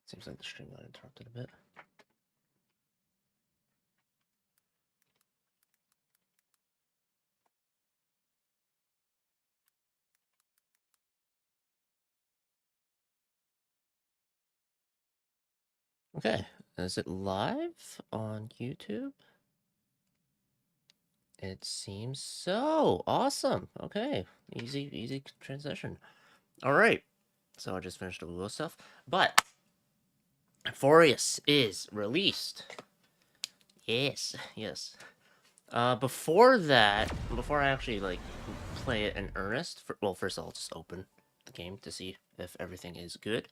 Seems like the stream got interrupted a bit. Okay, is it live on YouTube? It seems so. Awesome. Okay, easy transition. All right, so I just finished the Lulu stuff, but Amphoreus is released. Yes. Before that, before I actually like play it in earnest, well, first I'll just open the game to see if everything is good.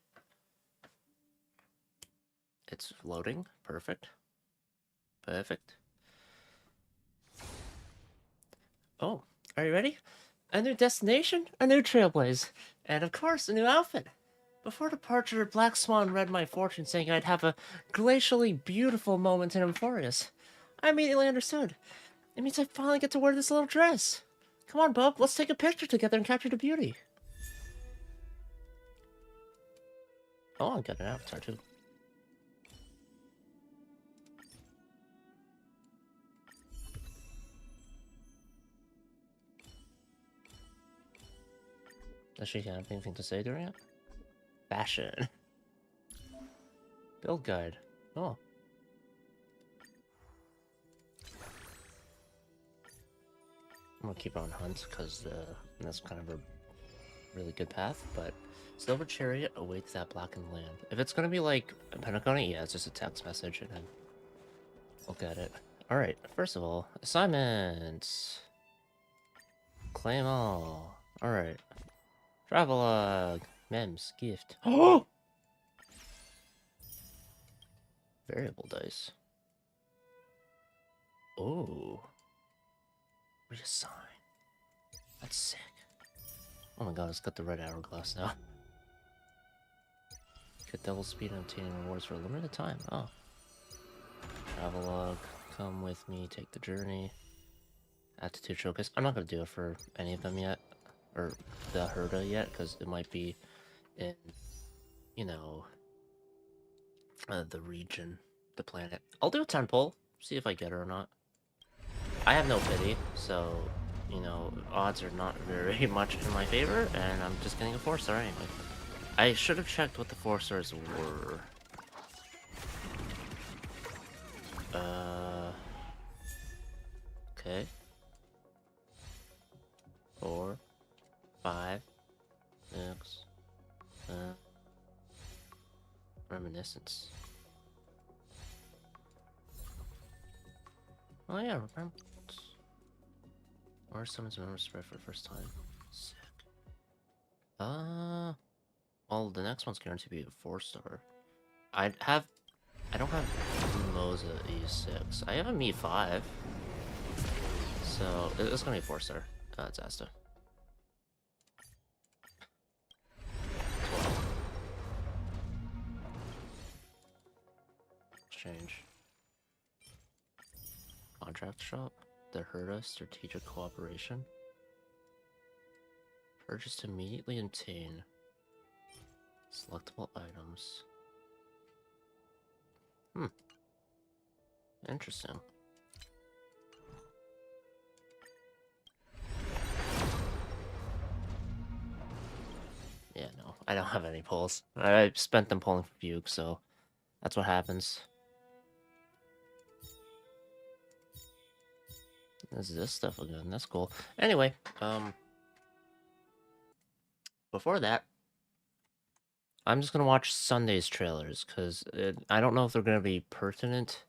It's loading. Perfect. Oh, are you ready? A new destination, a new trailblaze, and of course, a new outfit. Before departure, Black Swan read my fortune saying I'd have a glacially beautiful moment in Amphoreus. I immediately understood. It means I finally get to wear this little dress. Come on, bub, let's take a picture together and capture the beauty. Oh, I got an avatar too. Does she have anything to say during it? Fashion. Build guide. Oh. I'm gonna keep on hunt because that's kind of a really good path, but Silver Chariot awaits that blackened land. If it's gonna be like a Pentagon, yeah, it's just a text message and then look at it. Alright, first of all, assignments. Claim all. Alright. Travelogue. Mems. Gift. Oh! Variable dice. Oh. Reassign. That's sick. Oh my god, it's got the red hourglass now. Get double speed and obtaining rewards for a limited time. Oh. Travelogue. Come with me, take the journey. Attitude Showcase. I'm not gonna do it for any of them yet. Or the Herda yet, because it might be in, you know, the region, the planet. I'll do a 10 pull, see if I get her or not. I have no pity, so, you know, odds are not very much in my favor, and I'm just getting a 4-star anyway. I should have checked what the 4-stars were. Okay. 4, 5, 6, Reminiscence. Oh yeah, Remembrance. Or someone's memory spread for the first time. Sick. Well, the next one's guaranteed to be a 4-star. I don't have Moza E6. I have a Me 5. So, it's gonna be a 4-star. It's Asta. 12. Exchange. Contract shop. The Herda Strategic Cooperation. Purchase to immediately obtain selectable items. Interesting. Yeah, no, I don't have any pulls. I spent them pulling for Fugue, so that's what happens. There's this stuff again. That's cool. Anyway, before that, I'm just gonna watch Sunday's trailers because I don't know if they're gonna be pertinent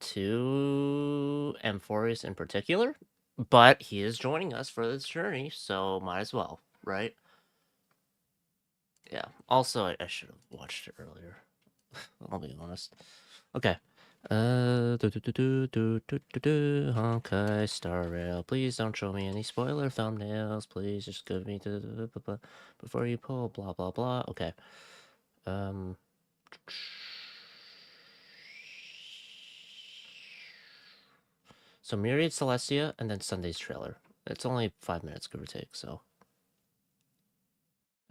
to Amphoreus in particular, but he is joining us for this journey, so might as well, right? Yeah. Also, I should have watched it earlier. I'll be honest. Okay. Honkai Star Rail. Please don't show me any spoiler thumbnails. Please just give me before you pull. Blah blah blah. Okay. So Myriad Celestia and then Sunday's trailer. It's only 5 minutes, give or take. So.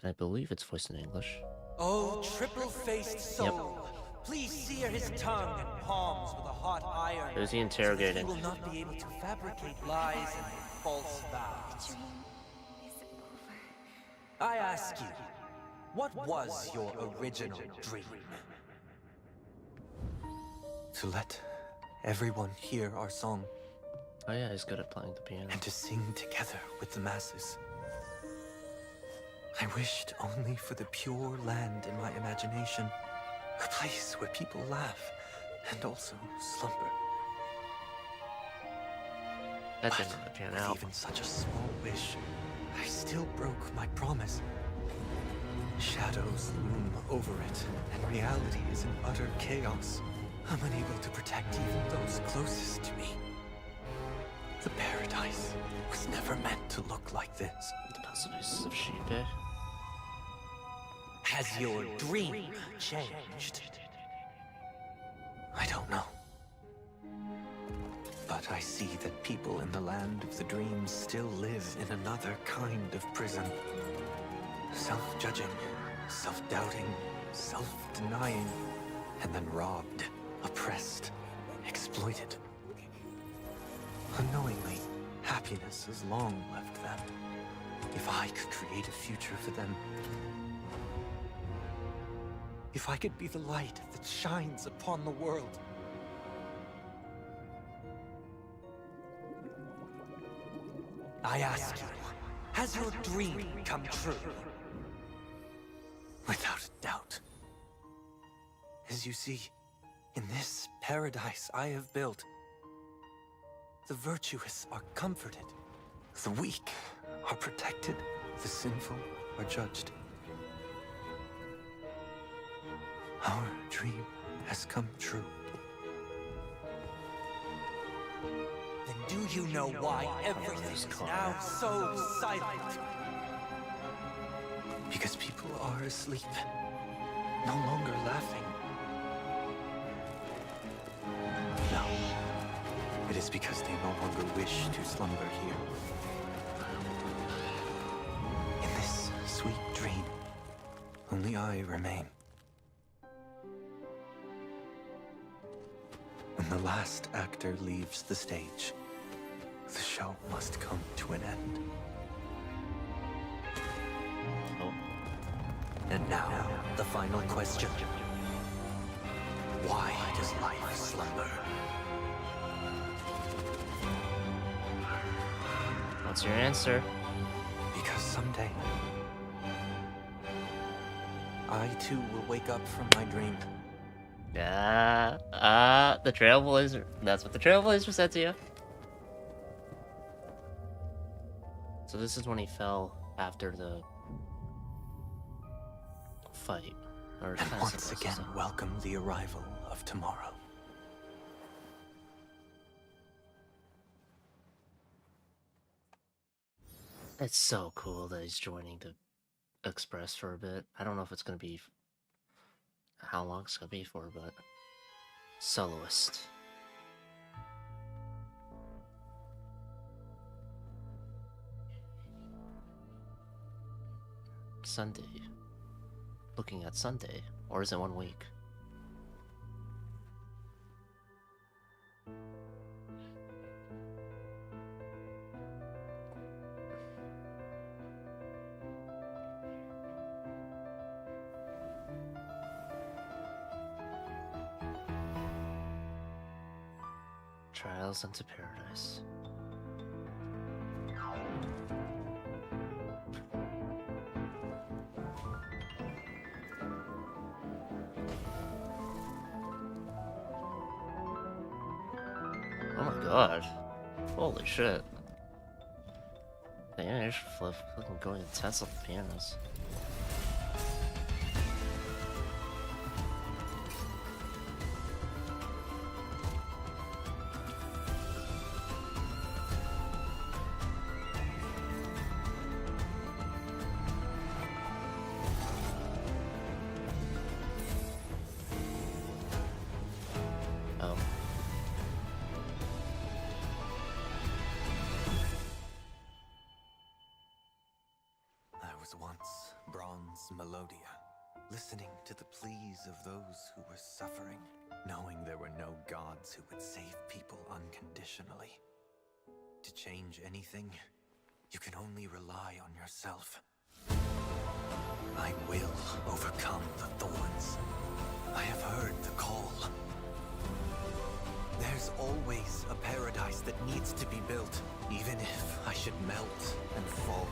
And I believe it's voiced in English. Oh, triple-faced soul, please sear his tongue and palms with a hot iron. Who's he So interrogating? that he will not be able to fabricate lies and false vows. I ask you, what was your original dream? To let everyone hear our song. Oh yeah, he's good at playing the piano. And to sing together with the masses. I wished only for the pure land in my imagination. A place where people laugh and also slumber. That didn't really pan with out. even such a small wish, I still broke my promise. Shadows loom over it, and reality is in utter chaos. I'm unable to protect even those closest to me. The paradise was never meant to look like this. The puzzle pieces of sheep, eh? Has your dream changed? I don't know. But I see that people in the land of the dreams still live in another kind of prison. Self-judging, self-doubting, self-denying, and then robbed, oppressed, exploited. Unknowingly, happiness has long left them. If I could create a future for them, if I could be the light that shines upon the world. I ask you, has your dream come true? Without a doubt. As you see, in this paradise I have built, the virtuous are comforted, the weak are protected, the sinful are judged. Our dream has come true. Then do you know why everything is now so silent? Because people are asleep, no longer laughing. No, it is because they no longer wish to slumber here. In this sweet dream, only I remain. When the last actor leaves the stage, the show must come to an end. Oh. And now, the final question. Why does life slumber? What's your answer? Because someday, I too will wake up from my dream. The Trailblazer. That's what the Trailblazer said to you. So this is when he fell after the fight. Or And once again, welcome the arrival of tomorrow. It's so cool that he's joining the Express for a bit. I don't know if it's gonna be how long it's gonna be for, but soloist. Sunday. Looking at Sunday, or is it 1 week? Trials into Paradise. Oh my god. Holy shit. The animation flip fucking going intense on the pianos. Oh. I was once Bronze Melodia, listening to the pleas of those who were suffering, knowing there were no gods who would save people unconditionally. To change anything, you can only rely on yourself. I will overcome the thorns. I have heard the call. There's always a paradise that needs to be built, even if I should melt and fall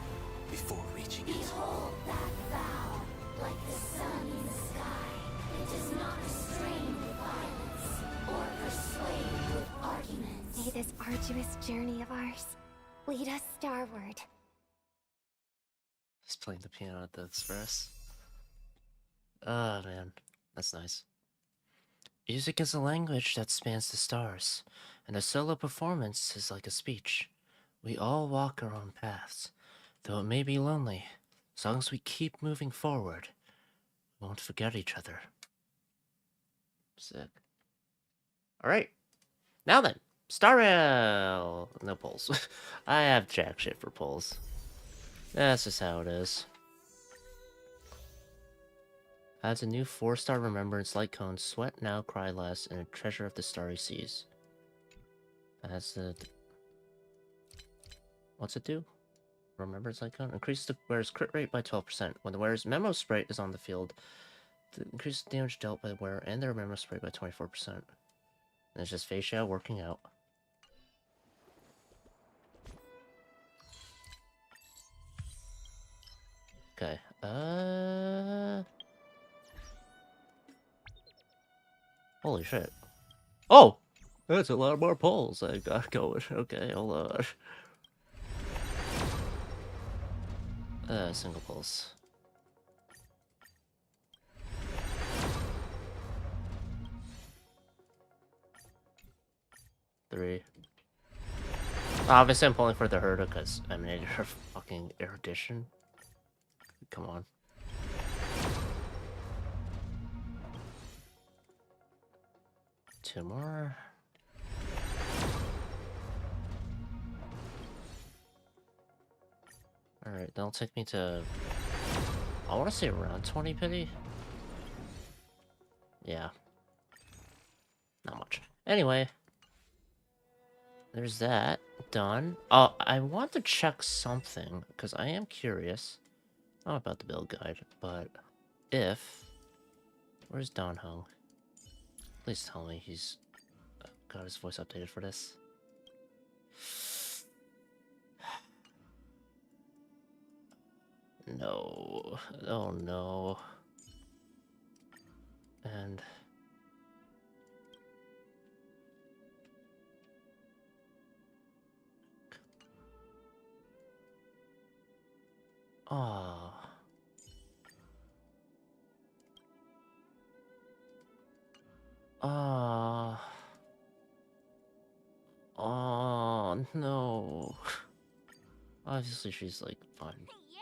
before reaching it. Behold that vow, like the sun in the sky. It does not restrain with violence, or persuade with arguments. May this arduous journey of ours lead us starward. He's playing the piano at the Express. Oh man, that's nice. Music is a language that spans the stars, and a solo performance is like a speech. We all walk our own paths, though it may be lonely. As long as we keep moving forward, we won't forget each other. Sick. Alright. Now then, Star Rail! No polls. I have jack shit for polls. That's just how it is. Adds a new 4-star remembrance light cone, sweat now, cry less, and a treasure of the starry seas. That's the... What's it do? Remembrance light cone? Increases the wearer's crit rate by 12%. When the wearer's memo sprite is on the field, increases damage dealt by the wearer and their memo sprite by 24%. And it's just facial working out. Okay, holy shit. Oh! That's a lot more polls I got going. Okay, hold on. Single pulse. Three. Obviously I'm pulling for the Herda because I made her fucking erudition. Come on. Two more. Alright, that'll take me to... I want to say around 20 pity. Yeah. Not much. Anyway. There's that. Done. Oh, I want to check something, because I am curious. Not about the build guide, but if... Where's Don Hung? Please tell me he's got his voice updated for this. No. Oh no. And... Oh. Oh no. Obviously she's like fine. Yeah,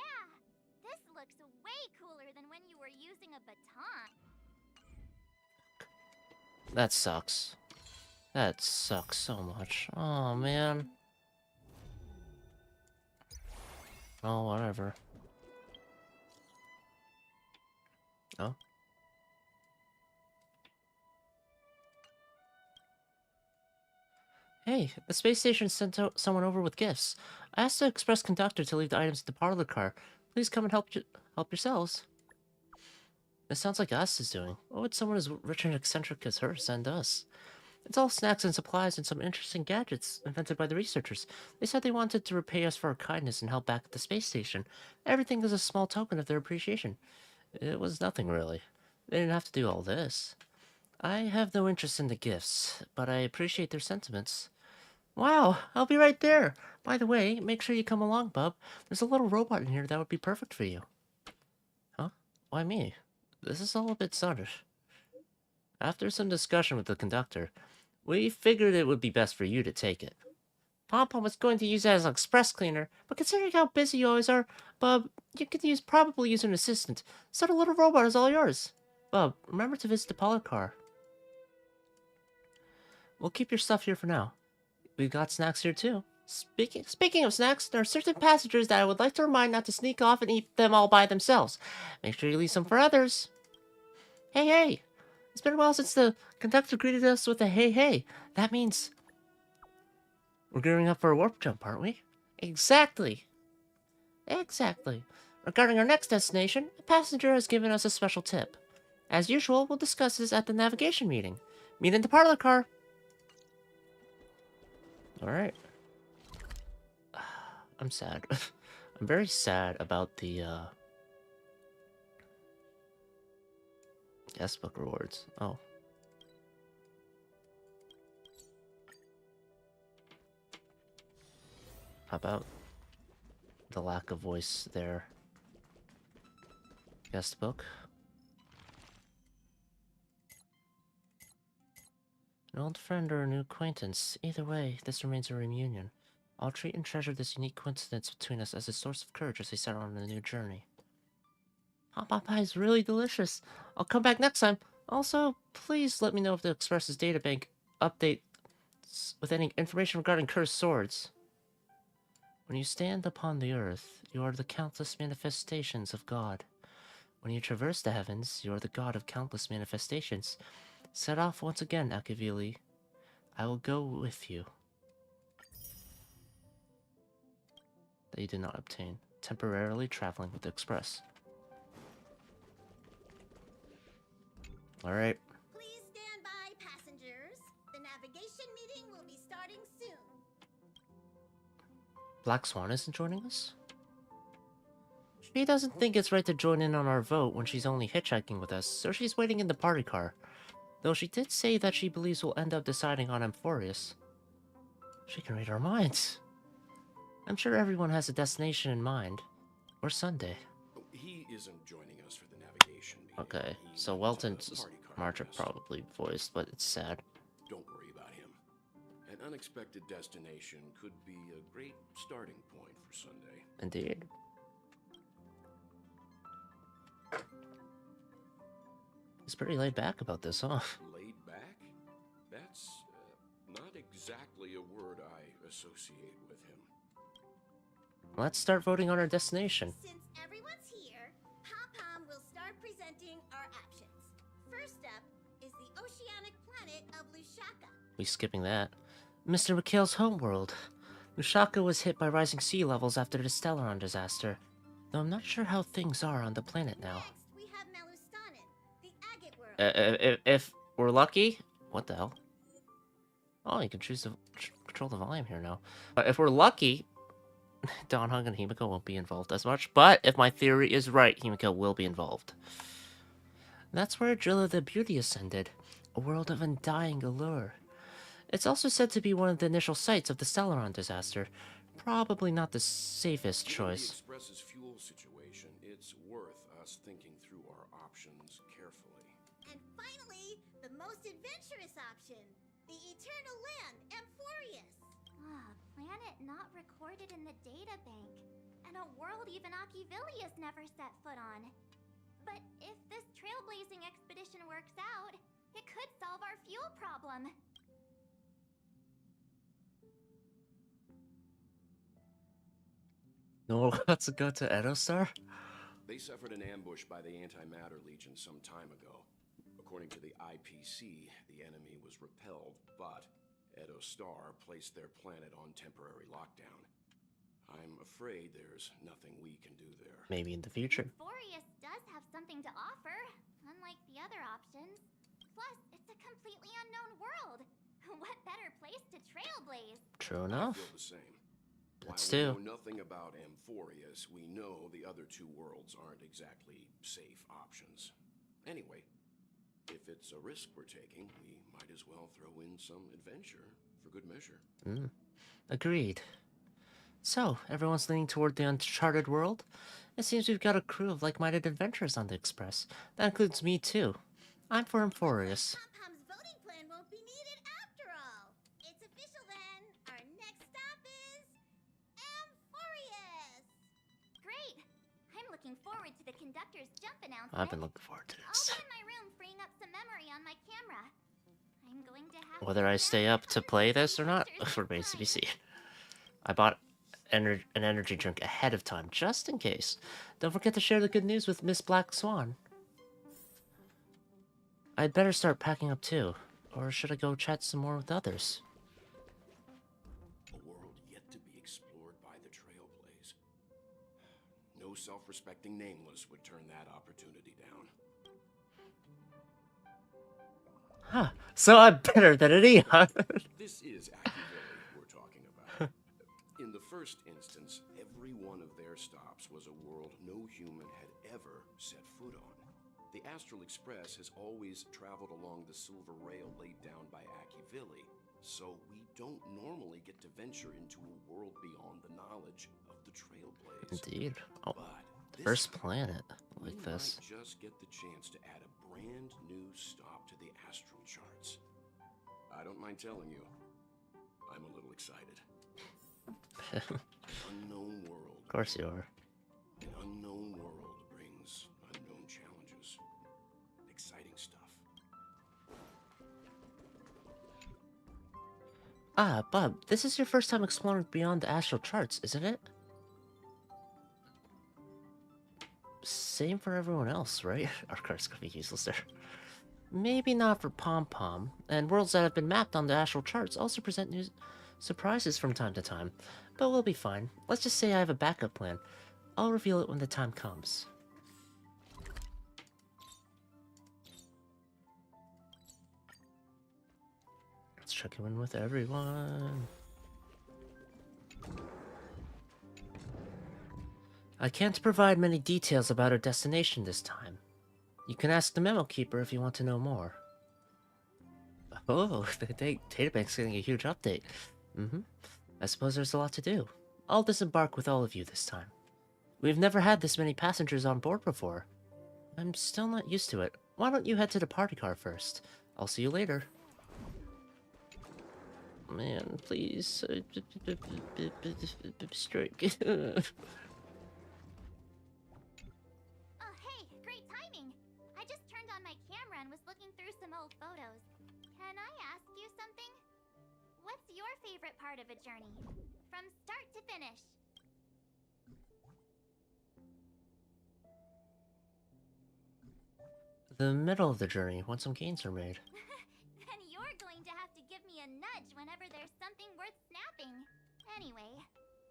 this looks way cooler than when you were using a baton. That sucks. That sucks so much. Oh man. Oh, whatever. Oh? Hey, the space station sent someone over with gifts. I asked the express conductor to leave the items in the parlor car. Please come and help yourselves. It sounds like us is doing. What would someone as rich and eccentric as her send us? It's all snacks and supplies and some interesting gadgets invented by the researchers. They said they wanted to repay us for our kindness and help back at the space station. Everything is a small token of their appreciation. It was nothing, really. They didn't have to do all this. I have no interest in the gifts, but I appreciate their sentiments. Wow, I'll be right there. By the way, make sure you come along, bub. There's a little robot in here that would be perfect for you. Huh? Why me? This is all a bit sudden. After some discussion with the conductor, we figured it would be best for you to take it. Pom-Pom was going to use it as an express cleaner, but considering how busy you always are, Bub, you could probably use an assistant. So the little robot is all yours. Bub, remember to visit the parlor car. We'll keep your stuff here for now. We've got snacks here too. Speaking of snacks, there are certain passengers that I would like to remind not to sneak off and eat them all by themselves. Make sure you leave some for others. Hey, hey! It's been a while since the conductor greeted us with a hey, hey. That means we're gearing up for a warp jump, aren't we? Exactly. Exactly. Regarding our next destination, a passenger has given us a special tip. As usual, we'll discuss this at the navigation meeting. Meet in the parlor car. Alright. I'm sad. I'm very sad about the, guest book rewards. Oh. How about the lack of voice there? Guest book. An old friend or a new acquaintance. Either way, this remains a reunion. I'll treat and treasure this unique coincidence between us as a source of courage as we set on a new journey. Hot pot pie is really delicious. I'll come back next time. Also, please let me know if the Express's databank updates with any information regarding cursed swords. When you stand upon the earth, you are the countless manifestations of God. When you traverse the heavens, you are the god of countless manifestations. Set off once again, Akavili. I will go with you. That you did not obtain. Temporarily traveling with the Express. Alright. Please stand by, passengers. The navigation meeting will be starting soon. Black Swan isn't joining us? She doesn't think it's right to join in on our vote when she's only hitchhiking with us, so she's waiting in the party car. Though she did say that she believes we'll end up deciding on Amphoreus. She can read our minds. I'm sure everyone has a destination in mind. Or Sunday. He isn't joining us for the navigation meeting. Okay, He's so on Welton's the party car March are with us. probably voiced, but it's sad. Don't worry about him. An unexpected destination could be a great starting point for Sunday. Indeed. He's pretty laid back about this, huh? Laid back? That's not exactly a word I associate with him. Let's start voting on our destination. Since everyone's here, Pom-Pom will start presenting our options. First up is the oceanic planet of Lushaka. We skipping that. Mr. McHale's homeworld. Lushaka was hit by rising sea levels after the Stellaron disaster. Though I'm not sure how things are on the planet now. Next, we have Melustanin, the agate world. If we're lucky... What the hell? Oh, you can choose to control the volume here now. If we're lucky... Don Hung and Himiko won't be involved as much, but if my theory is right, Himiko will be involved. That's where Drilla the Beauteous ended, a world of undying allure. It's also said to be one of the initial sites of the Stellaron disaster. Probably not the safest Given choice. the Express's fuel situation, it's worth us thinking through our options carefully. And finally, the most adventurous option, the eternal land, Amphoreus. Ah, planet not recorded in the databank. And a world even Akivilius never set foot on. But if this trailblazing expedition works out, it could solve our fuel problem. No, let's go to Edostar? They suffered an ambush by the Antimatter Legion some time ago. According to the IPC, the enemy was repelled, but Edo Star placed their planet on temporary lockdown. I'm afraid there's nothing we can do there. Maybe in the future. Amphoreus does have something to offer, unlike the other options. Plus, it's a completely unknown world. What better place to trailblaze? True I enough. feel the same. Let's While do. we know nothing about Amphoreus, we know the other two worlds aren't exactly safe options. Anyway, if it's a risk we're taking, we might as well throw in some adventure for good measure. Agreed. So, everyone's leaning toward the uncharted world? It seems we've got a crew of like-minded adventurers on the Express. That includes me, too. I'm for Amphoreus. Pom-Pom's voting plan won't be needed after all. It's official then. Our next stop is Amphoreus. Great! I'm looking forward to the conductor's jump announcement. I've been looking forward to I'll this. be in my room freeing up some memory on my camera. I'm going to have Whether I stay up to play this or not remains to be seen. I bought an energy drink ahead of time, just in case. Don't forget to share the good news with Miss Black Swan. I'd better start packing up too. Or should I go chat some more with others? A world yet to be explored by the Trailblaze. No self-respecting nameless would turn that opportunity down. Huh. So I'm better than an Eon. This is Acuvilli we're talking about. In the first instance, every one of their stops was a world no human had ever set foot on. The Astral Express has always traveled along the silver rail laid down by Acuvilli, so we don't normally get to venture into a world beyond the knowledge of the Trailblaze. Indeed. Oh, But the first planet we like this. might just get the chance to add a brand new stop to the astral charts. I don't mind telling you, I'm a little excited. Unknown world. Of course you are. An unknown world brings unknown challenges. Exciting stuff. Ah, Bob, this is your first time exploring beyond the astral charts, isn't it? Same for everyone else, right? Our card's gonna be useless there. Maybe not for Pom Pom, and worlds that have been mapped on the astral charts also present new surprises from time to time, but we'll be fine. Let's just say I have a backup plan. I'll reveal it when the time comes. Let's check in with everyone. I can't provide many details about our destination this time. You can ask the memo keeper if you want to know more. Oh, the databank's getting a huge update. I suppose there's a lot to do. I'll disembark with all of you this time. We've never had this many passengers on board before. I'm still not used to it. Why don't you head to the party car first? I'll see you later. Man, please. Strike. Oh, hey, great timing. I just turned on my camera and was looking through some old photos. Can I ask you something? What's your favorite part of a journey? From start to finish. The middle of the journey, when some gains are made. Then you're going to have to give me a nudge whenever there's something worth snapping. Anyway,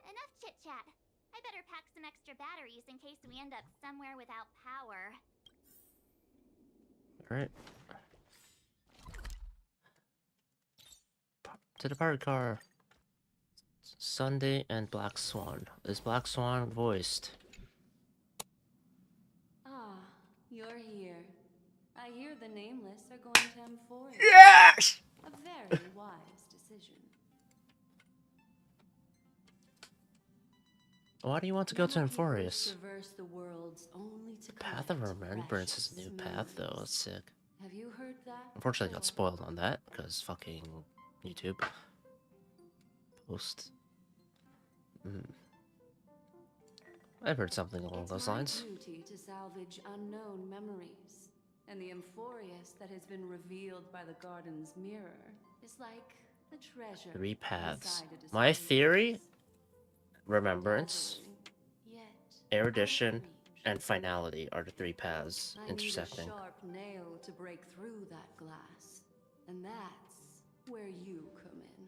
enough chit-chat. I better pack some extra batteries in case we end up somewhere without power. Alright. To the party car. Sunday and Black Swan. Is Black Swan voiced? Ah, you're here. I hear the Nameless are going to Amphoreus. Yes! A very wise decision. Why do you want to go to Amphoreus? Traverse the worlds only to Path of collect Remembrance is a new precious path, though. memories. That's sick. Have you heard that? Unfortunately, I got before? spoiled on that because fucking YouTube post. I've heard something along It's those my lines. duty to salvage unknown memories, and the Amphoreus that has been revealed by the garden's mirror is like a treasure. 3 paths. inside a My disguised theory: place. Remembrance, Yet Erudition, out of reach. and Finality are the 3 paths I intersecting. need a sharp nail to break through that glass, and that's where you come in.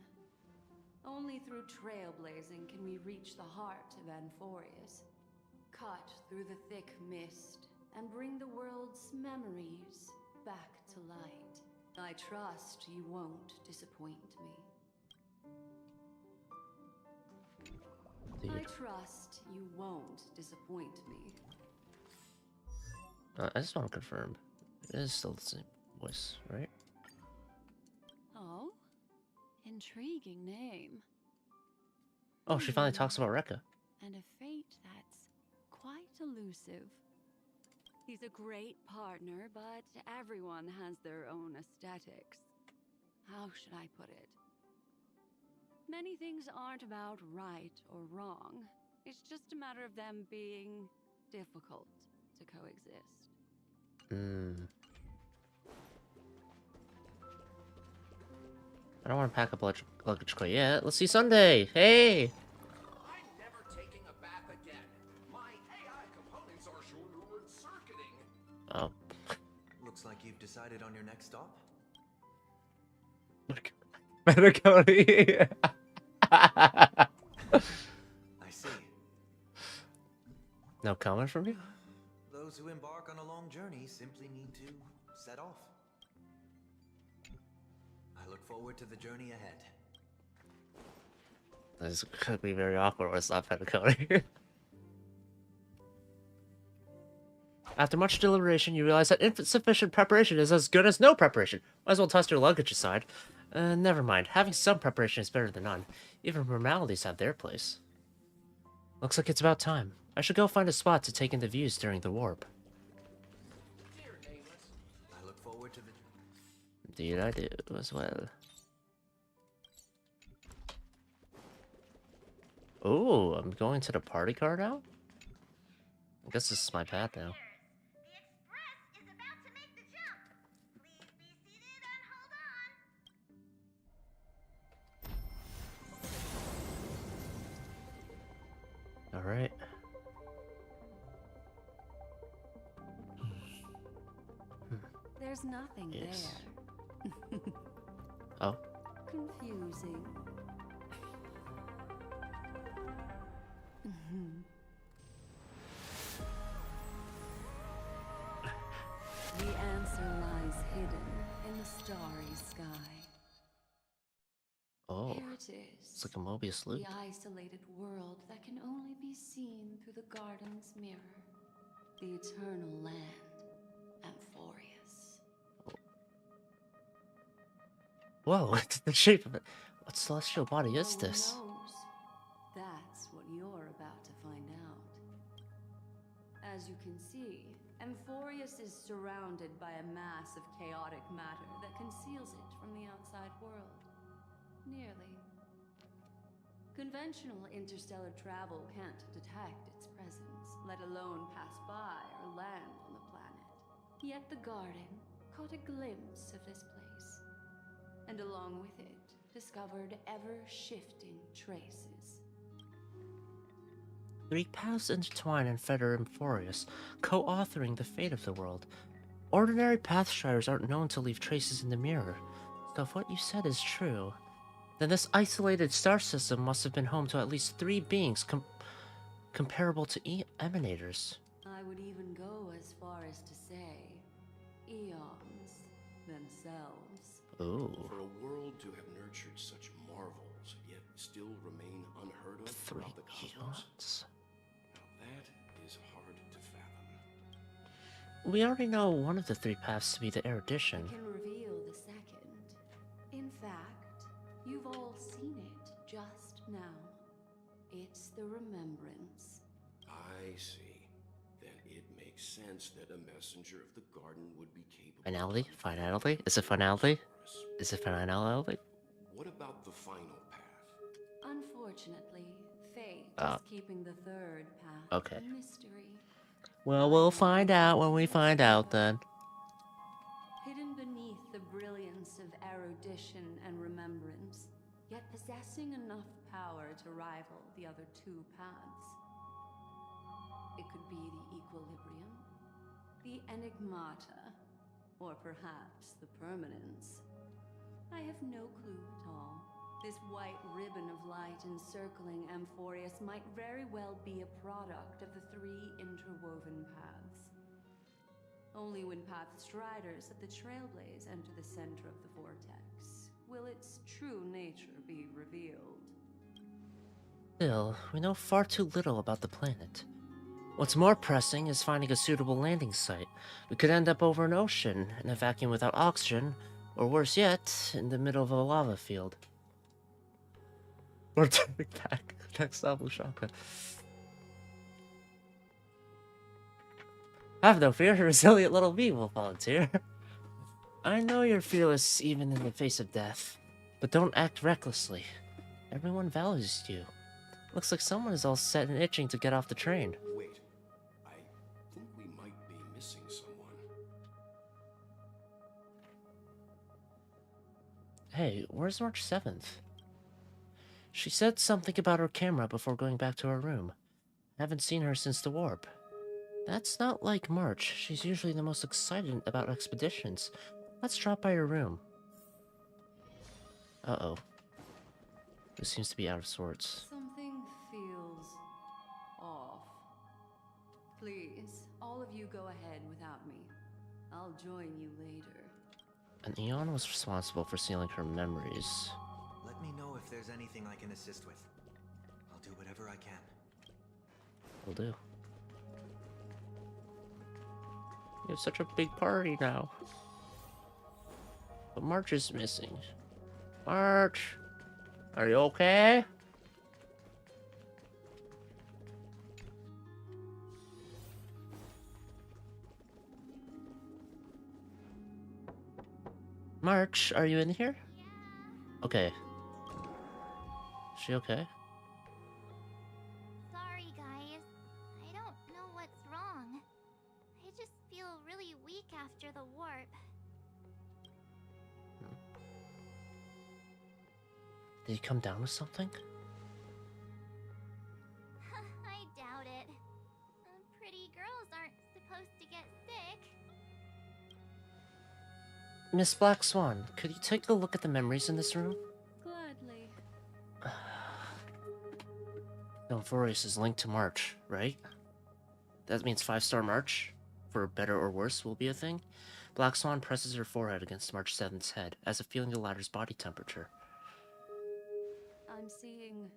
Only through trailblazing can we reach the heart of Amphoreus, cut through the thick mist, and bring the world's memories back to light. I trust you won't disappoint me. I Indeed. trust you won't disappoint me. I just want to confirm. It is still the same voice, right? Oh? Intriguing name. Oh, she finally talks about Rekka. And a fate that's quite elusive. He's a great partner, but everyone has their own aesthetics. How should I put it? Many things aren't about right or wrong. It's just a matter of them being difficult to coexist. I don't want to pack up luggage quite yet. Let's see Sunday. Hey! Oh. Looks like you've decided on your next stop. Better Cody. I see. No comment from you? Those who embark on a long journey simply need to set off. I look forward to the journey ahead. This could be very awkward when it's not Better Cody. After much deliberation, you realize that insufficient preparation is as good as no preparation. Might as well toss your luggage aside. Never mind. Having some preparation is better than none. Even formalities have their place. Looks like it's about time. I should go find a spot to take in the views during the warp. I look forward to the... Indeed I do, as well. Oh, I'm going to the party car now? I guess this is my path now. The express is about to make the jump. Please be seated and hold on. Alright. There's nothing Yes. there. Oh. Confusing. The answer lies hidden in the starry sky. Oh. Here it It's is. like a Mobius loop. The isolated world that can only be seen through the garden's mirror. The eternal land, Amphoreus. Whoa, it's the shape of it. What celestial body is No one this? knows. That's what you're about to find out. As you can see, Amphoreus is surrounded by a mass of chaotic matter that conceals it from the outside world. Nearly. Conventional interstellar travel can't detect its presence, let alone pass by or land on the planet. Yet the garden caught a glimpse of this place, and along with it, discovered ever-shifting traces. Three paths intertwine and fetter Amphoreus, co-authoring the fate of the world. Ordinary pathstriders aren't known to leave traces in the mirror, so if what you said is true, then this isolated star system must have been home to at least three beings comparable to emanators. I would even go as far as to say, eons themselves. Ooh. For a world to have nurtured such marvels, yet still remain unheard of Three throughout the cosmos, eons. now that is hard to fathom. We already know one of the three paths to be the I erudition. can reveal the second. In fact, you've all seen it just now. It's the remembrance. I see. Then it makes sense that a messenger of the garden would be capable. Finality? of Finality? Is it finality? Amphoreus. Is it finality? What about the final path? Unfortunately, fate Ah. is keeping the third path Okay. a mystery. Well, we'll find out when we find out then. Hidden beneath the brilliance of erudition and remembrance, yet possessing enough power to rival the other two paths. It could be the equilibrium, the enigmata, or perhaps the permanence. I have no clue at all. This white ribbon of light encircling Amphoreus might very well be a product of the three interwoven paths. Only when Pathstriders of the Trailblaze enter the center of the vortex will its true nature be revealed. Still, we know far too little about the planet. What's more pressing is finding a suitable landing site. We could end up over an ocean, in a vacuum without oxygen, or worse yet, in the middle of a lava field. Or take back. Next up, Shaka. Have no fear, a resilient little bee will volunteer. I know you're fearless even in the face of death, but don't act recklessly. Everyone values you. Looks like someone is all set and itching to get off the train. Wait, I think we might be missing someone. Hey, where's March 7th? She said something about her camera before going back to her room. Haven't seen her since the warp. That's not like March. She's usually the most excited about expeditions. Let's drop by her room. Uh-oh. This seems to be out of sorts. Something feels off. Please, all of you go ahead without me. I'll join you later. An Eon was responsible for sealing her memories. Let me know if there's anything I can assist with. I'll do whatever I can. Will do. We have such a big party now. But March is missing. March! Are you okay? March, are you in here? Yeah. Okay. Is she okay? Sorry, guys. I don't know what's wrong. I just feel really weak after the warp. Did he come down with something? I doubt it. Pretty girls aren't supposed to get sick. Miss Black Swan, could you take a look at the memories in this room? Gladly. Amphoreus is linked to March, right? That means 5-star March, for better or worse, will be a thing. Black Swan presses her forehead against March 7th's head, as if feeling the latter's body temperature. I'm seeing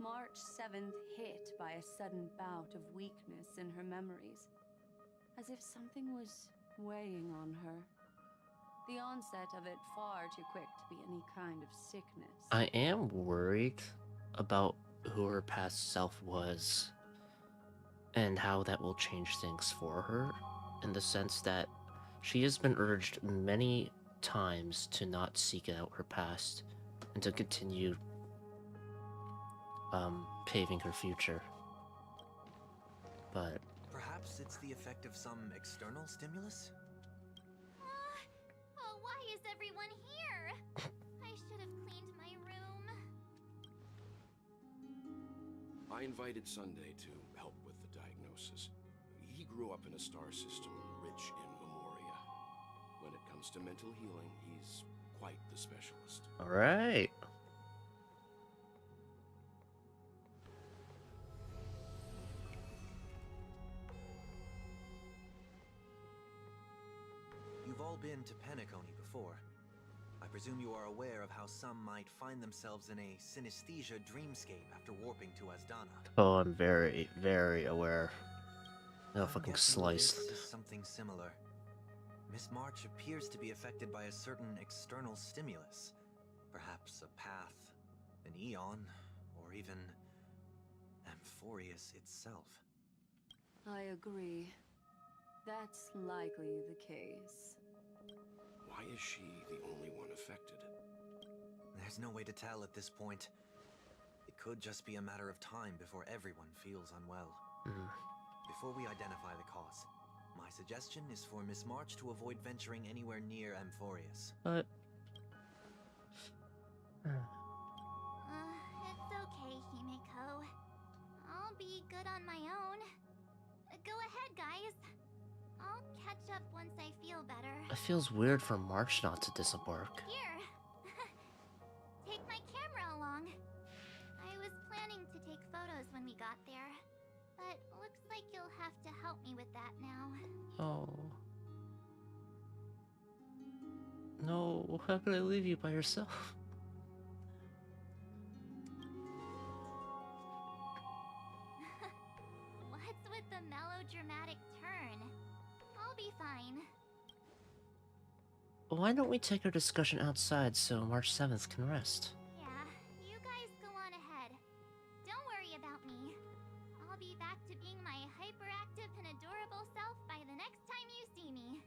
March 7th hit by a sudden bout of weakness in her memories. As if something was weighing on her. The onset of it far too quick to be any kind of sickness. I am worried about who her past self was and how that will change things for her, in the sense that she has been urged many times to not seek out her past and to continue paving her future. But Perhaps it's the effect of some external stimulus? Oh, why is everyone here? I should have cleaned my room. I invited Sunday to help with the diagnosis. He grew up in a star system rich in memoria. When it comes to mental healing, he's quite the specialist. all right. You've all been to Penacony before. I presume you are aware of how some might find themselves in a synesthesia dreamscape after warping to Asdana. Oh, I'm very, very aware. No I'm fucking guessing slice. This is something similar. Miss March appears to be affected by a certain external stimulus. Perhaps a path, an eon, or even Amphoreus itself. I agree. That's likely the case. Why is she the only one affected? There's no way to tell at this point. It could just be a matter of time before everyone feels unwell. Before we identify the cause, my suggestion is for Miss March to avoid venturing anywhere near Amphoreus. But It's okay, Himiko. I'll be good on my own. Go ahead, guys. I'll catch up once I feel better. it feels weird for March not to disembark. Here. Take my camera along. I was planning to take photos when we got there, but looks like you'll have to help me with that now. Oh. No, how could I leave you by yourself? What's with the melodramatic turn? I'll be fine. Why don't we take our discussion outside so March 7th can rest? Yeah, you guys go on ahead. Don't worry about me. I'll be back to being my hyperactive and adorable self by the next time you see me.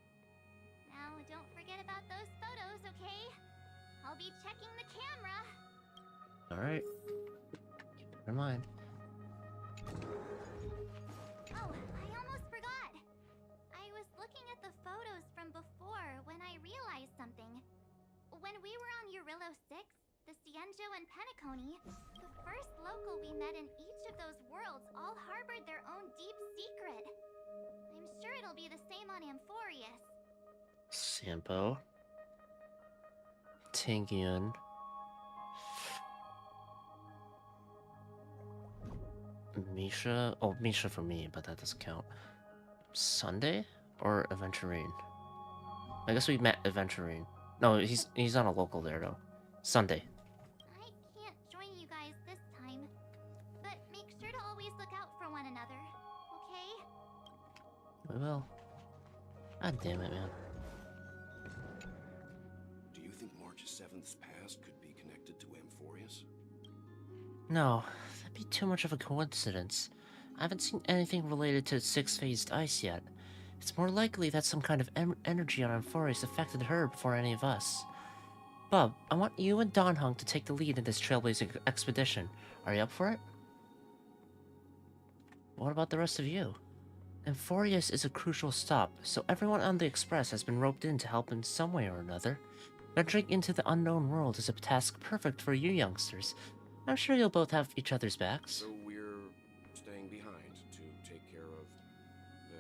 Now, don't forget about those photos, okay? I'll be checking the camera. Alright. Never mind. Oh, I almost forgot. I was looking at the photos from before when I realized something. When we were on Eurillo 6, the Cienjo and Penacony, the first local we met in each of those worlds all harbored their own deep secret. I'm sure it'll be the same on Amphoreus. Sampo. Tingyun. Misha? Oh, Misha for me, but that doesn't count. Sunday? Or Aventurine? I guess we met Aventurine. No, he's not a local there, though. Sunday. I can't join you guys this time, but make sure to always look out for one another, okay? We will. God damn it, man. Do you think March 7th's past could be connected to Amphoreus? No, that'd be too much of a coincidence. I haven't seen anything related to six-phased ice yet. It's more likely that some kind of energy on Amphoreus affected her before any of us. Bub, I want you and Don Hung to take the lead in this trailblazing expedition. Are you up for it? What about the rest of you? Amphoreus is a crucial stop, so everyone on the Express has been roped in to help in some way or another. Venturing into the unknown world is a task perfect for you youngsters. I'm sure you'll both have each other's backs. So we're staying behind to take care of the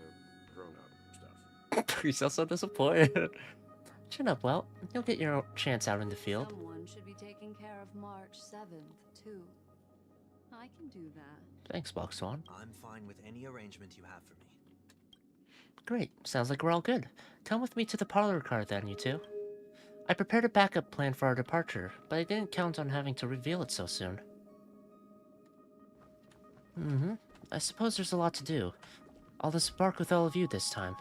grown-up stuff. You sound so disappointed. Chin up, well. You'll get your chance out in the field. Someone should be taking care of March 7th, too. I can do that. Thanks, Box Swan. I'm fine with any arrangement you have for me. Great. Sounds like we're all good. Come with me to the parlor car then, you two. I prepared a backup plan for our departure, but I didn't count on having to reveal it so soon. I suppose there's a lot to do. I'll disembark with all of you this time.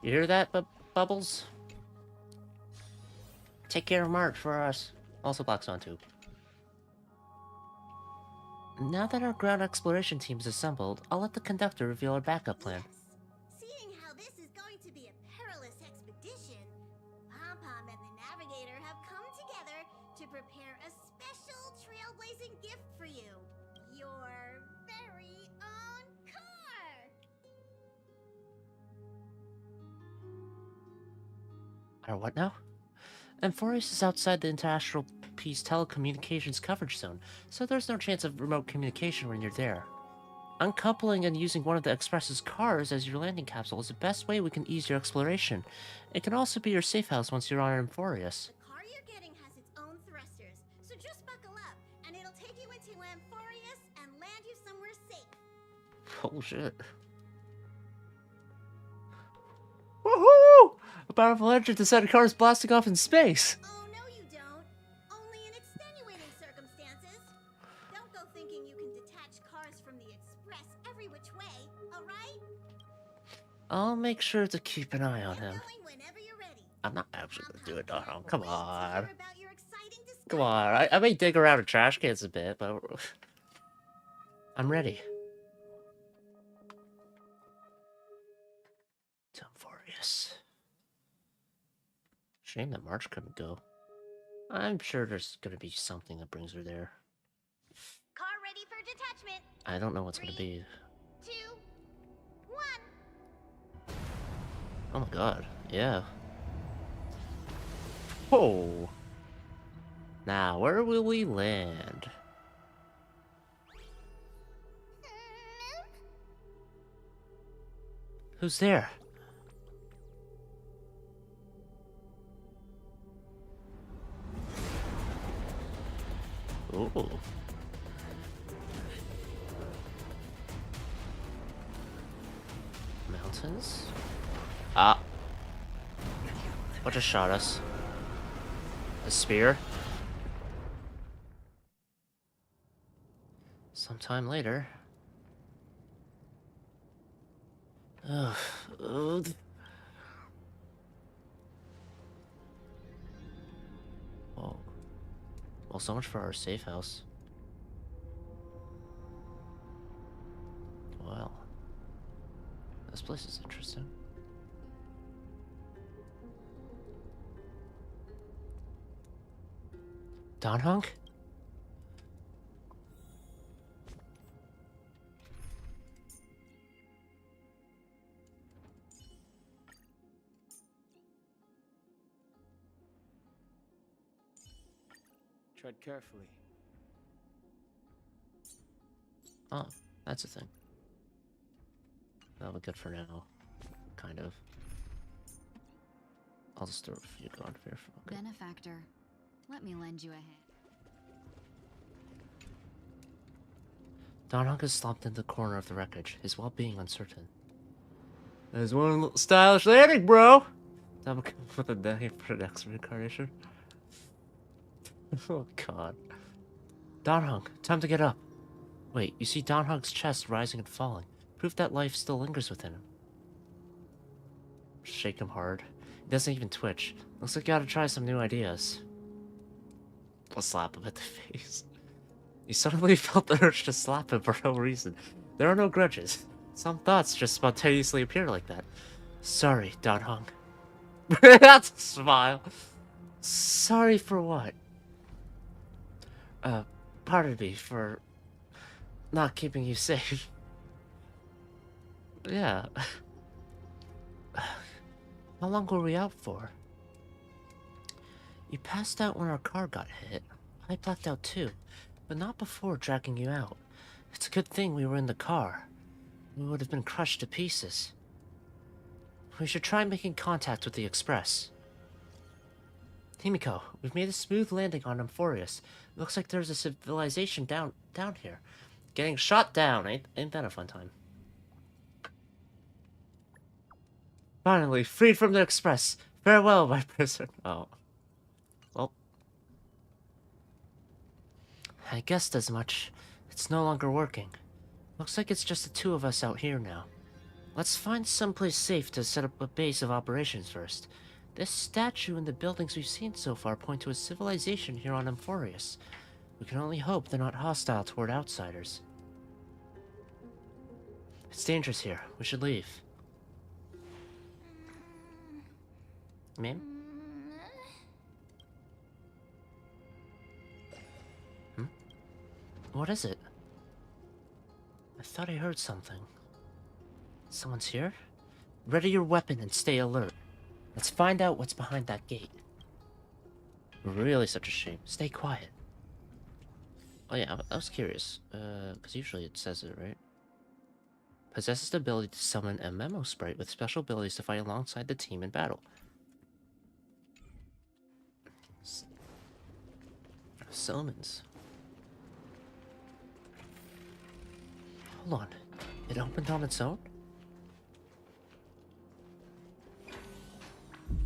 You hear that, Bubbles? Take care of March for us. Also Black Swan too. Now that our ground exploration team is assembled, I'll let the conductor reveal our backup plan. Yes. Seeing how this is going to be a perilous expedition, Pom-Pom and the Navigator have come together to prepare a special trailblazing gift for you. Your very own car! Our what now? Amphoreus is outside the International Peace telecommunications coverage zone, so there's no chance of remote communication when you're there. Uncoupling and using one of the Express's cars as your landing capsule is the best way we can ease your exploration. It can also be your safe house once you're on Amphoreus. The car you're getting has its own thrusters, so just buckle up, and it'll take you into Amphoreus and land you somewhere safe. Oh shit. Woohoo! A powerful engine to send cars blasting off in space! Oh, no you don't. Only in extenuating circumstances. Don't go thinking you can detach cars from the Express every which way, alright? I'll make sure to keep an eye on Get him. going whenever you're ready. I'm not actually gonna do it, Pom-Pom Come can't wait to on. hear about your exciting Come on. I may dig around in trash cans a bit, but... I'm ready. Amphoreus. Shame that March couldn't go. I'm sure there's gonna be something that brings her there. Car ready for detachment. I don't know what's gonna be. 2, 1. Oh my god, yeah. Oh. Now, where will we land? Who's there? Ooh. Mountains? Ah. What just shot us? A spear? Sometime later. Ugh. Ugh. Oh. Well, so much for our safe house. Well. This place is interesting. Don Hunk? Tread carefully. Oh, that's a thing. That'll be good for now. Kind of. I'll just throw a few gone here. Okay. Benefactor, let me lend you a hand. Donhawk is slumped in the corner of the wreckage, his well-being uncertain. There's one stylish landing, bro! Double with a name for the next reincarnation. Oh god. Donhawk, time to get up. Wait, you see Donhawk's chest rising and falling. Proof that life still lingers within him. Shake him hard. He doesn't even twitch. Looks like you gotta try some new ideas. I'll slap him at the face. You suddenly felt the urge to slap him for no reason. There are no grudges. Some thoughts just spontaneously appear like that. Sorry, Donhong. That's a smile. Sorry for what? Pardon me for not keeping you safe. Yeah. How long were we out for? You passed out when our car got hit. I blacked out too, but not before dragging you out. It's a good thing we were in the car. We would have been crushed to pieces. We should try making contact with the Express. Himiko, we've made a smooth landing on Amphoreus. It looks like there's a civilization down here. Getting shot down, ain't that a fun time? Finally, freed from the Express. Farewell, my prisoner. Oh. Well. I guessed as much. It's no longer working. Looks like it's just the two of us out here now. Let's find someplace safe to set up a base of operations first. This statue and the buildings we've seen so far point to a civilization here on Amphoreus. We can only hope they're not hostile toward outsiders. It's dangerous here. We should leave. Ma'am? What is it? I thought I heard something. Someone's here? Ready your weapon and stay alert. Let's find out what's behind that gate. Really such a shame. Stay quiet. Oh yeah, I was curious. Because usually it says it, right? Possesses the ability to summon a memo sprite with special abilities to fight alongside the team in battle. Summons. Hold on. It opened on its own?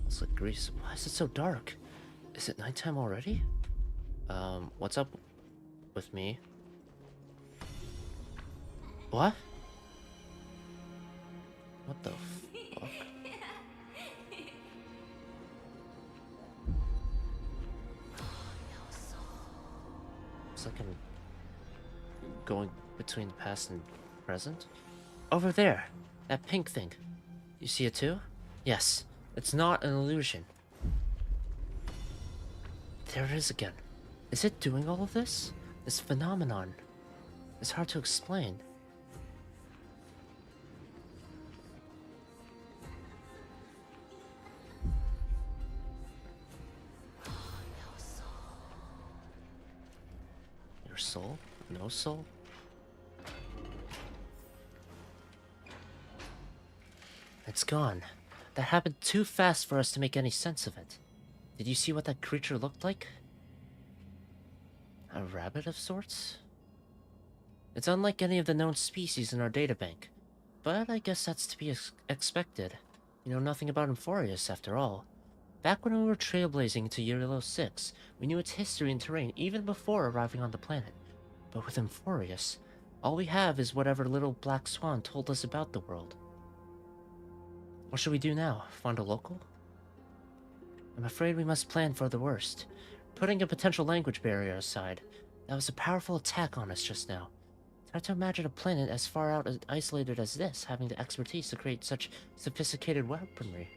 It's like grease. Why is it so dark? Is it nighttime already? What's up with me? What? What the fuck? It's like I'm going between the past and present. Over there, that pink thing. You see it too? Yes, it's not an illusion. There it is again. Is it doing all of this? This phenomenon. It's hard to explain. Your soul? No soul? It's gone. That happened too fast for us to make any sense of it. Did you see what that creature looked like? A rabbit of sorts? It's unlike any of the known species in our databank. But I guess that's to be expected. You know nothing about Amphoreus, after all. Back when we were trailblazing into Eurilo 6, we knew its history and terrain even before arriving on the planet. But with Amphoreus, all we have is whatever little black swan told us about the world. What should we do now? Find a local? I'm afraid we must plan for the worst. Putting a potential language barrier aside, that was a powerful attack on us just now. It's hard to imagine a planet as far out and isolated as this having the expertise to create such sophisticated weaponry.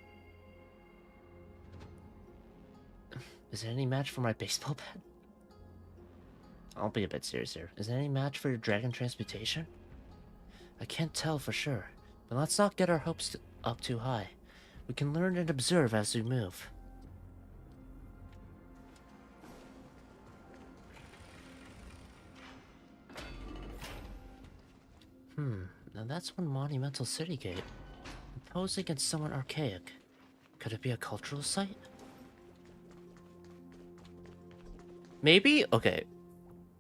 Is it any match for my baseball bat? I'll be a bit serious here. Is it any match for your dragon transmutation? I can't tell for sure, but let's not get our hopes up too high. We can learn and observe as we move. Now that's one monumental city gate. Imposed against someone archaic. Could it be a cultural site? Maybe? Okay.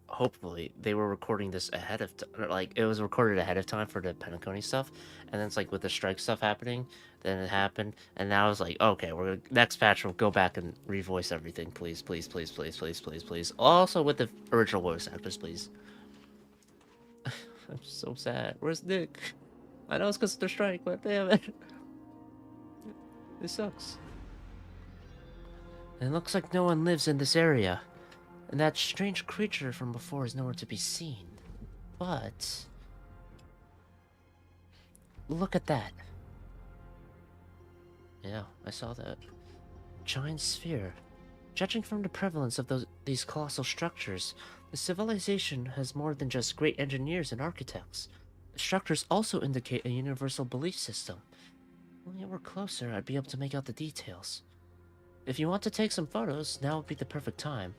Hopefully, they were recording this ahead of time. Like, it was recorded ahead of time for the Penacony stuff. And then it's like with the strike stuff happening, then it happened. And now it's like, okay, we're gonna, next patch, we'll go back and revoice everything. Please, please, please, please, please, please, please. Also with the original voice actors, please. I'm so sad. Where's Nick? I know it's because of the strike, but damn it. This sucks. And it looks like no one lives in this area. And that strange creature from before is nowhere to be seen. But... look at that. Yeah, I saw that. Giant sphere. Judging from the prevalence of these colossal structures, the civilization has more than just great engineers and architects. The structures also indicate a universal belief system. If only I were closer, I'd be able to make out the details. If you want to take some photos, now would be the perfect time.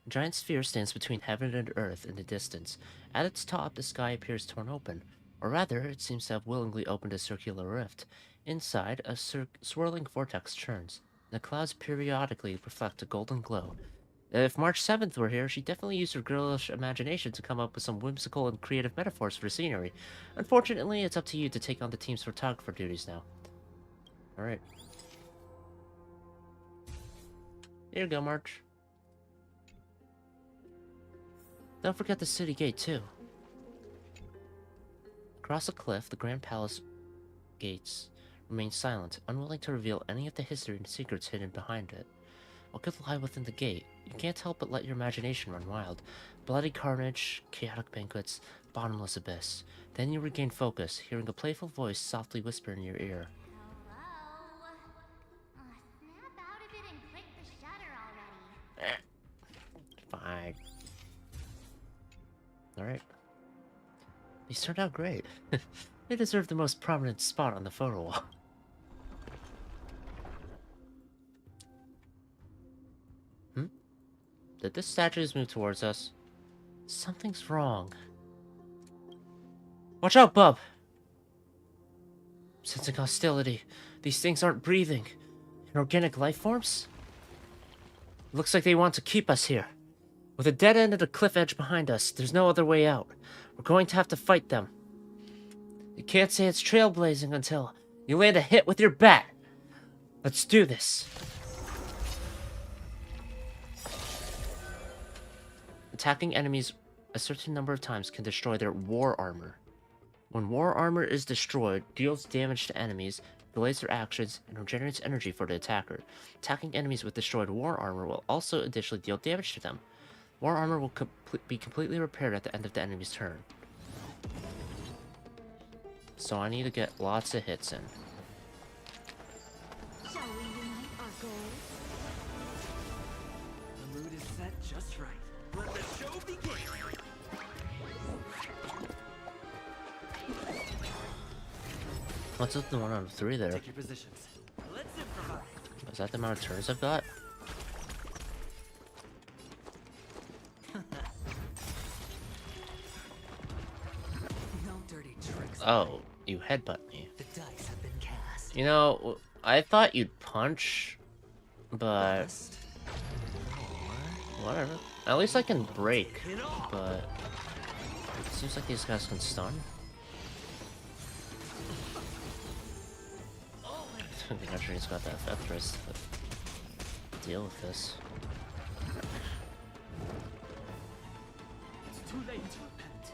A giant sphere stands between heaven and earth in the distance. At its top, the sky appears torn open. Or rather, it seems to have willingly opened a circular rift. Inside, a swirling vortex churns. The clouds periodically reflect a golden glow. If March 7th were here, she'd definitely use her girlish imagination to come up with some whimsical and creative metaphors for the scenery. Unfortunately, it's up to you to take on the team's photographer duties now. Alright. Here you go, March. Don't forget the city gate, too. Across the cliff, the Grand Palace gates remain silent, unwilling to reveal any of the history and secrets hidden behind it. What could lie within the gate? You can't help but let your imagination run wild. Bloody carnage, chaotic banquets, bottomless abyss. Then you regain focus, hearing a playful voice softly whisper in your ear. Hello? Snap out of it and click the shutter already. Fine. Alright. These turned out great. They deserve the most prominent spot on the photo wall. Did this statue move towards us? Something's wrong. Watch out, bub! Sensing hostility. These things aren't breathing. Inorganic life forms? Looks like they want to keep us here. With a dead end at the cliff edge behind us, there's no other way out. We're going to have to fight them. You can't say it's trailblazing until you land a hit with your bat. Let's do this. Attacking enemies a certain number of times can destroy their war armor. When war armor is destroyed, deals damage to enemies, delays their actions, and regenerates energy for the attacker. Attacking enemies with destroyed war armor will also additionally deal damage to them. War armor will be completely repaired at the end of the enemy's turn. So I need to get lots of hits in. Shall we unite our goals? The mood is set just right. Let the show begin! What's up the 1 out of 3 there? Take your positions. Let's improvise. Is that the amount of turns I've got? No dirty tricks. Oh, you headbutt me. The dice have been cast. You know, I thought you'd punch, but whatever. At least I can break, but it seems like these guys can stun. I don't think Archery's got that effect for us to deal with this. It's too late to repent.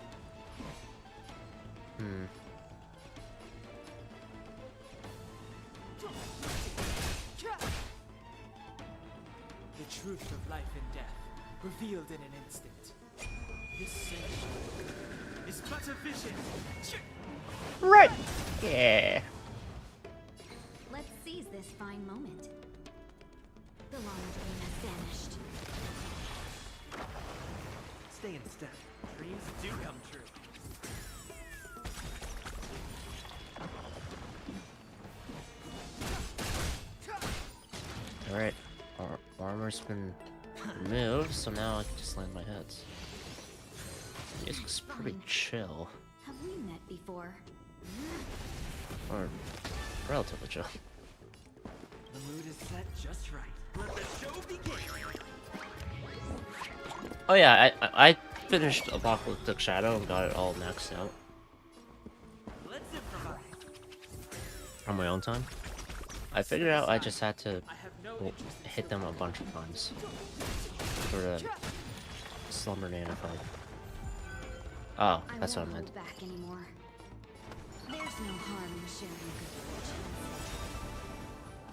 The truth of life and death, revealed in an instant. This century is but a vision. Right! Yeah. Let's seize this fine moment. The long dream has vanished. Stay in step. Dreams do come true. Alright. Our armor's been move, so now I can just land my heads. Music's pretty chill. Have we met before? Or relatively chill. The mood is set just right. Let the show begin. Oh yeah, I finished Apocalyptic Shadow and got it all maxed out. Let's improvise. On my own time. I figured out I just had to I have no interest in hit them a bunch of times for the Slumber Nana fight. Oh, that's what I meant. Hold back anymore. There's no harm in sharing good fortune.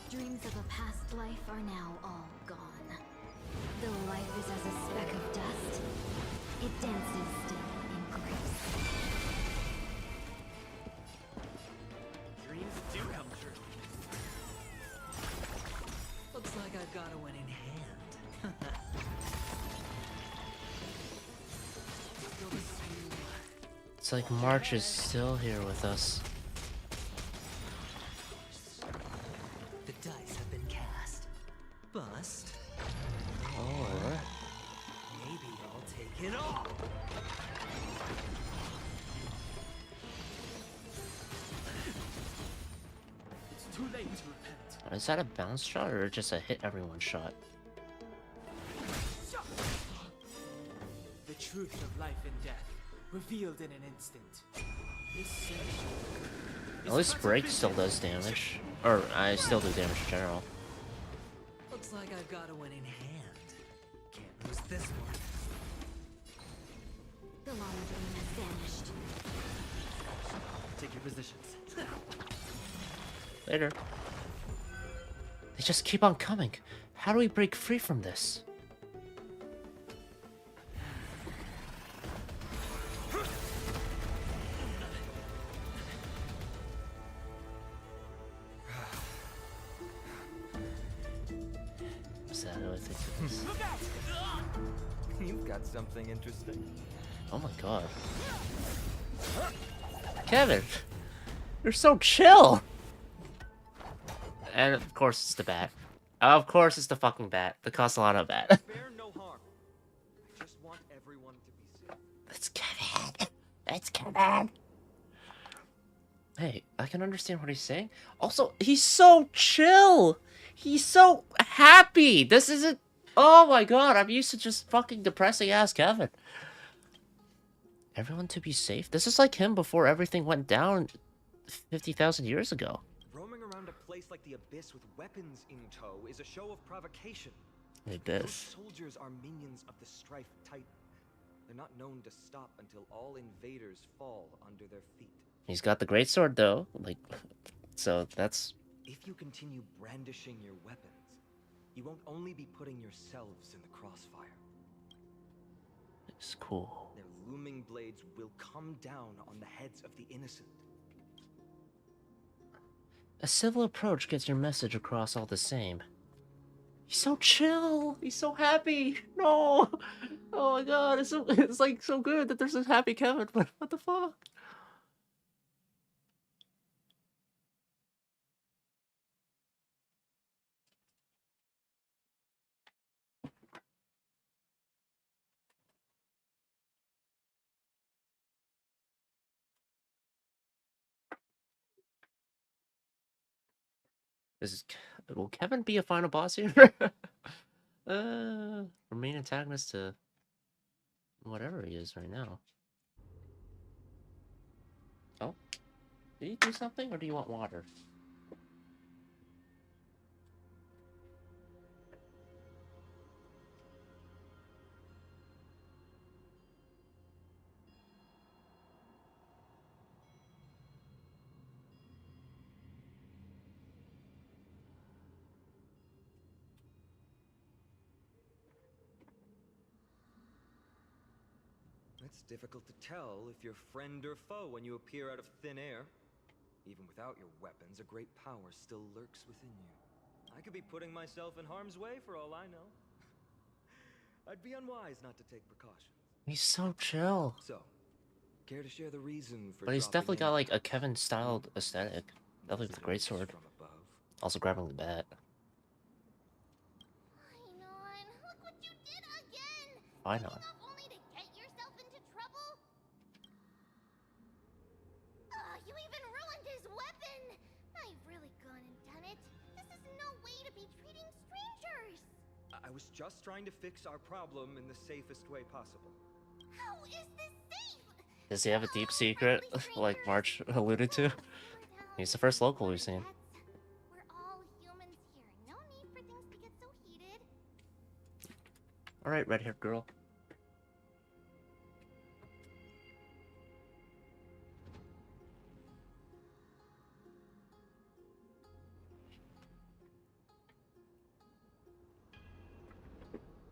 Dreams of a past life are now all gone. Though life is as a speck of dust, it dances still in grace. dreams do come true. Looks like I've got a winning hand. Feel the same. It's like March is still here with us. The dice have been cast. Bust. Or Maybe I'll take it all. It's too late to repent. is that a bounce shot or just a hit everyone shot? The truth of life and death, revealed in an instant. This century At least break still does damage. Or I still do damage in general. looks like I've got a winning hand. Can't lose this one. The long dream has vanished. Take your positions. Later. They just keep on coming. How do we break free from this? Is that how I think it is? You've got something interesting. Oh my god. Kevin! You're so chill! And of course it's the bat. Of course it's the fucking bat. The Castellano bat. Bear no harm. I just want everyone to be safe. It's Kevin! It's Kevin! Hey, I can understand what he's saying. Also, he's so chill! He's so happy! This isn't... Oh my god, I'm used to just fucking depressing ass Kevin. Everyone to be safe? This is like him before everything went down 50,000 years ago. Roaming around a place like the Abyss with weapons in tow is a show of provocation. Like Those this. soldiers are minions of the Strife Titan. They're not known to stop until all invaders fall under their feet. He's got the great sword though. Like, so that's... If you continue brandishing your weapons, you won't only be putting yourselves in the crossfire. It's cool. Their looming blades will come down on the heads of the innocent. A civil approach gets your message across all the same. He's so chill. He's so happy. No. Oh my god. It's like so good that there's this happy Kevin, but what the fuck? Will Kevin be a final boss here? From main antagonist to whatever he is right now. Oh, did you do something, or do you want water? It's difficult to tell if you're friend or foe when you appear out of thin air. Even without your weapons, a great power still lurks within you. I could be putting myself in harm's way for all I know. I'd be unwise not to take precautions. He's so chill. So, care to share the reason for But he's dropping definitely in? got like a Kevin-styled aesthetic. Definitely with the great sword. From above. Also grabbing the bat. Why not? Look what you Fine on. Enough only to get yourself into trouble? You even ruined his weapon! Now you've really gone and done it. This is no way to be treating strangers! I was just trying to fix our problem in the safest way possible. How is this safe? Does he have a deep secret, like March alluded to? He's the first local we've seen. We're all humans here. No need for things to get so heated. Alright, red-haired girl.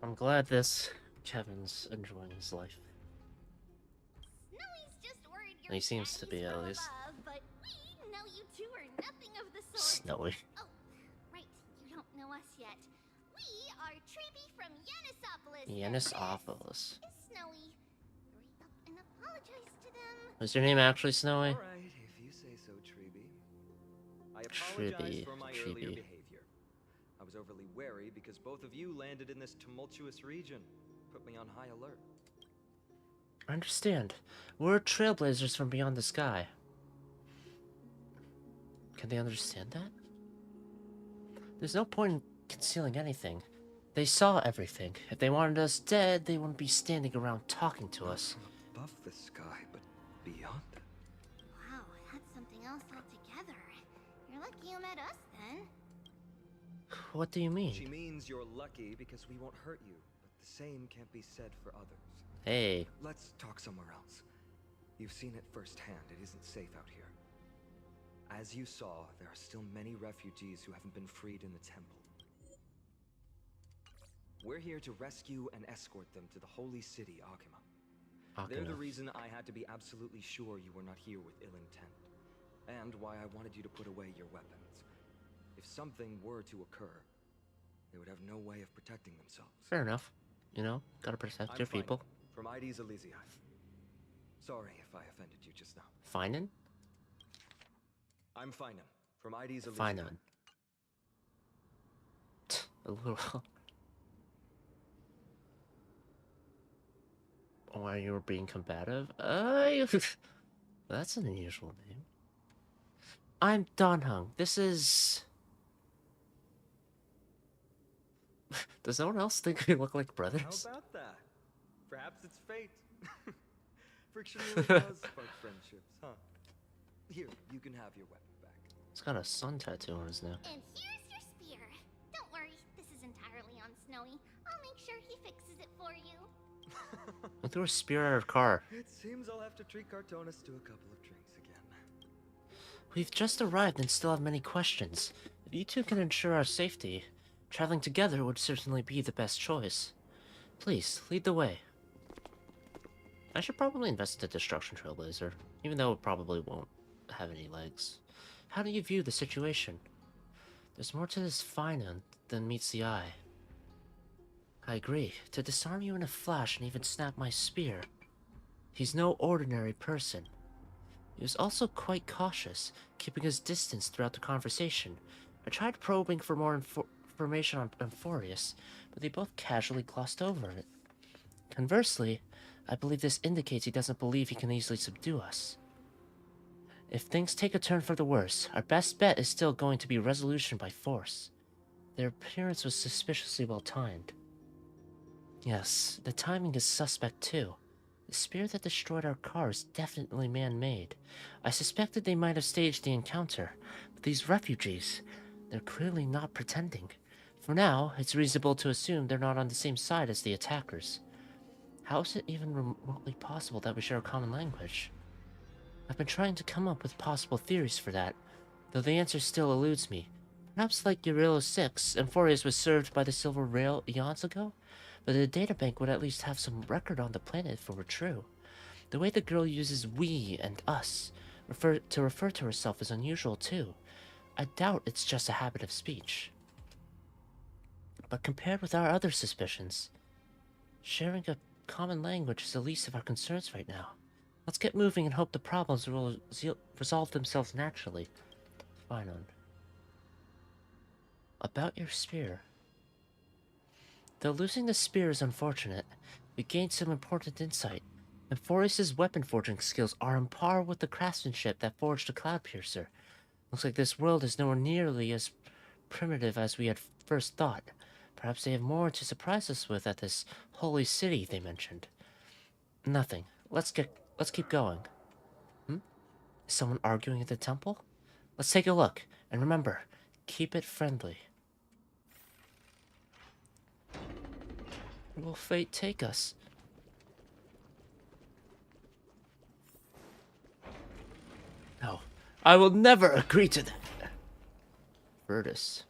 I'm glad this Kevin's enjoying his life. Snowy's just worried you're He seems to be, at least. But we know you two are nothing of the sort. Snowy. Oh, right. You don't know us yet. We are Treby from Yanisopolis. Yanisopolis. Snowy, hurry up and apologize to them. Was your name actually Snowy? Alright, if you say so, Treby. I apologize for my earlier behavior. I was overly wary because both of you landed in this tumultuous region. Put me on high alert. I understand. We're trailblazers from beyond the sky. Can they understand that? There's no point in concealing anything. They saw everything. If they wanted us dead, they wouldn't be standing around talking to us. Above the sky, but beyond it. Wow, that's something else altogether. You're lucky you met us then. What do you mean? She means you're lucky because we won't hurt you, but the same can't be said for others. Hey. Let's talk somewhere else. You've seen it firsthand. It isn't safe out here. As you saw, there are still many refugees who haven't been freed in the temple. We're here to rescue and escort them to the holy city, Akima. They're the reason I had to be absolutely sure you were not here with ill intent, and why I wanted you to put away your weapons. If something were to occur, they would have no way of protecting themselves. Fair enough. You know, gotta protect your people. From Ides Elysiae. Sorry if I offended you just now. Finan? I'm Finan, from Ides Elysiae. Finan. A little... Why you were being combative? That's an unusual name. I'm Donhung. This is... Does no one else think we look like brothers? How about that? Perhaps it's fate. Friction really does spark friendships, huh? Here, you can have your weapon back. He's got a sun tattoo on his neck. And here's your spear. Don't worry, this is entirely on Snowy. I'll make sure he fixes it for you. I threw a spear at our car. It seems I'll have to treat Cartonis to a couple of drinks again. We've just arrived and still have many questions. If you two can ensure our safety, traveling together would certainly be the best choice. Please, lead the way. I should probably invest in the Destruction Trailblazer, even though it probably won't have any legs. How do you view the situation? There's more to this Finan than meets the eye. I agree. To disarm you in a flash and even snap my spear. He's no ordinary person. He was also quite cautious, keeping his distance throughout the conversation. I tried probing for more information on Amphoreus, but they both casually glossed over it. Conversely, I believe this indicates he doesn't believe he can easily subdue us. If things take a turn for the worse, our best bet is still going to be resolution by force. Their appearance was suspiciously well timed. Yes, the timing is suspect too. The spear that destroyed our car is definitely man-made. I suspected they might have staged the encounter, but these refugees, they're clearly not pretending. For now, it's reasonable to assume they're not on the same side as the attackers. How is it even remotely possible that we share a common language? I've been trying to come up with possible theories for that, though the answer still eludes me. Perhaps like Eurilo 6, Amphoreus was served by the Silver Rail eons ago? But the databank would at least have some record on the planet if it were true. The way the girl uses we and us to refer to herself is unusual too. I doubt it's just a habit of speech. But compared with our other suspicions, sharing a common language is the least of our concerns right now. Let's get moving and hope the problems will resolve themselves naturally. Fine on. About your spear. Though losing the spear is unfortunate, We gained some important insight. Amphoreus' weapon forging skills are on par with the craftsmanship that forged the Cloud Piercer. Looks like this world is nowhere nearly as primitive as we had first thought. Perhaps they have more to surprise us with at this holy city they mentioned. Nothing. Let's keep going. Hmm? Is someone arguing at the temple? Let's take a look. And remember, keep it friendly. Where will fate take us? No, I will never agree to that. Virtus.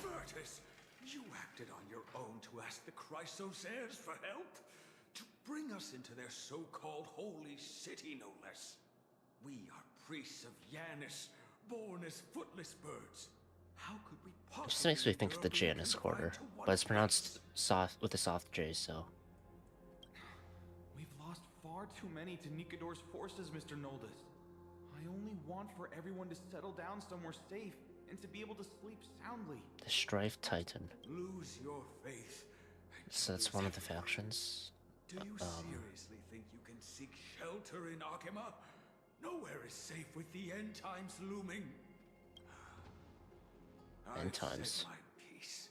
Virtus, you acted on your own to ask the Chrysosaires for help? To bring us into their so-called holy city, no less. We are priests of Janus, born as footless birds. How could we possibly... It just makes me think of the Janus Quarter, but it's pronounced soft with a soft J, so... We've lost far too many to Nikador's forces, Mr. Noldus. I only want for everyone to settle down somewhere safe and to be able to sleep soundly. The Strife Titan. Lose your faith. So that's one of the factions. Do you seriously think you can seek shelter in Akima? Nowhere is safe with the end times looming. End times. My peace.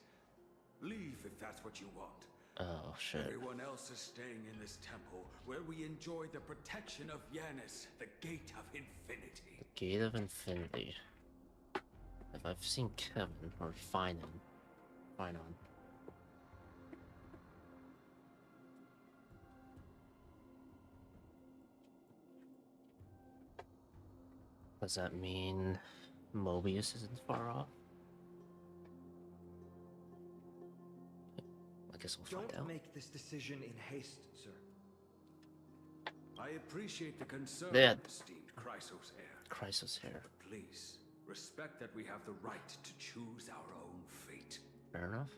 Leave if that's what you want. Oh shit. Everyone else is staying in this temple, where we enjoy the protection of Janus, the Gate of Infinity. The Gate of Infinity. If I've seen Kevin or Finon. Does that mean Mobius isn't far off? I guess we'll find out. Don't make this decision in haste, sir. I appreciate the concern, Yeah. esteemed Chrysosaire. Chrysosaire. But please, respect that we have the right to choose our own fate. Fair enough.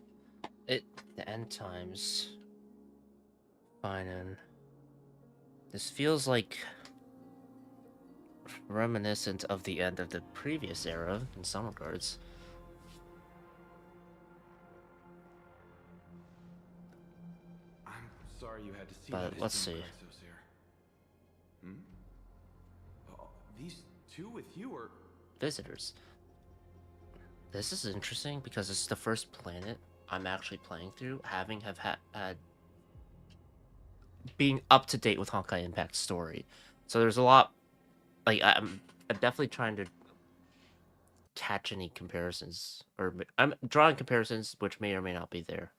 The end times. Finon. This feels like reminiscent of the end of the previous era in some regards. I'm sorry you had to see But that, let's esteemed see. Chrysosaire. Oh, these two with you are... Visitors. This is interesting because it's the first planet I'm actually playing through, having had being up to date with Honkai Impact story. So there's a lot. Like I'm definitely trying to catch any comparisons, or I'm drawing comparisons which may or may not be there.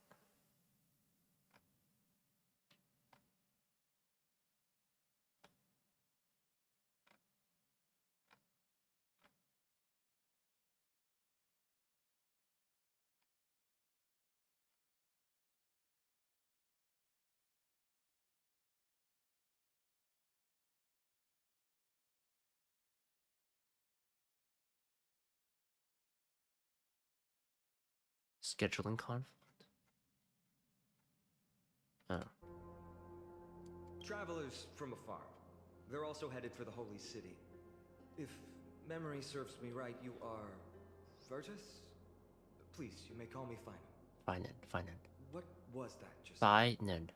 Scheduling conflict. Oh. Travelers from afar. They're also headed for the Holy City. If memory serves me right, you are... Virtus? Please, you may call me Finon. Finon. What was that just... Finon.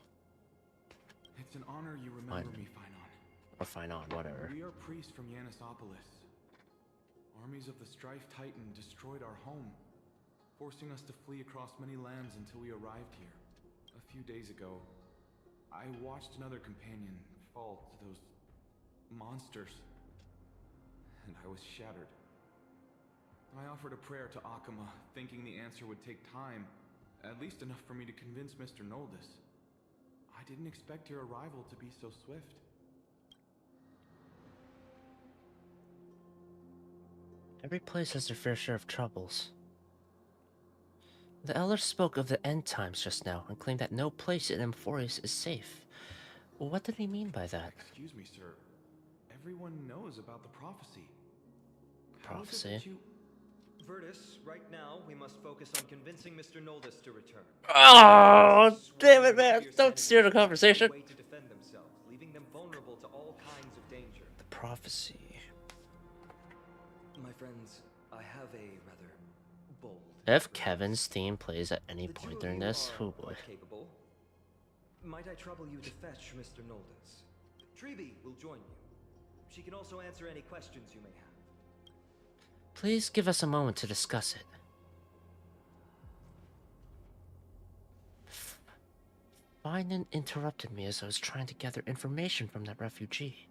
It's an honor you remember me, Finon. Or Finon, whatever. We are priests from Yanisopolis. Armies of the Strife Titan destroyed our home, forcing us to flee across many lands until we arrived here. A few days ago, I watched another companion fall to those monsters, and I was shattered. I offered a prayer to Akima, thinking the answer would take time, at least enough for me to convince Mr. Noldus. I didn't expect your arrival to be so swift. Every place has their fair share of troubles. The Elder spoke of the end times just now and claimed that no place in Amphoreus is safe. What did he mean by that? Excuse me, sir. Everyone knows about the prophecy. Prophecy? How is it that you... Virtus, right now, we must focus on convincing Mr. Noldus to return. Oh, damn it, man. Don't steer the conversation. Way to defend themselves, leaving them vulnerable to all kinds of danger. The prophecy. My friends, I have a rather bold... If Kevin's theme plays at any point during this, oh boy. Capable. might I trouble you to fetch Mr. Noldes? Treeby will join you. She can also answer any questions you may have. Please give us a moment to discuss it. Finan interrupted me as I was trying to gather information from that refugee.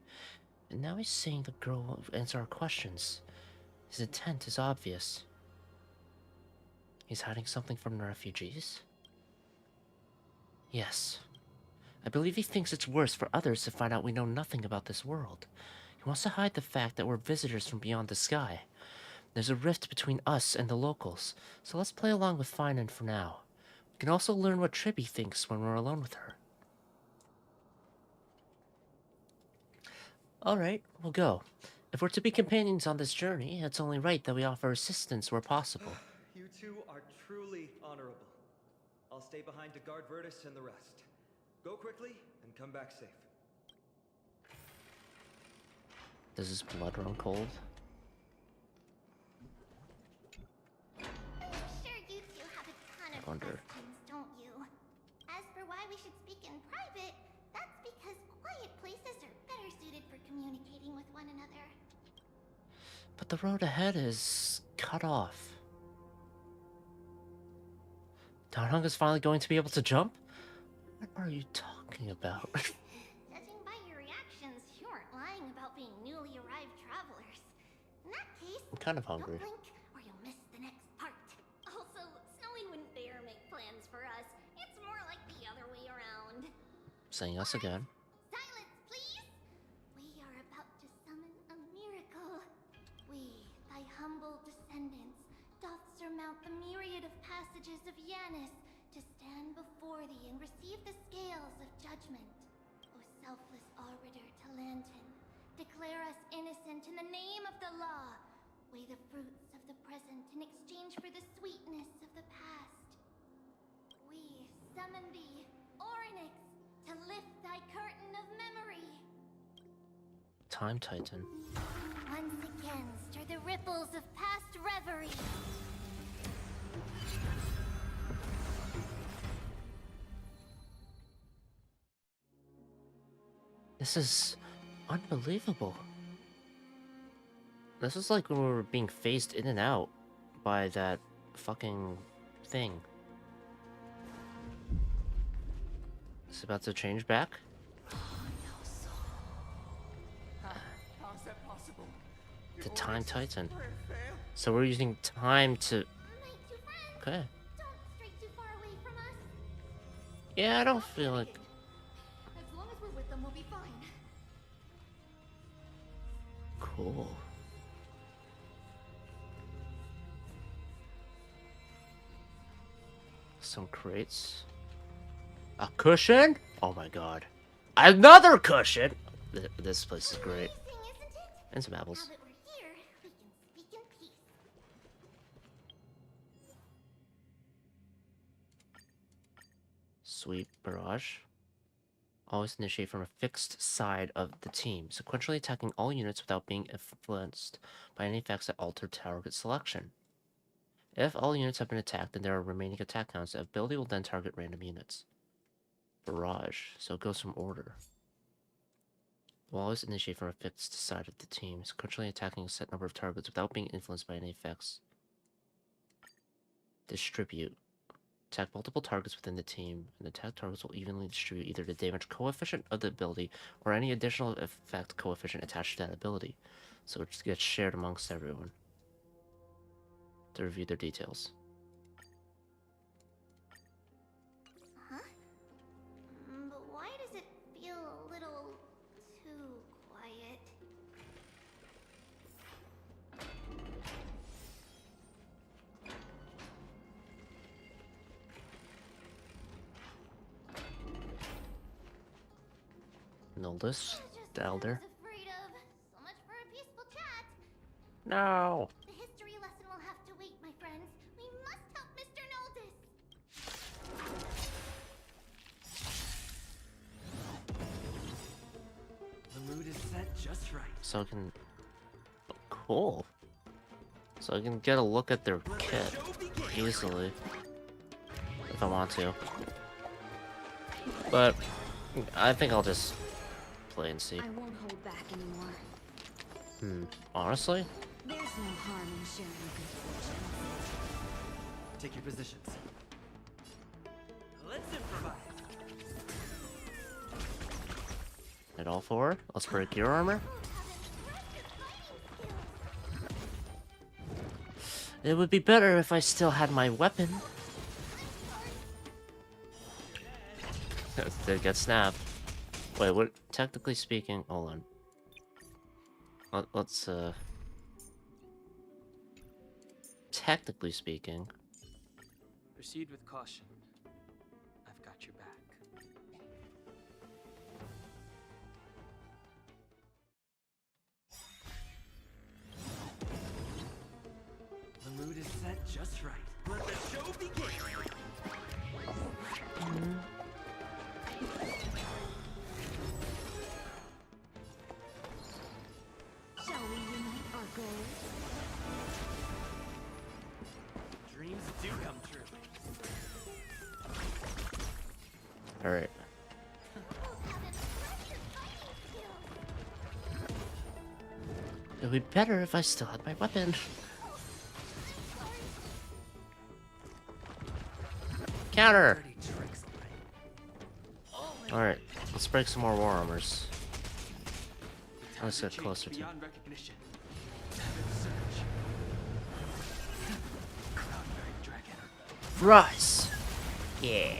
And now he's saying the girl won't answer our questions. His intent is obvious. He's hiding something from the refugees? Yes. I believe he thinks it's worse for others to find out we know nothing about this world. He wants to hide the fact that we're visitors from beyond the sky. There's a rift between us and the locals, so let's play along with Finan for now. We can also learn what Treeby thinks when we're alone with her. Alright, we'll go. If we're to be companions on this journey, it's only right that we offer assistance where possible. You two are truly honorable. I'll stay behind to guard Virtus and the rest. Go quickly and come back safe. Does his blood run cold? I'm sure you two have a ton of questions, don't you? As for why we should speak in private, that's because quiet places are better suited for communicating with one another. But the road ahead is cut off. Darhung is finally going to be able to jump? What are you talking about? Judging by your reactions, you aren't lying about being newly arrived travelers. In that case, I'm kind of hungry. don't blink or you'll miss the next part. Also, Snowy wouldn't dare make plans for us. It's more like the other way around. Saying us again. Silence, please! We are about to summon a miracle. We, thy humble descendants, doth surmount the myriad of passages of Yanis to stand before thee and receive the scales of judgment. O selfless arbiter Talantin, declare us innocent in the name of the law. Weigh the fruits of the present in exchange for the sweetness of the past. We summon thee, Orynyx, to lift thy curtain of memory. Time Titan. Once again, stir the ripples of past reverie. This is unbelievable. This is like when we were being phased in and out by that fucking thing. It's about to change back? How's that possible? The Time Titan. So we're using time to... Okay. Don't stray too far away from us. Yeah, I don't feel like... As long as we're with them, we'll be fine. Cool. Some crates. A cushion? Oh my god. Another cushion! This place is great. And some apples. Now that we're here, we can speak in peace. Sweet barrage. Always initiate from a fixed side of the team, sequentially attacking all units without being influenced by any effects that alter target selection. If all units have been attacked and there are remaining attack counts, the ability will then target random units. Barrage, so it goes from order. Will always initiate from a fixed side of the team, sequentially attacking a set number of targets without being influenced by any effects. Distribute. Attack multiple targets within the team, and attack targets will evenly distribute either the damage coefficient of the ability or any additional effect coefficient attached to that ability, so it gets shared amongst everyone. To review their details. Huh? But why does it feel a little too quiet? Noldus, the Elder. Afraid of. So much for a peaceful chat. No! The history lesson will have to wait, my friends. We must help Mr. Noldus. The mood is set just right. So I can... Cool. So I can get a look at their kit easily. If I want to. But I think I'll just play and see. I won't hold back anymore. Honestly? There's no harm in sharing good fortune. Take your positions. Let's improvise. Hit all four. Let's break your armor. It would be better if I still had my weapon. Did get snapped. Wait, what? Technically speaking, hold on. Let's technically speaking, Proceed with caution. I've got your back. The mood is set just right. Let the show begin. Shall we unite our goals? Dreams do come true. all right. It would be better if I still had my weapon. Counter. Dirty tricks already. All right, let's break some more war armors. Let's get Changed closer to. beyond recognition. Surge. Cloud-bearing dragon. Rise. Yeah.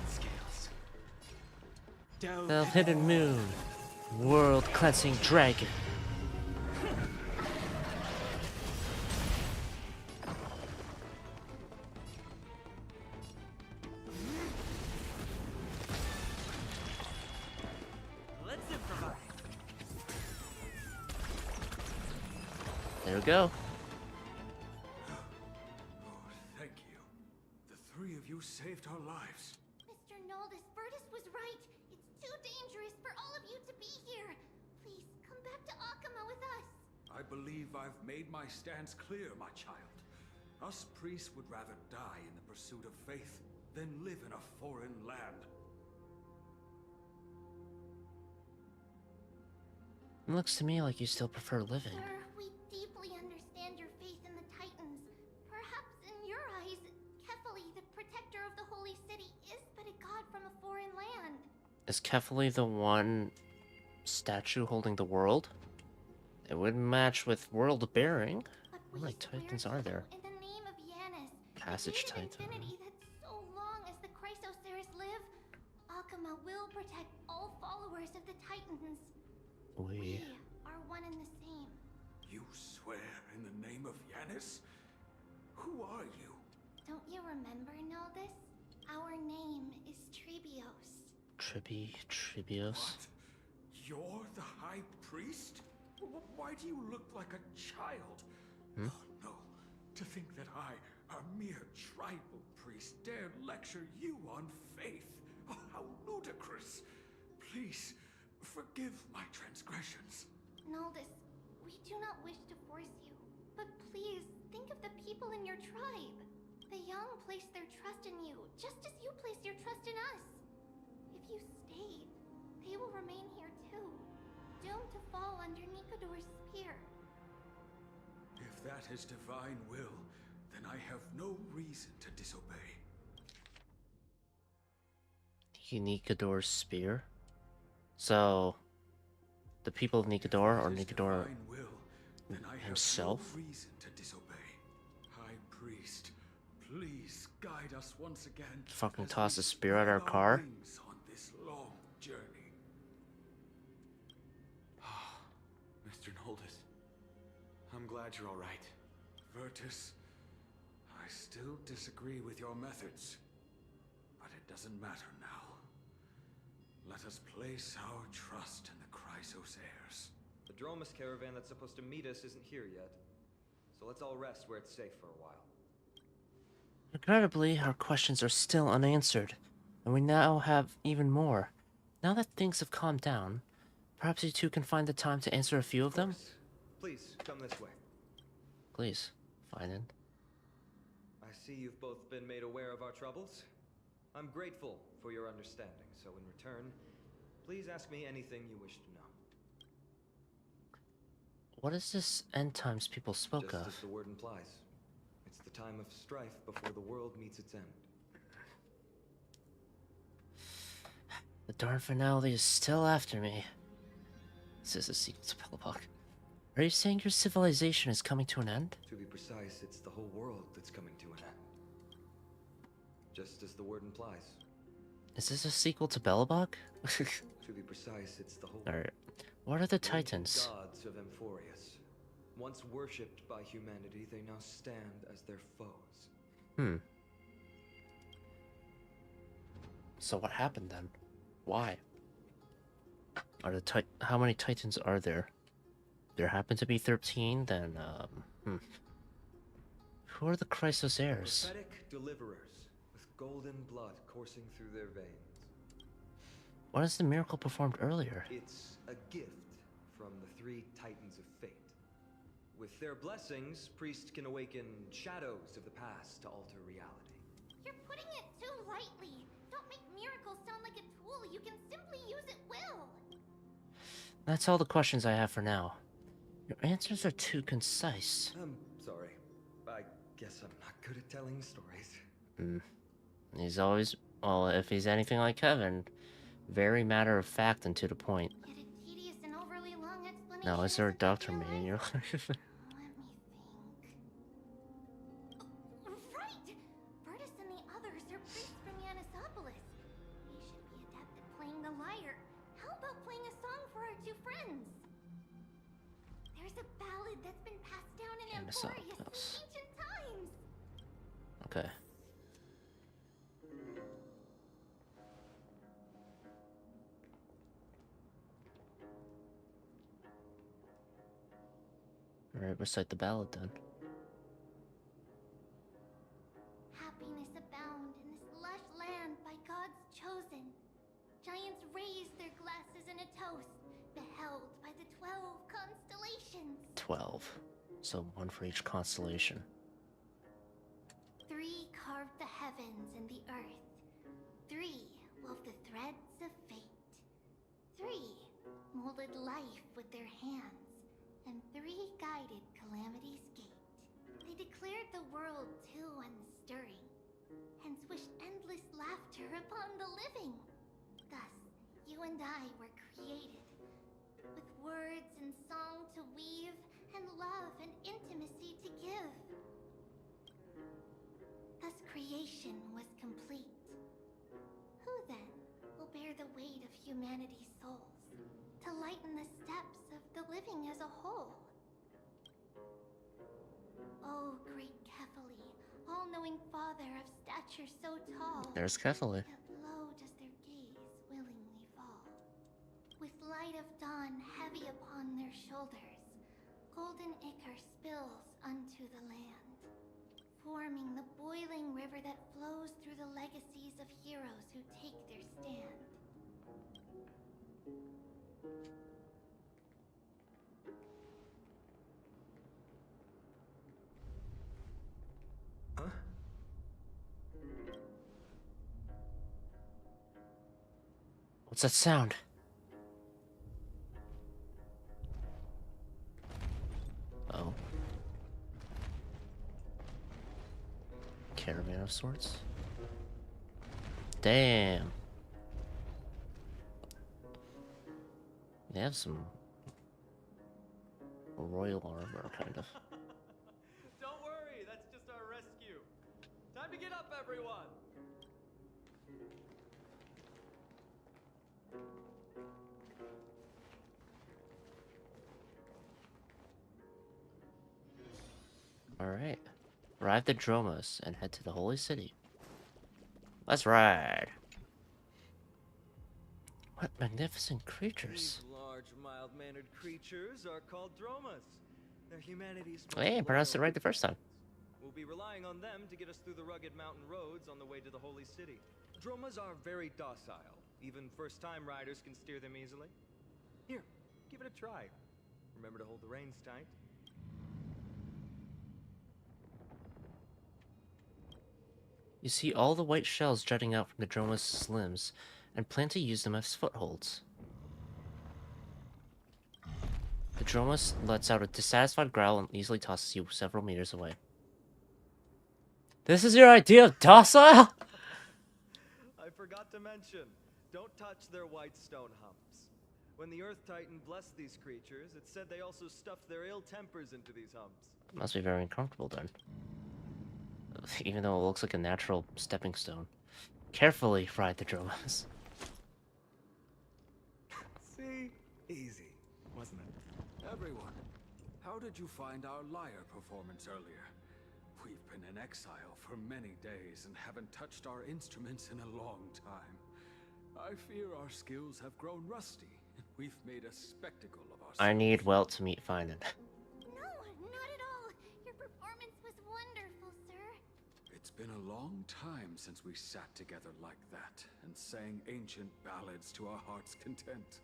Scales. Down. The hidden moon. World cleansing dragon. Let's improvise. There we go. Thank you. The three of you saved our lives. Mr. Noldus, Virtus was right. It's too dangerous for all of you to be here. Please, come back to Akama with us. I believe I've made my stance clear, my child. Us priests would rather die in the pursuit of faith than live in a foreign land. It looks to me like you still prefer living. Sir, we deeply understand your faith in the Titans. Perhaps in your eyes, Kefali, the protector of the Holy City, is but a god from a foreign land. Is Kefali the one statue holding the world? It would match with world bearing. But How many swear Titans to are you there? In the name of Yanis, Passage the gate of Titan. infinity that so long as the Chrysoceres live, Akama will protect all followers of the Titans. We are one and the same. You swear in the name of Yanis? Who are you? Don't you remember, Noldus? Our name is Trebios. Trebios? What? You're the High Priest? Why do you look like a child? Hmm? Oh no, to think that I, a mere tribal priest, dare lecture you on faith. Oh, how ludicrous. Please, forgive my transgressions. Noldus, we do not wish to force you, but please think of the people in your tribe. The young place their trust in you, just as you place your trust in us. If you stay, they will remain here too, doomed to fall under Nikador's spear. If that is divine will, then I have no reason to disobey. Nikador's spear? So, the people of Nikador or Nikador himself? No reason to disobey. High Priest, please guide us once again. Fucking as toss we a spear at our spread car? wings on this long journey. Mr. Noldus, I'm glad you're all right. Virtus, I still disagree with your methods, but it doesn't matter now. Let us place our trust in the Chrysoceres. The Dromus caravan that's supposed to meet us isn't here yet, so let's all rest where it's safe for a while. Regrettably, our questions are still unanswered, and we now have even more. Now that things have calmed down, perhaps you two can find the time to answer a few of them? Please, come this way. Please, Finan. I see you've both been made aware of our troubles. I'm grateful for your understanding, so in return, please ask me anything you wish to know. What is this end times people spoke Just of? as the word implies, it's the time of strife before the world meets its end. The darn finale is still after me. This is a sequel to Bellabog. Are you saying your civilization is coming to an end? To be precise, it's the whole world that's coming to an end. Just as the word implies. Is this a sequel to Bellabog? To be precise, it's the whole... Alright. What are the Ancient Titans? gods of Amphoreus. Once worshipped by humanity, they now stand as their foes. Hmm. So what happened then? Why? Are the how many Titans are there? There happen to be 13, then, Who are the Chrysos heirs? Prophetic deliverers, with golden blood coursing through their veins. What is the miracle performed earlier? It's a gift from the 3 Titans of Fate. With their blessings, priests can awaken shadows of the past to alter reality. You're putting it too lightly. Don't make miracles sound like a tool you can simply use at will. That's all the questions I have for now. Your answers are too concise. I'm sorry. I guess I'm not good at telling stories. He's always, well, if he's anything like Kevin, very matter of fact and to the point. Yet a tedious and overly long explanation. Now, is there a doctor made in your life? Let me think. Right! Virtus and the others are priests from Yanisopolis. They should be adept at playing the lyre. How about playing a song for our 2 friends? There's a ballad that's been passed down in Amphoreus since ancient times. Okay. Alright, recite the ballad then. Happiness abound in this lush land by God's chosen. Giants raise their glasses in a toast, beheld by the 12 constellations. 12. So 1 for each constellation. 3 carved the heavens and the earth. 3 wove the threads of fate. 3 molded life with their hands. And 3 guided calamity's gate. They declared the world too unstirring, hence wished endless laughter upon the living. Thus, you and I were created, with words and song to weave, and love and intimacy to give. Thus creation was complete. Who then will bear the weight of humanity's souls, to lighten the steps of the living as a whole? Oh, great Kefali, all-knowing father of stature so tall. There's Kefali. Yet low does their gaze willingly fall. With light of dawn heavy upon their shoulders, golden ichor spills unto the land, forming the boiling river that flows through the legacies of heroes who take their stand. Huh? What's that sound? Oh. Caravan of sorts? Damn. They have some royal armor, kind of. Don't worry, that's just our rescue. Time to get up, everyone! Alright. Arrive at Dromos and head to the Holy City. Let's ride! What magnificent creatures. These large, mild-mannered creatures are called Dromas. They're humanity's Hey, I pronounced it right the first time. We'll be relying on them to get us through the rugged mountain roads on the way to the Holy City. Dromas are very docile. Even first-time riders can steer them easily. Here, give it a try. Remember to hold the reins tight. You see all the white shells jutting out from the Dromus' limbs, and plan to use them as footholds. The Dromus lets out a dissatisfied growl and easily tosses you several meters away. This is your idea of docile? I forgot to mention, don't touch their white stone humps. When the Earth Titan blessed these creatures, it said they also stuffed their ill tempers into these humps. Must be very uncomfortable then. Even though it looks like a natural stepping stone. Carefully ride the Dromus. See? Easy, wasn't it? Everyone, how did you find our lyre performance earlier? We've been in exile for many days and haven't touched our instruments in a long time. I fear our skills have grown rusty. We've made a spectacle of ourselves. I need Welt to meet Finan. No, not at all. Your performance was wonderful, sir. It's been a long time since we sat together like that and sang ancient ballads to our heart's content.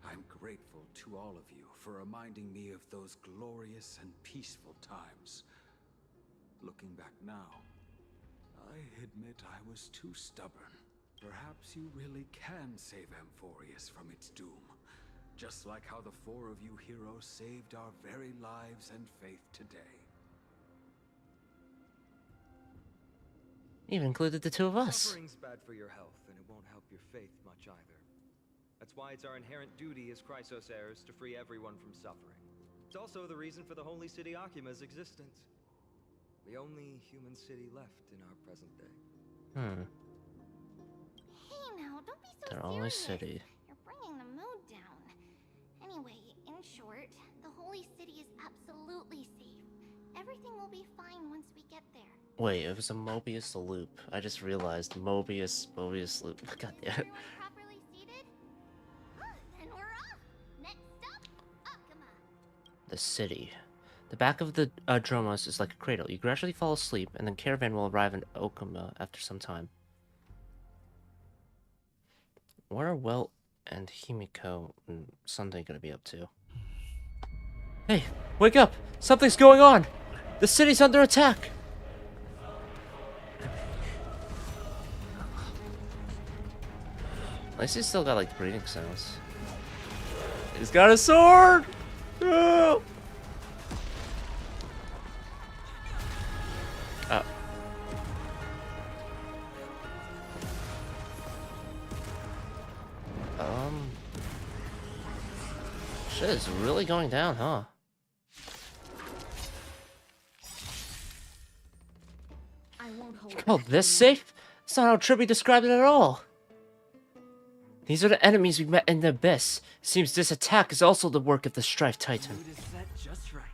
I'm grateful to all of you for reminding me of those glorious and peaceful times. Looking back now, I admit I was too stubborn. Perhaps you really can save Amphoreus from its doom, just like how the four of you heroes saved our very lives and faith today. Even included the two of us. Suffering's bad for your health, and it won't help your faith much either. That's why it's our inherent duty as Chrysos heirs to free everyone from suffering. It's also the reason for the holy city Akima's existence. The only human city left in our present day. Hey now, don't be so Their serious. only city. You're bringing the mood down. Anyway, in short, the holy city is absolutely safe. Everything will be fine once we get there. Wait, it was a Mobius loop. I just realized Mobius loop. God damn it. Everyone properly seated? Then we're off. Next up, Akuma. The city. The back of the Dromos is like a cradle. You gradually fall asleep, and then caravan will arrive in Okuma after some time. What are Welt and Himiko and Sunday gonna be up to? Hey, wake up! Something's going on! The city's under attack! At least he's still got like breathing sounds. He's got a sword! No! Oh. Shit is really going down, huh? I won't hold Oh, this safe? That's not how Tribby described it at all. These are the enemies we met in the Abyss. Seems this attack is also the work of the Strife Titan. Mood is set just right.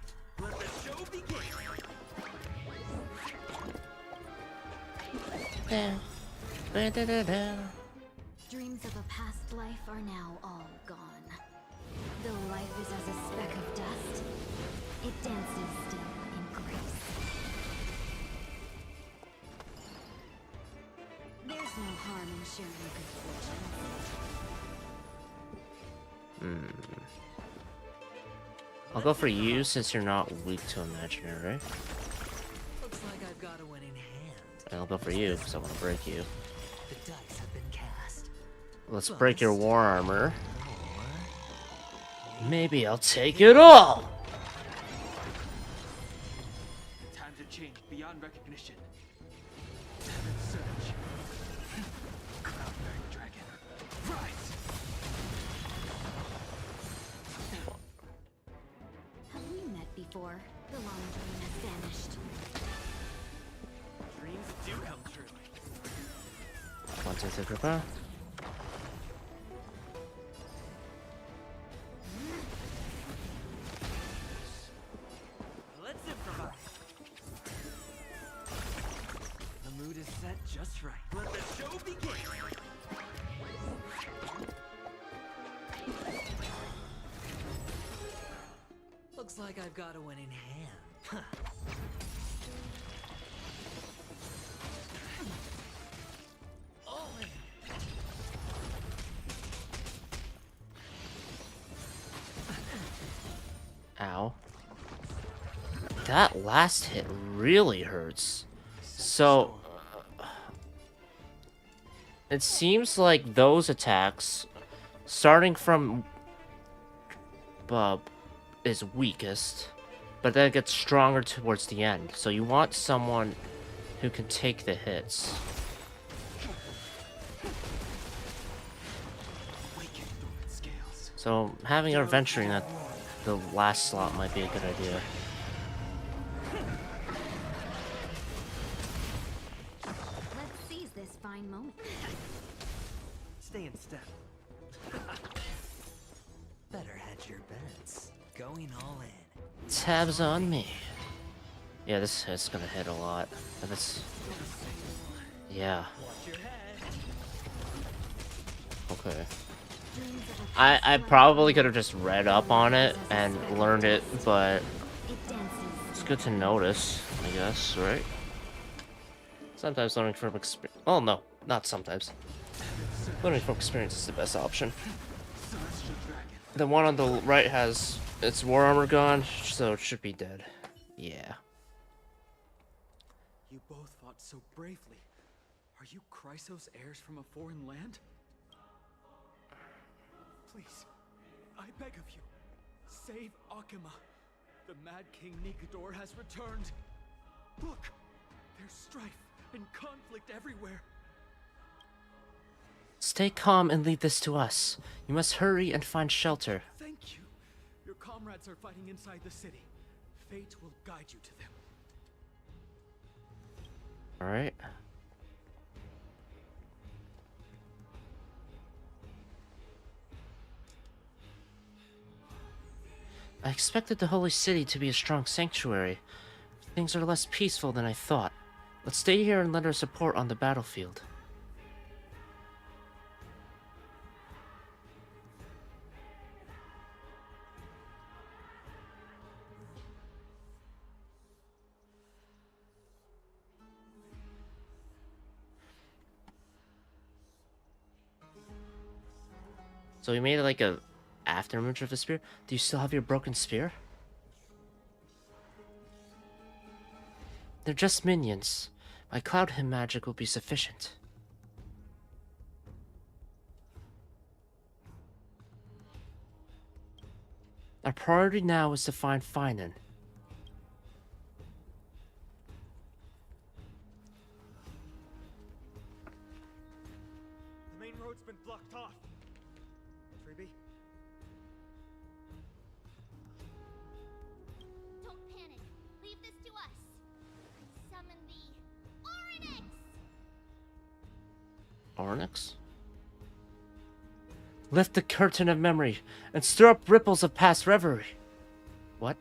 Let the show begin. Dreams of a past life are now all gone. Though life is as a speck of dust, it dances still in grace. There's no harm in sharing good fortune. I'll go for you since you're not weak to imaginary, right? Looks like I've got a winning hand. And I'll go for you because I want to break you. The dice have been cast. Let's break your war armor. Maybe I'll take it all! Time to change beyond recognition. Heaven surge. Cloudbearing dragon. Rise! Have we met before? The long dream has vanished. Dreams do come true. 1, 2, 3, 4. Let's improvise. The mood is set just right. Let the show begin. Looks like I've got a winning hand. All in. Ow. That last hit really hurts. So, It seems like those attacks, starting from is weakest, but then it gets stronger towards the end. So you want someone who can take the hits. So having her venturing at the last slot might be a good idea. Let's seize this fine moment. Stay in step. Better hedge your bets. Going all in. Tabs on me. Yeah, this hit's gonna hit a lot. If it's... Yeah. Okay. I probably could have just read up on it and learned it, but it's good to notice, I guess, right? Sometimes learning from experience. Oh no, not sometimes. Learning from experience is the best option. The one on the right has its war armor gone, so it should be dead. Yeah. You both fought so bravely. Are you Chrysos heirs from a foreign land? Please, I beg of you, save Akima. The Mad King Nikador has returned. Look, there's strife and conflict everywhere. Stay calm and leave this to us. You must hurry and find shelter. Thank you. Your comrades are fighting inside the city. Fate will guide you to them. Alright. I expected the Holy City to be a strong sanctuary. Things are less peaceful than I thought. Let's stay here and lend our support on the battlefield. So we made like a afterimage of the spear. Do you still have your broken spear? They're just minions. My cloud hymn magic will be sufficient. Our priority now is to find Finan. The main road's been blocked off. Freebie? Don't panic. Leave this to us. I summon the Oryx! Onyx? Lift the curtain of memory and stir up ripples of past reverie. What?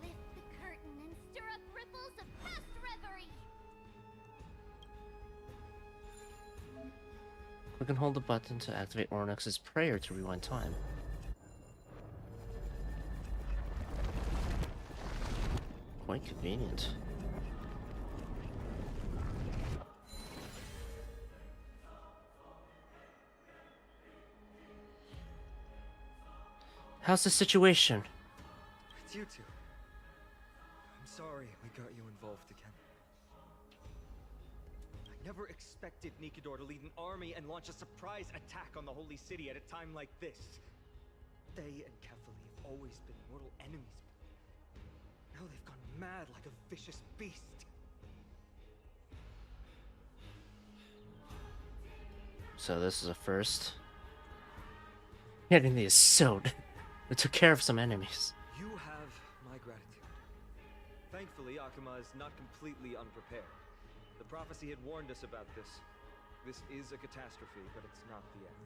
Lift the curtain and stir up ripples of past reverie. We can hold the button to activate Ornyx's prayer to rewind time. Quite convenient. How's the situation? It's you two. I'm sorry we got you involved again. I never expected Nikador to lead an army and launch a surprise attack on the Holy City at a time like this. They and Kefali have always been mortal enemies, but now they've gone mad like a vicious beast. So this is a first. Getting these sewed. It took care of some enemies. You have my gratitude. Thankfully, Akima is not completely unprepared. The prophecy had warned us about this. This is a catastrophe, but it's not the end.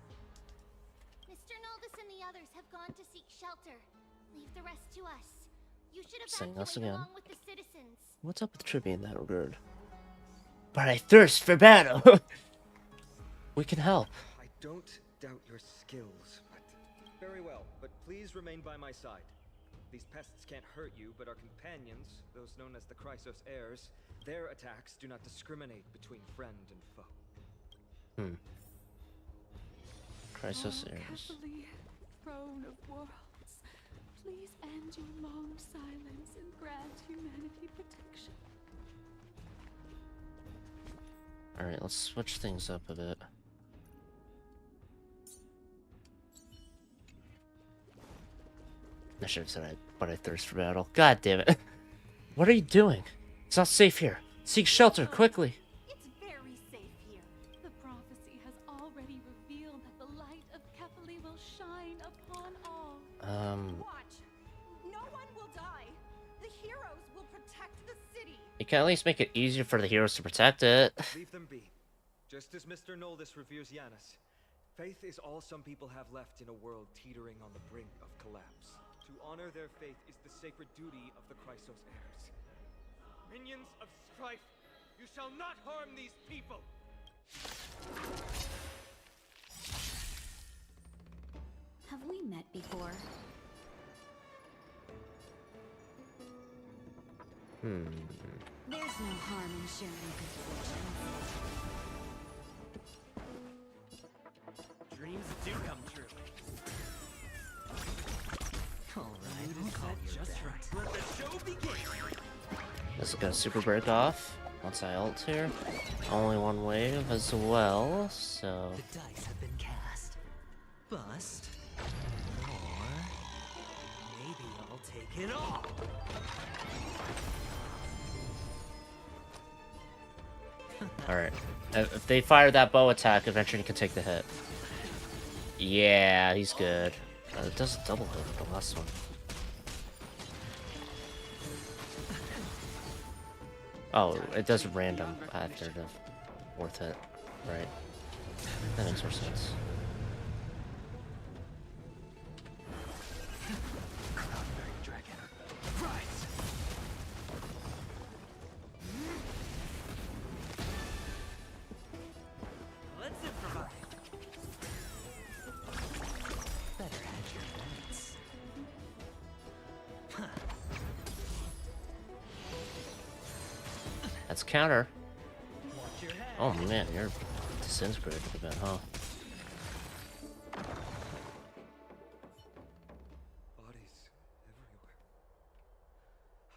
Mr. Noldus and the others have gone to seek shelter. Leave the rest to us. You should Saying us evacuate again. along with the citizens. What's up with Tribby in that regard? But I thirst for battle! We can help. I don't doubt your skills, but... Very well, but please remain by my side. These pests can't hurt you, but our companions, those known as the Chrysos heirs, their attacks do not discriminate between friend and foe. Chrysos heirs. Kefali, throne of worlds, please end your long silence and grant humanity protection. Alright, let's switch things up a bit. I should have said but I thirst for battle. God damn it. What are you doing? It's not safe here. Seek shelter, quickly. It's very safe here. The prophecy has already revealed that the light of Kefali will shine upon all. Watch. No one will die. The heroes will protect the city. You can at least make it easier for the heroes to protect it. Leave them be. Just as Mr. Noldis reveres Yanis, faith is all some people have left in a world teetering on the brink of collapse. To honor their faith is the sacred duty of the Chrysos heirs. Minions of strife, you shall not harm these people! Have we met before? There's no harm in sharing good fortune. Dreams do come true. Alright, I'll call your Just bet. right. Let the show begin! This is gonna super break off once I ult here. Only one wave as well, so... The dice have been cast. Bust. Or... maybe I'll take it all! Alright. If they fire that bow attack, eventually you can take the hit. Yeah, he's good. It does a double hit with the last one. Oh, it does random after the fourth hit. Right. That makes more sense. Let's improvise. Better hedge your bets. That's counter. Watch your head. Oh man, you're disintegrated a bit, huh? Bodies everywhere.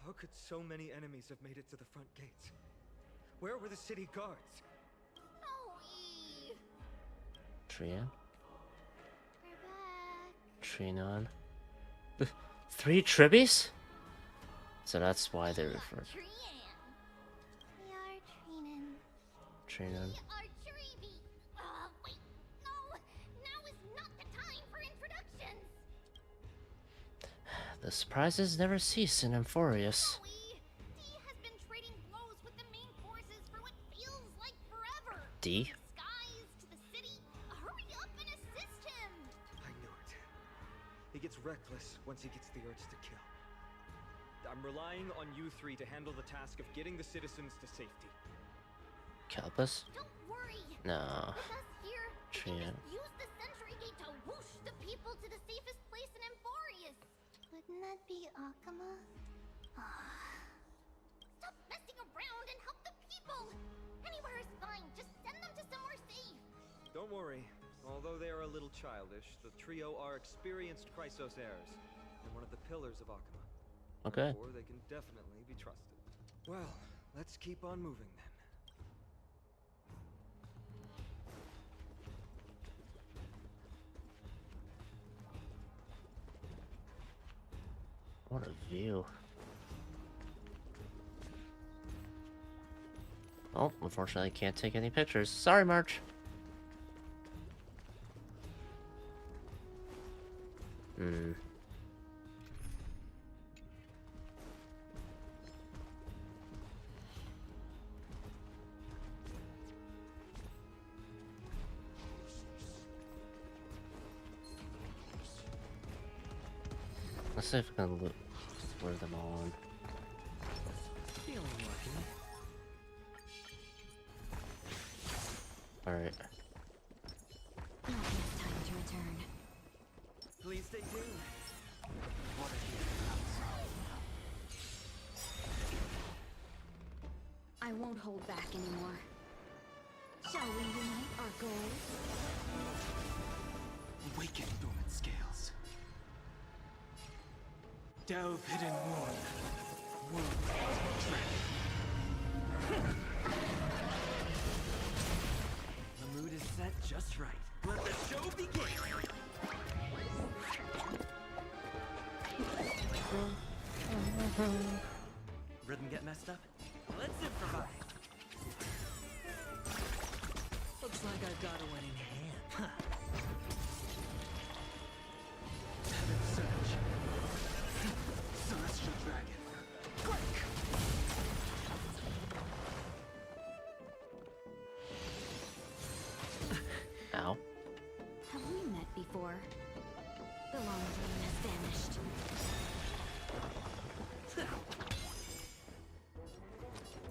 How could so many enemies have made it to the front gates? Where were the city guards? Owie! Trian? We're back. Trinon? 3 Tribbies? So that's why they refer to Trian. We are Trinan. Trinon. We are Tribi. Wait. No. Now is not the time for introductions. The surprises never cease in Amphoreus. Owie. D has been trading blows with the main forces for what feels like forever. D? Skies to the city. Hurry up and assist him. I knew it. He gets reckless once he gets the urge to kill. I'm relying on you three to handle the task of getting the citizens to safety. Calpus? Don't worry. No. With us here, we can Trian. just use the sentry gate to whoosh the people to the safest place in Amphoreus. Wouldn't that be Akama? Stop messing around and help the people. Anywhere is fine. Just send them to somewhere safe. Don't worry. Although they are a little childish, the trio are experienced Chrysos heirs, and one of the pillars of Akama. Okay. Or they can definitely be trusted. Well, let's keep on moving then. What a view. Oh, unfortunately I can't take any pictures. Sorry, March. Let's see if we can lure them all in. Feeling lucky. Alright. Not enough time to return. Please stay tuned. I won't hold back anymore. Shall we unite our goals? Awaken dormant scales. Delve hidden wound. Wound dread. mood is set just right. Let the show begin! Rhythm get messed up? Let's improvise! Looks like I've got a winning hand. Huh. Surge. Celestial Dragon. Break! Ow. Have we met before? The long dream has vanished.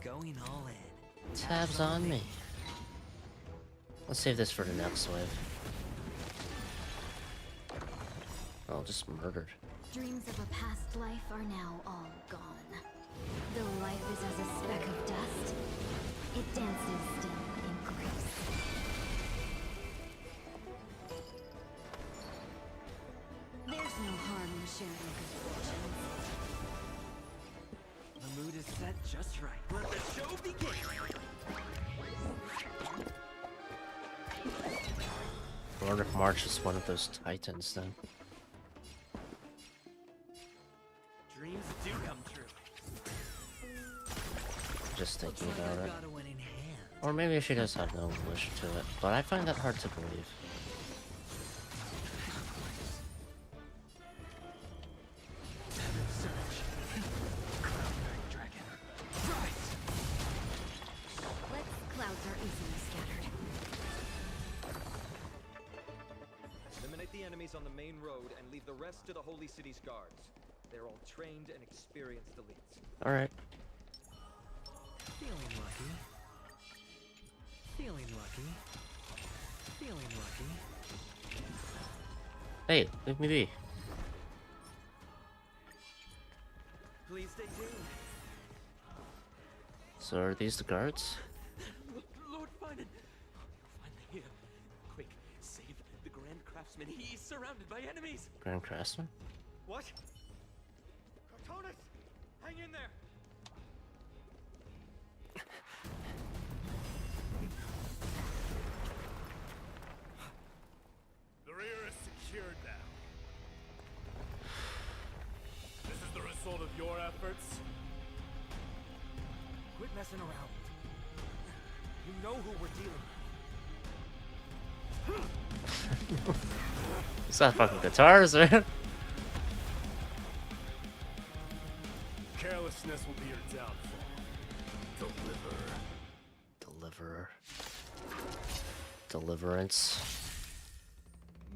Going all in. Tabs on me. Let's save this for the next wave. Oh, just murdered. Dreams of a past life are now all gone. Though life is as a speck of dust, it dances still in grace. There's no harm in sharing good fortune. The mood is set just right. Let the show begin! I wonder if March is one of those titans then. Dreams do come true. Just thinking Looks like about I've it. got a winning hand. Or maybe she does have no wish to it, but I find that hard to believe. Clouds are easily scattered. Eliminate the enemies on the main road and leave the rest to the Holy City's guards. They're all trained and experienced elites. Alright. Feeling lucky. Feeling lucky. Feeling lucky. Hey, leave me be. Please stay tuned. So are these the guards? Lord Finan! Finally here. Quick, save the Grand Craftsman. He's surrounded by enemies! Grand Craftsman? What? Cartonis! Hang in there! The rear is secured now. This is the result of your efforts? Quit messing around. You know who we're dealing with. Is that fucking guitars, man? Carelessness will be your downfall. Deliverer. Deliverance.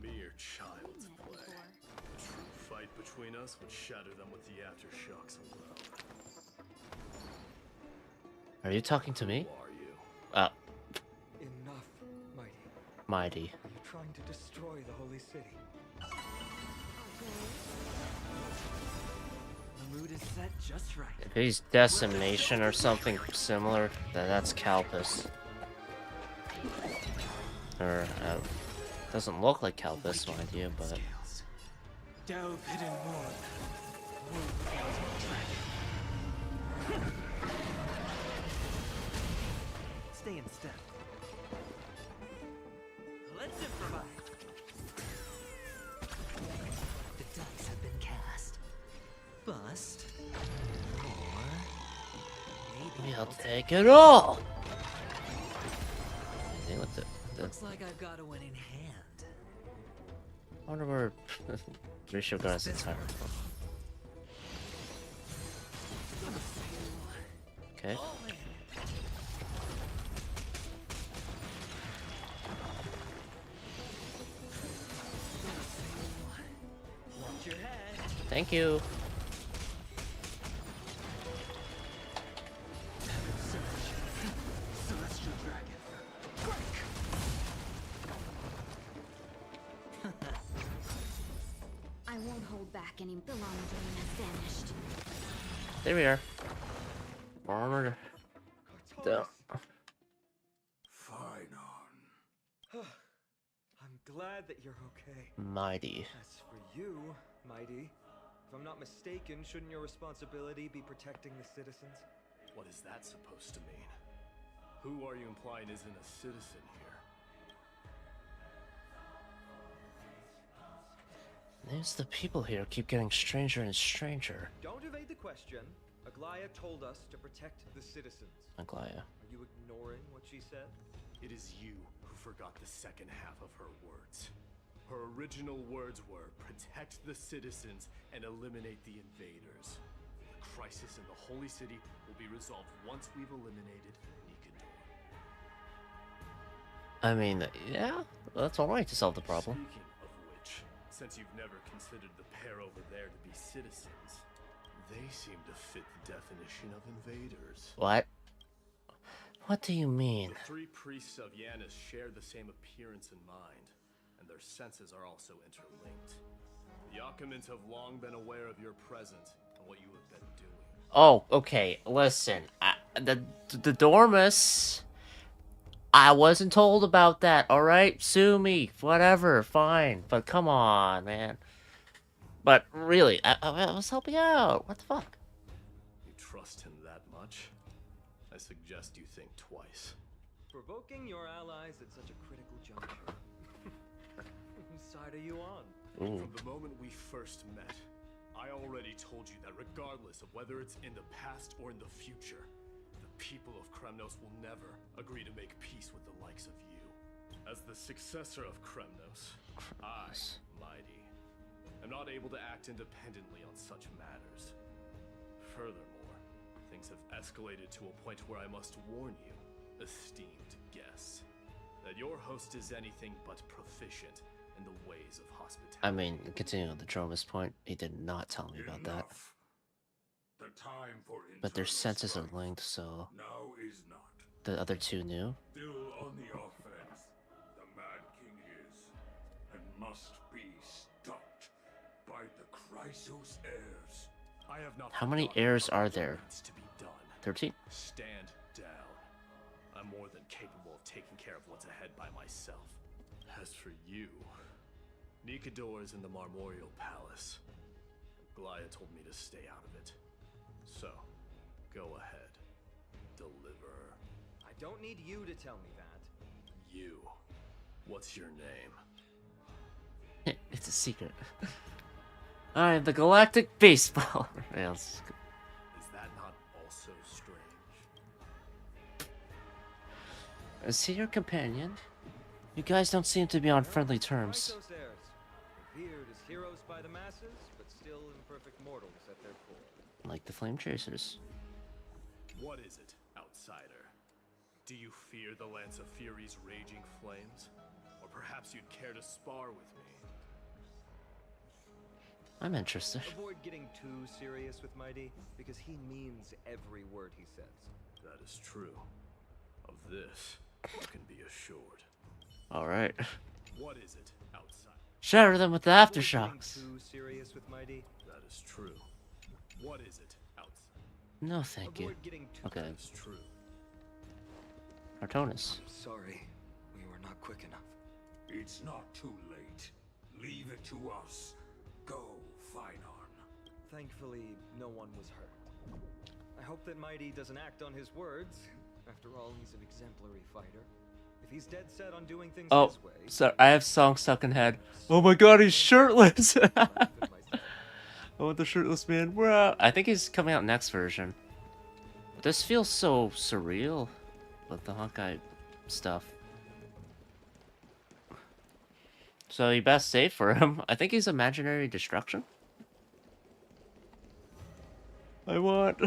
Mere child's play. A true fight between us would shatter them with the aftershocks alone. Are you talking to me? Who are you? Enough, Mighty. Mighty. Are you trying to destroy the Holy City? The mood is set just right. If he's Decimation or something similar, then that's Calpus. Or, doesn't look like Calpus, mind you, but... Delve hidden moon. Stay in step. Let's improvise. The dice have been cast. Bust. Or maybe I'll take it all! Hey, what the... Looks like I've got a winning hand. I wonder where Ratio Guys is hired from. Okay. Watch your head. Thank you. Celestial Dragon. I won't hold back any. The long dream has vanished. There we are. Armored. Down. I'm glad that you're okay. Mighty. As for you, Mighty, if I'm not mistaken, shouldn't your responsibility be protecting the citizens? What is that supposed to mean? Who are you implying isn't a citizen here? These the people here keep getting stranger and stranger. Don't evade the question. Aglaya told us to protect the citizens. Aglaya. Are you ignoring what she said? It is you who forgot the second half of her words. Her original words were, protect the citizens and eliminate the invaders. The crisis in the Holy City will be resolved once we've eliminated Nikador. I mean, yeah, that's alright to solve the problem. Speaking of which, since you've never considered the pair over there to be citizens, they seem to fit the definition of invaders. What? What do you mean? The three priests of Yanis share the same appearance and mind, and their senses are also interlinked. The Occamans have long been aware of your presence and what you have been doing. Oh, okay, listen. The Dormus... I wasn't told about that, alright? Sue me, whatever, fine. But come on, man. But really, I was helping out. What the fuck? You trust him that much? I suggest you think twice. Provoking your allies at such a critical juncture. Whose side are you on? Ooh. From the moment we first met, I already told you that regardless of whether it's in the past or in the future, the people of Kremnos will never agree to make peace with the likes of you. As the successor of Kremnos, I, Mighty, am not able to act independently on such matters. Furthermore, things have escalated to a point where I must warn you, esteemed guests, that your host is anything but proficient in the ways of hospitality. I mean, continuing on the Dromus point, he did not tell me about that. The time for But their internal senses are strife linked, so... now is not. The other two knew? Still on the offense, the Mad King is, and must be stopped by the Chrysos heirs. I have not. How many heirs are there? 13? Stand down. I'm more than capable of taking care of what's ahead by myself. As for you, Nikador is in the Marmorial Palace. Glaya told me to stay out of it. So, go ahead. Deliver. I don't need you to tell me that. You. What's your name? It's a secret. I am the Galactic Baseball. Is that not also strange? Is he your companion? You guys don't seem to be on friendly terms. Chrysos heirs, revered as heroes by the masses, but still imperfect mortals at their core. Like the Flame Chasers. What is it, outsider? Do you fear the Lance of Fury's raging flames? Or perhaps you'd care to spar with me? I'm interested. Avoid getting too serious with Mighty, because he means every word he says. That is true. Of this, you can be assured. Alright. What is it, outside? Shatter them with the aftershocks. Too serious with Mighty? That is true. What is it, outside? No, thank you. Okay. That is true. Artonis. I'm sorry. We were not quick enough. It's not too late. Leave it to us. Go, Feinarn. Thankfully, no one was hurt. I hope that Mighty doesn't act on his words. After all, he's an exemplary fighter. If he's dead set on doing things his way... So I have song stuck in head. Oh my god, he's shirtless! I want the shirtless man. Bro. I think he's coming out next version. But this feels so surreal with the Honkai stuff. So you best save for him. I think he's imaginary destruction. I want.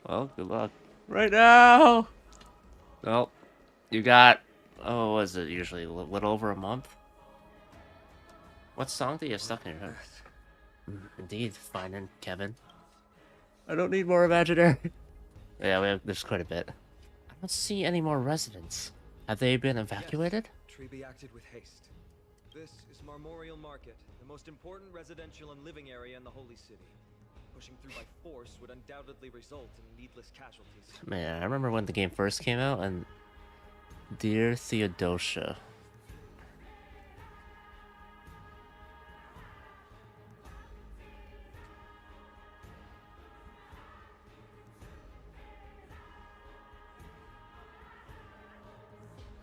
Well, good luck. Right now! Well, you got, oh, what is it usually? A little over a month? What song do you have stuck in your head? Indeed, finding Kevin. I don't need more imaginary. Yeah, there's quite a bit. I don't see any more residents. Have they been evacuated? Yes, Treby acted with haste. This is Marmorial Market, the most important residential and living area in the Holy City. Pushing through by force would undoubtedly result in needless casualties. Man, I remember when the game first came out, and Dear Theodosia.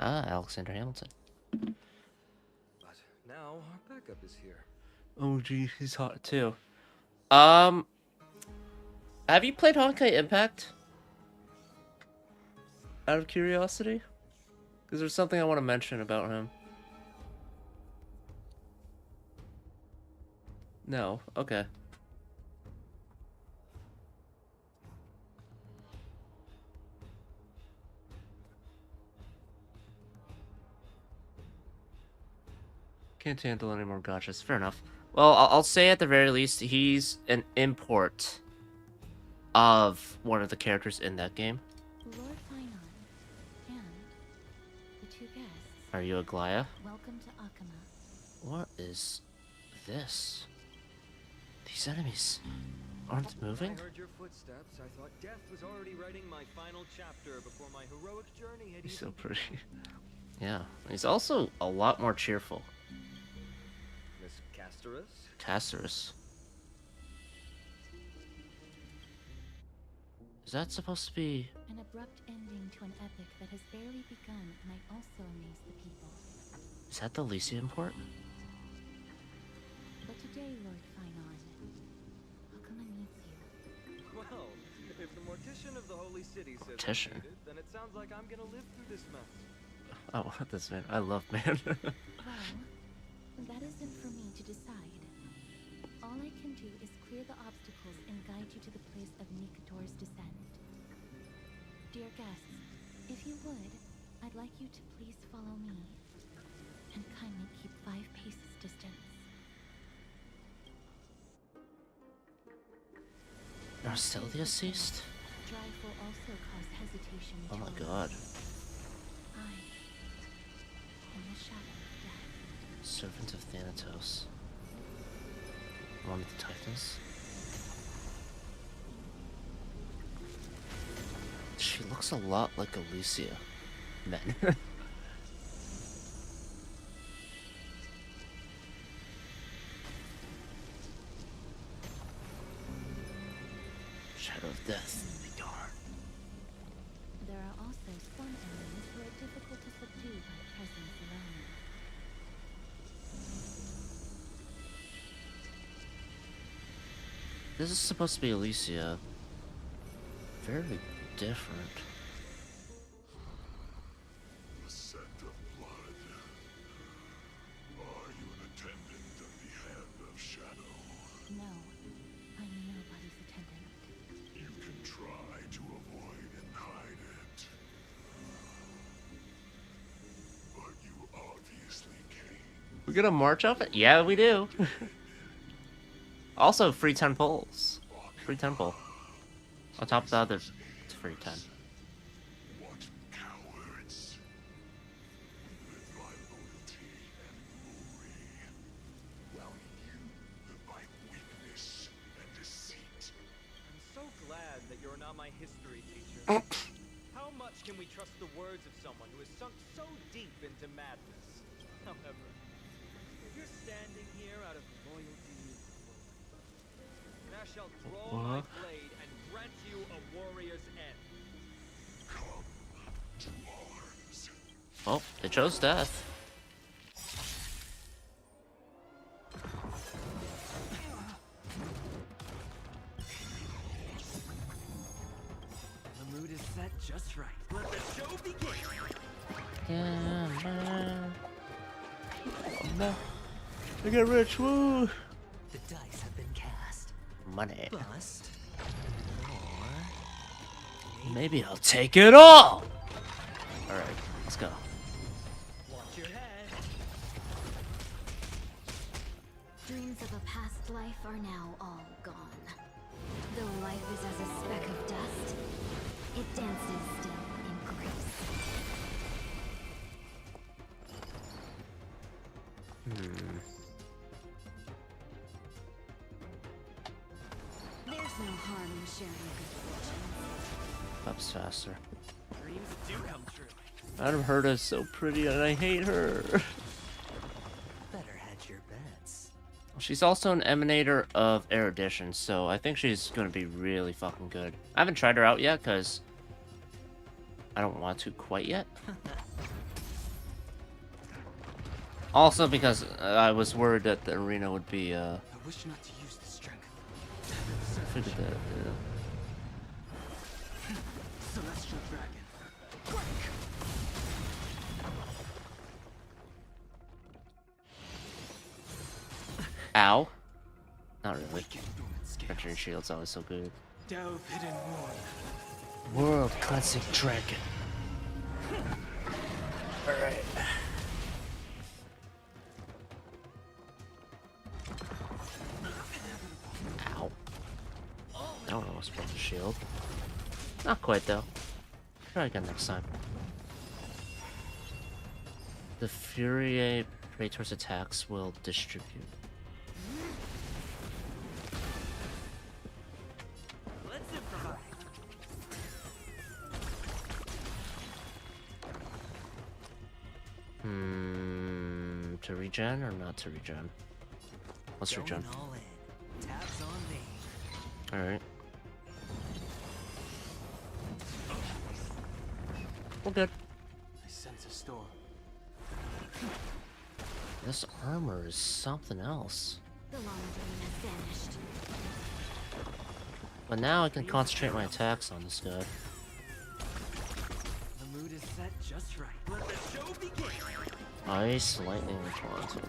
Ah, Alexander Hamilton. But now our backup backup is here. Oh, gee, he's hot too. Have you played Honkai Impact? Out of curiosity? Because there's something I want to mention about him. No, okay. Can't handle any more gotchas. Fair enough. Well, I'll say at the very least, he's an import of one of the characters in that game. Lord Finon, and the two guests. Are you Aglaya? Welcome to Akama. What is this? These enemies aren't moving? I heard your footsteps. I thought death was already writing my final chapter before my heroic journey had He's even so pretty. begun. Yeah, he's also a lot more cheerful. Miss Casterus? Casterus. Is that supposed to be... An abrupt ending to an epic that has barely begun might also amaze the people. Is that the Lycia import? But today, Lord Finon, Akama needs you. Well, if the mortician of the Holy City says Mortician? I'm needed, then it sounds like I'm gonna live through this mess. Oh, this man. I love man. Well, that isn't for me to decide. All I can do is clear the obstacles and guide you to the place of Nikator's descent. Dear guests, if you would, I'd like you to please follow me, and kindly keep 5 paces distance. Are still the deceased? Drive will also cause hesitation. Oh my to god. I am the shadow of death. Servant of Thanatos. One of the Titans. She looks a lot like Alicia. Men. Shadow of death. Be darned. There are also some enemies who are difficult to subdue by presence alone. This is supposed to be Alicia. Very different. The scent of blood. Are you an attendant of the Hand of Shadow? No, I'm nobody's attendant. You can try to avoid and hide it. But you obviously can't. We get a March outfit? Yeah, we do. Also, free 10 pulls. Free 10 pull. On top of the other, it's free 10. What cowards! Live by loyalty and glory, while you live by weakness and deceit. I'm so glad that you're not my history teacher. How much can we trust the words of someone who has sunk so deep into madness? However, if you're standing here out of loyalty, then I shall draw my blade and grant you a warrior's end. Come to arms. Oh, they chose death. The mood is set just right. Let the show begin. Yeah, man. Oh, no. I get rich, woo! The dice have been cast. Money. Bust. Maybe I'll take it all! Alright, let's go. Watch your head. Dreams of a past life are now all gone. Though life is as a speck of dust, it dances still in grace. There's no harm in sharing good fortune. Ups faster. Dreams do come true. Madame Herta is so pretty and I hate her. Better hedge your bets. She's also an emanator of erudition, so I think she's gonna be really fucking good. I haven't tried her out yet, because I don't want to quite yet. Also because I was worried that the arena would be I wish not to use the strength. figured that, yeah. Celestial dragon. Ow. Not really. Veteran Shield's always so good. Delve hidden world. World Cleansing Dragon. Alright. Ow. I don't know what's about the shield. Not quite though. Try again next time. The Fury Praetor's attacks will distribute. Let's improvise. To regen or not to regen? Let's regen. All in. Tabs on me. Alright. We're good. I sense a storm. This armor is something else. The long dream has vanished. But now I can concentrate my attacks on this guy. The mood is set just right. Let the show begin. Ice, lightning, quantum.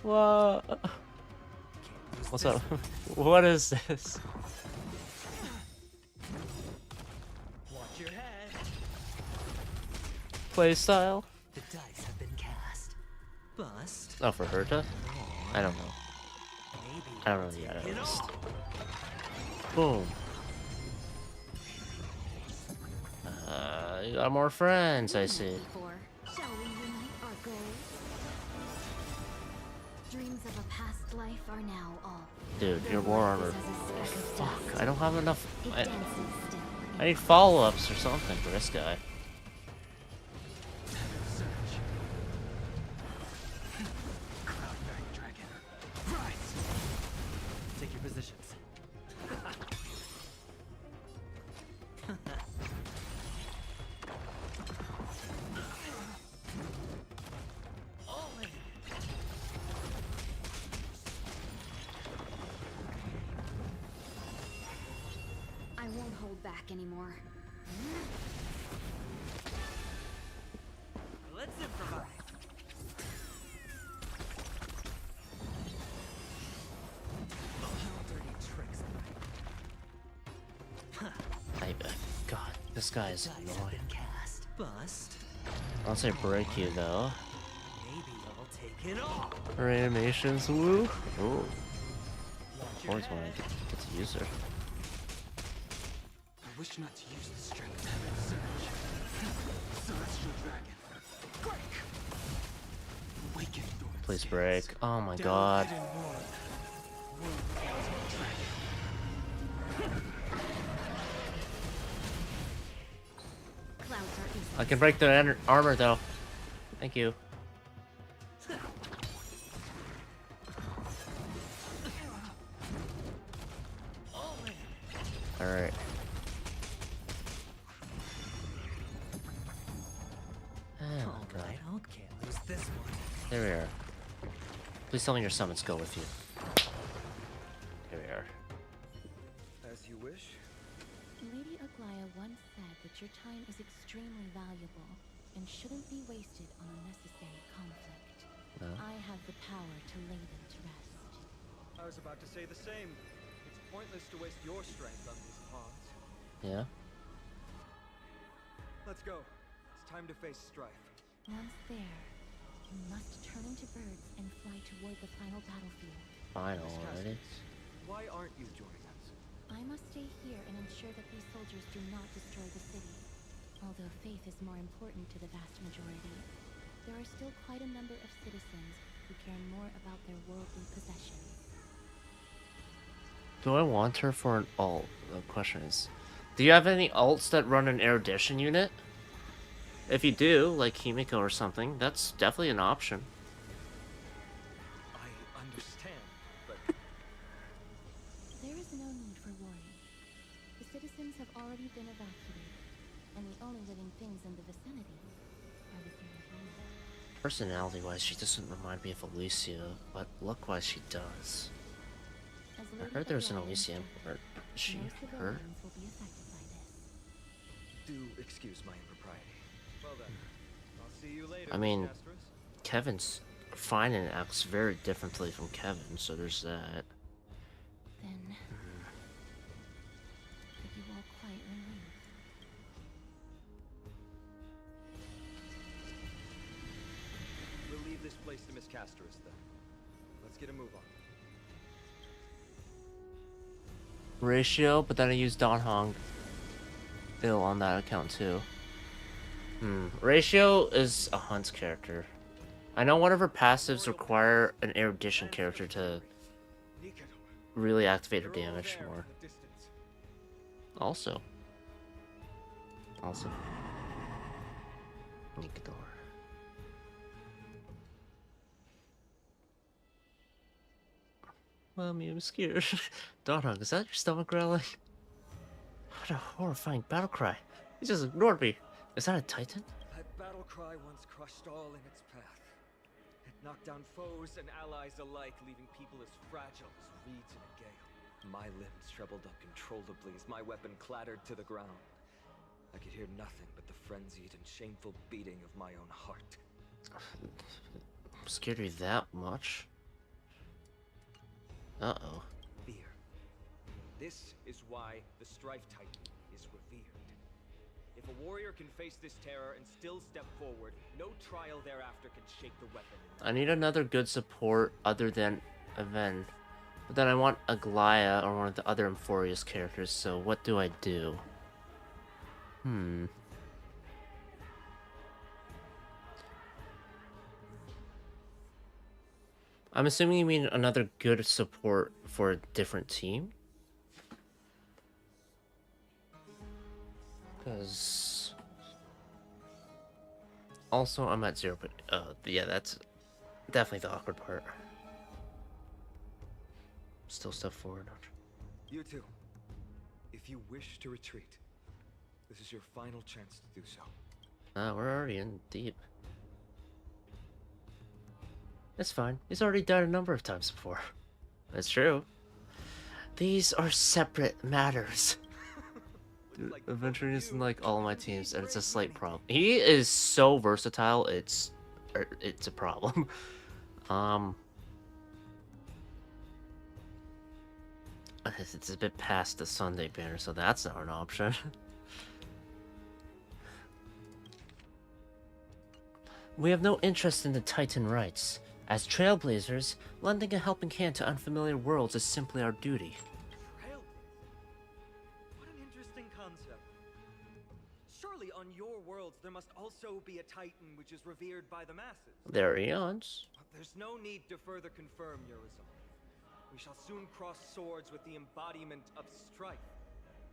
What? What's up? What is this? Watch your head. Playstyle? The dice have been cast. Bust. Oh, for Herta? I don't know. Maybe I don't know yet, at take it least. all. Boom. You got more friends, I see. Shall we unite our goals? Dreams of a past life are now all. Dude, your war armor. Fuck, I don't have enough. It dances still. I need follow-ups or something for this guy. Take your positions. I won't hold back anymore. Let's improvise. Dirty tricks. God, this guy is annoying. Cast. Bust. I'll say break you though. Maybe I'll take it all. Her animations, woo. Ooh. Always wanted to get to use her. I wish not to use the strength. Celestial dragon. Break. Awaken. Please break. Oh my god. I can break the armor though. Thank you. Alright. Alright, can't lose this one. There we are. Please tell me your summons go with you. Here we are. As you wish. Lady Aglaya once said that your time is extremely valuable and shouldn't be wasted on unnecessary conflict. No? I have the power to lay them to rest. I was about to say the same. It's pointless to waste your strength on these pawns. Yeah? Let's go. It's time to face strife. Once there, you must turn into birds and fly toward the final battlefield. Final already. Why aren't you joining us? I must stay here and ensure that these soldiers do not destroy the city. Although faith is more important to the vast majority, there are still quite a number of citizens who care more about their worldly possessions. Do I want her for an ult? The question is, do you have any ults that run an erudition unit? If you do, like Himiko or something, that's definitely an option. I understand, but There is no need for worry. The citizens have already been evacuated. And the only living things in the vicinity are the human beings. Personality-wise, she doesn't remind me of Alicia, but look-wise, she does. I heard there was an Alicia import. Is she her? Will be affected by this. Do excuse my impropriety. Well then, I'll see you later. I mean, Miss Castris. Kevin's fine and acts very differently from Kevin, so there's that. Then, could you all quietly leave? We'll leave this place to Miss Castris then. Let's get a move on. Ratio, but then I use Don Hong ill on that account too. Ratio is a Hunt's character. I know one of her passives require an erudition character to really activate her damage more. Also. Nikador. Mommy, I'm scared. Donhug, is that your stomach growling? What a horrifying battle cry. He just ignored me. Is that a Titan? That battle cry once crushed all in its path. It knocked down foes and allies alike, leaving people as fragile as reeds in a gale. My limbs trembled uncontrollably as my weapon clattered to the ground. I could hear nothing but the frenzied and shameful beating of my own heart. Scared you that much? Uh-oh. Fear. This is why the Strife Titan is revered. If a warrior can face this terror and still step forward, no trial thereafter can shake the weapon. I need another good support other than Aven. But then I want Aglaya or one of the other Amphoreus characters, so what do I do? I'm assuming you mean another good support for a different team? Because... Also, I'm at 0, but yeah, that's definitely the awkward part. Still step forward. You too. If you wish to retreat, this is your final chance to do so. We're already in deep. It's fine. He's already died a number of times before. That's true. These are separate matters. Dude, Adventuring is in like all of my teams, and it's a slight problem. He is so versatile, it's a problem. It's a bit past the Sunday banner, so that's not an option. We have no interest in the Titan rights. As trailblazers, lending a helping hand to unfamiliar worlds is simply our duty. What an interesting concept. Surely on your worlds there must also be a Titan which is revered by the masses. There are eons. There's no need to further confirm your resolve. We shall soon cross swords with the embodiment of strife.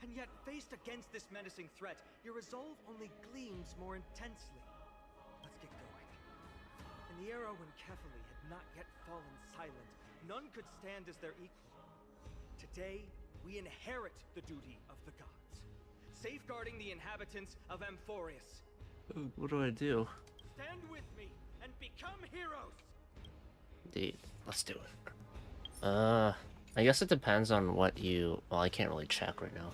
And yet, faced against this menacing threat, your resolve only gleams more intensely. Let's get going. In the era when Kefali had not yet fallen silent, none could stand as their equal. Today, we inherit the duty of the gods, safeguarding the inhabitants of Amphoreus. What do I do? Stand with me and become heroes! Indeed. Let's do it. I guess it depends on what you... Well, I can't really check right now.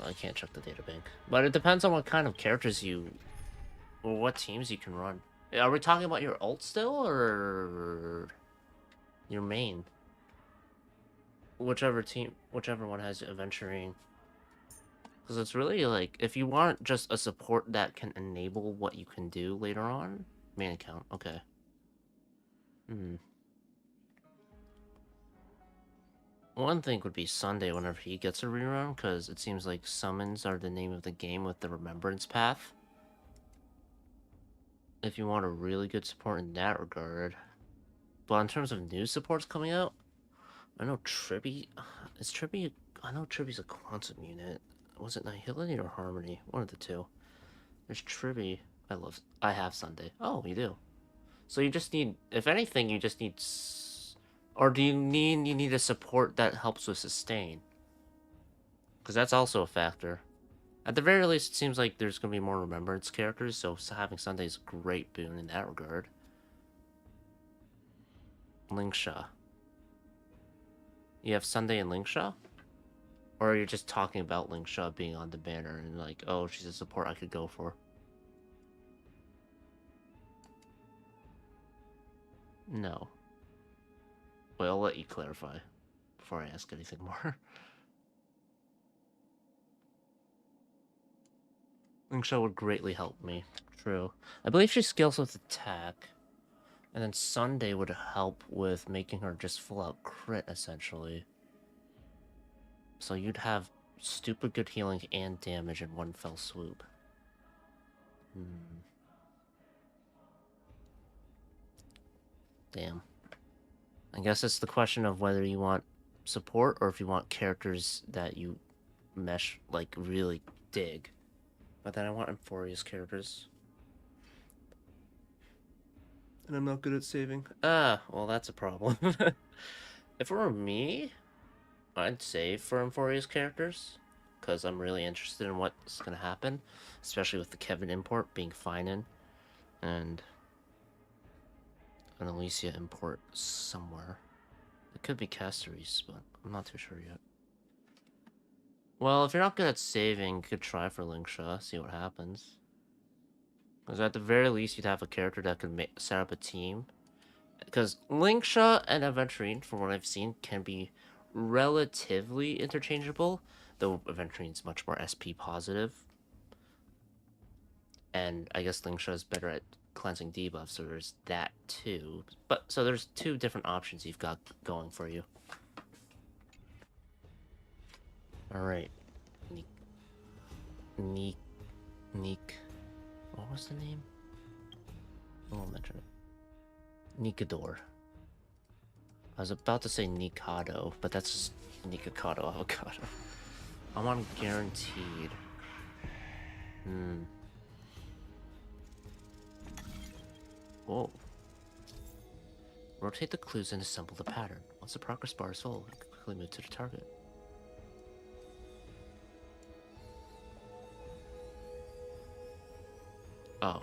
I can't check the data bank. But it depends on what kind of characters you... Or what teams you can run. Are we talking about your ult still, or... your main? Whichever one has Adventuring. Because it's really like, if you want just a support that can enable what you can do later on... Main account, okay. One thing would be Sunday whenever he gets a rerun, because it seems like summons are the name of the game with the remembrance path. If you want a really good support in that regard. But in terms of new supports coming out, I know Tribby... Is Tribby... I know Tribby's a quantum unit. Was it Nihility or Harmony? One of the two. There's Tribby. I have Sunday. Oh, you do. So you just need... If anything, you just need... Or do you need a support that helps with sustain? Because that's also a factor. At the very least, it seems like there's going to be more Remembrance characters, so having Sunday is a great boon in that regard. Linksha. You have Sunday and Linksha? Or you're just talking about Linksha being on the banner and like, oh, she's a support I could go for. No. Wait, I'll let you clarify before I ask anything more. Linksha would greatly help me. True. I believe she scales with attack. And then Sunday would help with making her just full out crit, essentially. So you'd have stupid good healing and damage in one fell swoop. Damn. I guess it's the question of whether you want support or if you want characters that you mesh, like, really dig. But then I want Amphoreus characters. And I'm not good at saving. Ah, well, that's a problem. If it were me, I'd save for Amphoreus characters. Because I'm really interested in what's going to happen. Especially with the Kevin import being fine in. And an Alicia import somewhere. It could be Caceres, but I'm not too sure yet. Well, if you're not good at saving, you could try for Linksha, see what happens. Because at the very least, you'd have a character that could set up a team. Because Linksha and Aventurine, from what I've seen, can be relatively interchangeable. Though Aventurine's much more SP positive. And I guess Linksha is better at cleansing debuffs, so there's that too. But so there's two different options you've got going for you. Alright. Neek. What was the name? I won't mention it. Nikador. I was about to say Nikado, but that's just Nikocado Avocado. I'm on guaranteed. Whoa. Rotate the clues and assemble the pattern. Once the progress bar is full, you can quickly move to the target. Oh.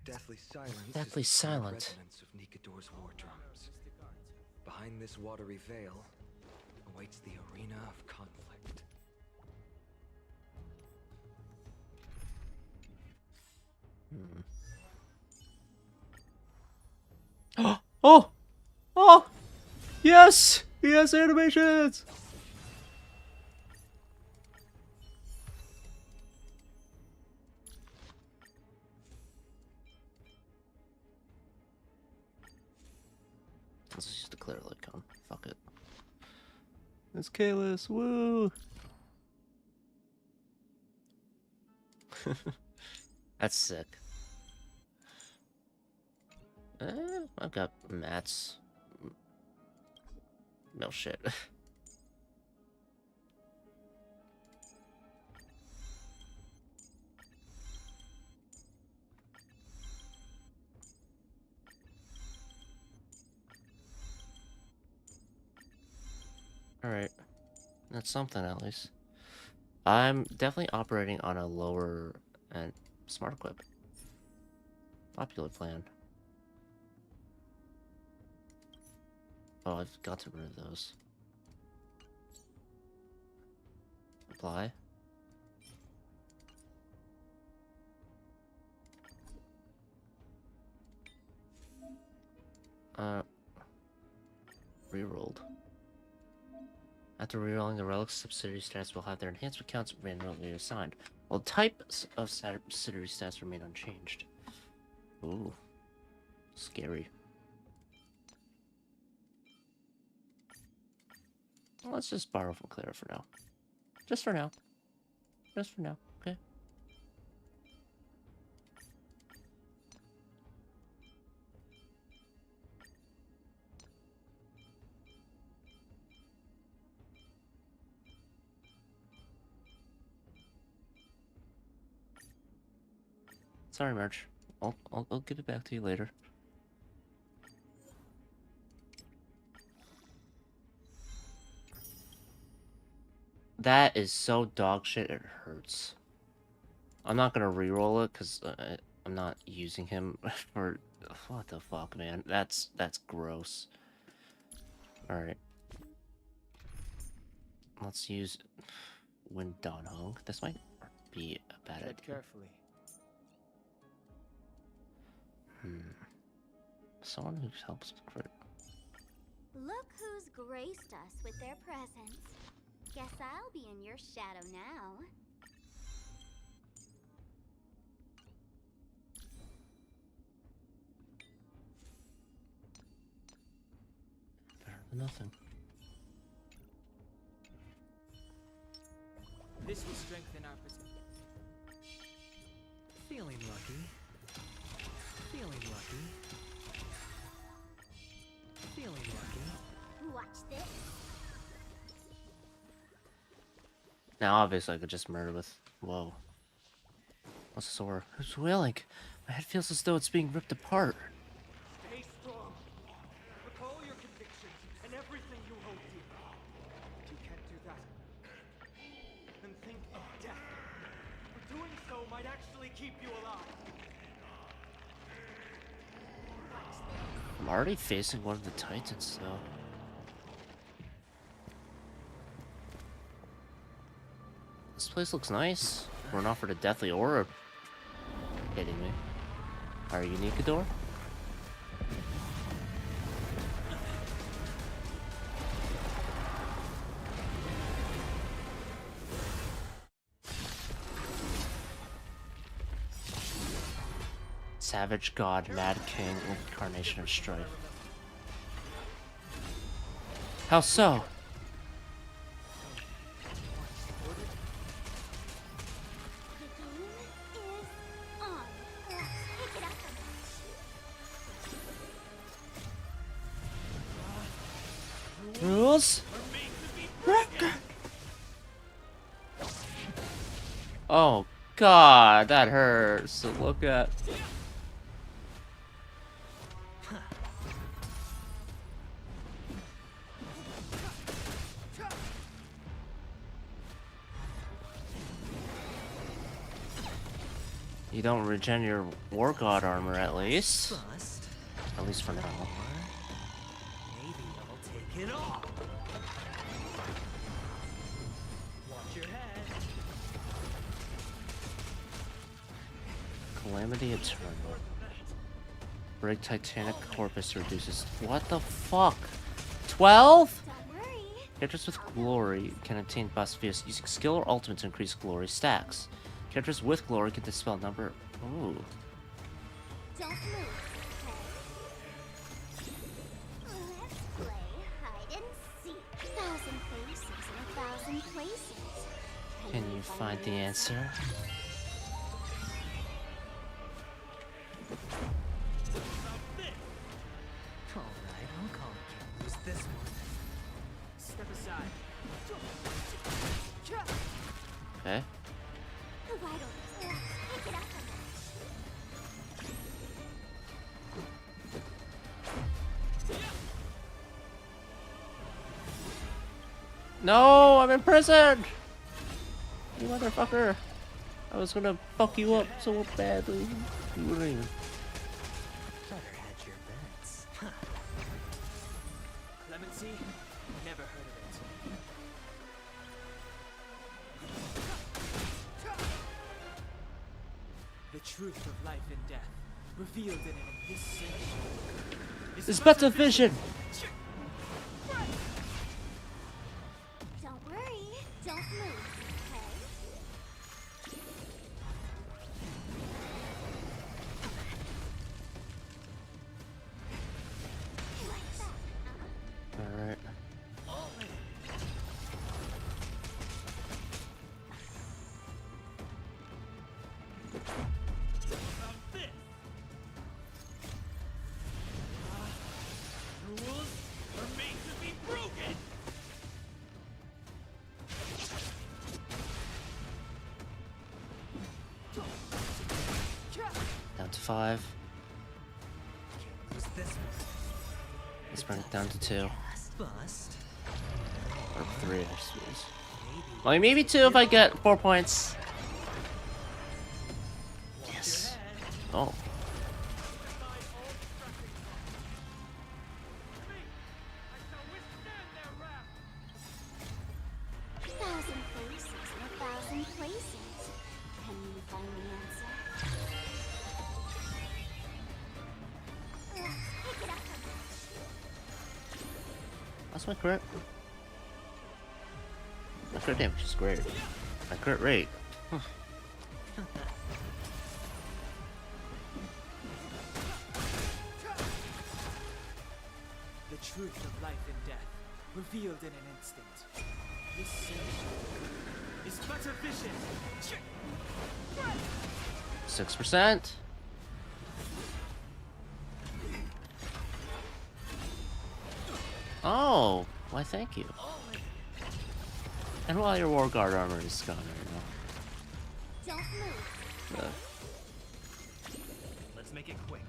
Deathly silence. Deathly is the silent. resonance of Nikador's war drums. Behind this watery veil awaits the arena of conflict. Oh! Oh! Yes! He has animations! Let's just declare Lycon. Fuck it. It's Kalis, woo! That's sick. I've got mats. No shit. Alright. That's something at least. I'm definitely operating on a lower and smart equip. Popular plan. Oh, I've got to remove those. Apply. Rerolled. After rerolling, the relic's subsidiary stats will have their enhancement counts randomly assigned, while types of subsidiary stats remain unchanged. Ooh. Scary. Well, let's just borrow from Clara for now. Just for now. Just for now, okay? Sorry, March. I'll give it back to you later. That is so dog shit, it hurts. I'm not gonna reroll it because I'm not using him for. What the fuck, man? That's gross. All right, let's use Wind Dawn Hung. This might be a bad idea. Carefully. Someone who helps with crit. Look who's graced us with their presence. Guess I'll be in your shadow now. Better than nothing. This will strengthen our position. Feeling lucky. Feeling lucky. Feeling lucky. Watch this. Now, obviously, I could just murder with. Whoa. What's the sword? Who's wailing? My head feels as though it's being ripped apart. Stay strong. Recall your convictions and everything you hold dear. You can't do that. And think of death. For doing so might actually keep you alive. I'm already facing one of the Titans, though. This place looks nice. We're not offered a deathly aura. Hitting me. Are you Nikador? Savage God, Mad King, Incarnation of Strife. How so? Rules? Oh god, that hurts to look at. You don't regen your War God armor at least. At least for now. Maybe I'll take it off. Watch your head. Calamity Eternal. Break Titanic Corpus reduces. What the fuck? 12? Characters with glory can obtain buffs via using skill or ultimate to increase glory stacks. Characters with glory can dispel number. Ooh. Don't move, okay? Let's play hide and seek. 1,000 faces in 1,000 places. Can you find the answer? Alright, I'll call it. Use this one. Step aside. Okay. The vital. Pick it up. No, I'm in prison! You motherfucker! I was gonna fuck you up so badly. You wouldn't even. Better hedge your bets. Clemency? Never heard of it. The truth of life and death, revealed in this century. It's better vision! Don't worry. Don't move, okay? Alright. Down to 5. Let's bring it down to 2. Bust. Or 3, I suppose. Like, maybe 2 if I get 4 points. Yes. Oh. Thousand faces in a thousand places. Can you find the answer? Pick it up a notch. That's my crit. My crit damage is great. My crit rate. The truth of life and death, revealed in an instant. This sensation is but a vision. 6%. Oh, why thank you. And while your War Guard armor is gone right Don't move. now. Let's make it quick.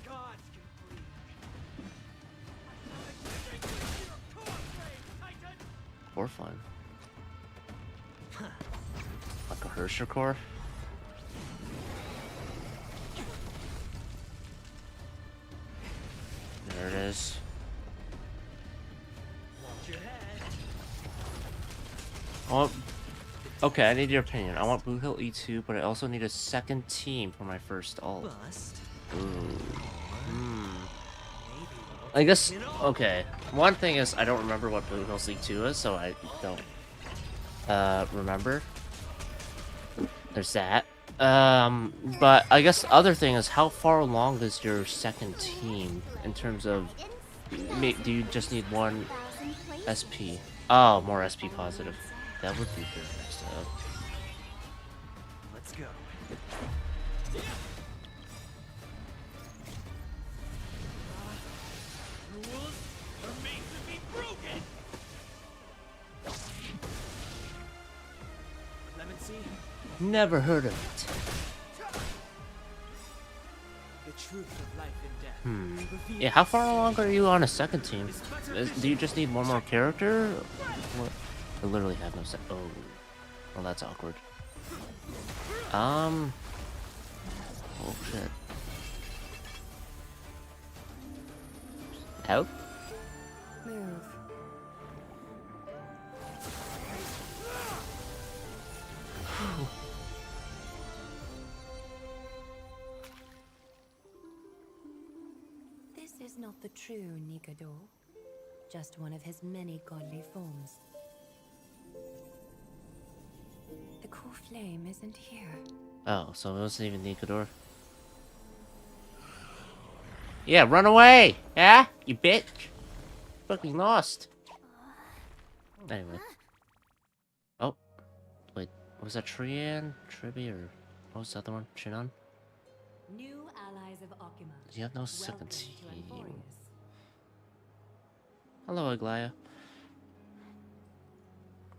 Gods can breathe. Or fun. Like a Hersher core. There it is. Watch your head. Okay, I need your opinion. I want Blue Hill E2, but I also need a second team for my first ult. Ooh. I guess, okay. One thing is, I don't remember what Blue Hills League 2 is, so I don't remember. There's that. But I guess the other thing is, how far along is your second team in terms of, do you just need 1 SP? Oh, more SP positive. That would be good next up. Let's go. Rules are made to be broken. Clemency, Never heard of it. the truth of life and death. Revealed Yeah, how far along are you on a second team? Do you just need 1 more character? What? I literally have no set. Oh. Well, that's awkward. Oh shit. Out? Move. This is not the true Nikador, just one of his many godly forms. The core flame isn't here. Oh, so it wasn't even Nikador? Yeah, run away! Yeah? You bitch! Fucking lost! Anyway. Oh. Wait, what was that Trian? Tribi, or what was the other one? Chinon? New allies of Okima. You have no second team. Amphoreus. Hello, Aglaya.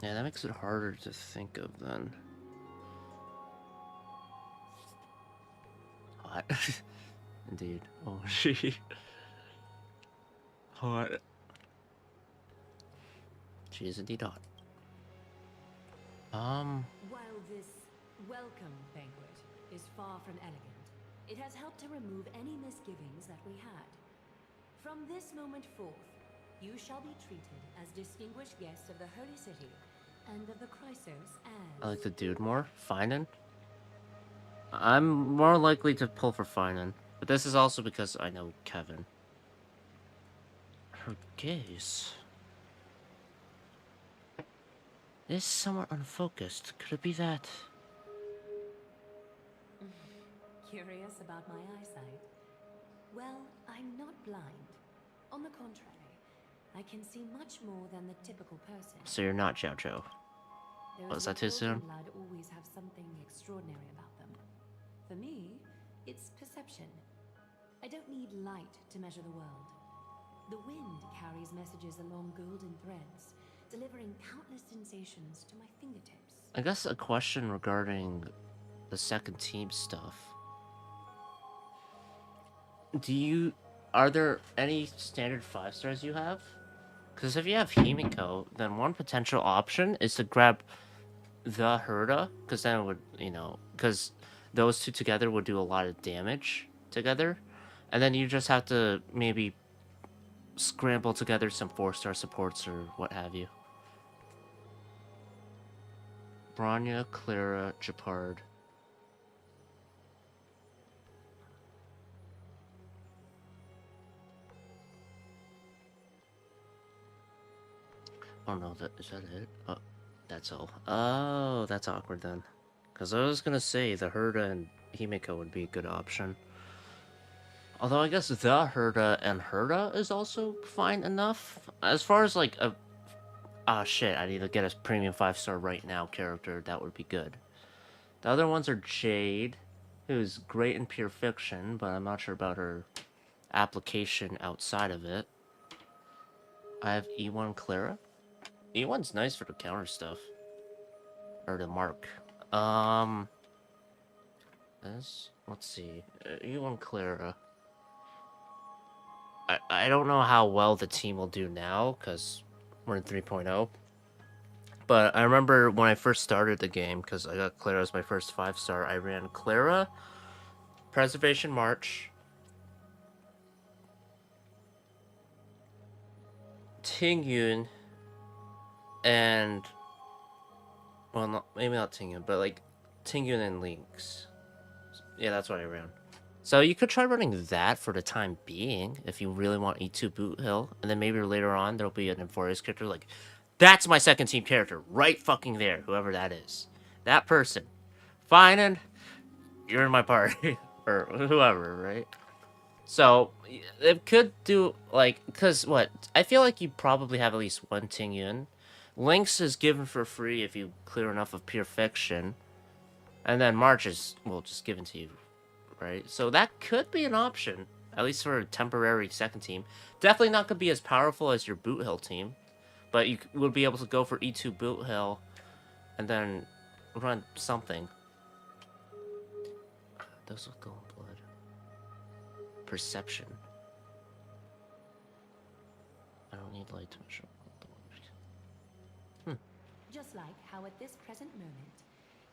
Yeah, that makes it harder to think of then. Hot. Indeed. Oh, she. Hot. She is indeed hot. While this welcome banquet is far from elegant, it has helped to remove any misgivings that we had. From this moment forth, you shall be treated as distinguished guests of the Holy City and of the Chrysos as... I like the dude more. Finan? I'm more likely to pull for Finan, but this is also because I know Kevin. Her gaze is somewhat unfocused. Could it be that? Curious about my eyesight? Well, I'm not blind. On the contrary, I can see much more than the typical person. So you're not Xiao Zhou. Was that too soon? Blood always have something extraordinary about them. For me, it's perception. I don't need light to measure the world. The wind carries messages along golden threads, delivering countless sensations to my fingertips. I guess a question regarding the second team stuff. Are there any standard 5 stars you have? Because if you have Himiko, then one potential option is to grab the Herda, because then it would, you know, because those two together would do a lot of damage together, and then you just have to maybe scramble together some 4-star supports or what have you. Bronya, Clara, Japard. Oh no, is that it? Oh, that's all. Oh, that's awkward then. Because I was gonna say the Herda and Himiko would be a good option. Although I guess the Herda and Herda is also fine enough. As far as like a... Ah, shit, I need to get a premium 5-star right now character. That would be good. The other ones are Jade, who's great in pure fiction, but I'm not sure about her application outside of it. I have E1 Clara. E1's nice for the counter stuff. Or the mark. Let's see. E1 Clara. I don't know how well the team will do now, because we're in 3.0. But I remember when I first started the game, because I got Clara as my first 5-star, I ran Clara, Preservation March, Tingyun, and... Well, maybe not Tingyun, but like Tingyun and Lynx. Yeah, that's what I ran. So you could try running that for the time being, if you really want E2 Boot Hill, and then maybe later on there'll be an Amphoreus character like, that's my second team character, right fucking there, whoever that is. That person. Fine, and you're in my party. Or whoever, right? So, it could do, like, because what? I feel like you probably have at least one Tingyun. Lynx is given for free if you clear enough of pure fiction. And then March is, well, just given to you, right? So that could be an option, at least for a temporary second team. Definitely not going to be as powerful as your Boot Hill team, but you would be able to go for E2 Boot Hill and then run something. Those look Golden Blood. Perception. I don't need light to show. Just like how at this present moment,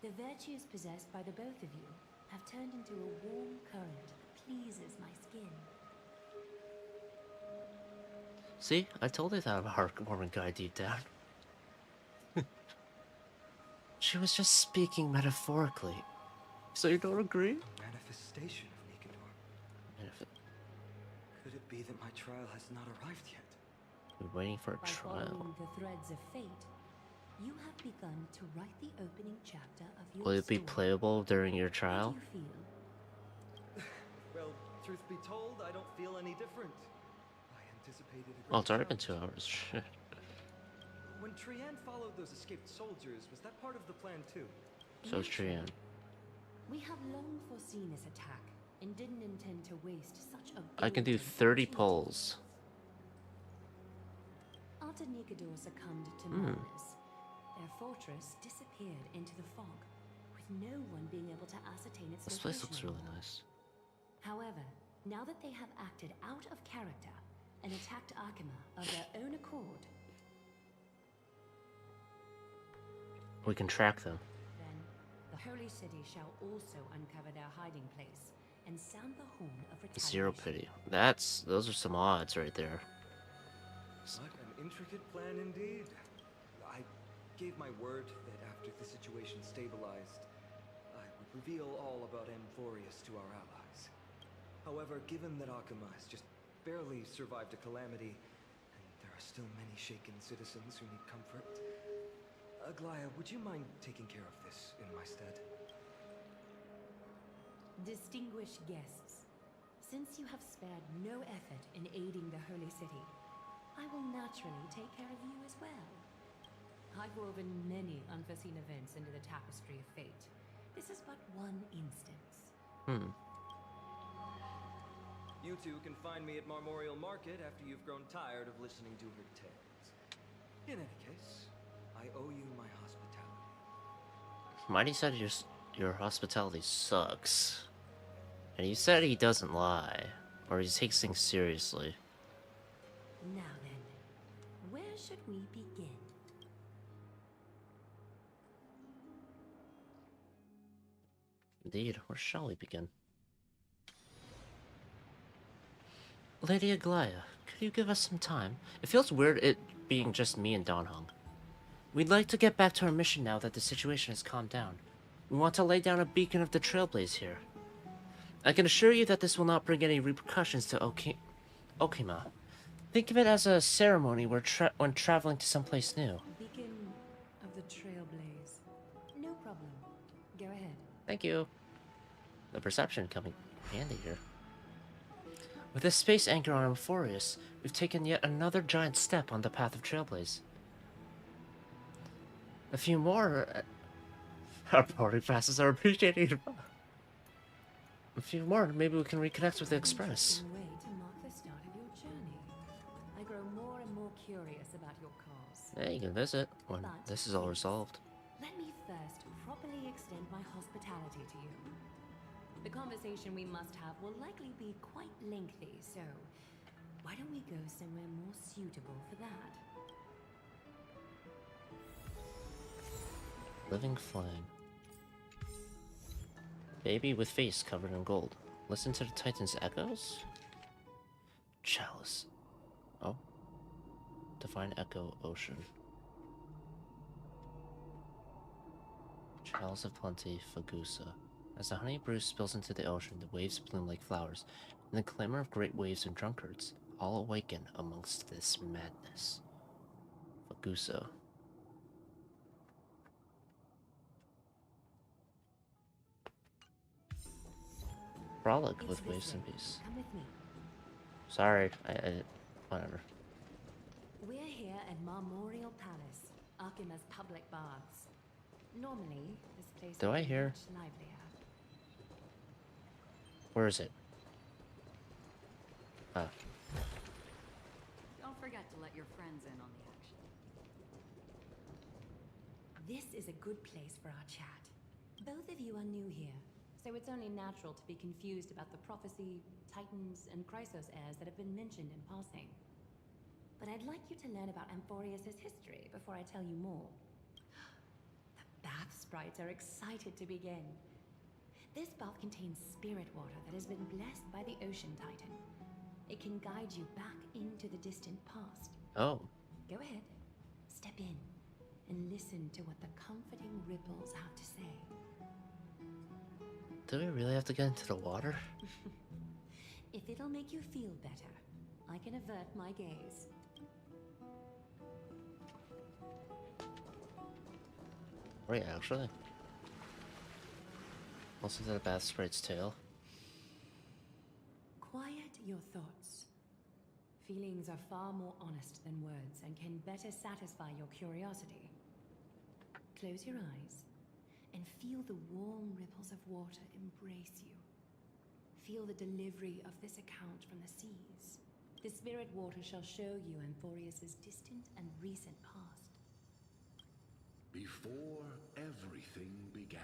the virtues possessed by the both of you have turned into a warm current that pleases my skin. See? I told you that I'm a heartwarming guy deep down. She was just speaking metaphorically. So you don't agree? A manifestation of Nikador. Could it be that my trial has not arrived yet? We're waiting for a By trial. following the threads of fate, you have begun to write the opening chapter of your Will it be story. playable during your trial? How do you feel? Well, truth be told, I don't feel any different. I anticipated a Oh, it's already great been 2 hours. Shit. When Trian followed those escaped soldiers, was that part of the plan too? So is Trian. We have long foreseen this attack and didn't intend to waste such a I can do golden 30 opportunity. polls. After Nikador succumbed to Hmm. madness, their fortress disappeared into the fog, with no one being able to ascertain its This place looks location really anymore. nice. However, now that they have acted out of character and attacked Arkema of their own accord, We can track them. then the Holy City shall also uncover their hiding place and sound the horn of retaliation. Zero pity. Those are some odds right there. What an intricate plan indeed. I gave my word that after the situation stabilized, I would reveal all about Amphoreus to our allies. However, given that Akuma has just barely survived a calamity, and there are still many shaken citizens who need comfort, Aglaya, would you mind taking care of this in my stead? Distinguished guests, since you have spared no effort in aiding the Holy City, I will naturally take care of you as well. I've woven many unforeseen events into the tapestry of fate. This is but one instance. You two can find me at Marmorial Market after you've grown tired of listening to her tales. In any case, I owe you my hospitality. Mighty said your hospitality sucks. And he said he doesn't lie. Or he takes things seriously. Now then, should we begin? Indeed, where shall we begin? Lady Aglaya, could you give us some time? It feels weird it being just me and Dan Heng. We'd like to get back to our mission now that the situation has calmed down. We want to lay down a beacon of the Trailblaze here. I can assure you that this will not bring any repercussions to Okima. Think of it as a ceremony when traveling to someplace new. Beacon of the Trailblaze. No problem. Go ahead. Thank you. The perception coming handy here. With this space anchor on Amphoreus, we've taken yet another giant step on the path of Trailblaze. A few more... our boarding passes are appreciated. A few more, maybe we can reconnect with the Express. Way to mark the start of your journey. I grow more and more curious about your cause. Yeah, you can visit when this is all resolved. Let me first properly extend my hospitality to you. The conversation we must have will likely be quite lengthy, so why don't we go somewhere more suitable for that? Living flame. Baby with face covered in gold. Listen to the Titan's echoes? Chalice. Oh. Define echo ocean. Chalice of Plenty, Fagusa. As the honey brew spills into the ocean, the waves bloom like flowers, and the clamor of great waves and drunkards all awaken amongst this madness. Fagusa. Frolic with waves and peace. Come with me. Sorry, whatever. We're here at Marmorial Palace, Arkima's public baths. Normally, this place Do would I be hear? much livelier. Where is it? Ah. Don't forget to let your friends in on the action. This is a good place for our chat. Both of you are new here, so it's only natural to be confused about the prophecy, titans, and Chrysos heirs that have been mentioned in passing. But I'd like you to learn about Amphoreus' history before I tell you more. The bath sprites are excited to begin. This bath contains spirit water that has been blessed by the Ocean Titan. It can guide you back into the distant past. Oh. Go ahead, step in, and listen to what the comforting ripples have to say. Do we really have to get into the water? If it'll make you feel better, I can avert my gaze. Wait, actually. Listen to the bath sprite's tail. Quiet your thoughts. Feelings are far more honest than words and can better satisfy your curiosity. Close your eyes and feel the warm ripples of water embrace you. Feel the delivery of this account from the seas. The spirit water shall show you Amphoreus' distant and recent past. Before everything began,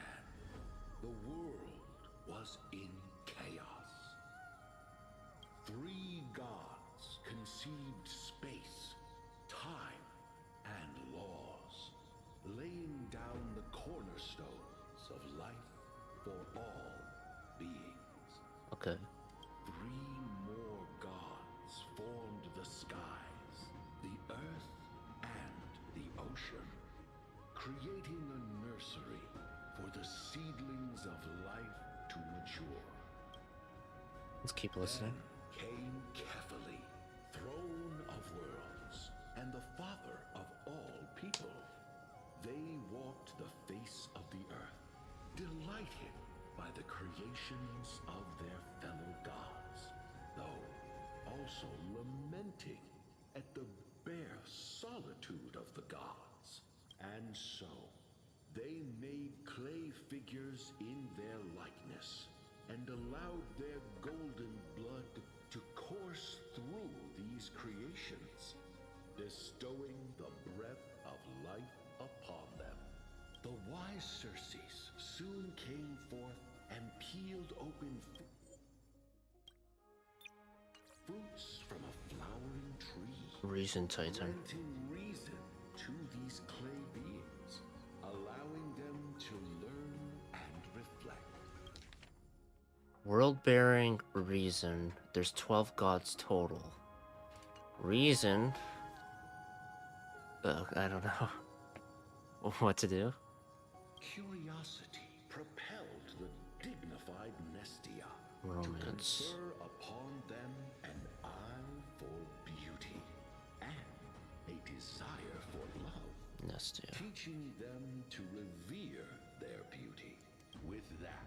the world was in chaos. 3 gods conceived space, time, and laws, laying down the cornerstones of life for all beings. Okay. 3 more gods formed the skies, the earth, and the ocean, creating a nursery for the seedlings of life to mature. Let's keep listening. Then came Kefali, throne of worlds, and the father of all people. They walked the face of the earth, delighted by the creations of their fellow gods, though also lamenting at the bare solitude of the gods. And so, they made clay figures in their likeness, and allowed their golden blood to course through these creations, bestowing the breath of life upon them. The wise Circes soon came forth and peeled open fruits from a flowering tree. Reason Titan. Granting World-bearing reason. There's 12 gods total. Reason. I don't know what to do. Curiosity propelled the dignified Nestia Romance. to confer upon them an eye for beauty and a desire for love, Nestia. teaching them to revere their beauty. With that,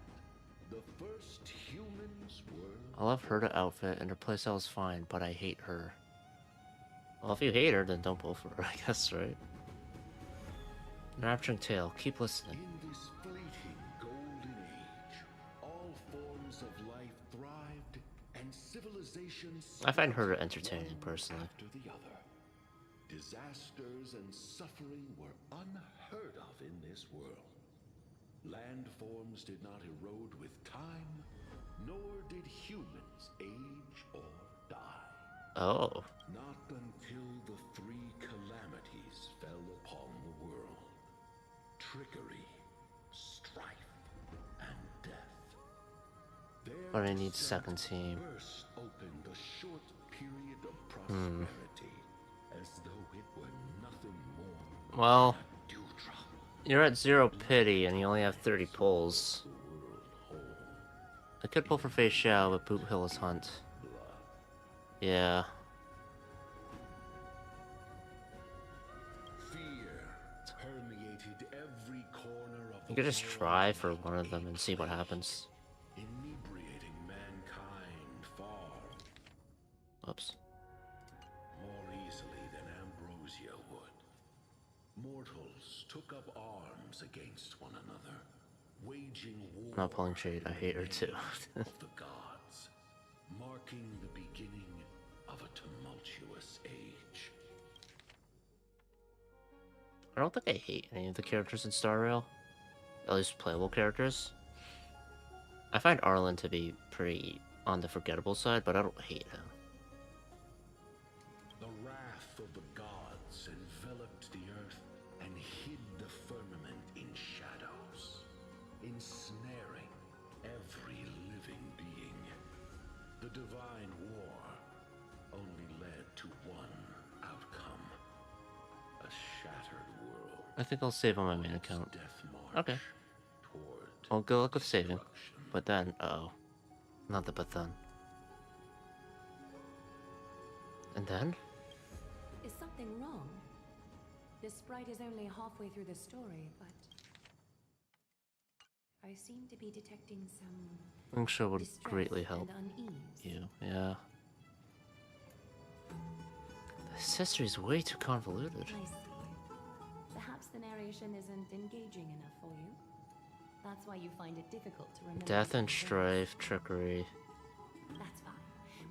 the first humans were... I love her to outfit, and her playstyle is fine, but I hate her. Well, if you hate her, then don't pull for her, I guess, right? Enrapturing tale. Keep listening. In this fleeting golden age, all forms of life thrived, and civilizations... I find her entertaining, personally. After the other. Disasters and suffering were unheard of in this world. Landforms did not erode with time, nor did humans age or die. Oh. Not until the three calamities fell upon the world. Trickery, strife, and death. But I need second team. Burst opened a short period of prosperity, as though it were nothing more. Well, you're at 0 pity and you only have 30 pulls. I could pull for Face Xiao, but Boot Hill is Hunt. Yeah. You could just try for one of them and see what happens. Inebriating mankind far. Oops. More easily than Ambrosia would. Mortals took up arms against one another, waging war. I'm not pulling shade. I hate her too. Of the gods, marking the beginning of a tumultuous age. I don't think I hate any of the characters in Star Rail. At least playable characters. I find Arlen to be pretty on the forgettable side, but I don't hate him. The wrath of the gods enveloped the earth and hid the firmament in shadows, ensnaring every living being. The divine war only led to one outcome: a shattered world. I think I'll save on my main account. Okay. Well, good luck with saving. But then, uh-oh. Not the but then. And then? Is something wrong? This sprite is only halfway through the story, but I seem to be detecting some Lingsha would distress greatly help and unease. you. Yeah. This history's way too convoluted. I see. Perhaps the narration isn't engaging enough for you. That's why you find it difficult to remember. Death and strife, trickery. That's fine.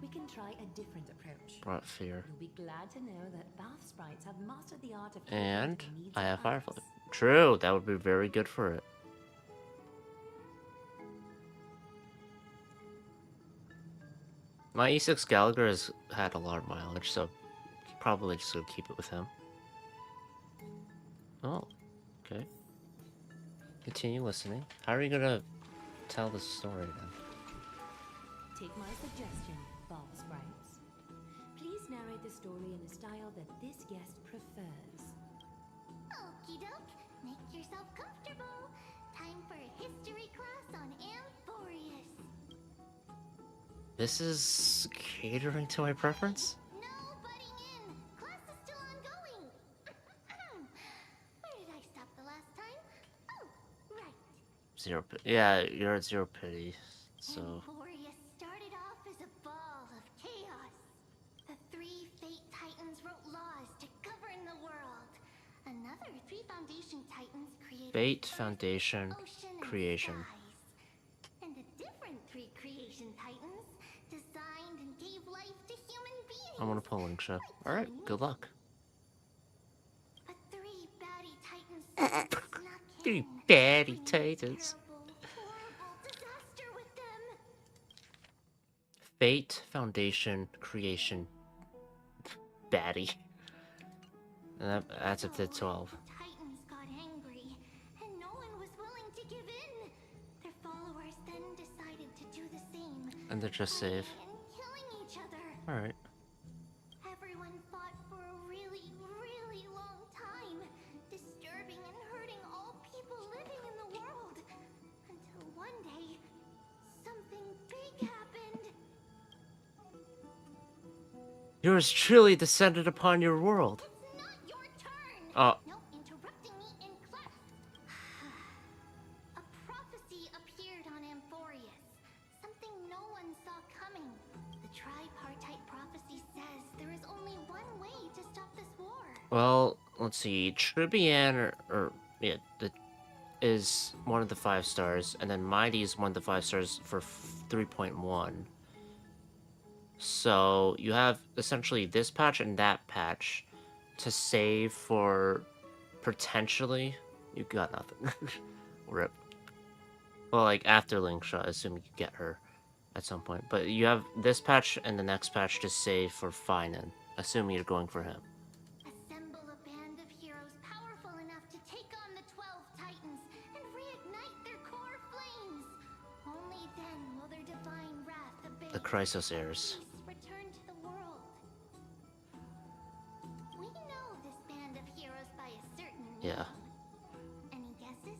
We can try a different approach. Brought fear. You'll be glad to know that bath sprites have mastered the art of And catering to the needs I of have others. Firefly. True, that would be very good for it. My E6 Gallagher has had a lot of mileage, so probably just gonna keep it with him. Oh, okay. Continue listening. How are you gonna tell the story then? Take my suggestion, bath sprites. Please narrate the story in a style that this guest prefers. Okie doke, make yourself comfortable. Time for a history class on Amphoreus. This is catering to my preference? No butting in. Class is still ongoing. Where did I stop the last time? Oh, right. 0 pity. Yeah, you're at 0 pity, so... Amphoreus started off as a ball of chaos. The 3 Fate Titans wrote laws to govern the world. Another 3 Foundation Titans created Fate, Earth, Foundation, Ocean, and Creation. Skies. And a different 3 Creation Titans designed and gave life to human beings. I'm gonna pull Lingsha. Alright, good luck. But 3 baddie Titans snuck 3 baddie Titans. horrible disaster with them. Fate, Foundation, Creation, baddie. And that adds up to 12. Titans got angry, and no one was willing to give in. Their followers then decided to do the same. And then just save. and killing each other. Alright. Everyone fought for a really, really long time, disturbing and hurting all people living in the world. Until one day, something big happened. Yours truly descended upon your world. It's not your turn. Oh. No interrupting me in class. A prophecy appeared on Amphoreus. Something no one saw coming. The tripartite prophecy says there is only one way to stop this war. Well, let's see. Tribian, yeah, is one of the 5 stars, and then Mighty is one of the 5 stars for 3.1. So you have essentially this patch and that patch to save for potentially. You got nothing. Rip. Well, like after Linkshot, assuming you get her at some point. But you have this patch and the next patch to save for Finan, assuming you're going for him. Assemble a band of heroes powerful enough to take on the 12 Titans and reignite their core flames. Only then will their divine wrath abate. The Chrysos heirs. Return to the world. We know this band of heroes by a certain name. Yeah. Any guesses?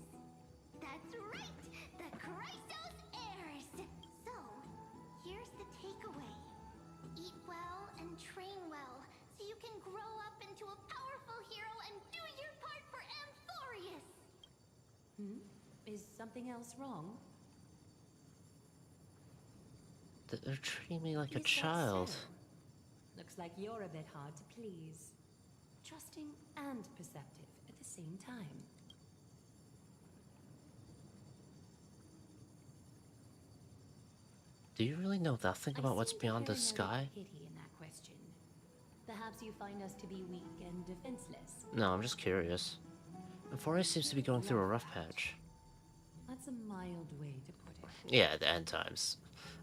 That's right, the Chrysos heirs. So, here's the takeaway. Eat well and train well, so you can grow up into a powerful hero and do your part for Amphoreus. Is something else wrong? They're treating me like a Is that child. so? Looks like you're a bit hard to please. Trusting and perceptive at the same time. Do you really know nothing about what's beyond the sky? Pity in that question. Perhaps you find us to be weak and defenseless. No, I'm just curious. Amphoreus seems to be going through a rough patch. That's a mild way to put it. Yeah, the end times.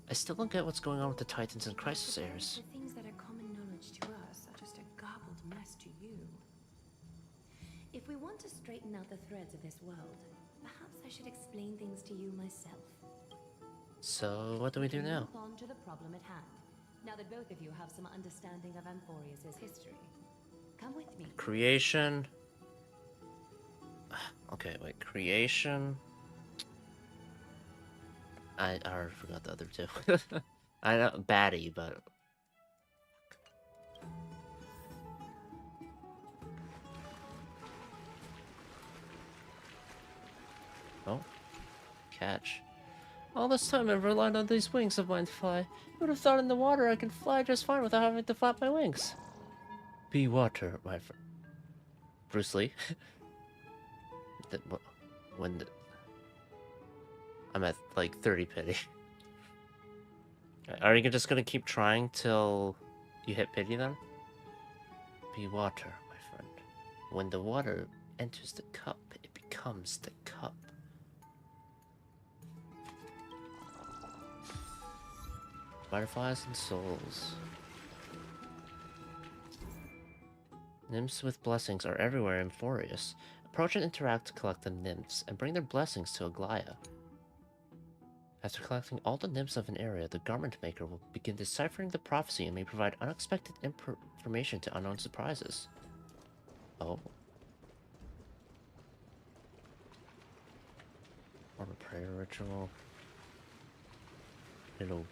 I still don't get what's going on with the Titans and Chrysos heirs. The things that are common knowledge to us are just a garbled mess to you. If we want to straighten out the threads of this world, perhaps I should explain things to you myself. So, what do we do now? Move on to the problem at hand. Now that both of you have some understanding of Amphoreus' history. Come with me. Creation. Okay, wait. Creation. I already forgot the other two. I know Batty, but oh, catch. All this time I've relied on these wings of mine to fly. You would have thought in the water I could fly just fine without having to flap my wings. Be water, my friend. Bruce Lee. I'm at like 30 pity. Are you just gonna keep trying till you hit pity then? Be water, my friend. When the water enters the cup, it becomes the cup. Butterflies and souls. Nymphs with blessings are everywhere in Amphoreus. Approach and interact to collect the nymphs, and bring their blessings to Aglaya. After collecting all the nymphs of an area, the Garment Maker will begin deciphering the prophecy and may provide unexpected information to unknown surprises. Oh. Or a prayer ritual. It'll...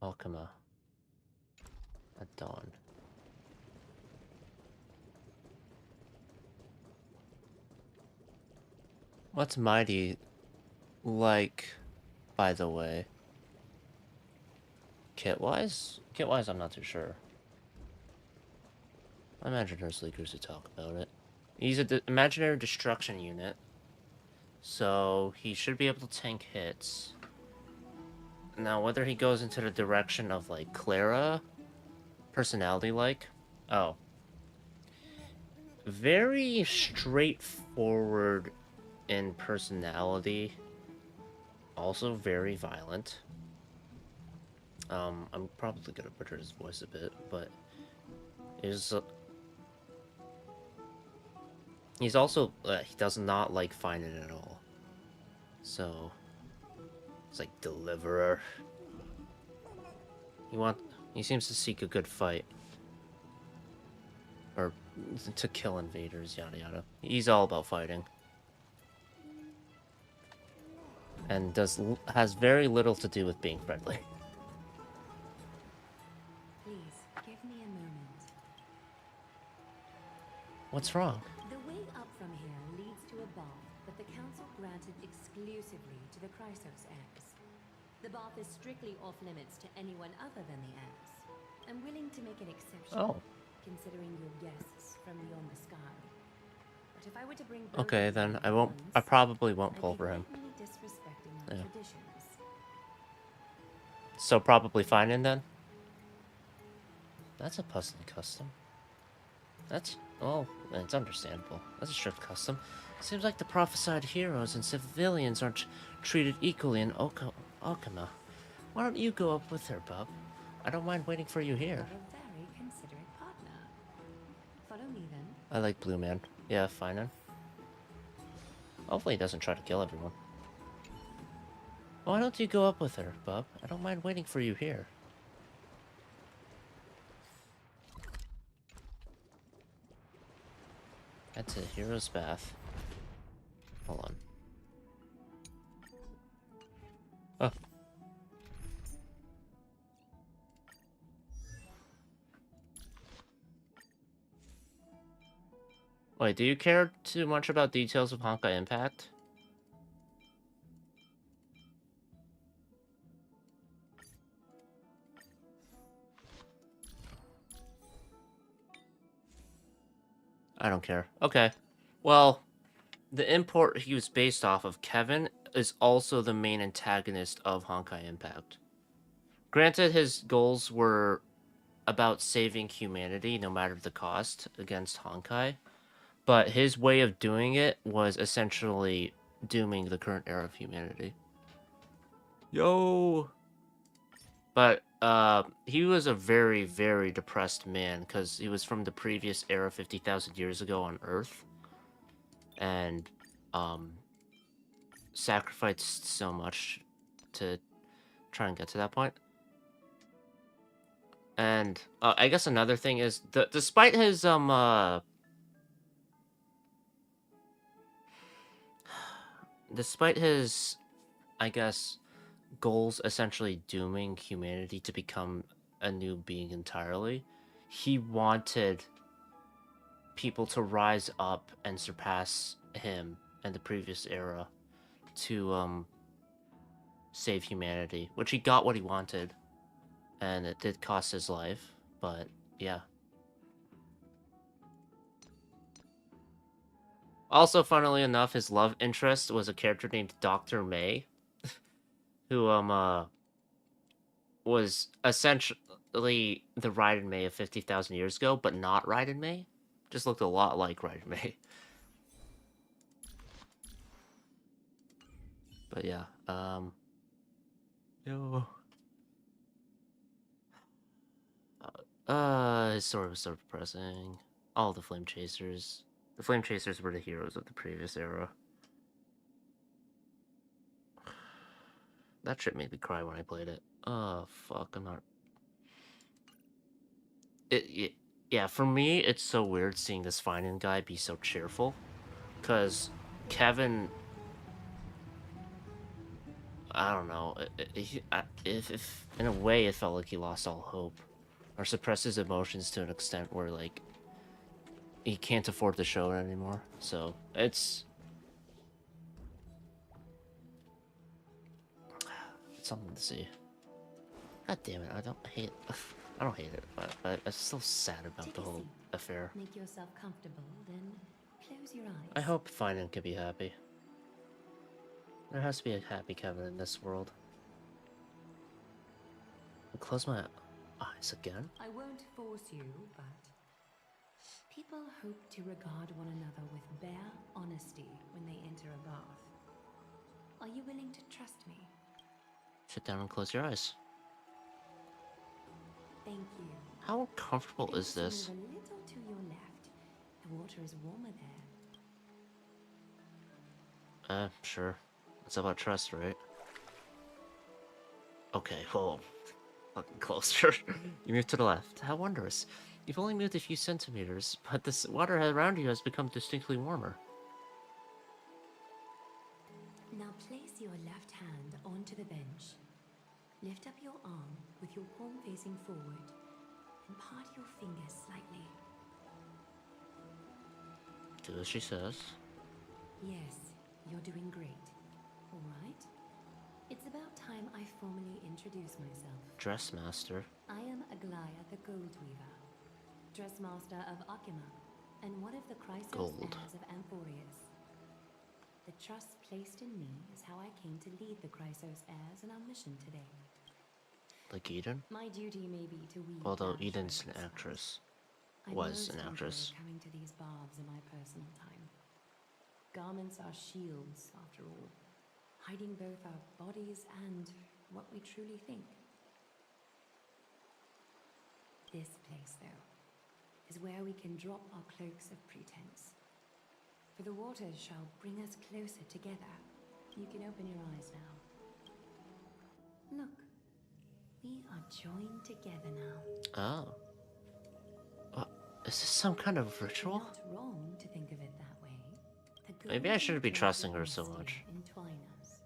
Alchema. At dawn. What's Mighty like, by the way? Kit-wise? Kit-wise, I'm not too sure. I imagine there's leakers who talk about it. He's an imaginary destruction unit, so he should be able to tank hits. Now, whether he goes into the direction of, like, Clara, personality-like, oh. Very straightforward in personality, also very violent. I'm probably gonna butcher his voice a bit, but he's also he does not like fighting at all. So it's like deliverer. He seems to seek a good fight. Or to kill invaders, yada yada. He's all about fighting. And has very little to do with being friendly. Please, give me a moment. What's wrong? The way up from here leads to a bath that the Council granted exclusively to the Chrysos heirs. The bath is strictly off-limits to anyone other than the heirs. I'm willing to make an exception, considering your guests from beyond the sky. But if I were to bring okay, then I probably won't pull for him. Really disrespecting my traditions. So probably fine then? That's a puzzling custom. It's understandable. That's a strict custom. Seems like the prophesied heroes and civilians aren't treated equally in Okama. Why don't you go up with her, bub? I don't mind waiting for you here. A very considerate partner. Follow me then. I like Blue Man. Yeah, fine then. Hopefully he doesn't try to kill everyone. Why don't you go up with her, bub? I don't mind waiting for you here. That's a hero's bath. Hold on. Oh. Wait, do you care too much about details of Honkai Impact? I don't care. Okay. Well, the import he was based off of, Kevin, is also the main antagonist of Honkai Impact. Granted, his goals were about saving humanity, no matter the cost, against Honkai. But his way of doing it was essentially dooming the current era of humanity. Yo! But he was a very, very depressed man because he was from the previous era 50,000 years ago on Earth. And sacrificed so much to try and get to that point. And I guess another thing is, despite his I guess, goals essentially dooming humanity to become a new being entirely, he wanted people to rise up and surpass him and the previous era to save humanity, which he got what he wanted, and it did cost his life, but yeah. Also, funnily enough, his love interest was a character named Dr. May, who was essentially the Raiden May of 50,000 years ago, but not Raiden May. Just looked a lot like Raiden May. But yeah, yo. His story was so depressing. All the Flame Chasers. The Flame Chasers were the heroes of the previous era. That shit made me cry when I played it. Oh, fuck, I'm not... Yeah, for me, it's so weird seeing this fighting guy be so cheerful. Because Kevin... I don't know. If in a way, it felt like he lost all hope. Or suppressed his emotions to an extent where, like, he can't afford to show it anymore. So, it's something to see. God damn it, I don't hate it, but I'm still sad about the whole affair. Make yourself comfortable, then close your eyes. I hope Finan can be happy. There has to be a happy Kevin in this world. I'll close my eyes again. I won't force you, but people hope to regard one another with bare honesty when they enter a bath. Are you willing to trust me? Sit down and close your eyes. How uncomfortable is Maybe this? move a little to your left. The water is warmer there. Sure. It's about trust, right? Okay, well, fucking closer. You moved to the left. How wondrous. You've only moved a few centimeters, but this water around you has become distinctly warmer. Now place your left hand onto the bench. Lift up your arm with your palm facing forward and part your fingers slightly. Do as she says. Yes, you're doing great. All right? It's about time I formally introduce myself. Dressmaster. I am Aglaya the Gold Weaver, Dressmaster of Akima, and one of the Chrysos Gold. heirs of Amphoreus. The trust placed in me is how I came to lead the Chrysos heirs in our mission today. Like Eden? My duty may be to weave. Although down Eden's an Chrysos actress. I Was most an actress. enjoy coming to these baths in my personal time. Garments are shields, after all, hiding both our bodies and what we truly think. This place, though, is where we can drop our cloaks of pretense. For the waters shall bring us closer together. You can open your eyes now. Look, we are joined together now. Oh. Is this some kind of ritual? Not wrong to think of it that way. Maybe I shouldn't be trusting her so much. Entwine us,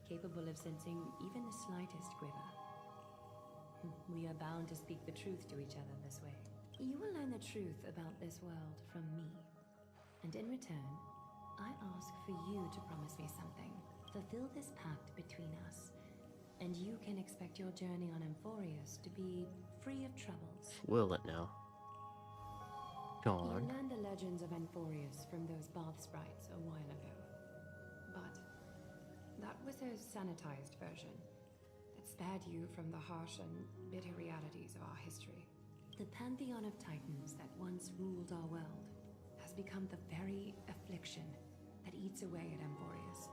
capable of sensing even the slightest quiver. We are bound to speak the truth to each other this way. You will learn the truth about this world from me. And in return, I ask for you to promise me something. Fulfill this pact between us, and you can expect your journey on Amphoreus to be free of troubles. Will it now? Go on. You learned the legends of Amphoreus from those bath sprites a while ago. But that was a sanitized version that spared you from the harsh and bitter realities of our history. The pantheon of titans that once ruled our world has become the very affliction that eats away at Amphoreus.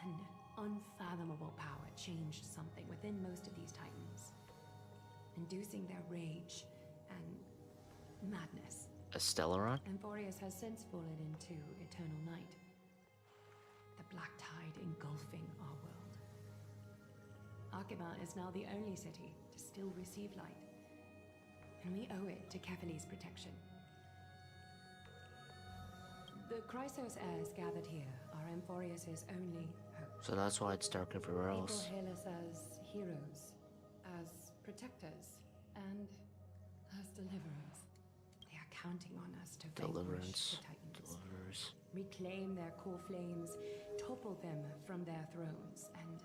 An unfathomable power changed something within most of these titans, inducing their rage and madness. A Stellaron? Amphoreus has since fallen into eternal night, the black tide engulfing our world. Akima is now the only city to still receive light, and we owe it to Kefali's protection. The Chrysos heirs gathered here are Amphoreus' only hope. So that's why it's dark everywhere else. People hail us as heroes, as protectors, and as deliverers. They are counting on us to vanquish the Titans. Reclaim their core flames, topple them from their thrones, and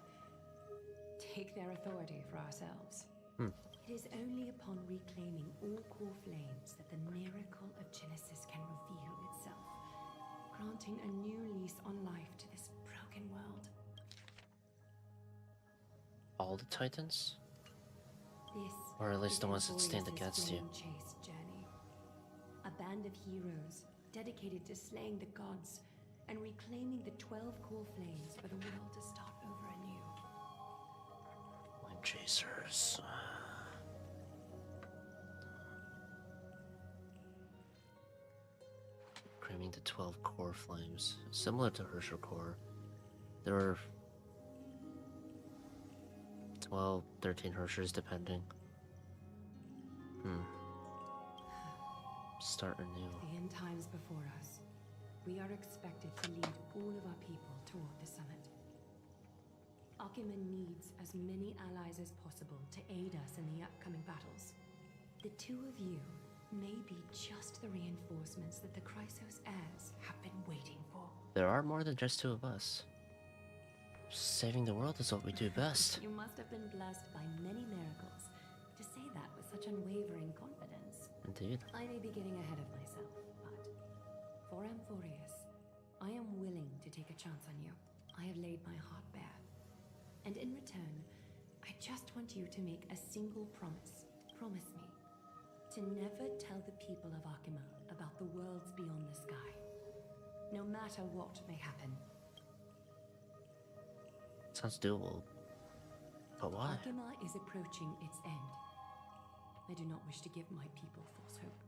take their authority for ourselves. It is only upon reclaiming all core flames that the miracle of Genesis can reveal itself, granting a new lease on life to this broken world. All the Titans? This Or at least the ones that is stand Amphoreus' against you. flame-chased journey. A band of heroes dedicated to slaying the gods and reclaiming the 12 core flames for the world to start over anew. Flame Chasers. Creaming the 12 core flames. Similar to Herrscher core. There are 12, 13 Herrschers depending. Start anew. The end times before us. We are expected to lead all of our people toward the summit. Akima needs as many allies as possible to aid us in the upcoming battles. The two of you may be just the reinforcements that the Chrysos heirs have been waiting for. There are more than just two of us. Saving the world is what we do best. You must have been blessed by many miracles to say that with such unwavering confidence. Indeed. I may be getting ahead of myself, but for Amphoreus, I am willing to take a chance on you. I have laid my heart bare. And in return, I just want you to make a single promise. Promise me to never tell the people of Akima about the worlds beyond the sky, no matter what may happen. Sounds doable. But why? Akima is approaching its end. I do not wish to give my people false hope.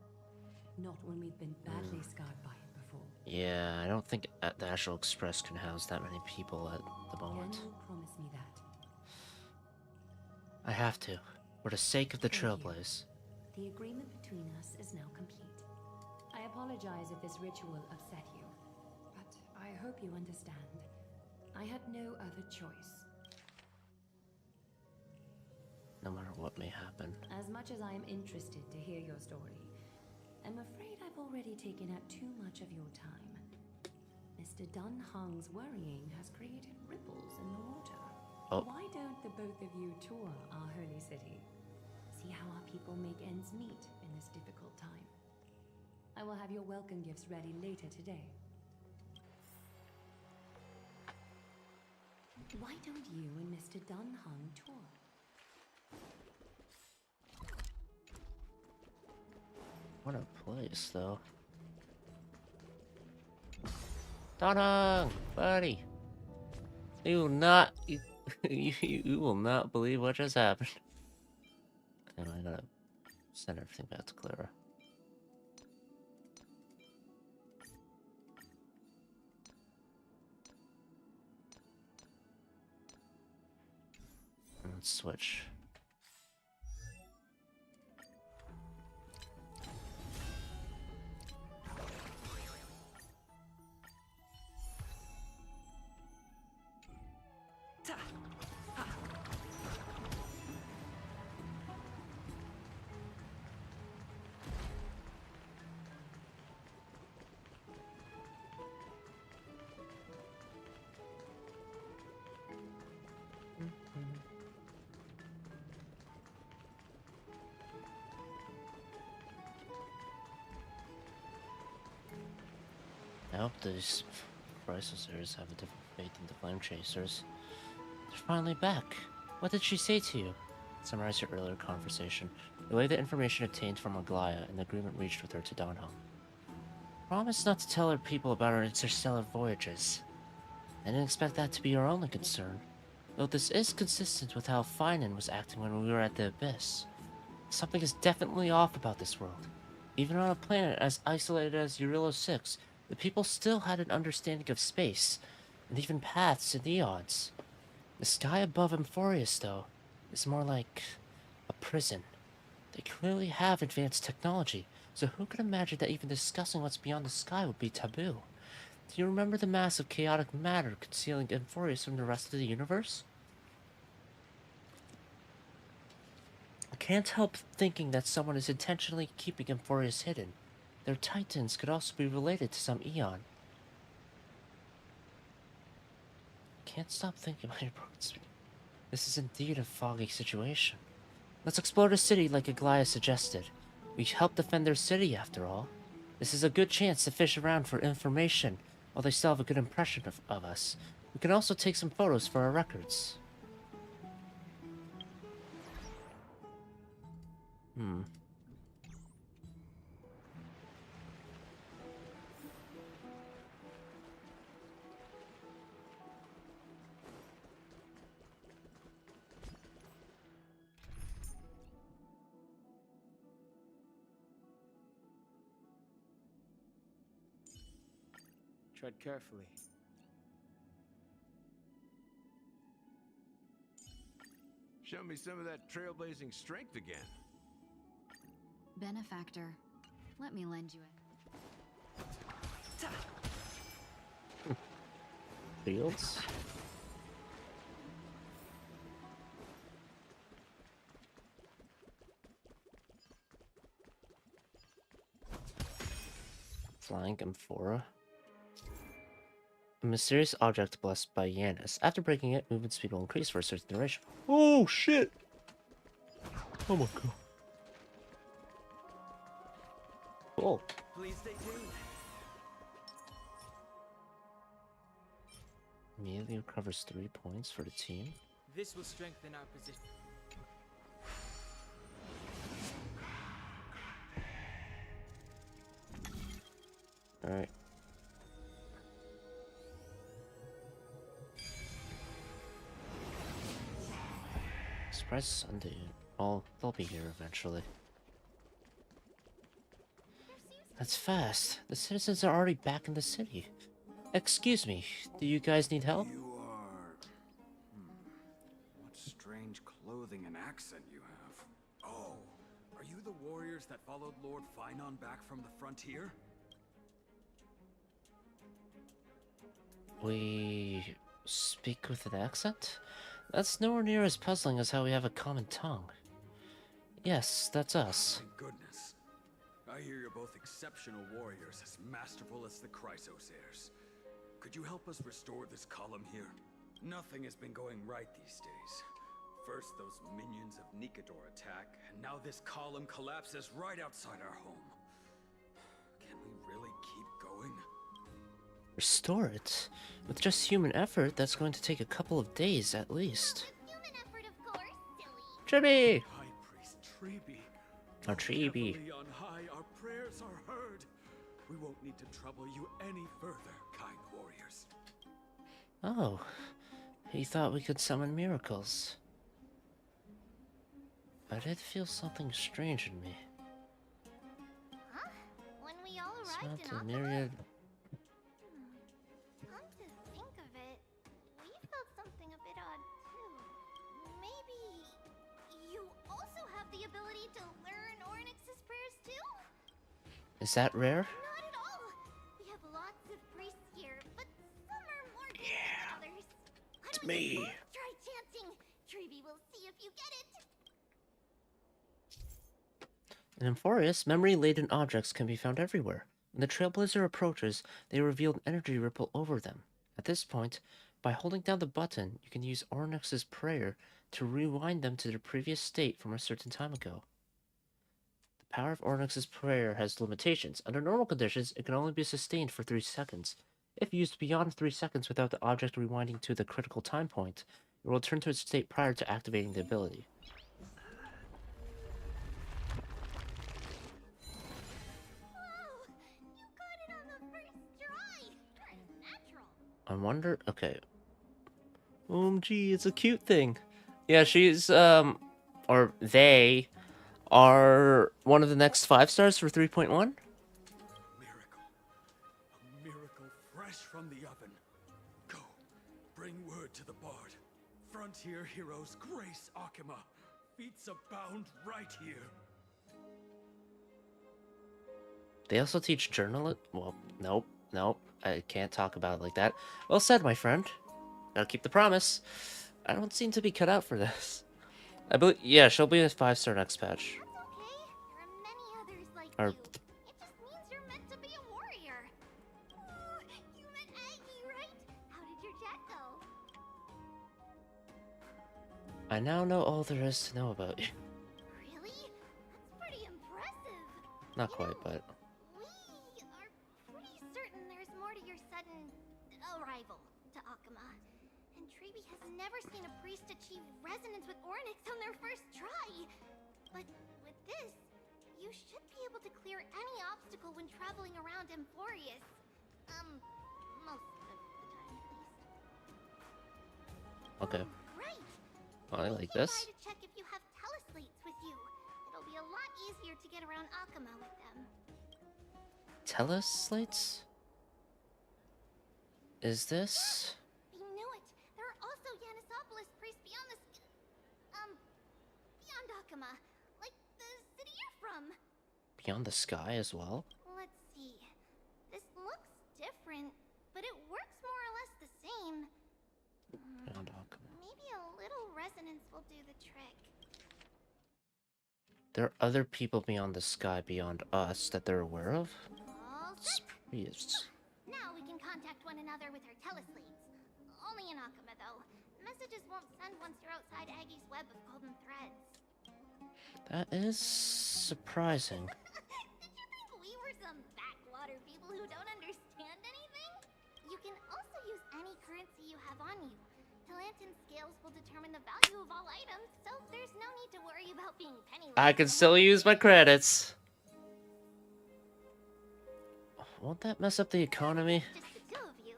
Not when we've been badly scarred by it before. Yeah, I don't think the Astral Express can house that many people at the moment. Can you promise me that? I have to, for the sake of the Trailblaze. The agreement between us is now complete. I apologize if this ritual upset you, but I hope you understand. I had no other choice. No matter what may happen. As much as I am interested to hear your story, I'm afraid I've already taken up too much of your time. Mr. Dunhung's worrying has created ripples in the water. Oh. Why don't the both of you tour our holy city? See how our people make ends meet in this difficult time. I will have your welcome gifts ready later today. Why don't you and Mr. Dunhung tour? What a place, though. Dunhung, buddy. You will not... you will not believe what just happened. And I gotta send everything back to Clara. Let's switch. I hope these processors have a different fate than the Flame Chasers. They're finally back. What did she say to you? Summarize your earlier conversation. Relay the information obtained from Aglaya and the agreement reached with her to Donham. Promise not to tell her people about our interstellar voyages. I didn't expect that to be your only concern. Though this is consistent with how Finan was acting when we were at the Abyss. Something is definitely off about this world. Even on a planet as isolated as Eurilo 6, the people still had an understanding of space, and even paths and eons. The sky above Amphoreus, though, is more like a prison. They clearly have advanced technology, so who could imagine that even discussing what's beyond the sky would be taboo? Do you remember the mass of chaotic matter concealing Amphoreus from the rest of the universe? I can't help thinking that someone is intentionally keeping Amphoreus hidden. Their titans could also be related to some eon. Can't stop thinking about your broken speed. This is indeed a foggy situation. Let's explore the city like Aglaya suggested. We help defend their city after all. This is a good chance to fish around for information while they still have a good impression of us. We can also take some photos for our records. Tread carefully. Show me some of that trailblazing strength again. Benefactor, let me lend you it. Fields? Flying Amphora. A mysterious object blessed by Yanis. After breaking it, movement speed will increase for a certain duration. Oh shit! Oh my god. Cool. Please stay tuned. Immediately recovers 3 points for the team. This will strengthen our position. Alright. Surprise Sunday. Oh, they'll be here eventually. That's fast. The citizens are already back in the city. Excuse me, do you guys need help? You are... What strange clothing and accent you have. Oh, are you the warriors that followed Lord Finon back from the frontier? We speak with an accent? That's nowhere near as puzzling as how we have a common tongue. Yes, that's us. Thank goodness. I hear you're both exceptional warriors, as masterful as the Chrysosairs. Could you help us restore this column here? Nothing has been going right these days. First those minions of Nikador attack, and now this column collapses right outside our home. Can we really keep going? Restore it? With just human effort, that's going to take a couple of days at least. Chibi! High Priest Treeby. Or Treeby. Carefully on high, our prayers are heard. We won't need to trouble you any further, kind warriors. Oh, he thought we could summon miracles. I did feel something strange in me. Huh? When we all arrived Smelt in a Akuma? myriad. Come to think of it, we felt something a bit odd too. Maybe you also have the ability to learn Ornyx's prayers too? Is that rare? Not at all. We have lots of priests here, but some are more gifted than others. It's me. Try chanting. Treeby will see if you get it. In Amphoreus, memory-laden objects can be found everywhere. When the Trailblazer approaches, they reveal an energy ripple over them. At this point, by holding down the button, you can use Ornyx's prayer to rewind them to their previous state from a certain time ago. The power of Ornyx's prayer has limitations. Under normal conditions, it can only be sustained for 3 seconds. If used beyond 3 seconds without the object rewinding to the critical time point, it will return to its state prior to activating the ability. I wonder. Okay. Gee, it's a cute thing. Yeah, she's or they are one of the next 5 stars for 3.1. A miracle fresh from the oven. Go, bring word to the bard. Frontier heroes grace Akuma. Feats abound right here. They also teach journalism. Well, nope. I can't talk about it like that. Well said, my friend. Gotta keep the promise. I don't seem to be cut out for this. I believe, yeah, she'll be a 5-star next patch. Or, It just means you're meant to be a warrior. Oh, you met Aggie, right? How did your jet go? I now know all there is to know about you. Really? That's pretty impressive. Not quite, but We are pretty certain there's more to your sudden arrival to Akuma. And Treeby has never seen a priest achieve resonance with Ornyx on their first try. But with this, you should be able to clear any obstacle when traveling around Amphoreus. Most of the time at least. okay. Right. Well, I like Came this. by to check if you have teleslates with you. It'll be a lot easier to get around Akuma with them. Teleslates? Is this? You knew it. There are also Yanisopolis priests beyond the beyond Akuma, like the city you're from. Beyond the sky as well? Let's see. This looks different, but it works more or less the same. Beyond Akuma. Maybe a little resonance will do the trick. There are other people beyond the sky beyond us that they're aware of? All set. Priests. Now we can contact one another with our teleslates. Only in Akuma, though. Messages won't send once you're outside Aggie's web of golden threads. That is surprising. Did you think we were some backwater people who don't understand anything? You can also use any currency you have on you. Talantan scales will determine the value of all items, so there's no need to worry about being penniless. I can still use my credits. Won't that mess up the economy? Just the two of you.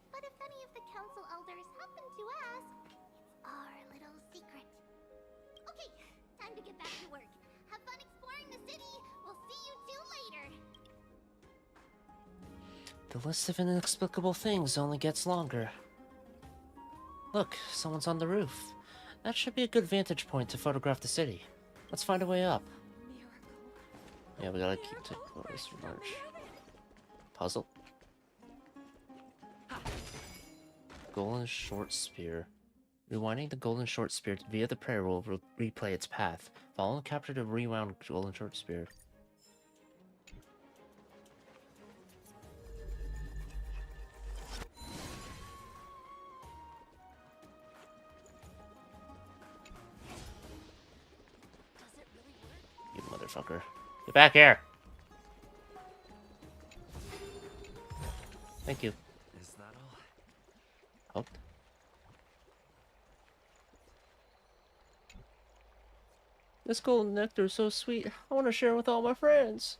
But if any of the council elders happen to ask, it's our little secret. Okay, time to get back to work. Have fun exploring the city. We'll see you two later. The list of inexplicable things only gets longer. Look, someone's on the roof. That should be a good vantage point to photograph the city. Let's find a way up. Yeah, we gotta keep to close march. Puzzle. Golden short spear. Rewinding the golden short spear via the prayer will replay its path. Follow and capture the rewound golden short spear. You motherfucker. Get back here! Thank you. Is that Oh. all? This golden nectar is so sweet. I want to share it with all my friends.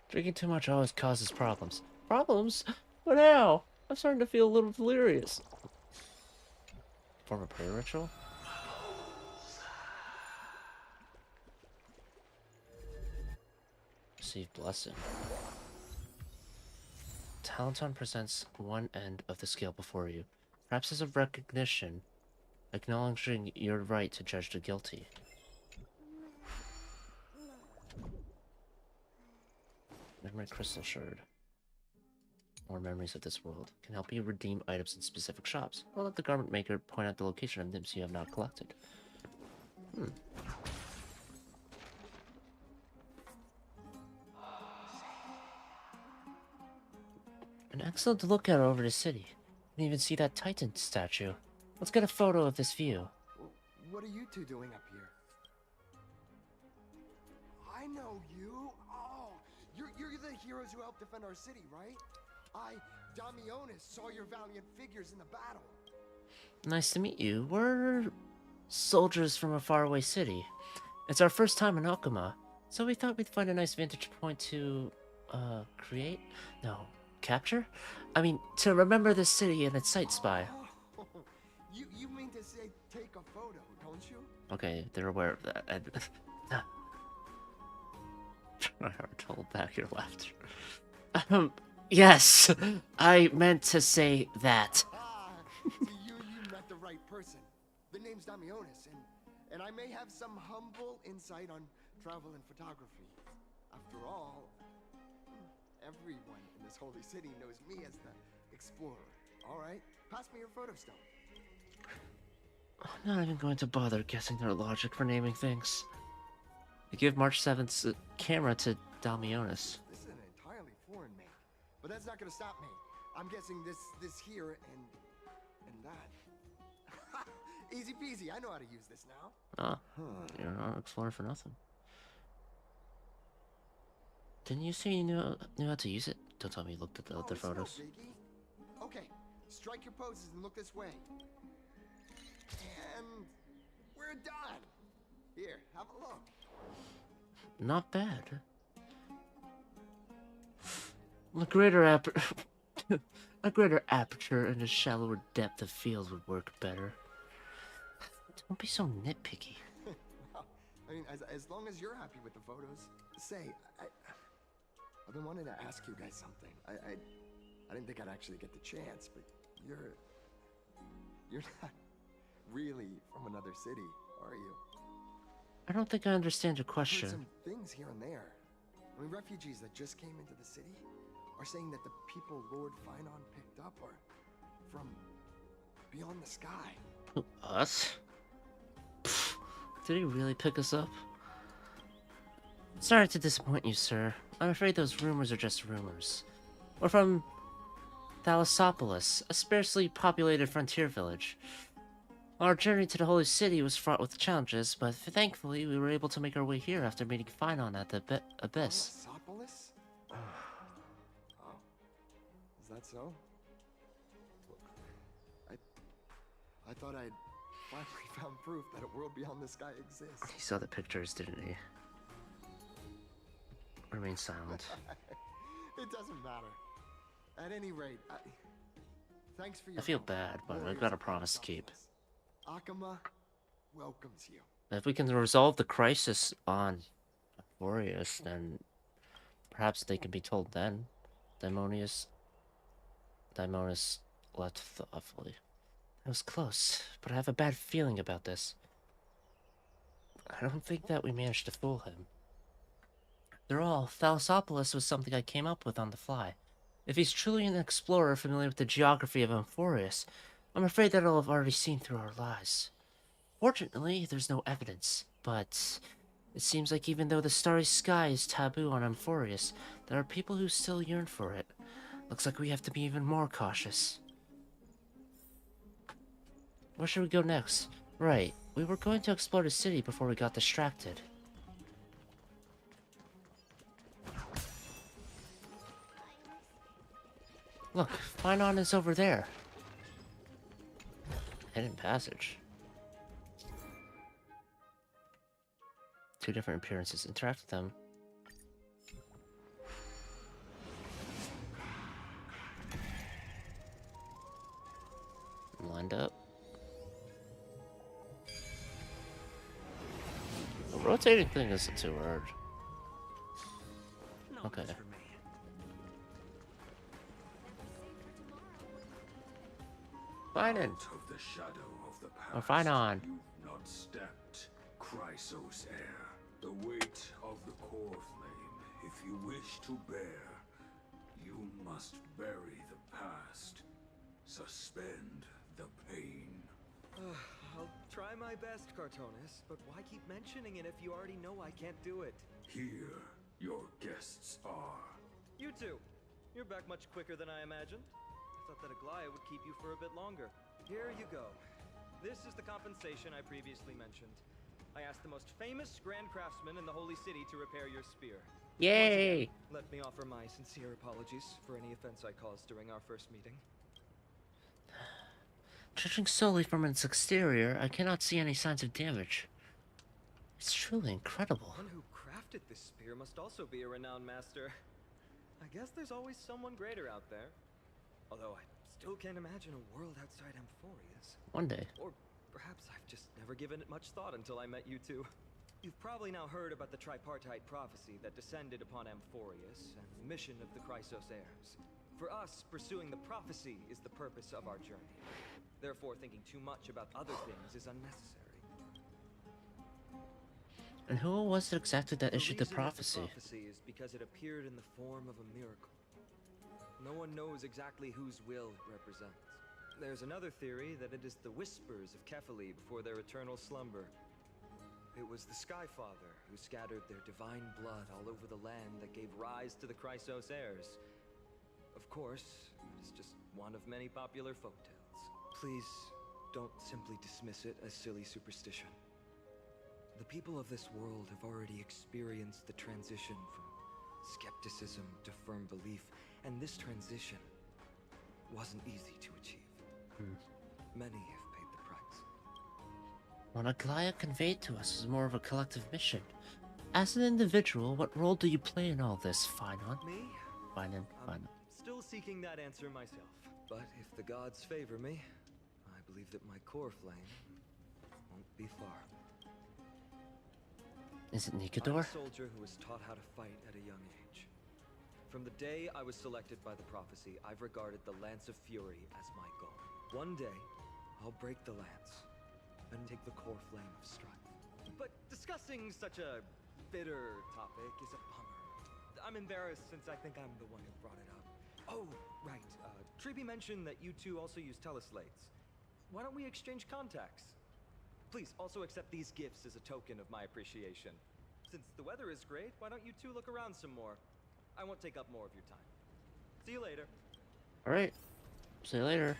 Drinking too much always causes problems. Problems? But how? I'm starting to feel a little delirious. Form a prayer ritual? Receive blessing. Talenton presents one end of the scale before you. Perhaps as a recognition, acknowledging your right to judge the guilty. Memory crystal shard. More memories of this world. Can help you redeem items in specific shops. Or let the garment maker point out the location of items you have not collected. An excellent lookout over the city. You can even see that Titan statue. Let's get a photo of this view. What are you two doing up here? I know you. Oh, you're the heroes who helped defend our city, right? Damionis, saw your valiant figures in the battle. Nice to meet you. We're soldiers from a faraway city. It's our first time in Okuma, so we thought we'd find a nice vantage point to, create? No, capture? I mean, to remember the city and its sight spy. You mean to say take a photo, don't you? Okay, they're aware of that. Try hard to hold back your laughter. Yes, I meant to say that. So you met the right person. The name's Damionis, and I may have some humble insight on travel and photography. After all, everyone in this holy city knows me as the explorer. All right, pass me your photo stone. I'm not even going to bother guessing their logic for naming things. I give March 7th's camera to Damionis. This is an entirely foreign make, but that's not gonna stop me. I'm guessing this here and that. Easy peasy. I know how to use this now. Ah, you're not an explorer for nothing. Didn't you say you knew how to use it? Don't tell me you looked at the other photos. No biggie. Okay, strike your poses and look this way. And we're done. Here, have a look. Not bad. A greater aperture and a shallower depth of field would work better. Don't be so nitpicky. Well, I mean, as long as you're happy with the photos. Say, I've been wanting to ask you guys something. I didn't think I'd actually get the chance, but you're not really from another city, are you? I don't think I understand your I've heard question. some things here and there. I mean, refugees that just came into the city are saying that the people Lord Finon picked up are from beyond the sky. Us? Pfft, did he really pick us up? Sorry to disappoint you, sir. I'm afraid those rumors are just rumors. We're from Thalassopolis, a sparsely populated frontier village. Our journey to the Holy City was fraught with challenges, but thankfully we were able to make our way here after meeting Finon at the Abyss. Thalassopolis? Oh. Is that so? I thought I'd finally found proof that a world beyond the sky exists. He saw the pictures, didn't he? Remain silent. It doesn't matter. At any rate, thanks for your I feel help. bad, but I've Warriors got a of promise to keep. Akuma welcomes you. If we can resolve the crisis on Amphoreus, then perhaps they can be told then. Daimonius left thoughtfully. That was close, but I have a bad feeling about this. I don't think that we managed to fool him. After all, Thalassopolis was something I came up with on the fly. If he's truly an explorer familiar with the geography of Amphoreus, I'm afraid that I'll have already seen through our lies. Fortunately, there's no evidence, but it seems like even though the starry sky is taboo on Amphoreus, there are people who still yearn for it. Looks like we have to be even more cautious. Where should we go next? Right, we were going to explore the city before we got distracted. Look, Finon is over there. Hidden passage. Two different appearances. Interact with them. Lined up. The rotating thing isn't too hard. Okay. Finon. Out of the shadow of the past, Oh, Finon. you've not stepped Chrysos heir. The weight of the core flame, if you wish to bear, you must bury the past. Suspend the pain. I'll try my best, Cartonis, but why keep mentioning it if you already know I can't do it? Here, your guests are. You two! You're back much quicker than I imagined. I thought that Aglaya would keep you for a bit longer. Here you go. This is the compensation I previously mentioned. I asked the most famous Grand Craftsman in the Holy City to repair your spear. Yay! Again, let me offer my sincere apologies for any offense I caused during our first meeting. Judging solely from its exterior, I cannot see any signs of damage. It's truly incredible. The one who crafted this spear must also be a renowned master. I guess there's always someone greater out there. Although I still can't imagine a world outside Amphoreus. One day. Or perhaps I've just never given it much thought until I met you two. You've probably now heard about the tripartite prophecy that descended upon Amphoreus and the mission of the Chrysos heirs. For us, pursuing the prophecy is the purpose of our journey. Therefore, thinking too much about other things is unnecessary. And who was it exactly that issued the prophecy? The prophecy is because it appeared in the form of a miracle. No one knows exactly whose will it represents. There's another theory that it is the whispers of Kefali before their eternal slumber. It was the Skyfather who scattered their divine blood all over the land that gave rise to the Chrysos heirs. Of course, it is just one of many popular folktales. Please, don't simply dismiss it as silly superstition. The people of this world have already experienced the transition from skepticism to firm belief, and this transition wasn't easy to achieve. Many have paid the price. What Aglaya conveyed to us is more of a collective mission. As an individual, what role do you play in all this, Finon? Me? Finon. Still seeking that answer myself. But if the gods favor me, I believe that my core flame won't be far. Is it I'm Nikador? a soldier who was taught how to fight at a young age. From the day I was selected by the prophecy, I've regarded the Lance of Fury as my goal. One day, I'll break the lance and take the core flame of strife. But discussing such a bitter topic is a bummer. I'm embarrassed since I think I'm the one who brought it up. Oh, right. Treeby mentioned that you two also use teleslates. Why don't we exchange contacts? Please also accept these gifts as a token of my appreciation. Since the weather is great, why don't you two look around some more? I won't take up more of your time. See you later. Alright. See you later.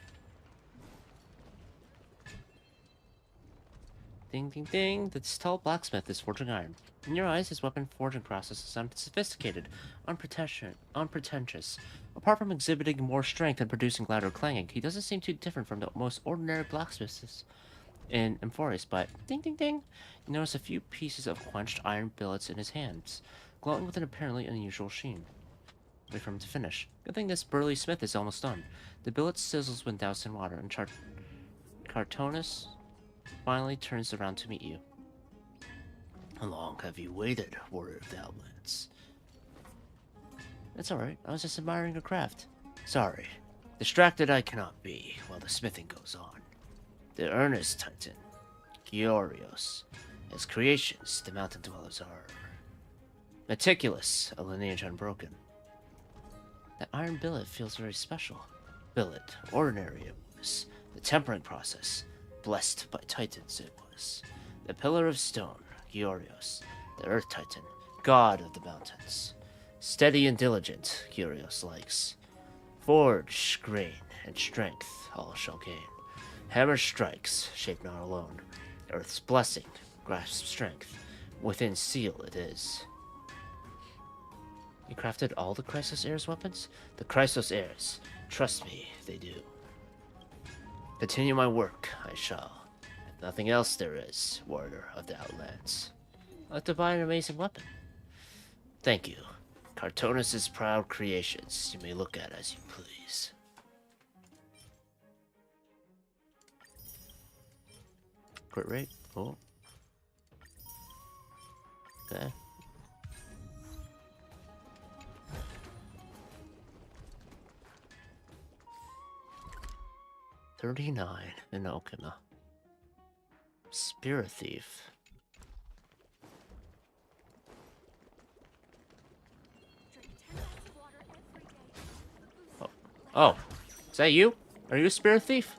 Ding ding ding. This tall blacksmith is forging iron. In your eyes, his weapon forging process is unsophisticated, unpretentious. Apart from exhibiting more strength and producing louder clanging, he doesn't seem too different from the most ordinary blacksmiths in Amphoreus, but ding ding ding, you notice a few pieces of quenched iron billets in his hands, glowing with an apparently unusual sheen. Wait for him to finish. Good thing this burly smith is almost done. The billet sizzles when doused in water, and Cartonis finally turns around to meet you. How long have you waited, Warrior of the Outlands? It's alright. I was just admiring your craft. Sorry. Distracted I cannot be while the smithing goes on. The earnest titan, Giorios. His creations, the mountain dwellers are meticulous, a lineage unbroken. That iron billet feels very special. Billet, ordinary it was. The tempering process, blessed by titans it was. The pillar of stone, Giorios. The earth titan, god of the mountains. Steady and diligent, Giorios likes. Forge, grain, and strength all shall gain. Hammer strikes, shape not alone. Earth's blessing, grasp strength. Within seal it is. You crafted all the Chrysos Heirs weapons? The Chrysos Heirs. Trust me, they do. Continue my work, I shall. If nothing else there is, warrior of the Outlands. I'd like to buy an amazing weapon. Thank you. Cartonis' proud creations. You may look at as you please. Crit rate? Oh. Okay. $39 in Okina. Spirit Thief. Oh, is that you? Are you a spirit thief?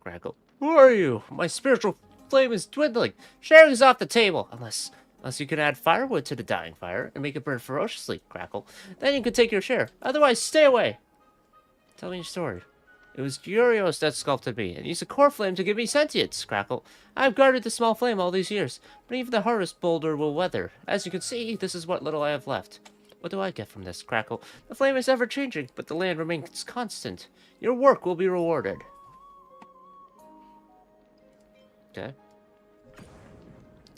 Crackle. Who are you? My spiritual flame is dwindling. Sharing is off the table. Unless you can add firewood to the dying fire and make it burn ferociously, Crackle. Then you can take your share. Otherwise, stay away. Tell me your story. It was Giorios that sculpted me and used a core flame to give me sentience, Crackle. I have guarded the small flame all these years, but even the hardest boulder will weather. As you can see, this is what little I have left. What do I get from this, Crackle? The flame is ever-changing, but the land remains constant. Your work will be rewarded. Okay.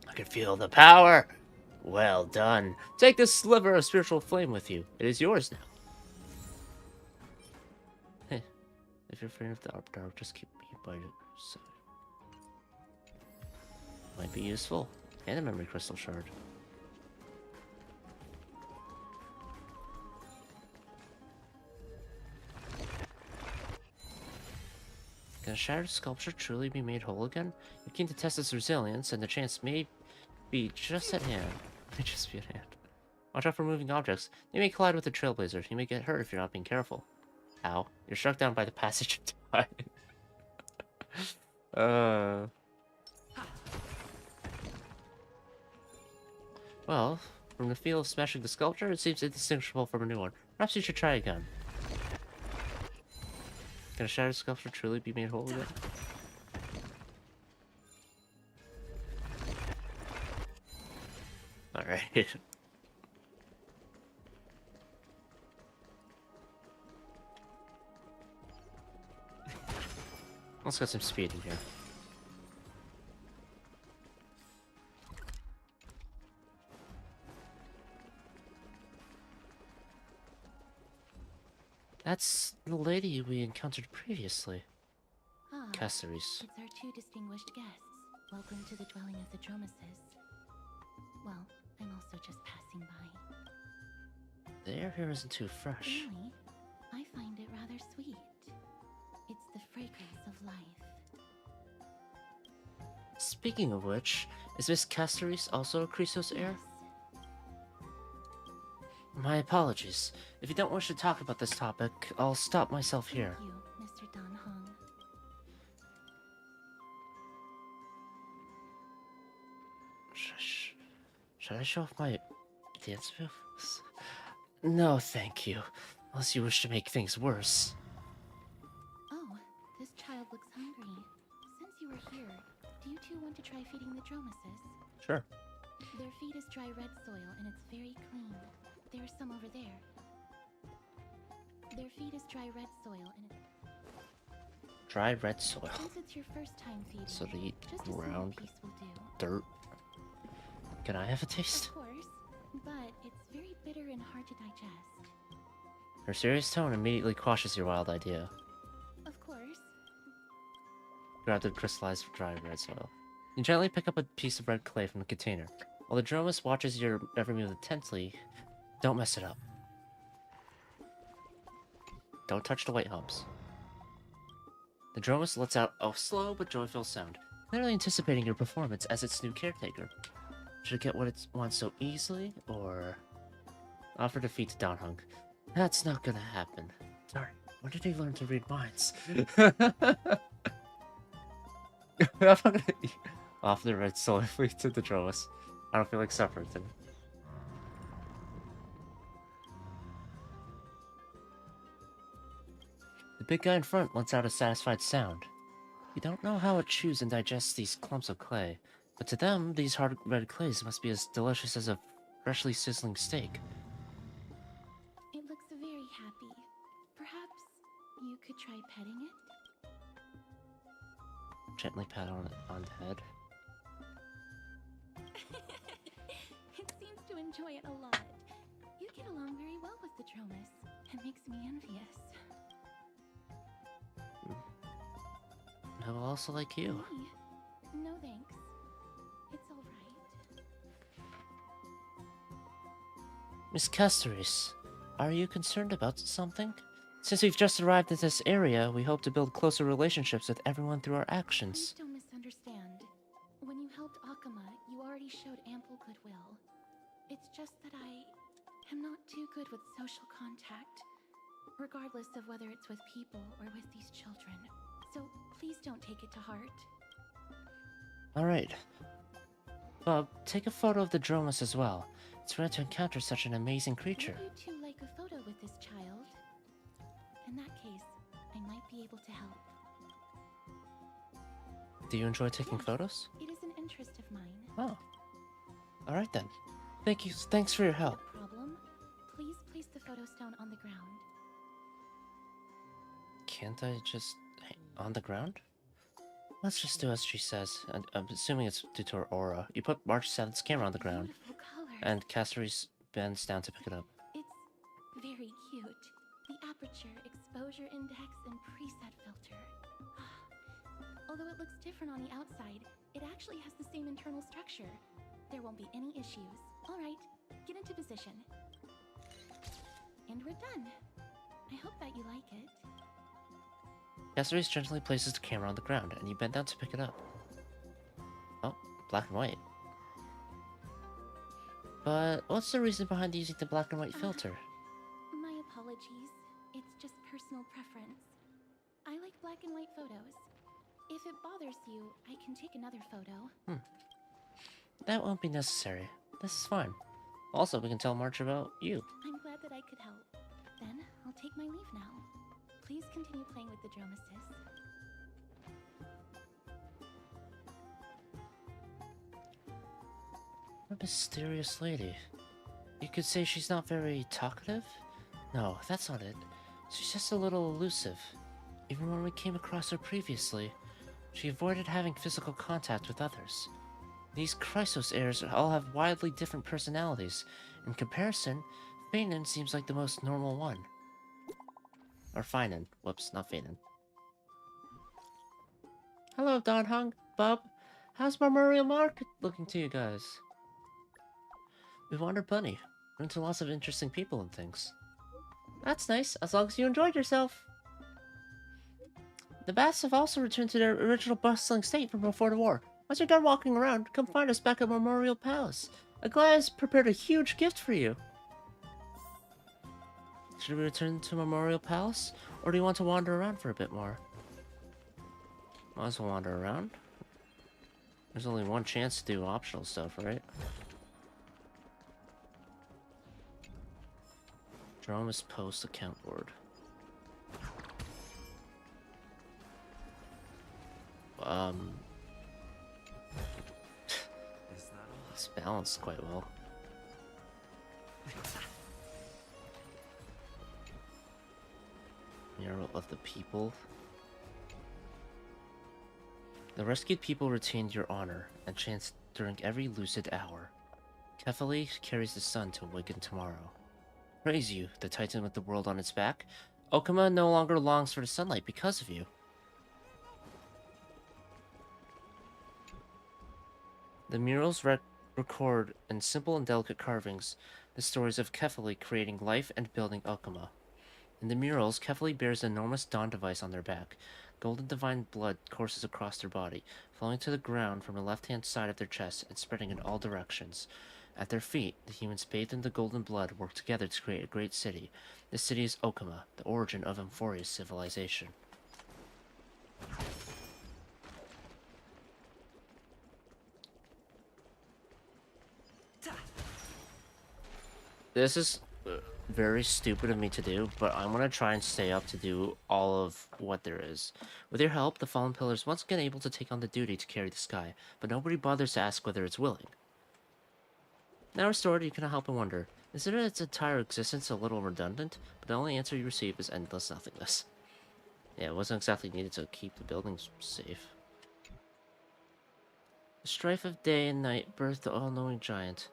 I can feel the power. Well done. Take this sliver of spiritual flame with you. It is yours now. If you're afraid of the dark, just keep me by your side. Might be useful. And a memory crystal shard. Can a shattered sculpture truly be made whole again? You're keen to test its resilience, and the chance may be just at hand. May just be at hand. Watch out for moving objects. They may collide with the trailblazer. You may get hurt if you're not being careful. Ow. You're struck down by the passage of time. Well, from the feel of smashing the sculpture, it seems indistinguishable from a new one. Perhaps you should try again. Can a shattered sculpture truly be made whole again? Alright. Let's get some speed in here. That's the lady we encountered previously. Ah, Caceres. it's our two distinguished guests. Welcome to the dwelling of the Dromases. Well, I'm also just passing by. The air here isn't too fresh. Really? I find it rather sweet. It's the fragrance of life. Speaking of which, is Miss Caceres also a Chrysos heir? My apologies. If you don't wish to talk about this topic, I'll stop myself here. Thank you, Mr. Dan Hong. Should I show off my dance moves? No, thank you. Unless you wish to make things worse. Oh, this child looks hungry. Since you were here, do you two want to try feeding the Dromases? Sure. Their feed is dry red soil and it's very clean. There's some over there. Their feed is dry red soil and it's... Dry red soil. Since it's your first time feeding, So they eat just ground a piece will do. dirt. Can I have a taste? Of course, but it's very bitter and hard to digest. Her serious tone immediately quashes your wild idea. Of course. Grab the crystallized dry red soil. You gently pick up a piece of red clay from the container. While the Dromus watches your every move intently, don't mess it up. Don't touch the white hubs. The Dromus lets out a slow but joyful sound, clearly anticipating your performance as its new caretaker. Should it get what it wants so easily, or offer defeat to Donhung? That's not gonna happen. Darn, when did he learn to read minds? Off the red soul fleet to the Dromus. I don't feel like suffering today. The big guy in front lets out a satisfied sound. You don't know how it chews and digests these clumps of clay, but to them, these hard red clays must be as delicious as a freshly sizzling steak. It looks very happy. Perhaps you could try petting it? Gently pat on the head. It seems to enjoy it a lot. You get along very well with the Dromus. It makes me envious. I will also like you. Me? No thanks. It's alright. Miss Castoris, are you concerned about something? Since we've just arrived at this area, we hope to build closer relationships with everyone through our actions. Please don't misunderstand. When you helped Akuma, you already showed ample goodwill. It's just that I am not too good with social contact, regardless of whether it's with people or with these children. So please don't take it to heart. Alright. Bob, take a photo of the Dromus as well. It's rare to encounter such an amazing creature. Would you two like a photo with this child? In that case, I might be able to help. Do you enjoy taking photos? It is an interest of mine. Oh. Alright then. Thank you. Thanks for your help. No problem. Please place the photo stone on the ground. Can't I just on the ground? Let's just do as she says. And I'm assuming it's due to her aura. You put March 7th's camera on the ground, and Castoris bends down to pick it up. It's very cute. The aperture, exposure index, and preset filter. Although it looks different on the outside, it actually has the same internal structure. There won't be any issues. Alright, get into position. And we're done. I hope that you like it. Castoris gently places the camera on the ground, and you bend down to pick it up. Oh, black and white. But what's the reason behind using the black and white filter? My apologies. It's just personal preference. I like black and white photos. If it bothers you, I can take another photo. That won't be necessary. This is fine. Also, we can tell March about you. I'm glad that I could help. Then, I'll take my leave now. Please continue playing with the Dromuses. A mysterious lady. You could say she's not very talkative? No, that's not it. She's just a little elusive. Even when we came across her previously, she avoided having physical contact with others. These Chrysos heirs all have wildly different personalities. In comparison, Feinen seems like the most normal one. Or Feinen. Whoops, not Feinen. Hello, Donhung, Bub. How's Memorial Market looking to you guys? We've wandered plenty. Run into lots of interesting people and things. That's nice, as long as you enjoyed yourself. The Bats have also returned to their original bustling state from before the war. Once you're done walking around, come find us back at Memorial Palace. Aglaya has prepared a huge gift for you. Should we return to Memorial Palace, or do you want to wander around for a bit more? Might as well wander around. There's only one chance to do optional stuff, right? Dromus Post account board. It's balanced quite well. Mural of the People. The rescued people retained your honor and chants during every lucid hour. Kefali carries the sun to awaken tomorrow. Praise you, the Titan with the world on its back. Okuma no longer longs for the sunlight because of you. The murals record in simple and delicate carvings the stories of Kefali creating life and building Okama. In the murals, Kefali bears an enormous dawn device on their back. Golden divine blood courses across their body, flowing to the ground from the left-hand side of their chest and spreading in all directions. At their feet, the humans bathed in the golden blood work together to create a great city. This city is Okama, the origin of Amphoreus civilization. This is very stupid of me to do, but I'm gonna try and stay up to do all of what there is. With your help, the Fallen Pillar is once again able to take on the duty to carry the sky, but nobody bothers to ask whether it's willing. Now restored, you cannot help but wonder, isn't its entire existence a little redundant? But the only answer you receive is endless nothingness. Yeah, it wasn't exactly needed to keep the buildings safe. The strife of day and night birthed the all-knowing giant.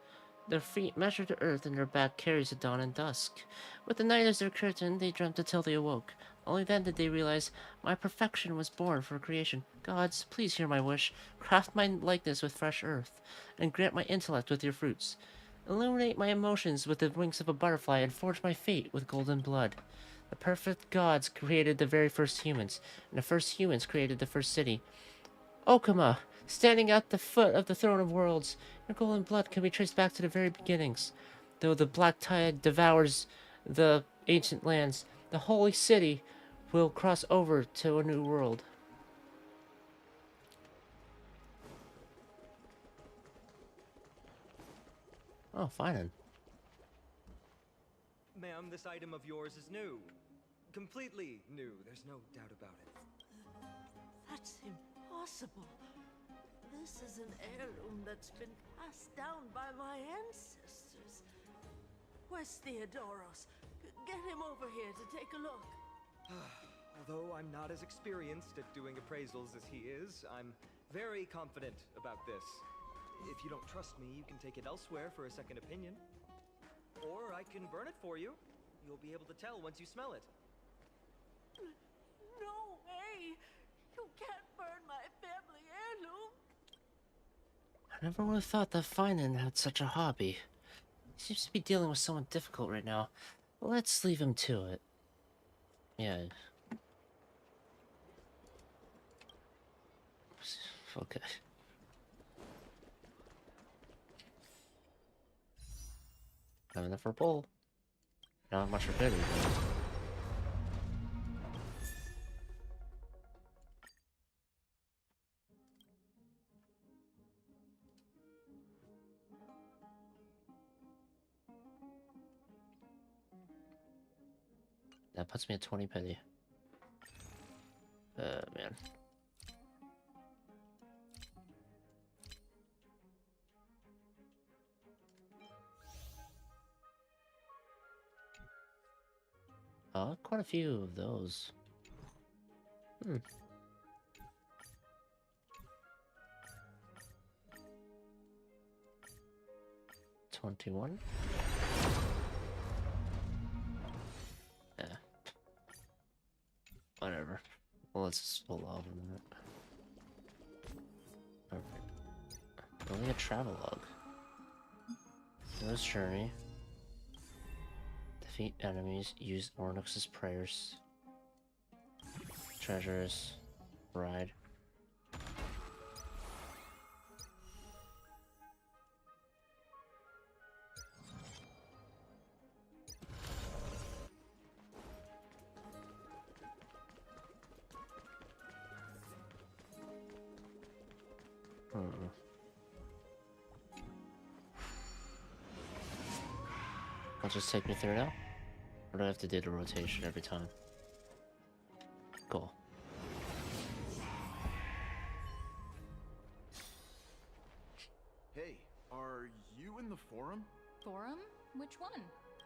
Their feet measure the earth, and their back carries the dawn and dusk. With the night as their curtain, they dreamt until they awoke. Only then did they realize, my perfection was born for creation. Gods, please hear my wish. Craft my likeness with fresh earth, and grant my intellect with your fruits. Illuminate my emotions with the wings of a butterfly, and forge my fate with golden blood. The perfect gods created the very first humans, and the first humans created the first city. Okama, standing at the foot of the throne of worlds, your golden blood can be traced back to the very beginnings. Though the black tide devours the ancient lands, the holy city will cross over to a new world. Oh, fine then. Ma'am, this item of yours is new. Completely new, there's no doubt about it. That's impossible. This is an heirloom that's been passed down by my ancestors. Where's Theodoros? Get him over here to take a look. Although I'm not as experienced at doing appraisals as he is, I'm very confident about this. If you don't trust me, you can take it elsewhere for a second opinion. Or I can burn it for you. You'll be able to tell once you smell it. No way! You can't burn my family heirloom! I never would have thought that Finan had such a hobby. He seems to be dealing with someone difficult right now. Let's leave him to it. Yeah. Okay. Have enough for a bowl. Not much for pity. That puts me at 20 pity. Man. Quite a few of those. 21. Yeah. Whatever. Well, let's just hold off on that. Alright. Only a travelogue. Hero's journey. Defeat enemies. Use Ornux's prayers. Treasures. Ride. I'll just take me through now? Or do I have to do the rotation every time? Cool. Hey, are you in the forum? Forum? Which one?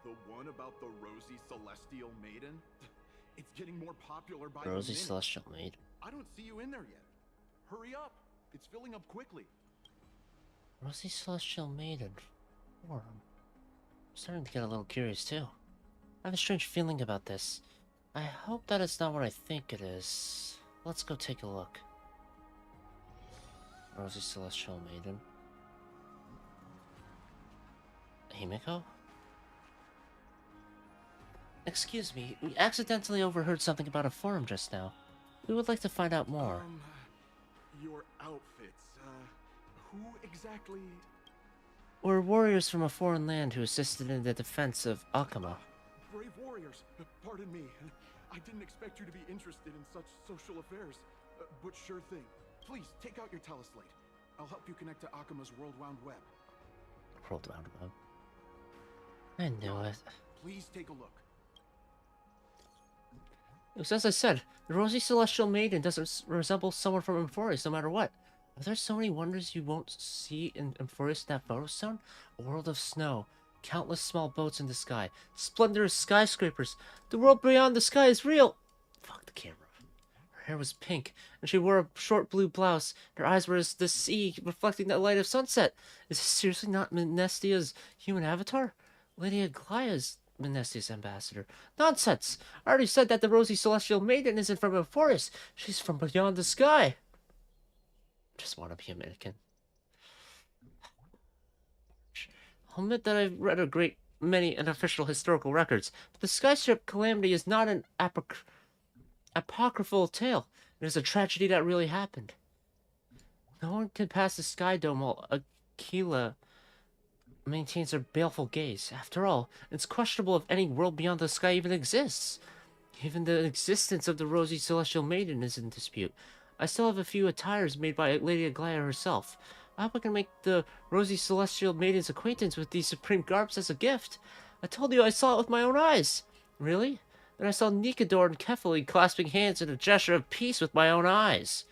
The one about the Rosy Celestial Maiden? It's getting more popular by Rosy the minute. Celestial Maiden. I don't see you in there yet. Hurry up. It's filling up quickly. Rosy Celestial Maiden. Forum. I'm starting to get a little curious too. I have a strange feeling about this. I hope that it's not what I think it is. Let's go take a look. Rosy Celestial Maiden. Himiko? Excuse me, we accidentally overheard something about a forum just now. We would like to find out more. Your outfits, who exactly? We're warriors from a foreign land who assisted in the defense of Akama. Brave warriors, pardon me. I didn't expect you to be interested in such social affairs. But sure thing. Please, take out your teleslate. I'll help you connect to Akama's World Wound Web. World Wound Web. I knew it. Please take a look. It was as I said, the Rosy Celestial Maiden doesn't resemble someone from Amphoreus no matter what. Are there so many wonders you won't see in Amphoreus in that photo stone? A world of snow, countless small boats in the sky, splendorous skyscrapers. The world beyond the sky is real! Fuck the camera. Her hair was pink, and she wore a short blue blouse. Her eyes were as the sea, reflecting the light of sunset. Is this seriously not Menestia's human avatar? Lady Aglaya's Menestia's ambassador. Nonsense! I already said that the Rosy Celestial Maiden isn't from Amphoreus. She's from beyond the sky. Just want to be a mannequin. I'll admit that I've read a great many unofficial historical records, but the skyship calamity is not an apocryphal tale. It is a tragedy that really happened. No one can pass the sky dome while Aquila maintains her baleful gaze. After all, it's questionable if any world beyond the sky even exists. Even the existence of the Rosy Celestial Maiden is in dispute. I still have a few attires made by Lady Aglaya herself. I hope I can make the Rosy Celestial Maiden's acquaintance with these supreme garbs as a gift. I told you I saw it with my own eyes. Really? Then I saw Nikador and Kefali clasping hands in a gesture of peace with my own eyes.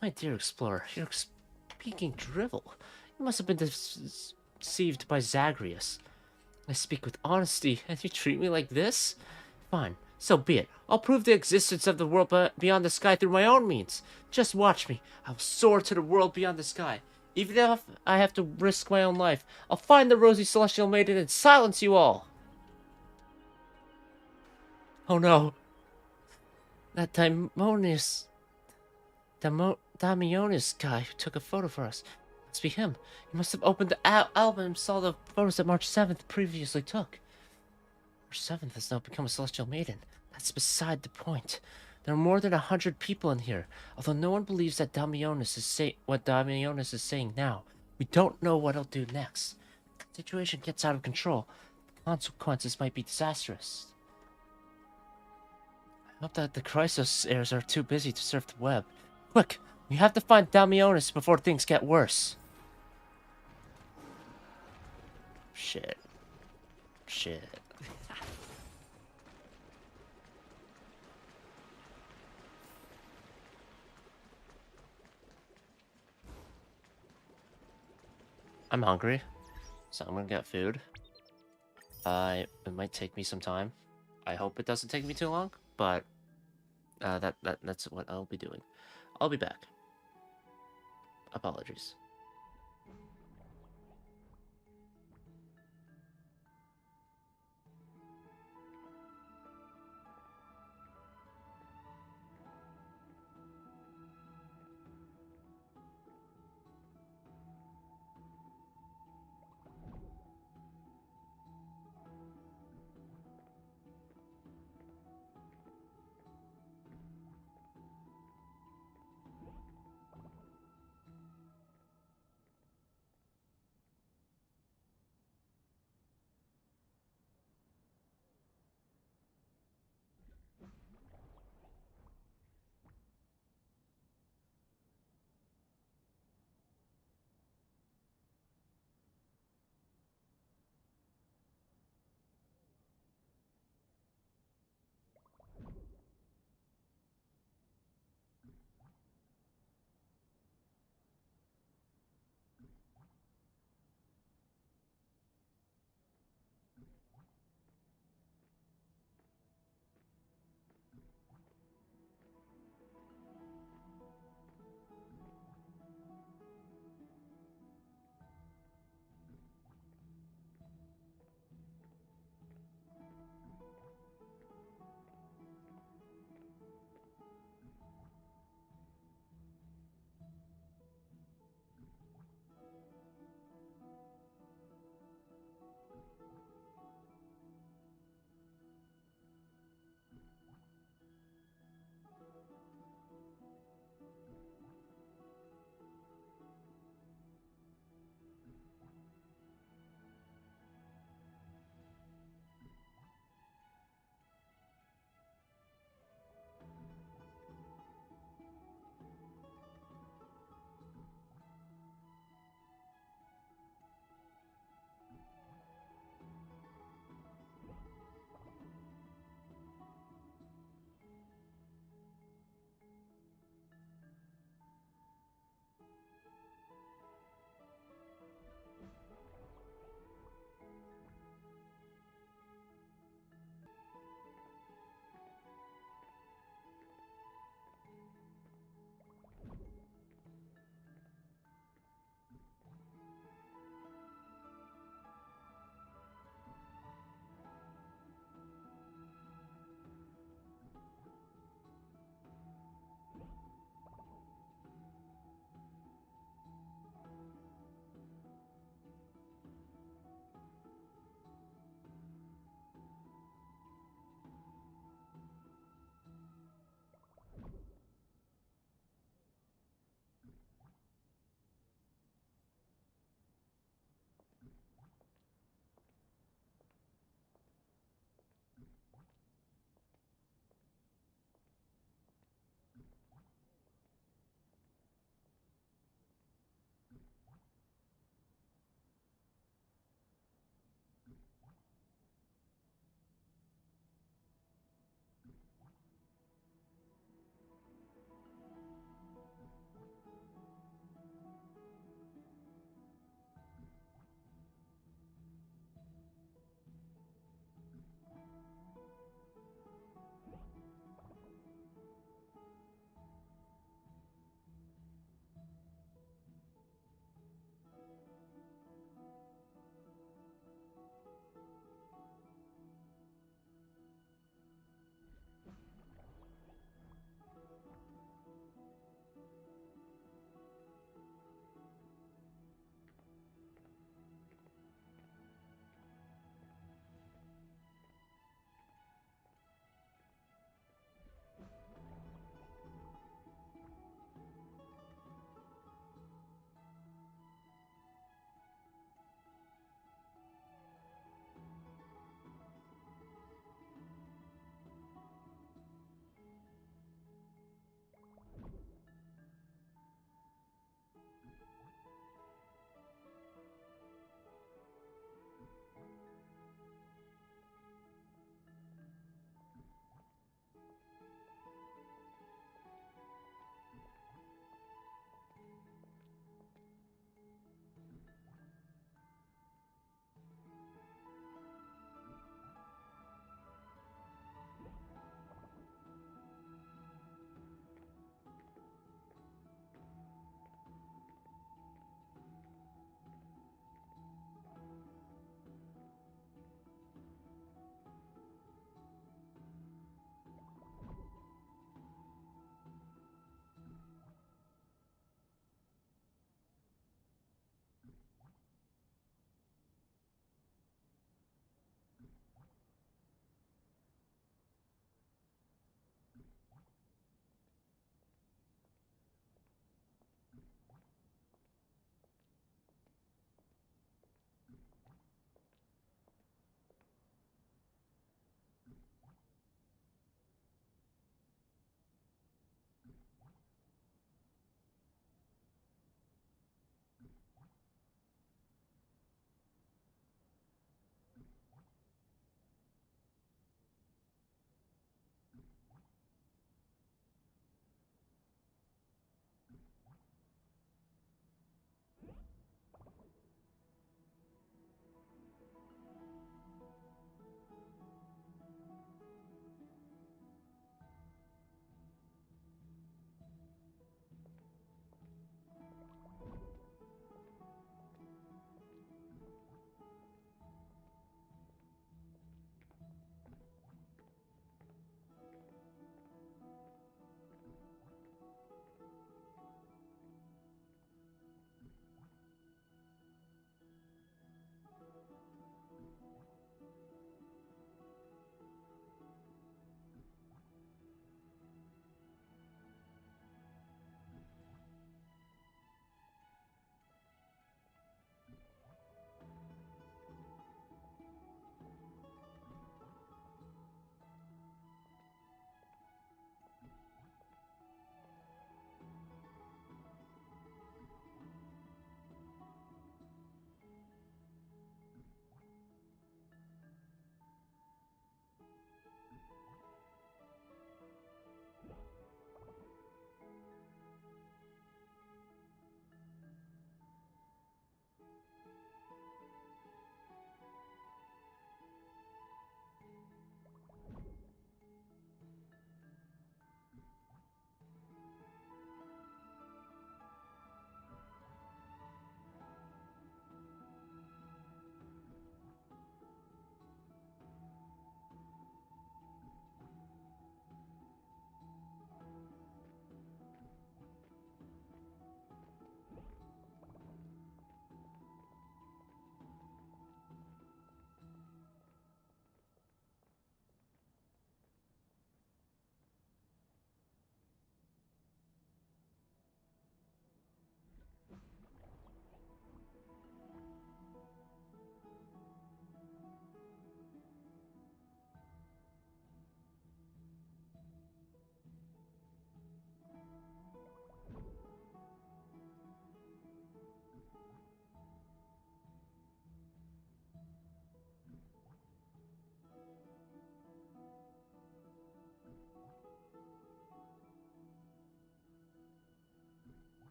My dear explorer, you're speaking drivel. You must have been deceived by Zagreus. I speak with honesty, and you treat me like this? Fine, so be it. I'll prove the existence of the world beyond the sky through my own means. Just watch me. I'll soar to the world beyond the sky. Even if I have to risk my own life, I'll find the Rosy Celestial Maiden and silence you all. Oh no. That Damionis guy who took a photo for us. Must be him. He must have opened the album and saw the photos that March 7th previously took. March 7th has now become a Celestial Maiden. That's beside the point. There are more than 100 people in here. Although no one believes that Damionis is saying now. We don't know what he'll do next. If the situation gets out of control, the consequences might be disastrous. I hope that the Chrysos heirs are too busy to surf the web. Quick! We have to find Damionis before things get worse. Shit. Shit. I'm hungry, so I'm gonna get food. It might take me some time. I hope it doesn't take me too long, but that's what I'll be doing. I'll be back. Apologies.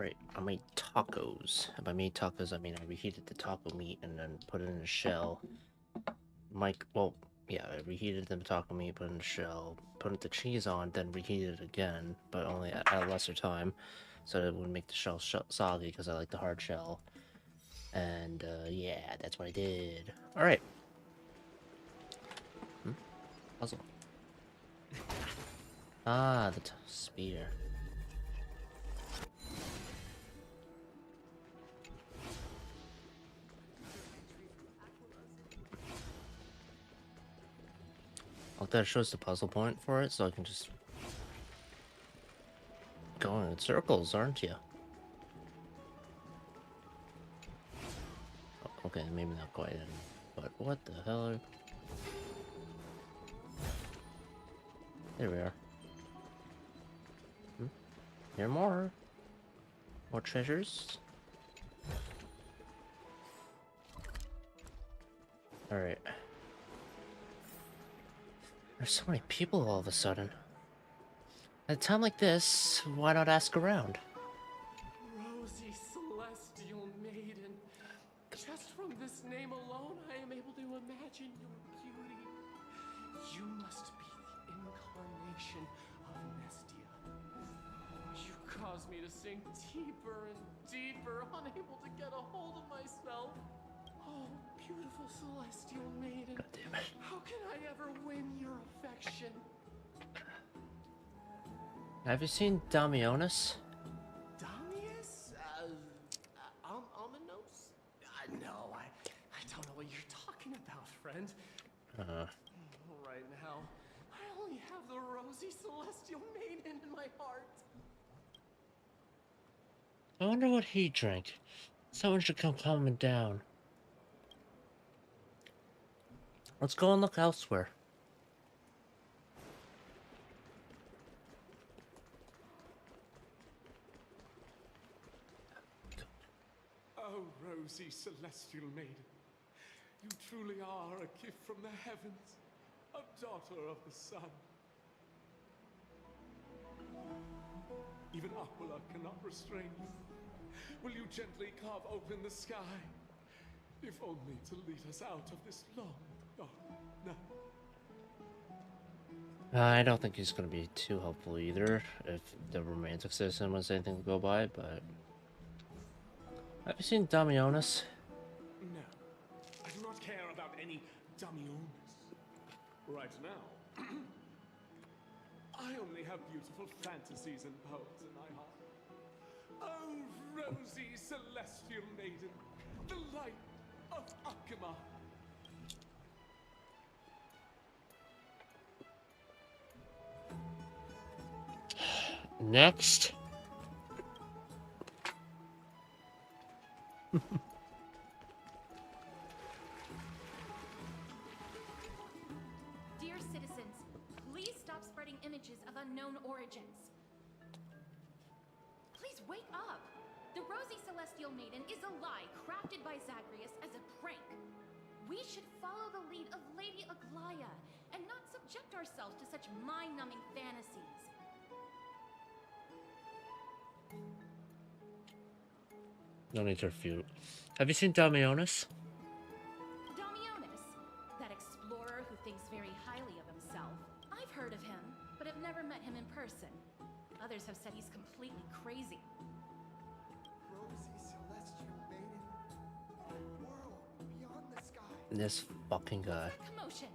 Right, I made tacos. And by made tacos, I mean I reheated the taco meat and then put it in a shell. Well, yeah, I reheated the taco meat, put it in a shell, put the cheese on, then reheated it again, but only at a lesser time, so that it wouldn't make the shell soggy because I like the hard shell. And yeah, that's what I did. All right. Puzzle. Ah, the spear. Like that shows the puzzle point for it, so I can just go in circles, aren't you? Oh, okay, maybe not quite in, but what the hell are... There we are. Here more. More treasures. Alright. There's so many people all of a sudden. At a time like this, why not ask around? Rosy Celestial Maiden. Just from this name alone, I am able to imagine your beauty. You must be the incarnation of Nestia. You cause me to sink deeper and deeper, unable to get a hold of myself. Oh, beautiful Celestial Maiden. God damn it. How can I ever win your affection? Have you seen Damionis? Damius? Ominos? No, I don't know what you're talking about, friend. Right now, I only have the rosy Celestial Maiden in my heart. I wonder what he drank. Someone should come calm him down. Let's go and look elsewhere. Oh, rosy Celestial Maiden. You truly are a gift from the heavens, a daughter of the sun. Even Aquila cannot restrain you. Will you gently carve open the sky, if only to lead us out of this long, dark night? I don't think he's going to be too helpful either, if the romantic system was anything to go by, but... Have you seen Damionis? No, I do not care about any Damionis. Right now, I only have beautiful fantasies and poems in my heart. Oh, rosy Celestial Maiden, the light of Akima. Next. Dear citizens, please stop spreading images of unknown origins. Please wake up! The Rosy Celestial Maiden is a lie crafted by Zagreus as a prank. We should follow the lead of Lady Aglaya and not subject ourselves to such mind-numbing fantasies. No need to refute. Have you seen Damionis? Damionis, that explorer who thinks very highly of himself. I've heard of him, but have never met him in person. Others have said he's completely crazy. Rosy Celestial Maiden, a world beyond the sky. This fucking guy. Commotion.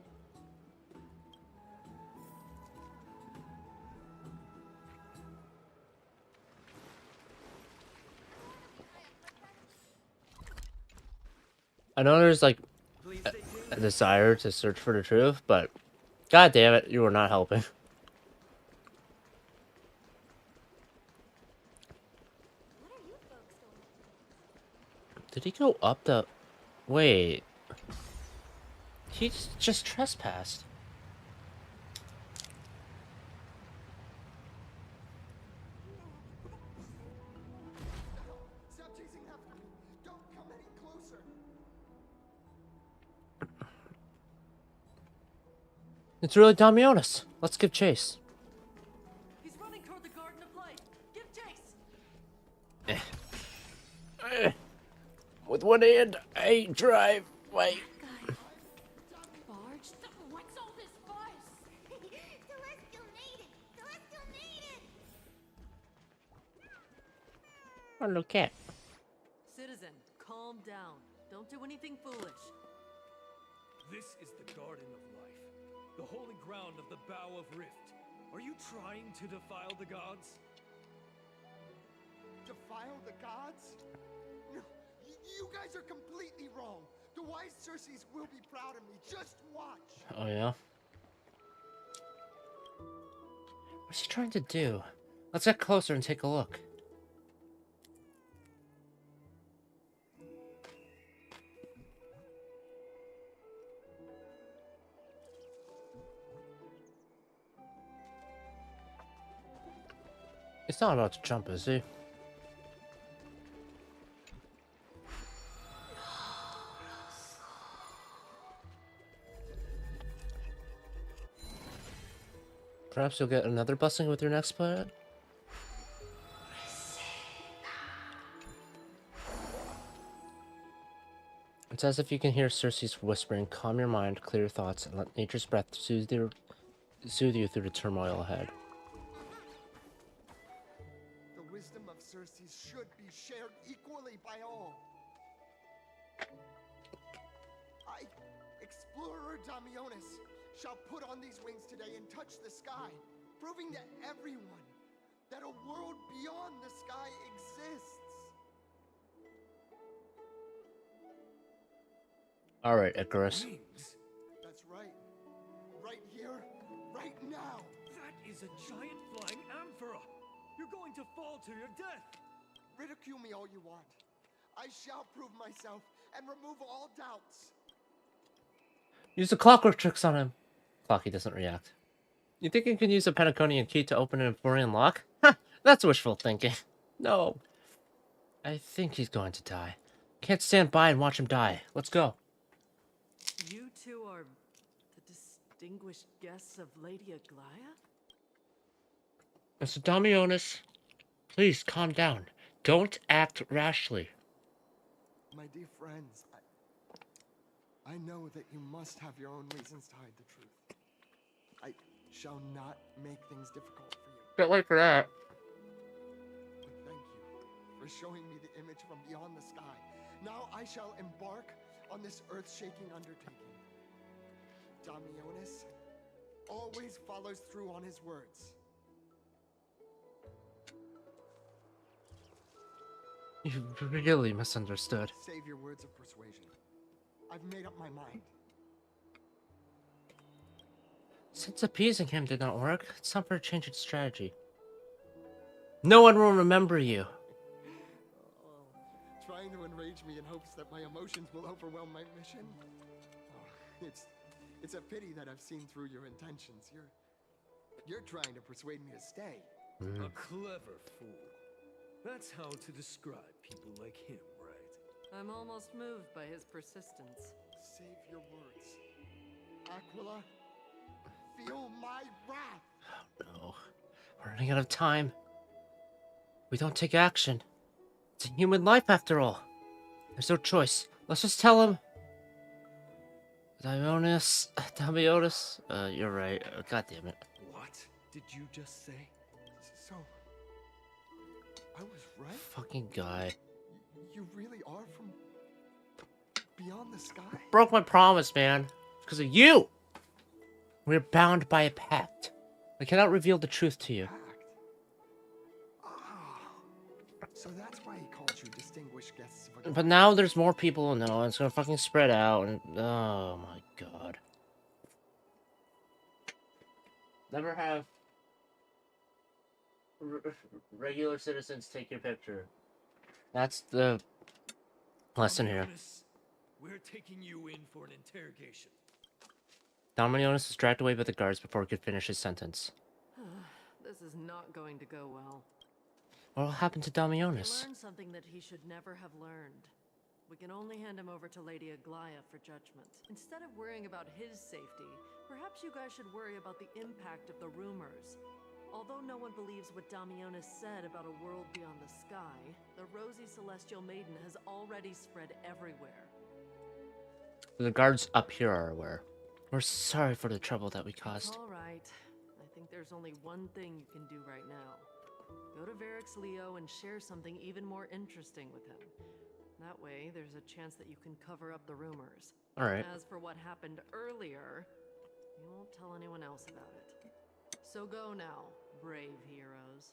I know there's like a desire to search for the truth, but god damn it, you are not helping. Did he go up the... Wait. He just trespassed. Stop chasing after me. Don't come any closer. It's really Damionis. Let's give chase. He's running toward the Garden of Light. Give chase. with one hand. I drive. Wait. Barge? What's all this fuss? Celestial needed! Celestial needed! Oh, look cat. Citizen, calm down. Don't do anything foolish. This is the Garden of Life, the holy ground of the Bow of Rift. Are you trying to defile the gods? Defile the gods? No, you guys are completely wrong. The wise Circes will be proud of me. Just watch. Oh, yeah? What's he trying to do? Let's get closer and take a look. He's not about to jump, is he? Perhaps you'll get another blessing with your next planet? It's as if you can hear Circe's whispering, calm your mind, clear your thoughts, and let nature's breath soothe you through the turmoil ahead. The wisdom of Circes should be shared equally by all. I, explorer Damionis, shall put on these wings today and touch the sky, proving to everyone that a world beyond the sky exists. All right, Icarus. That's right. Right here, right now. That is a giant flying amphora. You're going to fall to your death. Ridicule me all you want. I shall prove myself and remove all doubts. Use the clockwork tricks on him. Clocky doesn't react. You think you can use a Pentaconian key to open an Amphorean lock? Ha! That's wishful thinking. No. I think he's going to die. Can't stand by and watch him die. Let's go. You two are the distinguished guests of Lady Aglaia? Mr. Damionis, please calm down. Don't act rashly. My dear friends, I know that you must have your own reasons to hide the truth. I shall not make things difficult for you. Can't wait for that. But thank you for showing me the image from beyond the sky. Now I shall embark on this earth-shaking undertaking. Damionis always follows through on his words. You really misunderstood. Save your words of persuasion. I've made up my mind. Since appeasing him did not work, it's time for a change in strategy. No one will remember you. Trying to enrage me in hopes that my emotions will overwhelm my mission. Oh, it's a pity that I've seen through your intentions. You're trying to persuade me to stay. A clever fool. That's how to describe people like him, right? I'm almost moved by his persistence. Save your words. Aquila, feel my wrath. Oh no. We're running out of time. We don't take action. It's a human life after all. There's no choice. Let's just tell him. Damionis. You're right. God damn it. What did you just say? So, I was right? Fucking guy. You really are from beyond the sky? Broke my promise, man. Because of you. We're bound by a pact. I cannot reveal the truth to you. So that's why he called you distinguished guests of But now there's more people to know, and it's gonna fucking spread out, and oh my god. Never have regular citizens take your picture. That's the lesson here. We're taking you in for an interrogation. Damionis was dragged away by the guards before he could finish his sentence. This is not going to go well. What will happen to He Damionis? learned something that he should never have learned. We can only hand him over to Lady Aglaia for judgment. Instead of worrying about his safety, perhaps you guys should worry about the impact of the rumors. Although no one believes what Damionis said about a world beyond the sky, the rosy celestial maiden has already spread everywhere. The guards up here are aware. We're sorry for the trouble that we caused. It's all right. I think there's only one thing you can do right now. Go to Varix Leo and share something even more interesting with him. That way, there's a chance that you can cover up the rumors. All right. As for what happened earlier, you won't tell anyone else about it. So go now, brave heroes.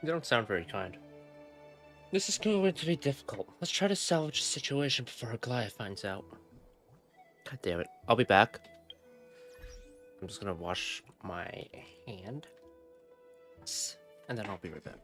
You don't sound very kind. This is going to be difficult. Let's try to salvage the situation before Aglaia finds out. God damn it. I'll be back. I'm just gonna wash my hand. And then I'll be right back.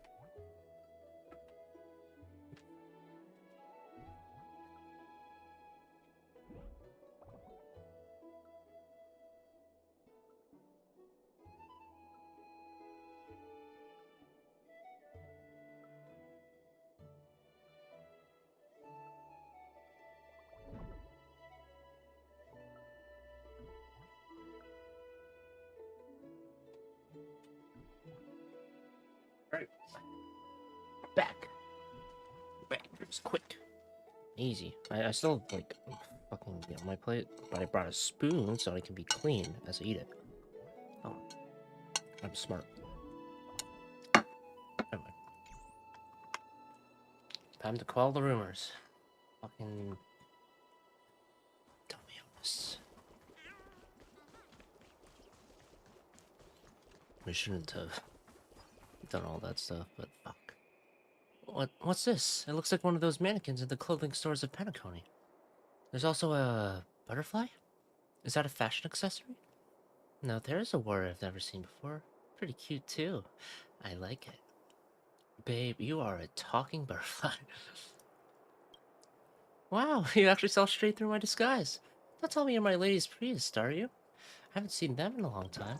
Right. Back. It was quick. Easy. I still like fucking get on my plate, but I brought a spoon so I can be clean as I eat it. Oh. I'm smart. Anyway. Time to quell the rumors. Fucking Damionis. We shouldn't have done all that stuff, but fuck. What's this? It looks like one of those mannequins in the clothing stores of Penacony. There's also a butterfly? Is that a fashion accessory? No, there's a word I've never seen before. Pretty cute too. I like it. Babe, you are a talking butterfly. Wow, you actually saw straight through my disguise. Don't tell me you're my lady's priest, are you? I haven't seen them in a long time.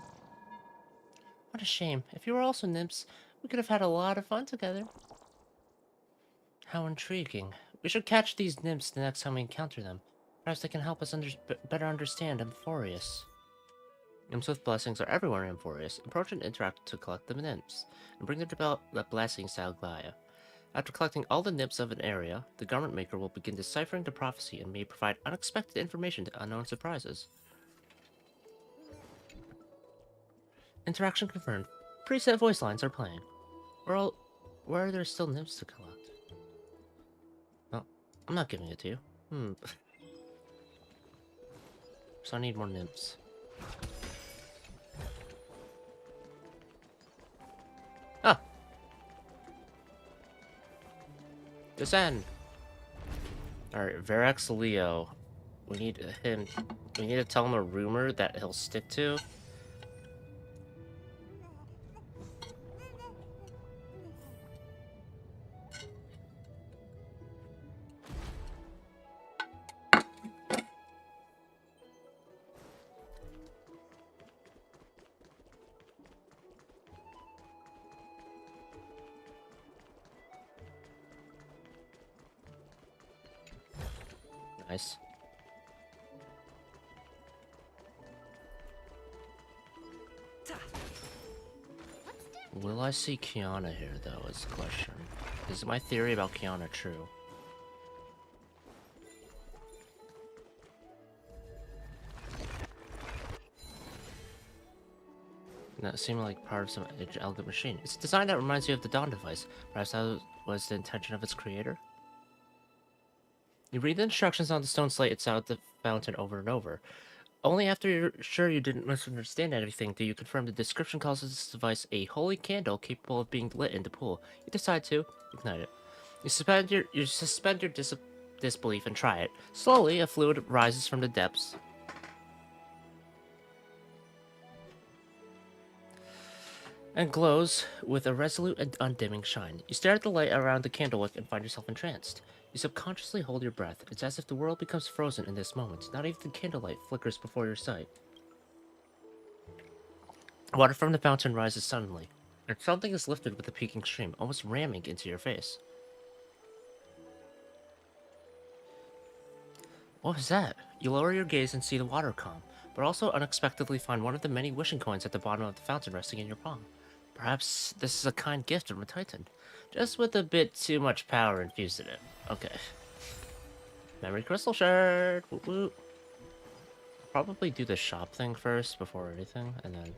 What a shame. If you were also nymphs, we could have had a lot of fun together. How intriguing. We should catch these nymphs the next time we encounter them. Perhaps they can help us better understand Amphoreus. Nymphs with blessings are everywhere in Amphoreus. Approach and interact to collect the nymphs, and bring the blessings to Aglaia. After collecting all the nymphs of an area, the garment maker will begin deciphering the prophecy and may provide unexpected information to unknown surprises. Interaction confirmed. Preset voice lines are playing. Where are there still nymphs to collect? Well, I'm not giving it to you. So I need more nymphs. Ah! Descend! Alright, Varix Leo. We need to tell him a rumor that he'll stick to. Nice. Will I see Kiana here, though, is the question. Is my theory about Kiana true? That seemed like part of some elegant machine. It's a design that reminds you of the Dawn device. Perhaps that was the intention of its creator? You read the instructions on the stone slate inside the fountain over and over. Only after you're sure you didn't misunderstand anything do you confirm the description calls this device a holy candle capable of being lit in the pool. You decide to ignite it. You suspend your disbelief and try it. Slowly, a fluid rises from the depths. And glows with a resolute and undimming shine. You stare at the light around the candlewick and find yourself entranced. You subconsciously hold your breath. It's as if the world becomes frozen in this moment. Not even the candlelight flickers before your sight. Water from the fountain rises suddenly, and something is lifted with a peaking stream, almost ramming into your face. What was that? You lower your gaze and see the water calm. but also unexpectedly find one of the many wishing coins at the bottom of the fountain resting in your palm. Perhaps this is a kind gift from a titan, just with a bit too much power infused in it. Okay. Memory crystal shard! Woot woot. Probably do the shop thing first before anything, and then...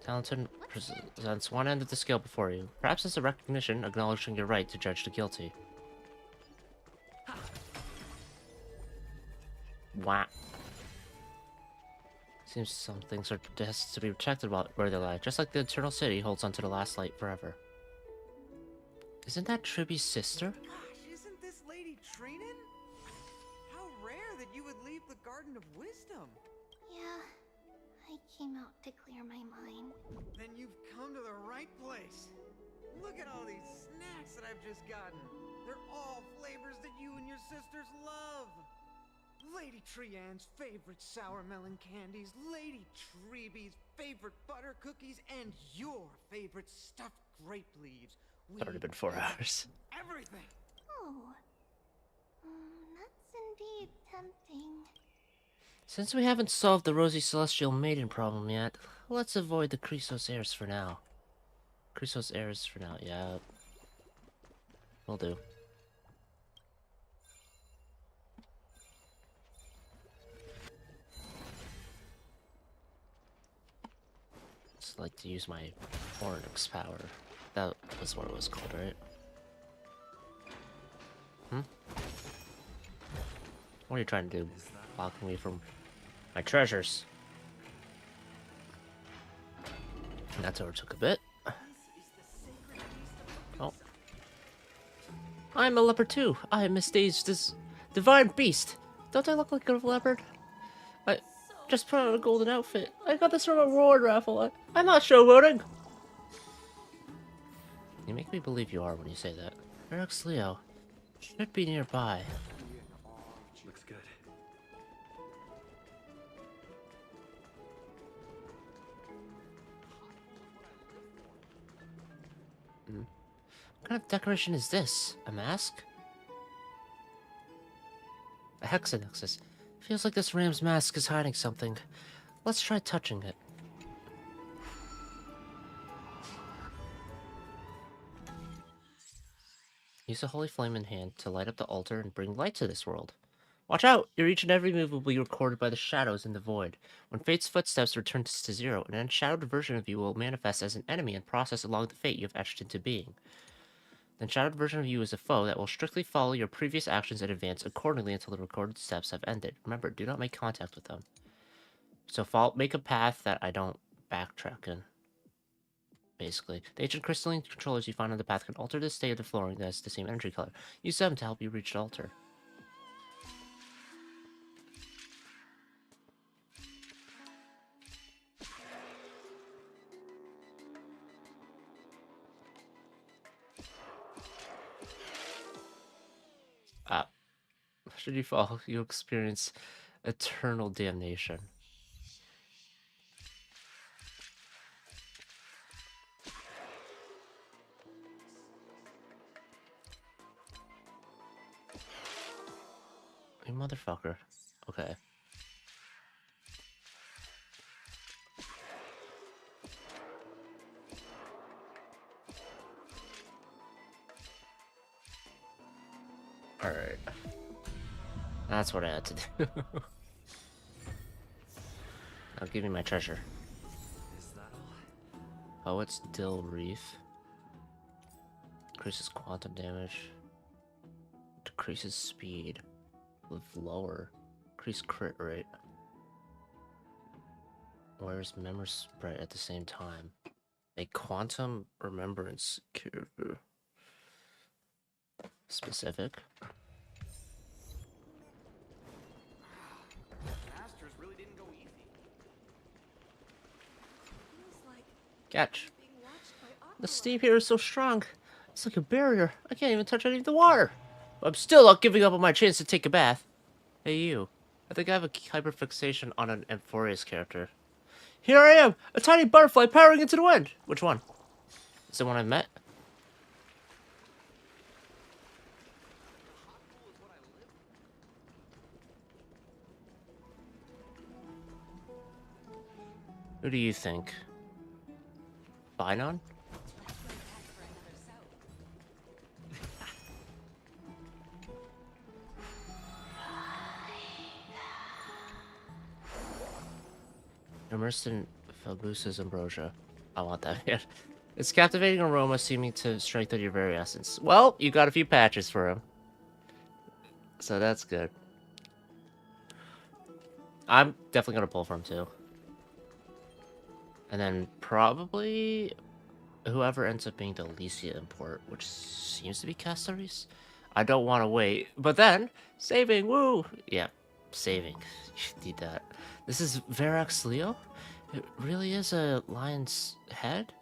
Talented presents one end of the scale before you. Perhaps it's a recognition acknowledging your right to judge the guilty. Wow. Seems some things are destined to be protected where they lie, just like the Eternal City holds onto the last light forever. Isn't that Triby's sister? Gosh, isn't this lady Trinan? How rare that you would leave the Garden of Wisdom. Yeah, I came out to clear my mind. Then you've come to the right place. Look at all these snacks that I've just gotten. They're all flavors that you and your sisters love. Lady Trianne's favorite sour melon candies, Lady Treeby's favorite butter cookies, and your favorite stuffed grape leaves. It's already been 4 hours. Everything. Oh, that's indeed tempting. Since we haven't solved the Rosy Celestial Maiden problem yet, let's avoid the Chrysos heirs for now. Chrysos heirs for now, yeah. Will do. Just like to use my Ornix power. That was what it was called, right? Hmm? What are you trying to do? Blocking me from my treasures. And that door took a bit. Oh. I'm a leopard too. I am Miss this divine beast. Don't I look like a leopard? I just put on a golden outfit. I got this from a reward raffle. I'm not showboating. You make me believe you are when you say that. Eric's Leo should be nearby. Looks good. What kind of decoration is this? A mask? A hexanexus. Feels like this ram's mask is hiding something. Let's try touching it. Use a holy flame in hand to light up the altar and bring light to this world. Watch out! Your each and every move will be recorded by the shadows in the void. When Fate's footsteps return to zero, an unshadowed version of you will manifest as an enemy and process along the fate you have etched into being. The unshadowed version of you is a foe that will strictly follow your previous actions and advance accordingly until the recorded steps have ended. Remember, do not make contact with them. So make a path that I don't backtrack in. Basically, the ancient crystalline controllers you find on the path can alter the state of the flooring that has the same energy color. Use them to help you reach the altar. Should you fall, you'll experience eternal damnation. You motherfucker. Okay. Alright. That's what I had to do. Now give me my treasure. Is that all? Poet's Dill Reef. Increases quantum damage. Decreases speed. Live lower. Increase crit rate. Wears memory sprite at the same time. A quantum remembrance cube. Specific. Really didn't go easy. Catch. The steam here is so strong. It's like a barrier. I can't even touch any of the water. But I'm still not giving up on my chance to take a bath. Hey, you. I think I have a hyperfixation on an Amphoreus character. Here I am, a tiny butterfly powering into the wind. Which one? Is the one I've met? Who do you think? Binon? Immersed in Fabusa's ambrosia. I want that, man. Its captivating aroma seeming to strengthen your very essence. Well, you got a few patches for him. So that's good. I'm definitely gonna pull for him too. And then probably whoever ends up being the Alicia import, which seems to be Caceres. I don't want to wait. But then, saving, woo! Yeah, saving. You need that. This is Verax Leo? It really is a lion's head?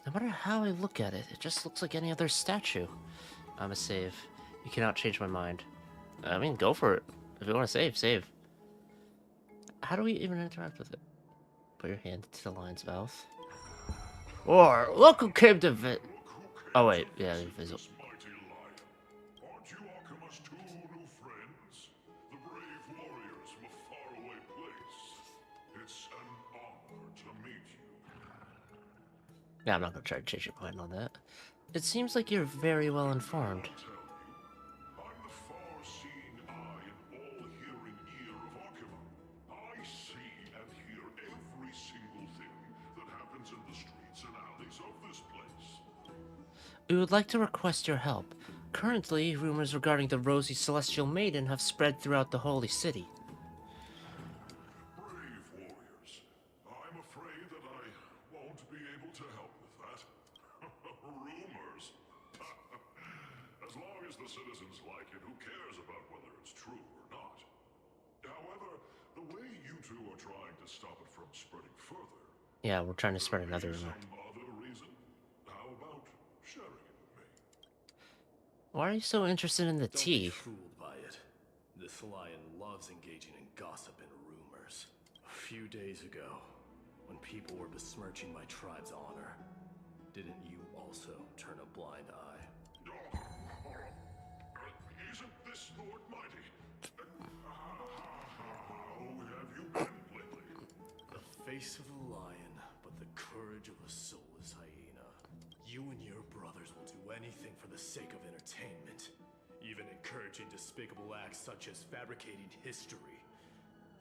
No matter how I look at it, it just looks like any other statue. I'm a save. You cannot change my mind. I mean, go for it. If you want to save, save. How do we even interact with it? Put your hand to the lion's mouth. Or, look who came to vi- Oh wait, yeah, invisible. Aren't you Akima's two new friends? The brave warriors from a faraway place. It's an honor to meet you. Yeah, I'm not gonna try to change your mind on that. It seems like you're very well informed. I'm the far-seeing eye and all-hearing ear of Akima. I see and hear every single thing that happens in the streets and alleys of this place. We would like to request your help. Currently, rumors regarding the rosy celestial maiden have spread throughout the holy city. Brave warriors. I'm afraid that I won't be able to help with that. Rumors? As long as the citizens like it, who cares about whether it's true or not? However, the way you two are trying to stop it from spreading further... Yeah, we're trying to spread another rumor. Some other reason? How about sharing it with me? Why are you so interested in the tea? Don't be fooled by it. This lion loves engaging in gossip and rumors. A few days ago, when people were besmirching my tribe's honor, didn't you also turn a blind eye? Isn't this Lord Mighty? How have you been lately? The face of a lion, but the courage of a soulless hyena. You and your brothers will do anything for the sake of entertainment, even encouraging despicable acts such as fabricating history.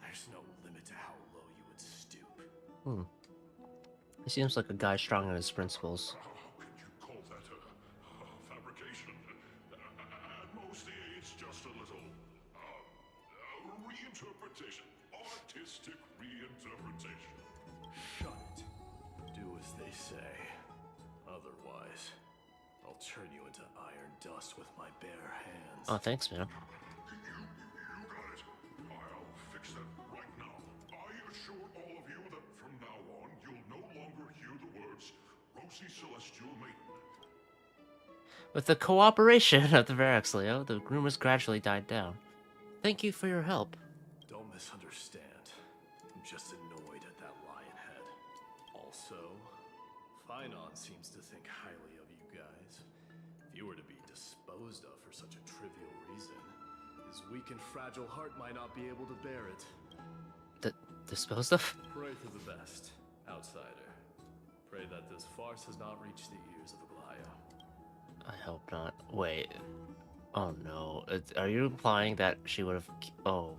There's no limit to how low you would stoop. He seems like a guy strong in his principles. How can you call that a fabrication? At most, it's just a little reinterpretation. Artistic reinterpretation. Shut it. Do as they say. Otherwise, I'll turn you into iron dust with my bare hands. Oh, thanks, man. You got it. I'll fix that right now. I assure all of you that from now on, you'll no longer hear the words Rosy Celestial Maiden. With the cooperation of the Verax Leo, the rumors gradually died down. Thank you for your help. Don't misunderstand. I'm just annoyed at that lion head. Also, Finon seems to think highly of you guys. If you were to be disposed of for such a trivial reason, his weak and fragile heart might not be able to bear it. Disposed of? Pray for the best, outsider. Pray that this farce has not reached the ears of Aglaya. I hope not. Wait. Oh no. Are you implying that she would have... Oh.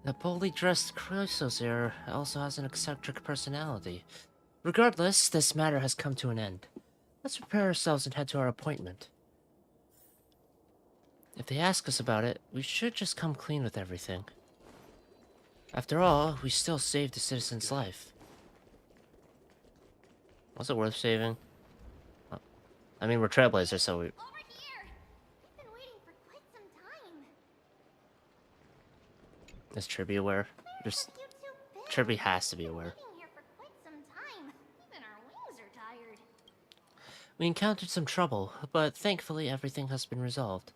The boldly dressed Chrysosaur also has an eccentric personality. Regardless, this matter has come to an end. Let's prepare ourselves and head to our appointment. If they ask us about it, we should just come clean with everything. After all, we still saved a citizen's life. Was it worth saving? I mean, we're trailblazers, so we... Over here! We've been waiting for quite some time. Is Tribby aware? Just... Tribby has to be aware. We've been here for quite some time. Even our wings are tired. We encountered some trouble, but thankfully everything has been resolved.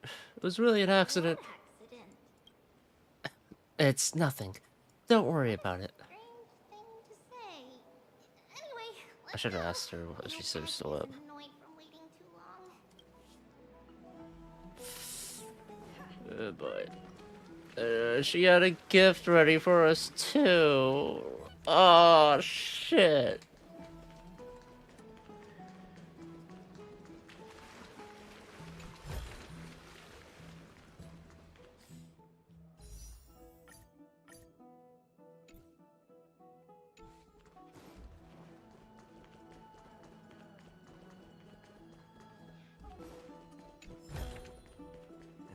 It was really an accident. It's nothing. Don't worry about it. I should have asked her what she said still up. Oh boy. She had a gift ready for us too. Oh shit.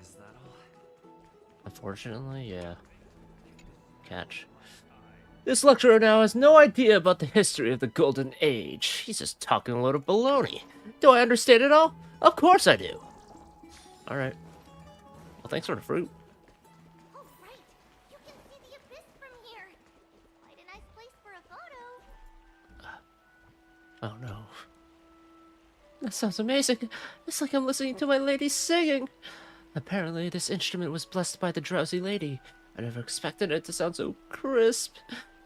Is that all? Unfortunately, yeah. Catch. This lecturer now has no idea about the history of the Golden Age. He's just talking a load of baloney. Do I understand it all? Of course I do. Alright. Well, thanks for the fruit. Oh, right. You can see the abyss from here. Quite a nice place for a photo. Oh no. That sounds amazing. It's like I'm listening to my lady singing. Apparently, this instrument was blessed by the drowsy lady. I never expected it to sound so crisp.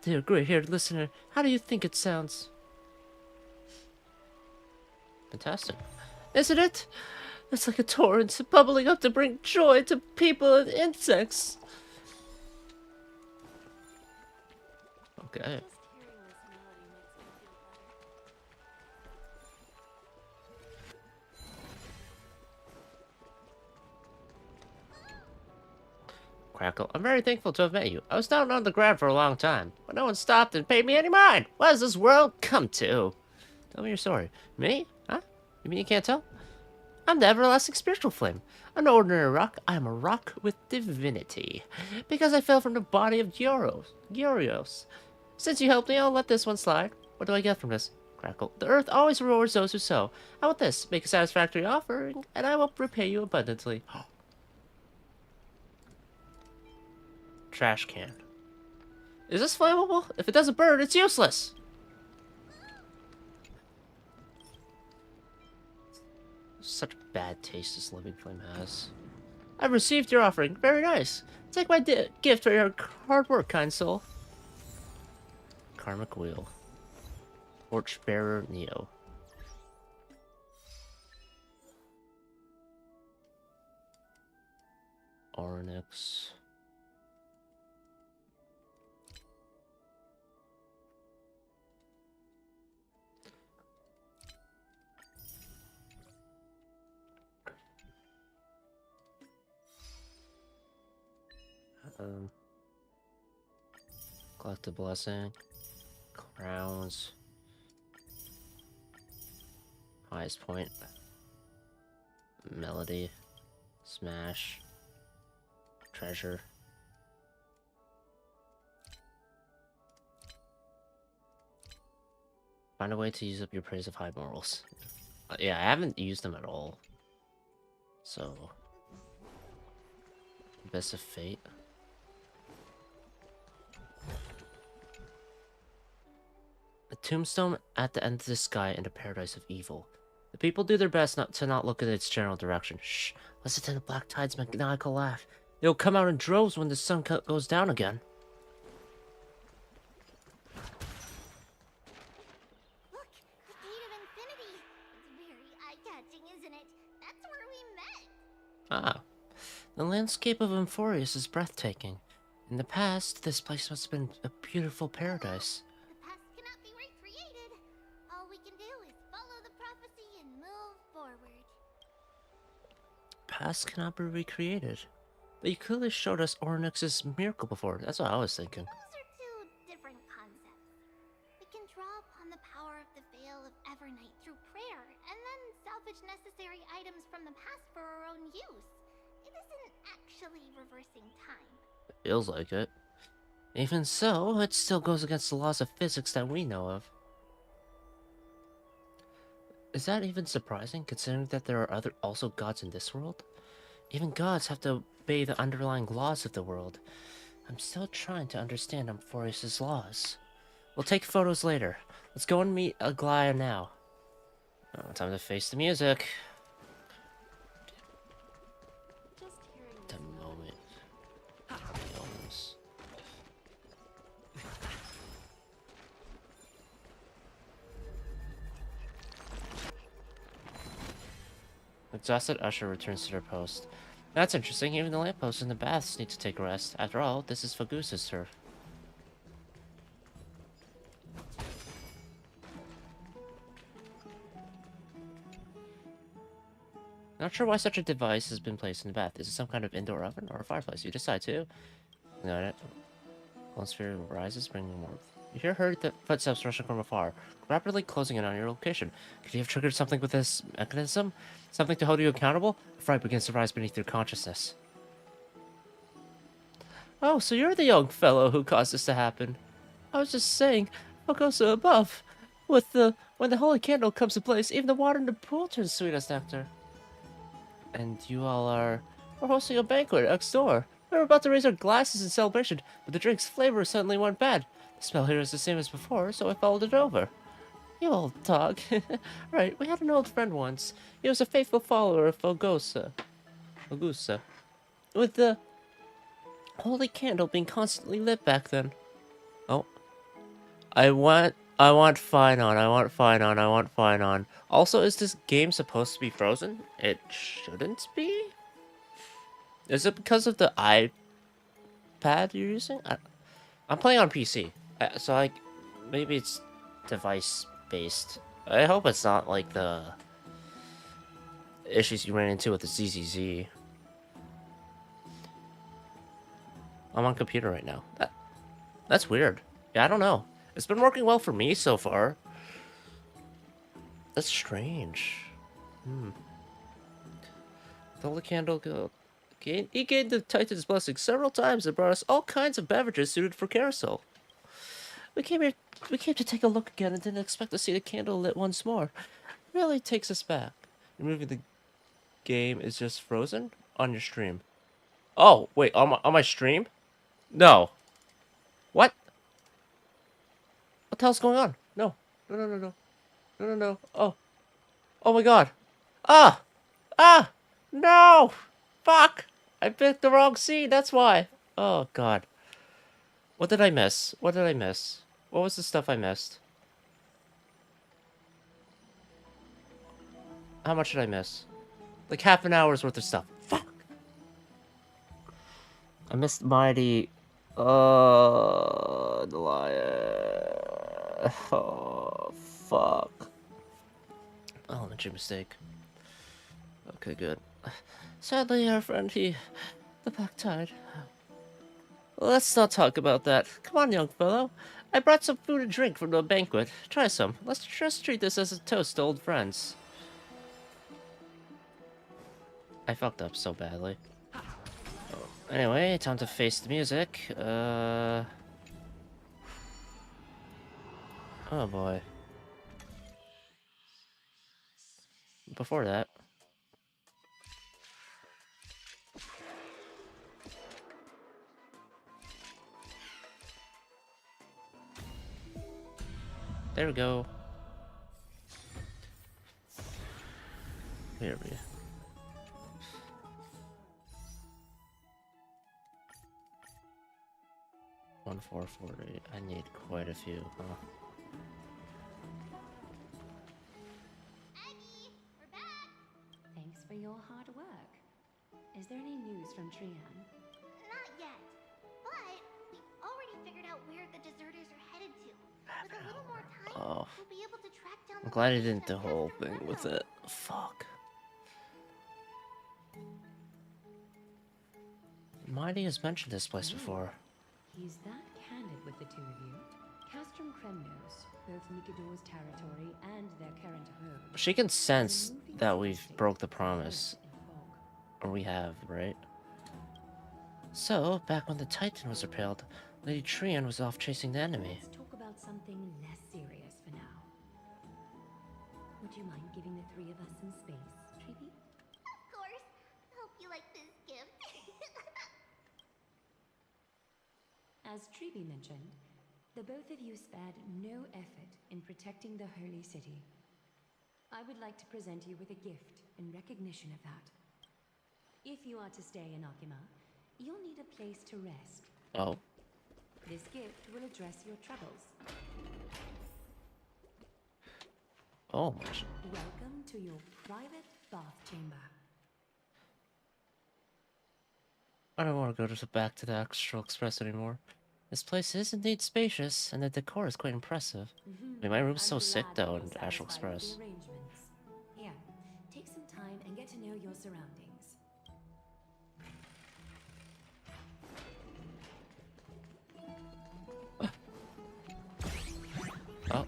Dear gray-haired listener, how do you think it sounds? Fantastic. Isn't it? It's like a torrent bubbling up to bring joy to people and insects. Okay. Crackle, I'm very thankful to have met you. I was down on the ground for a long time, but no one stopped and paid me any mind. What has this world come to? Tell me your story. Me? Huh? You mean you can't tell? I'm the everlasting spiritual flame. I'm no ordinary rock. I am a rock with divinity. Because I fell from the body of Gyorios. Since you helped me, I'll let this one slide. What do I get from this? Crackle. The earth always rewards those who sow. How about this? Make a satisfactory offering, and I will repay you abundantly. Trash can. Is this flammable? If it doesn't burn, it's useless. Such bad taste this living flame has. I've received your offering. Very nice. Take my gift for your hard work, kind soul. Karmic Wheel. Torchbearer Neo. Ornix. Collect a blessing. Crowns. Highest point. Melody. Smash. Treasure. Find a way to use up your praise of high morals. Yeah, I haven't used them at all. So... Abyss of Fate. A tombstone at the end of the sky in the paradise of evil. The people do their best not to look at its general direction. Shh! Listen to the black tide's maniacal laugh. They will come out in droves when the sun goes down again. Look, the Gate of Infinity. It's very eye-catching, isn't it? That's where we met. Ah. The landscape of Amphoreus is breathtaking. In the past, this place must have been a beautiful paradise. The past cannot be recreated. All we can do is follow the prophecy and move forward. Past cannot be recreated. But you clearly showed us Ornyx's miracle before. That's what I was thinking. Those are two different concepts. We can draw upon the power of the Veil of Evernight through prayer, and then salvage necessary items from the past for our own use. It isn't actually reversing time. It feels like it. Even so, it still goes against the laws of physics that we know of. Is that even surprising, considering that there are also gods in this world? Even gods have to obey the underlying laws of the world. I'm still trying to understand Amphoreus' laws. We'll take photos later. Let's go and meet Aglaya now. Oh, time to face the music. The moment. Exhausted usher returns to their post. That's interesting. Even the lampposts and the baths need to take a rest. After all, this is Fagusa's turf. Not sure why such a device has been placed in the bath. Is it some kind of indoor oven or a fireplace? You decide to. Got it. Atmosphere rises, bringing warmth. You hear hurried footsteps rushing from afar, rapidly closing in on your location. Could you have triggered something with this mechanism? Something to hold you accountable? Fright begins to rise beneath your consciousness. Oh, so you're the young fellow who caused this to happen. I was just saying, Focosa above. When the holy candle comes to place, even the water in the pool turns sweet as nectar. And you all are... We're hosting a banquet next door. We were about to raise our glasses in celebration, but the drink's flavor suddenly went bad. The smell here is the same as before, so I followed it over. You old dog. Right, we had an old friend once. He was a faithful follower of Fogusa. With the holy candle being constantly lit back then. Oh. I want fine on. Also, is this game supposed to be frozen? It shouldn't be? Is it because of the iPad you're using? I'm playing on PC, so maybe it's device-based. I hope it's not like the issues you ran into with the ZZZ. I'm on computer right now. That's weird. Yeah, I don't know. It's been working well for me so far. That's strange. The holy candle go. He gained the Titan's blessing several times and brought us all kinds of beverages suited for carousel. We came to take a look again and didn't expect to see the candle lit once more. Really takes us back. Removing the game is just frozen on your stream. Oh, wait, on my stream? No. What? What the hell's going on? No. No. Oh my god. No! Fuck! I picked the wrong scene, that's why. Oh god. What did I miss? What was the stuff I missed? How much did I miss? Like half an hour's worth of stuff. Fuck! I missed Mighty... the liar... Oh, fuck. Elementary mistake. Okay, good. Sadly, our friend, the pack tied. Let's not talk about that. Come on, young fellow. I brought some food and drink from the banquet. Try some. Let's just treat this as a toast to old friends. I fucked up so badly. Anyway, time to face the music. Oh boy. Before that. There we go. Here we go. One 440. I need quite a few, huh? Aggie, we're back. Thanks for your hard work. Is there any news from Trian? Not yet, but we've already figured out where the deserters are headed to. With a little more time, we'll be able to track down I'm glad I didn't do the whole thing with it. Fuck. Mighty has mentioned this place before. He's that candid with the two of you. Castrum Kremnos, both Nikador's territory and their current home. She can sense that we've broke the promise. Or we have, right? So, back when the Titan was repelled, Lady Trian was off chasing the enemy. Let's talk about something less serious for now. Would you mind giving the three of us some space, Treeby? Of course. Hope you like this gift. As Treeby mentioned, the both of you spared no effort in protecting the Holy City. I would like to present you with a gift in recognition of that. If you are to stay in Akima, you'll need a place to rest. Oh. This gift will address your troubles. Oh. Welcome to your private bath chamber. I don't want to go back to the Astral Express anymore. This place is indeed spacious, and the decor is quite impressive. I mean, my room's so sick though in Astral Express. Here, take some time and get to know your surroundings. Oh.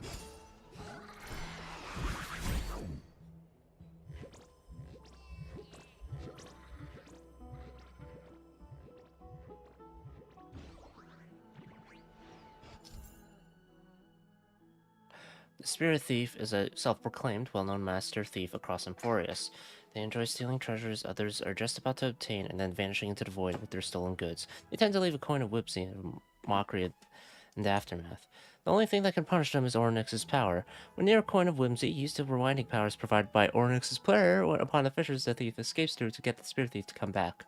The Spirit Thief is a self-proclaimed, well-known master thief across Amphoreus. They enjoy stealing treasures others are just about to obtain and then vanishing into the void with their stolen goods. They tend to leave a coin of whimsy and mockery in the aftermath. The only thing that can punish them is Ornyx's power. When near a coin of whimsy, use the rewinding powers provided by Ornyx's player upon the fissures the thief escapes through to get the Spirit Thief to come back.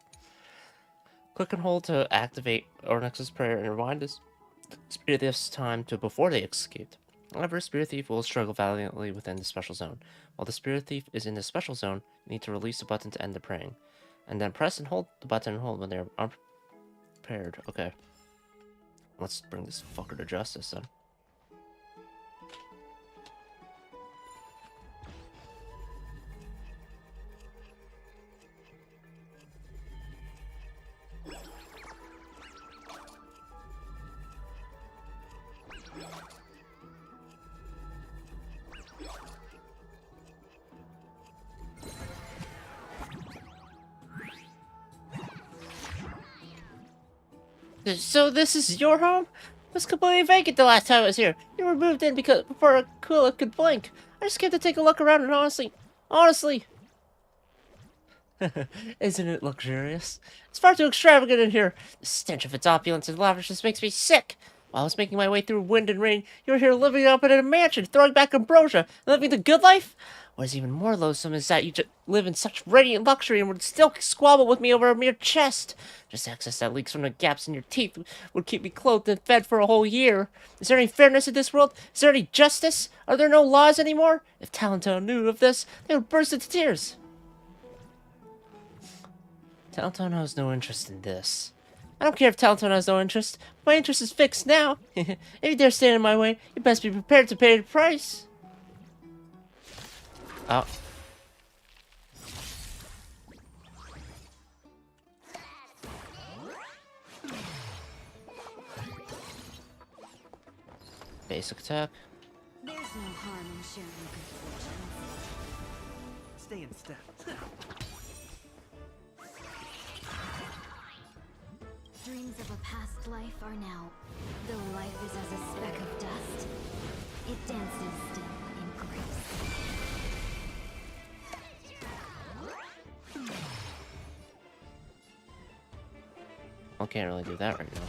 Click and hold to activate Ornyx's prayer and rewind the Spirit Thief's time to before they escaped. However, Spirit Thief will struggle valiantly within the special zone. While the Spirit Thief is in the special zone, you need to release the button to end the praying. And then press and hold the button and hold when they're unprepared. Okay. Let's bring this fucker to justice then. So this is your home? It was completely vacant the last time I was here. You were moved in because before Aquila could blink. I just came to take a look around and honestly, isn't it luxurious? It's far too extravagant in here. The stench of its opulence and lavishness makes me sick. While I was making my way through wind and rain, you were here living up in a mansion, throwing back ambrosia, and living the good life? What is even more loathsome is that you live in such radiant luxury and would still squabble with me over a mere chest. Just access that leaks from the gaps in your teeth would keep me clothed and fed for a whole year. Is there any fairness in this world? Is there any justice? Are there no laws anymore? If Talontown knew of this, they would burst into tears. Talontown has no interest in this. I don't care if Talontown has no interest. My interest is fixed now. If you dare stand in my way, you best be prepared to pay the price. Oh. Basic attack. There's no harm in sharing good fortune. Stay in step. Dreams of a past life are now. Though life is as a speck of dust, it dances still in grace. I can't really do that right now.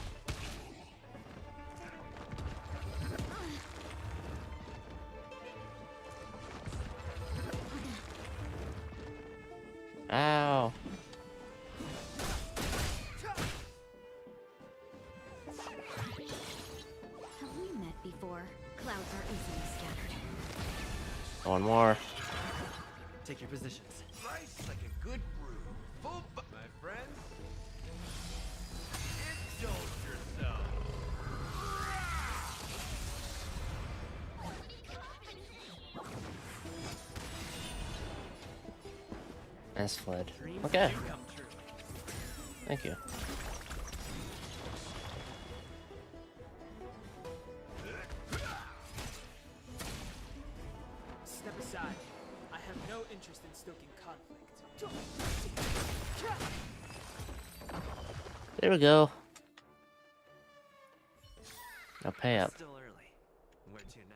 Ow. Have we met before? Clouds are easily scattered. One more. Take your positions. Nice like a good brew. Full my friends. Indulge yourself. As fled. Okay. Thank you. Step aside. I have no interest in stoking conflict. There we go. Now pay up. Still early. Where to now?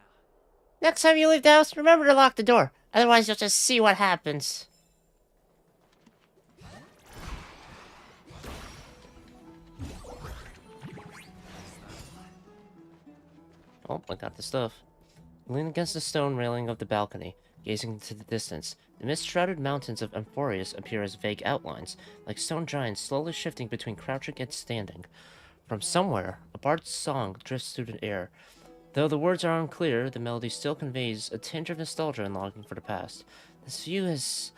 Next time you leave the house, remember to lock the door. Otherwise, you'll just see what happens. Oh, I got the stuff. Lean against the stone railing of the balcony, gazing into the distance. The mist-shrouded mountains of Amphoreus appear as vague outlines, like stone giants slowly shifting between crouching and standing. From somewhere, a bard's song drifts through the air. Though the words are unclear, the melody still conveys a tinge of nostalgia and longing for the past. This view is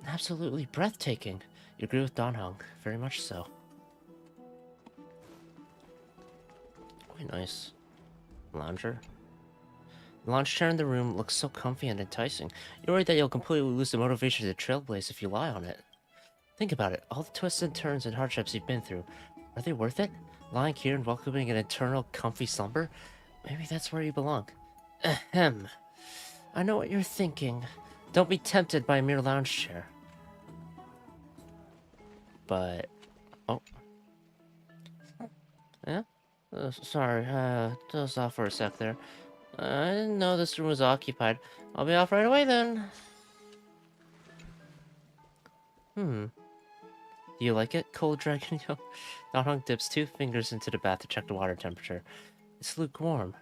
absolutely breathtaking. You agree with Donhong, very much so. Very nice. Lounger. The lounge chair in the room looks so comfy and enticing. You're worried that you'll completely lose the motivation to trailblaze if you lie on it. Think about it. All the twists and turns and hardships you've been through. Are they worth it? Lying here and welcoming an eternal comfy slumber? Maybe that's where you belong. Ahem. I know what you're thinking. Don't be tempted by a mere lounge chair. But... Oh. Yeah? Sorry, dozed off for a sec there. I didn't know this room was occupied. I'll be off right away then. Do you like it, cold dragon? Donghong dips 2 fingers into the bath to check the water temperature. It's lukewarm.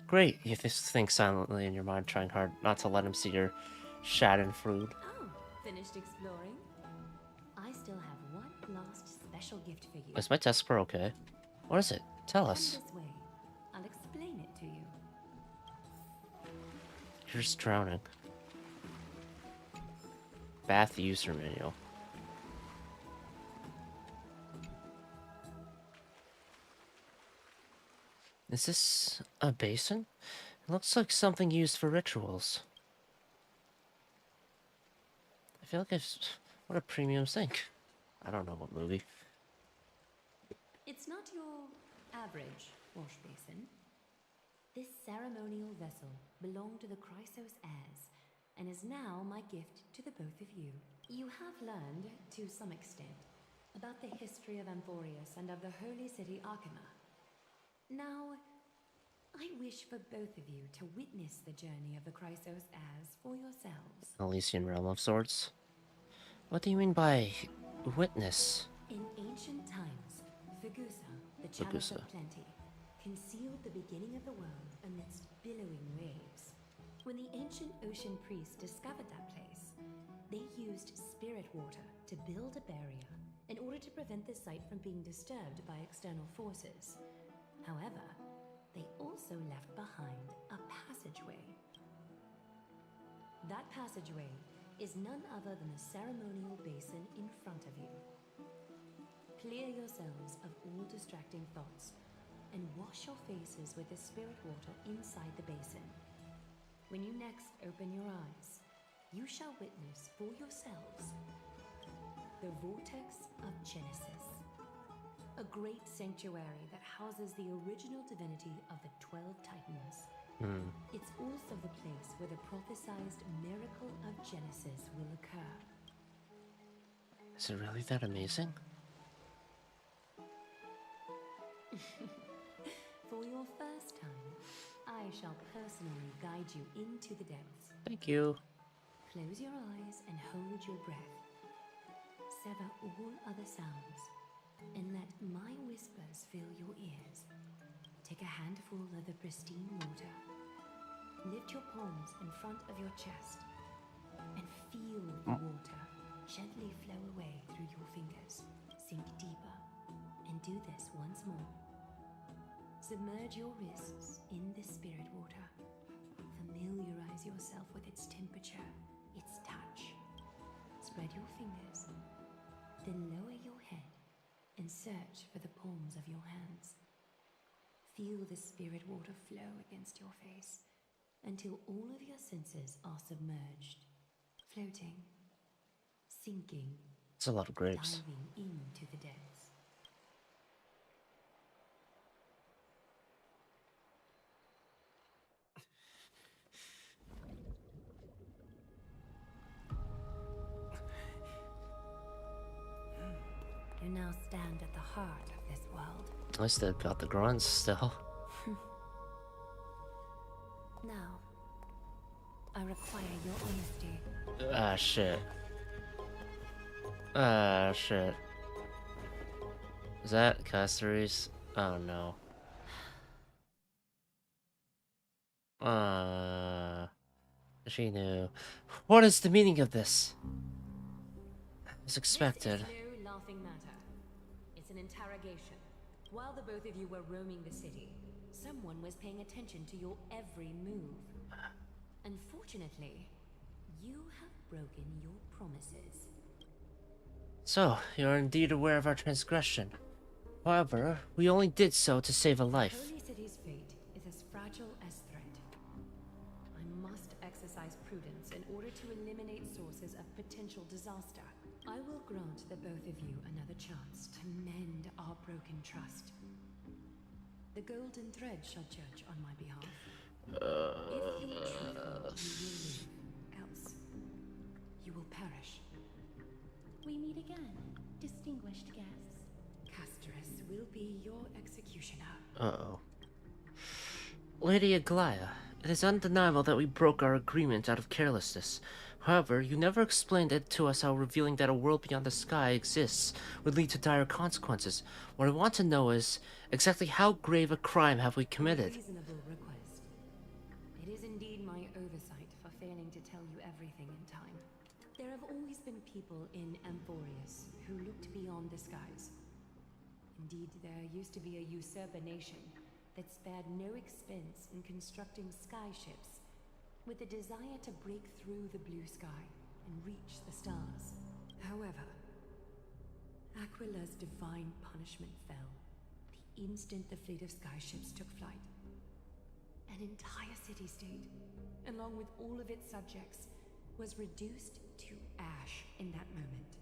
Great, you think silently in your mind, trying hard not to let him see your schadenfreude. Oh, finished exploring? I still have one last special gift for you. Is my test score okay? What is it? Tell us. Come this way. I'll explain it to you. You're just drowning. Bath user manual. Is this a basin? It looks like something used for rituals. I feel like what a premium sink. I don't know what movie. It's not your average wash basin. This ceremonial vessel belonged to the Chrysos heirs, and is now my gift to the both of you. You have learned, to some extent, about the history of Amphoreus and of the holy city Archima. Now, I wish for both of you to witness the journey of the Chrysos heirs for yourselves. Elysian Realm of Swords? What do you mean by witness? In ancient times, Fegusa, the chalice of plenty, concealed the beginning of the world amidst billowing waves. When the ancient ocean priests discovered that place, they used spirit water to build a barrier in order to prevent the site from being disturbed by external forces. However, they also left behind a passageway. That passageway is none other than the ceremonial basin in front of you. Clear yourselves of all distracting thoughts and wash your faces with the spirit water inside the basin. When you next open your eyes, you shall witness for yourselves the Vortex of Genesis, a great sanctuary that houses the original divinity of the 12 Titans. It's also the place where the prophesized miracle of Genesis will occur. Is it really that amazing? For your first time, I shall personally guide you into the depths. Thank you. Close your eyes and hold your breath. Sever all other sounds and let my whispers fill your ears. Take a handful of the pristine water. Lift your palms in front of your chest and feel the water gently flow away through your fingers. Sink deeper and do this once more. Submerge your wrists in the spirit water. Familiarize yourself with its temperature, its touch. Spread your fingers, then lower your head and search for the palms of your hands. Feel the spirit water flow against your face until all of your senses are submerged, floating, sinking, It's a lot of grapes. diving into the depths. You now stand at the heart of this world. I still got the grunts still. Now, I require your honesty. Ah, shit. Ah, shit. Is that Caceres? Oh, no. She knew. What is the meaning of this? As expected. This is no laughing matter. It's an interrogation. While the both of you were roaming the city, someone was paying attention to your every move. Unfortunately, you have broken your promises. So, you're indeed aware of our transgression. However, we only did so to save a life. Holy City potential disaster. I will grant the both of you another chance to mend our broken trust. The golden thread shall judge on my behalf. If you are truthful, you will live. Else, you will perish. We meet again, distinguished guests. Castress will be your executioner. Uh-oh. Lady Aglaya, it is undeniable that we broke our agreement out of carelessness. However, you never explained it to us how revealing that a world beyond the sky exists would lead to dire consequences. What I want to know is, exactly how grave a crime have we committed? Reasonable request. It is indeed my oversight for failing to tell you everything in time. There have always been people in Amphoreus who looked beyond the skies. Indeed, there used to be a usurper nation that spared no expense in constructing skyships with a desire to break through the blue sky and reach the stars. However, Aquila's divine punishment fell the instant the fleet of skyships took flight. An entire city-state, along with all of its subjects, was reduced to ash in that moment.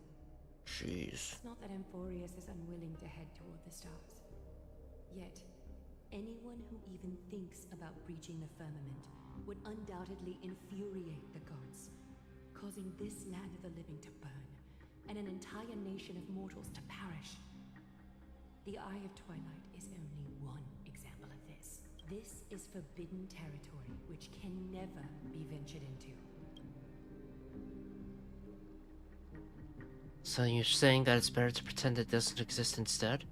Jeez. It's not that Amphoreus is unwilling to head toward the stars. Yet, anyone who even thinks about breaching the firmament would undoubtedly infuriate the gods, causing this land of the living to burn, and an entire nation of mortals to perish. The Eye of Twilight is only one example of this. This is forbidden territory which can never be ventured into. So you're saying that it's better to pretend it doesn't exist instead?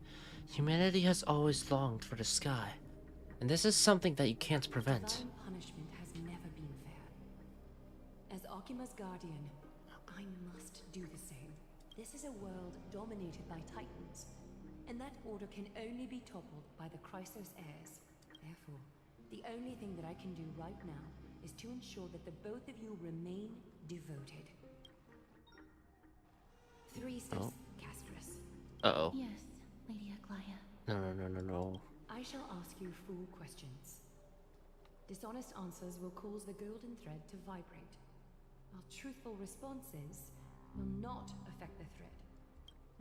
Humanity has always longed for the sky, and this is something that you can't prevent. Divine punishment has never been fair. As Akima's guardian, I must do the same. This is a world dominated by titans, and that order can only be toppled by the Chrysos heirs. Therefore, the only thing that I can do right now is to ensure that the both of you remain devoted. 3 steps, Castress. Uh-oh. Yes, Lady Aglaya. No. I shall ask you 4 questions. Dishonest answers will cause the golden thread to vibrate, while truthful responses will not affect the thread.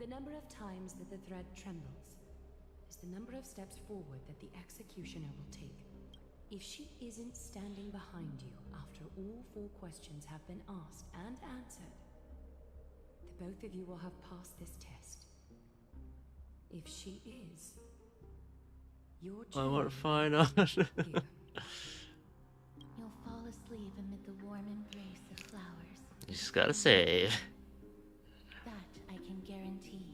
The number of times that the thread trembles is the number of steps forward that the executioner will take. If she isn't standing behind you after all 4 questions have been asked and answered, the both of you will have passed this test. If she is, your I want to journey find out. here. You'll fall asleep amid the warm embrace of flowers. You just gotta save. That I can guarantee.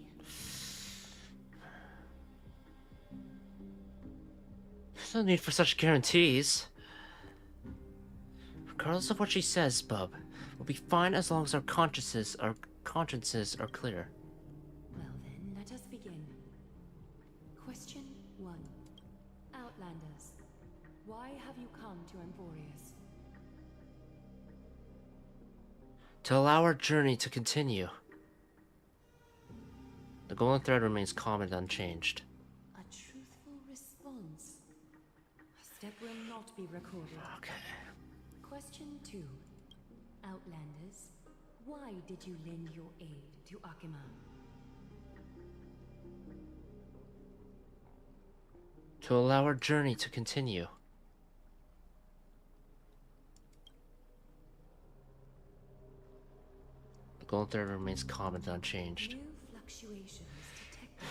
There's no need for such guarantees. Regardless of what she says, bub, we'll be fine as long as our consciences are clear. Well then, let us begin. Question 1. Outlanders, why have you come to Amphoreus? To allow our journey to continue. The golden thread remains calm and unchanged. A truthful response. A step will not be recorded. Okay. Question 2. Outlanders, why did you lend your aid to Akima? To allow our journey to continue. The golden thread remains calm and unchanged. New fluctuations detected.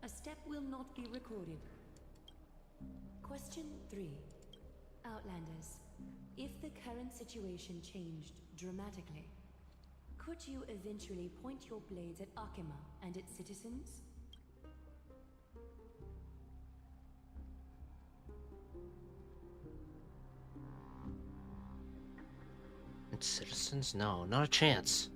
A step will not be recorded. Question 3. Outlanders, if the current situation changed dramatically, could you eventually point your blades at Akima and its citizens? Its citizens? No, not a chance.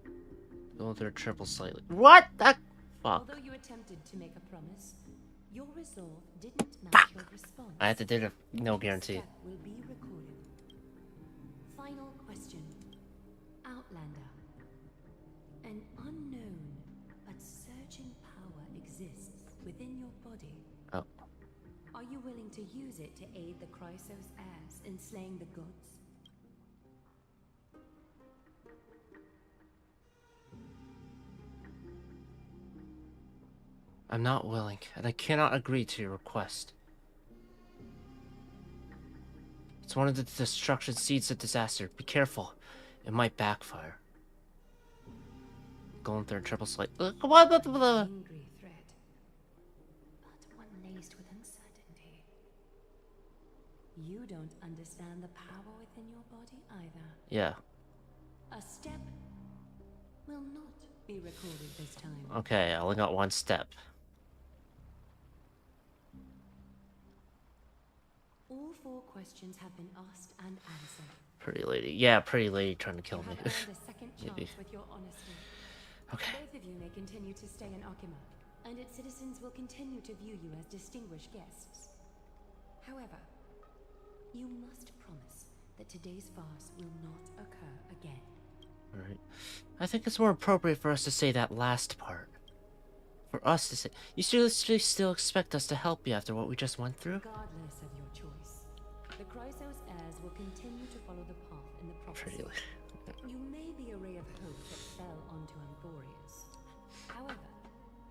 The golden thread trembles slightly. What? That fuck. Although you attempted to make a promise, your resolve didn't match your response. I had to do no guarantee. Step will be recorded. Final question. Outlander. An unknown but surging power exists within your body. Oh. Are you willing to use it to aid the Chrysos heirs in slaying the gods? I'm not willing, and I cannot agree to your request. It's one of the destruction seeds of disaster. Be careful. It might backfire. Going through a triple slate. Angry threat, but one laced with uncertainty. You don't understand the power within your body either. Yeah. A step will not be recorded this time. Okay, I only got one step. All 4 questions have been asked and answered. Pretty lady. Yeah, pretty lady trying to kill You me. have earned a second Maybe. chance with your honesty. Okay. Both of you may continue to stay in Akima, and its citizens will continue to view you as distinguished guests. However, you must promise that today's farce will not occur again. Alright. I think it's more appropriate for us to say that last part. For us to say... You seriously still expect us to help you after what we just went through? Regardless of your choice, the Chrysos heirs will continue to follow the path in the prophecy. You may be a ray of hope that fell onto Amphoreus. However,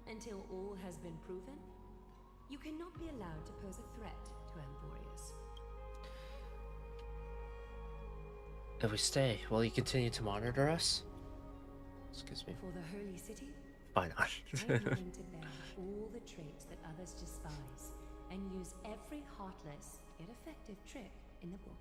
until all has been proven, you cannot be allowed to pose a threat to Amphoreus. If we stay, will you continue to monitor us? Excuse me. For the holy city, Why not? I'm willing to bear all the traits that others despise and use every heartless yet effective trick in the book.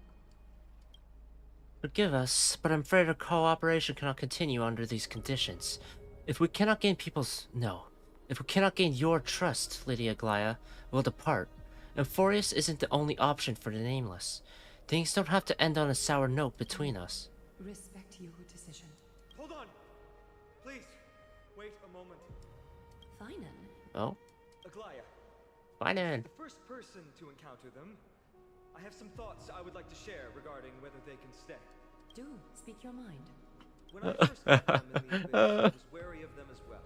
Forgive us, but I'm afraid our cooperation cannot continue under these conditions. If we cannot gain people's... No. If we cannot gain your trust, Lady Aglaya, we'll depart. Amphoreus isn't the only option for the Nameless. Things don't have to end on a sour note between us. Respect your decision. Hold on! Please, wait a moment. Finan. Oh? Aglaya. Finan. The first person to encounter them, I have some thoughts I would like to share regarding whether they can stay. Do speak your mind. When I first met them in the abyss, I was wary of them as well,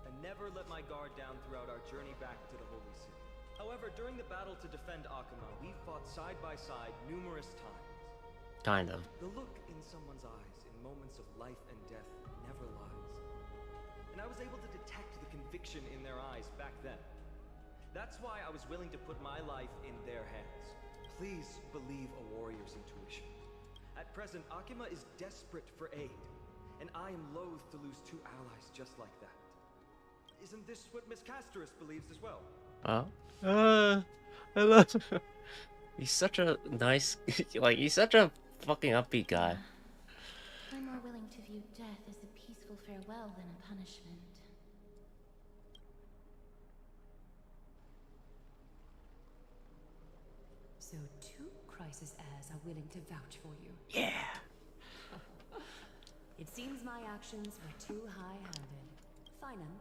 and never let my guard down throughout our journey back to the Holy City. However, during the battle to defend Akima, we fought side by side numerous times. Kind of. The look in someone's eyes in moments of life and death never lies. And I was able to detect the conviction in their eyes back then. That's why I was willing to put my life in their hands. Please believe a warrior's intuition. At present, Akima is desperate for aid, and I am loath to lose 2 allies just like that. Isn't this what Miss Casterus believes as well? Oh? I love him. He's such a nice... like, he's such a fucking upbeat guy. I'm more willing to view death as a peaceful farewell than a punishment. So 2 Chrysos heirs are willing to vouch for you. Yeah. It seems my actions were too high-handed. Finan,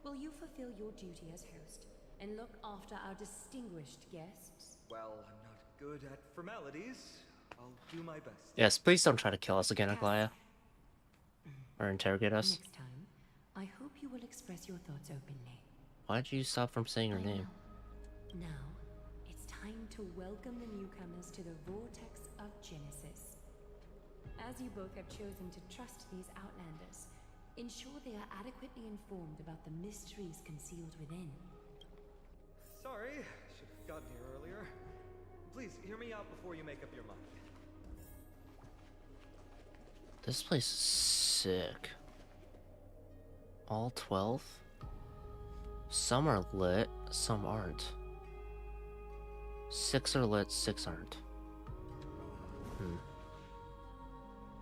will you fulfill your duty as host and look after our distinguished guests? Well, I'm not good at formalities. I'll do my best. Yes, please don't try to kill us again, Aglaya. Or interrogate us. Next time, I hope you will express your thoughts openly. Why'd you stop from saying your name? Now, it's time to welcome the newcomers to the Vortex of Genesis. As you both have chosen to trust these Outlanders, ensure they are adequately informed about the mysteries concealed within. Sorry, should have gotten here earlier. Please, hear me out before you make up your mind. This place is sick. All 12? Some are lit, some aren't. 6 are lit, 6 aren't.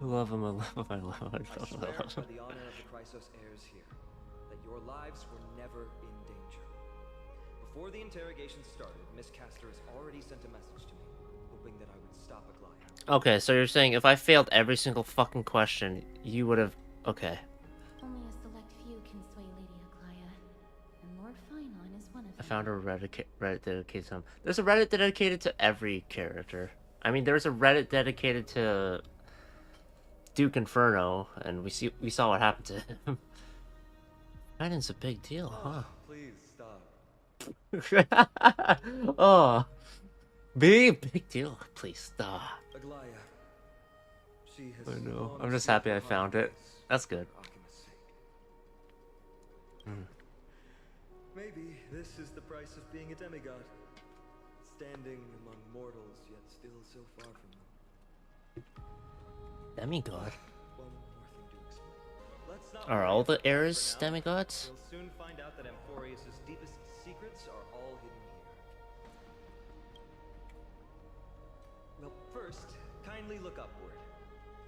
I love him, I love him, I love him, I I love him. swear by the honor of the Chrysos heirs here, that your lives were never in danger. Before the interrogation started, Miss Castor has already sent a message to me, hoping that I would stop Aglaya. Okay, so you're saying if I failed every single fucking question, you would have... Okay. Only a select few can sway Lady Aglaya, and Lord Finon is one of them. I found a Reddit dedicated to him. There's a Reddit dedicated to every character. I mean, there's a Reddit dedicated to Duke Inferno, and we saw what happened to him. Finon's a big deal, huh? Please stop. Oh, big deal. Please stop. Aglaya, she has I know. gone I'm to just see happy her I found it. highness That's good. for Akima's sake. Maybe This is the price of being a demigod. Standing among mortals, yet still so far from them. Demigod? One more thing to explain. Let's not Are worry all the about that heirs for now. demigods? We'll soon find out that Amphoreus' deepest secrets are all hidden here. Well, first, kindly look upward.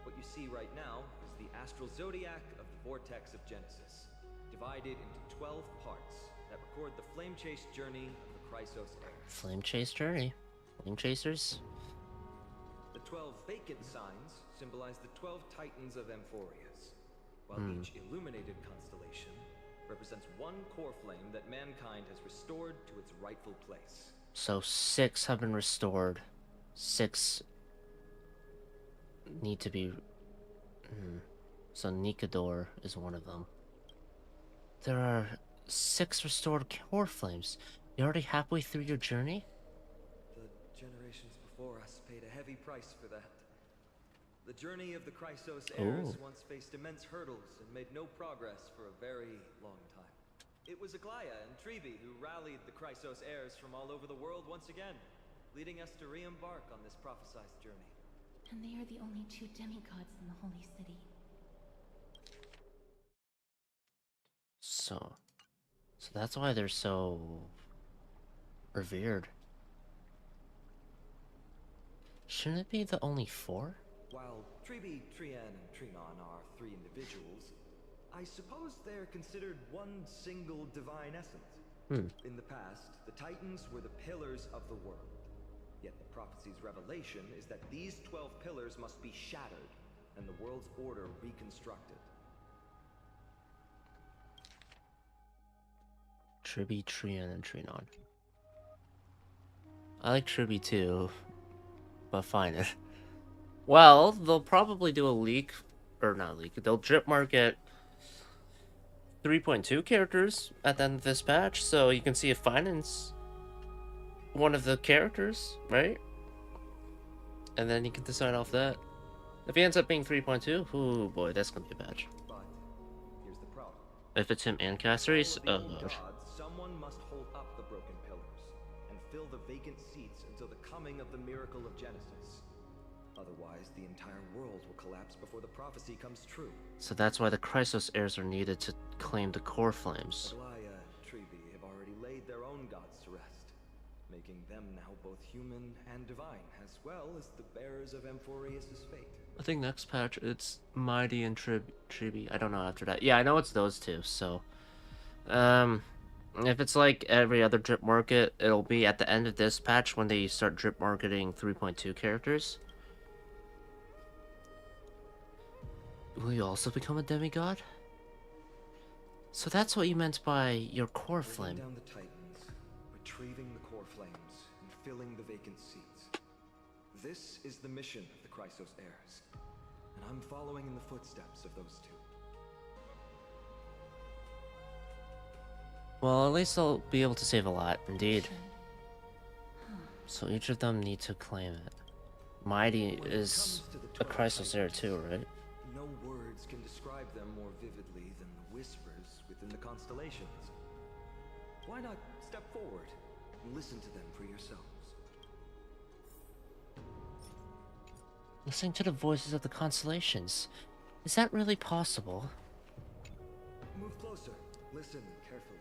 What you see right now is the astral zodiac of the vortex of Genesis, divided into 12 parts that record the flame-chased journey of the Chrysos heirs. Flame chase journey. Flame chasers? The 12 vacant signs symbolize the 12 titans of Amphoreus, while each illuminated constellation represents one core flame that mankind has restored to its rightful place. So 6 have been restored. 6 need to be... So Nikador is one of them. There are 6 restored core flames. You're already halfway through your journey? The generations before us paid a heavy price for that. The journey of the Chrysos heirs once faced immense hurdles and made no progress for a very long time. It was Aglaya and Trebi who rallied the Chrysos heirs from all over the world once again, leading us to re-embark on this prophesized journey. And they are the only 2 demigods in the Holy City. So that's why they're so revered. Shouldn't it be the only 4? While Trebi, Trian, and Trinon are 3 individuals, I suppose they're considered one single divine essence. In the past, the Titans were the pillars of the world. Yet the prophecy's revelation is that these 12 pillars must be shattered, and the world's order reconstructed. Tribi, Trian, and Trinon. I like Tribi too, but fine. Well, they'll probably do a leak, or not leak, they'll drip market 3.2 characters at the end of this patch, so you can see if finance one of the characters, right? And then you can decide off that. If he ends up being 3.2, oh boy, that's gonna be a patch. But here's the problem. If it's him and Caceres, oh Gods, gosh. someone must hold up the broken pillars and fill the vacant seats until the coming of the miracle of Genesis. Otherwise, the entire world will collapse before the prophecy comes true. So that's why the Chrysos heirs are needed to claim the core flames. Aglaya and Trebi have already laid their own gods to rest, making them now both human and divine, as well as the bearers of Amphoreus' fate. I think next patch it's Mighty and Tribi. I don't know after that. Yeah, I know it's those 2, so... if it's like every other drip market, it'll be at the end of this patch when they start drip marketing 3.2 characters. Will you also become a demigod? So that's what you meant by your core flame. Bringing down the Titans, retrieving the core flames, and filling the vacant seats. This is the mission of the Chrysos heirs, and I'm following in the footsteps of those 2. Well, at least I'll be able to save a lot, indeed. So each of them need to claim it. Mighty is a Chrysos heir too, right? No words can describe them more vividly than the whispers within the constellations. Why not step forward and listen to them for yourselves? Listening to the voices of the constellations. Is that really possible? Move closer, listen carefully,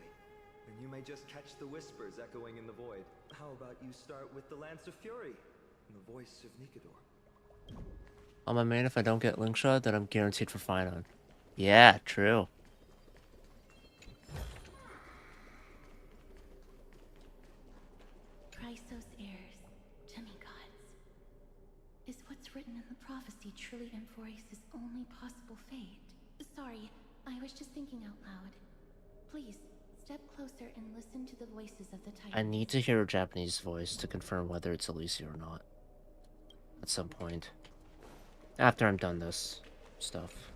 and you may just catch the whispers echoing in the void. How about you start with the Lance of Fury and the voice of Nikador? On my main, if I don't get Linkshot, then I'm guaranteed for Finon. Yeah, true. Chrysos heirs, demigods. Is what's written in the prophecy truly Amphoreus' only possible fate? Sorry, I was just thinking out loud. Please, step closer and listen to the voices of the Titans. I need to hear a Japanese voice to confirm whether it's Alicia or not. At some point. After I'm done this stuff.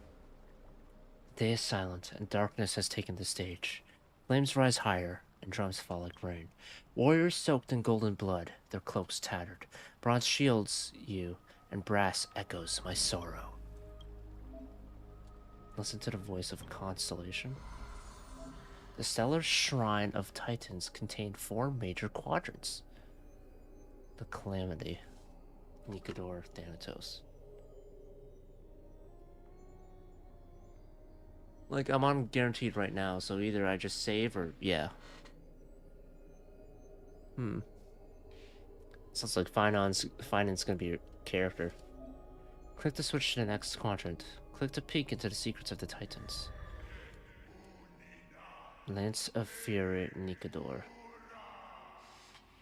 The day is silent, and darkness has taken the stage. Flames rise higher, and drums fall like rain. Warriors soaked in golden blood, their cloaks tattered. Bronze shields you, and brass echoes my sorrow. Listen to the voice of Constellation. The stellar shrine of Titans contained 4 major quadrants. The Calamity, Nikador, Thanatos. Like, I'm on guaranteed right now, so either I just save or, yeah. Sounds like Finance gonna be your character. Click to switch to the next quadrant. Click to peek into the secrets of the Titans. Lance of Fury, Nikador.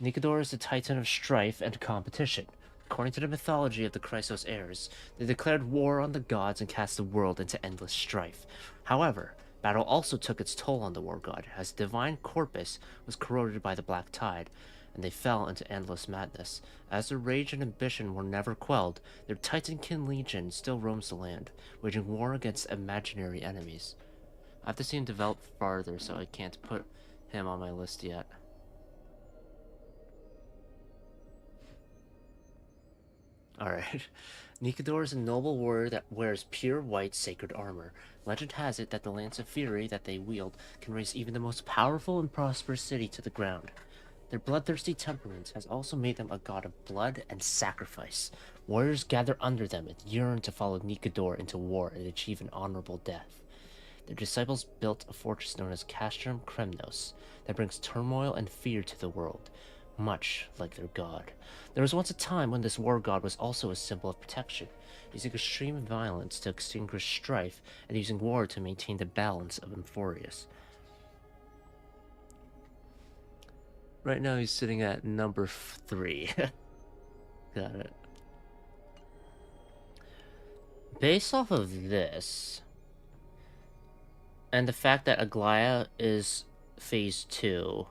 Nikador is the Titan of strife and competition. According to the mythology of the Chrysos heirs, they declared war on the gods and cast the world into endless strife. However, battle also took its toll on the war god, as the divine corpus was corroded by the black tide, and they fell into endless madness. As their rage and ambition were never quelled, their Titankin legion still roams the land, waging war against imaginary enemies. I have to see him develop farther, so I can't put him on my list yet. Alright. Nikador is a noble warrior that wears pure white sacred armor. Legend has it that the Lance of Fury that they wield can raise even the most powerful and prosperous city to the ground. Their bloodthirsty temperament has also made them a god of blood and sacrifice. Warriors gather under them and yearn to follow Nikador into war and achieve an honorable death. Their disciples built a fortress known as Castrum Kremnos that brings turmoil and fear to the world, much like their god. There was once a time when this war god was also a symbol of protection, using extreme violence to extinguish strife and using war to maintain the balance of Amphoreus. Right now he's sitting at number 3. Got it. Based off of this, and the fact that Aglaya is phase 2,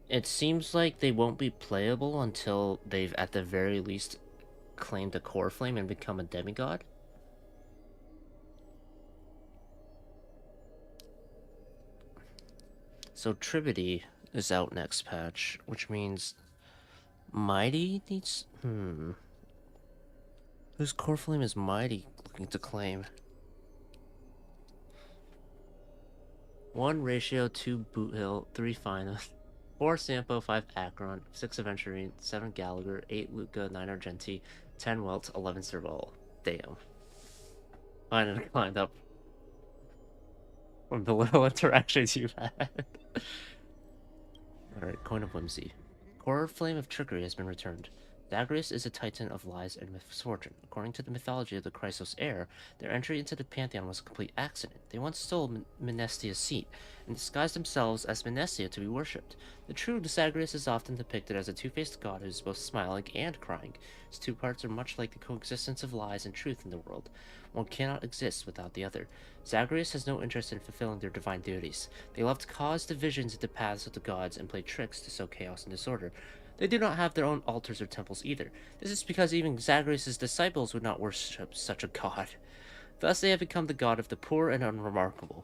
it seems like they won't be playable until they've at the very least claimed a core flame and become a demigod. So Tribity is out next patch, which means Mighty needs... Whose core flame is Mighty looking to claim? 1 Ratio, 2 Boot Hill, 3 Finest, 4 Sampo, 5 Akron, 6 Aventurine, 7 Gallagher, 8 Luca, 9 Argenti, 10 Welt, 11 Serval. Damn. Finally climbed up from the little interactions you've had. Alright, Coin of Whimsy. Core Flame of Trickery has been returned. Zagreus is a titan of lies and misfortune. According to the mythology of the Chrysos heir, their entry into the Pantheon was a complete accident. They once stole Menestia's seat, and disguised themselves as Menestia to be worshipped. The true Zagreus is often depicted as a two-faced god who is both smiling and crying. His two parts are much like the coexistence of lies and truth in the world. One cannot exist without the other. Zagreus has no interest in fulfilling their divine duties. They love to cause divisions in the paths of the gods and play tricks to sow chaos and disorder. They do not have their own altars or temples either. This is because even Zagreus' disciples would not worship such a god. Thus they have become the god of the poor and unremarkable.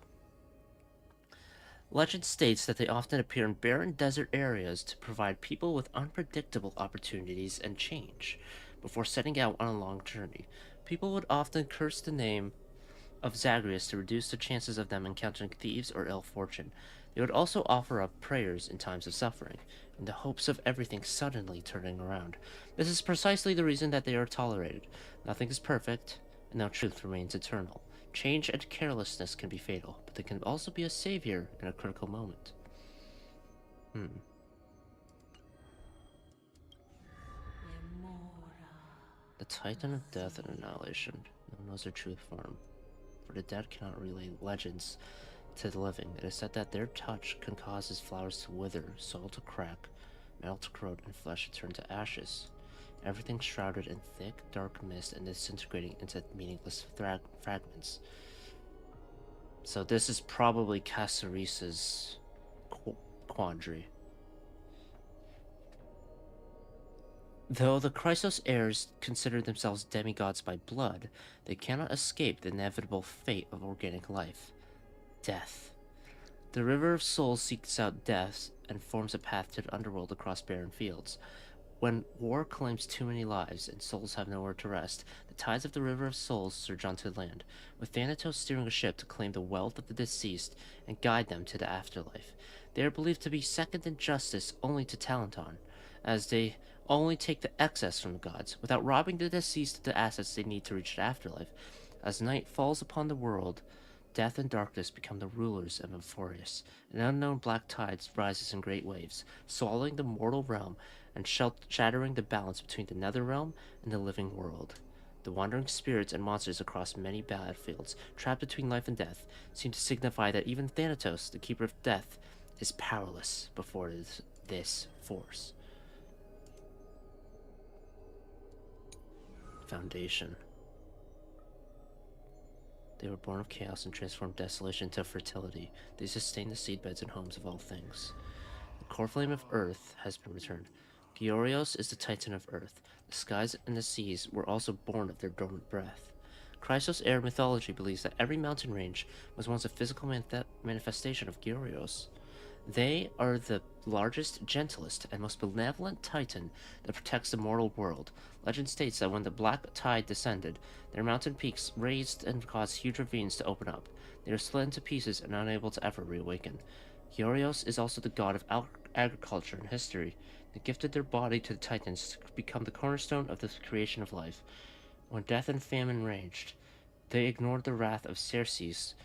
Legend states that they often appear in barren desert areas to provide people with unpredictable opportunities and change. Before setting out on a long journey, people would often curse the name of Zagreus to reduce the chances of them encountering thieves or ill fortune. They would also offer up prayers in times of suffering, in the hopes of everything suddenly turning around. This is precisely the reason that they are tolerated. Nothing is perfect, and no truth remains eternal. Change and carelessness can be fatal, but they can also be a savior in a critical moment. The Titan of Death and Annihilation. No one knows their truth form, for the dead cannot relay legends to the living. It is said that their touch can cause his flowers to wither, soil to crack, metal to corrode, and flesh to turn to ashes. Everything shrouded in thick, dark mist and disintegrating into meaningless fragments. So this is probably Cacerese's quandary. Though the Chrysos heirs consider themselves demigods by blood, they cannot escape the inevitable fate of organic life. Death. The River of Souls seeks out death and forms a path to the underworld across barren fields. when war claims too many lives and souls have nowhere to rest, the tides of the River of Souls surge onto land, with Thanatos steering a ship to claim the wealth of the deceased and guide them to the afterlife. They are believed to be second in justice only to Talenton, as they only take the excess from the gods, without robbing the deceased of the assets they need to reach the afterlife. As night falls upon the world, death and darkness become the rulers of Amphoreus. An unknown black tide rises in great waves, swallowing the mortal realm and shattering the balance between the nether realm and the living world. The wandering spirits and monsters across many battlefields, trapped between life and death, seem to signify that even Thanatos, the keeper of death, is powerless before this force. Foundation. They were born of chaos and transformed desolation into fertility. They sustain the seedbeds and homes of all things. The core flame of Earth has been returned. Giorios is the titan of Earth. The skies and the seas were also born of their dormant breath. Chrysos Air mythology believes that every mountain range was once a physical manifestation of Giorios. They are the largest, gentlest, and most benevolent titan that protects the mortal world. Legend states that when the black tide descended, their mountain peaks raised and caused huge ravines to open up. They are split into pieces and unable to ever reawaken. Giorios is also the god of agriculture and history. They gifted their body to the titans to become the cornerstone of the creation of life. When death and famine raged, they ignored the wrath of Xerxes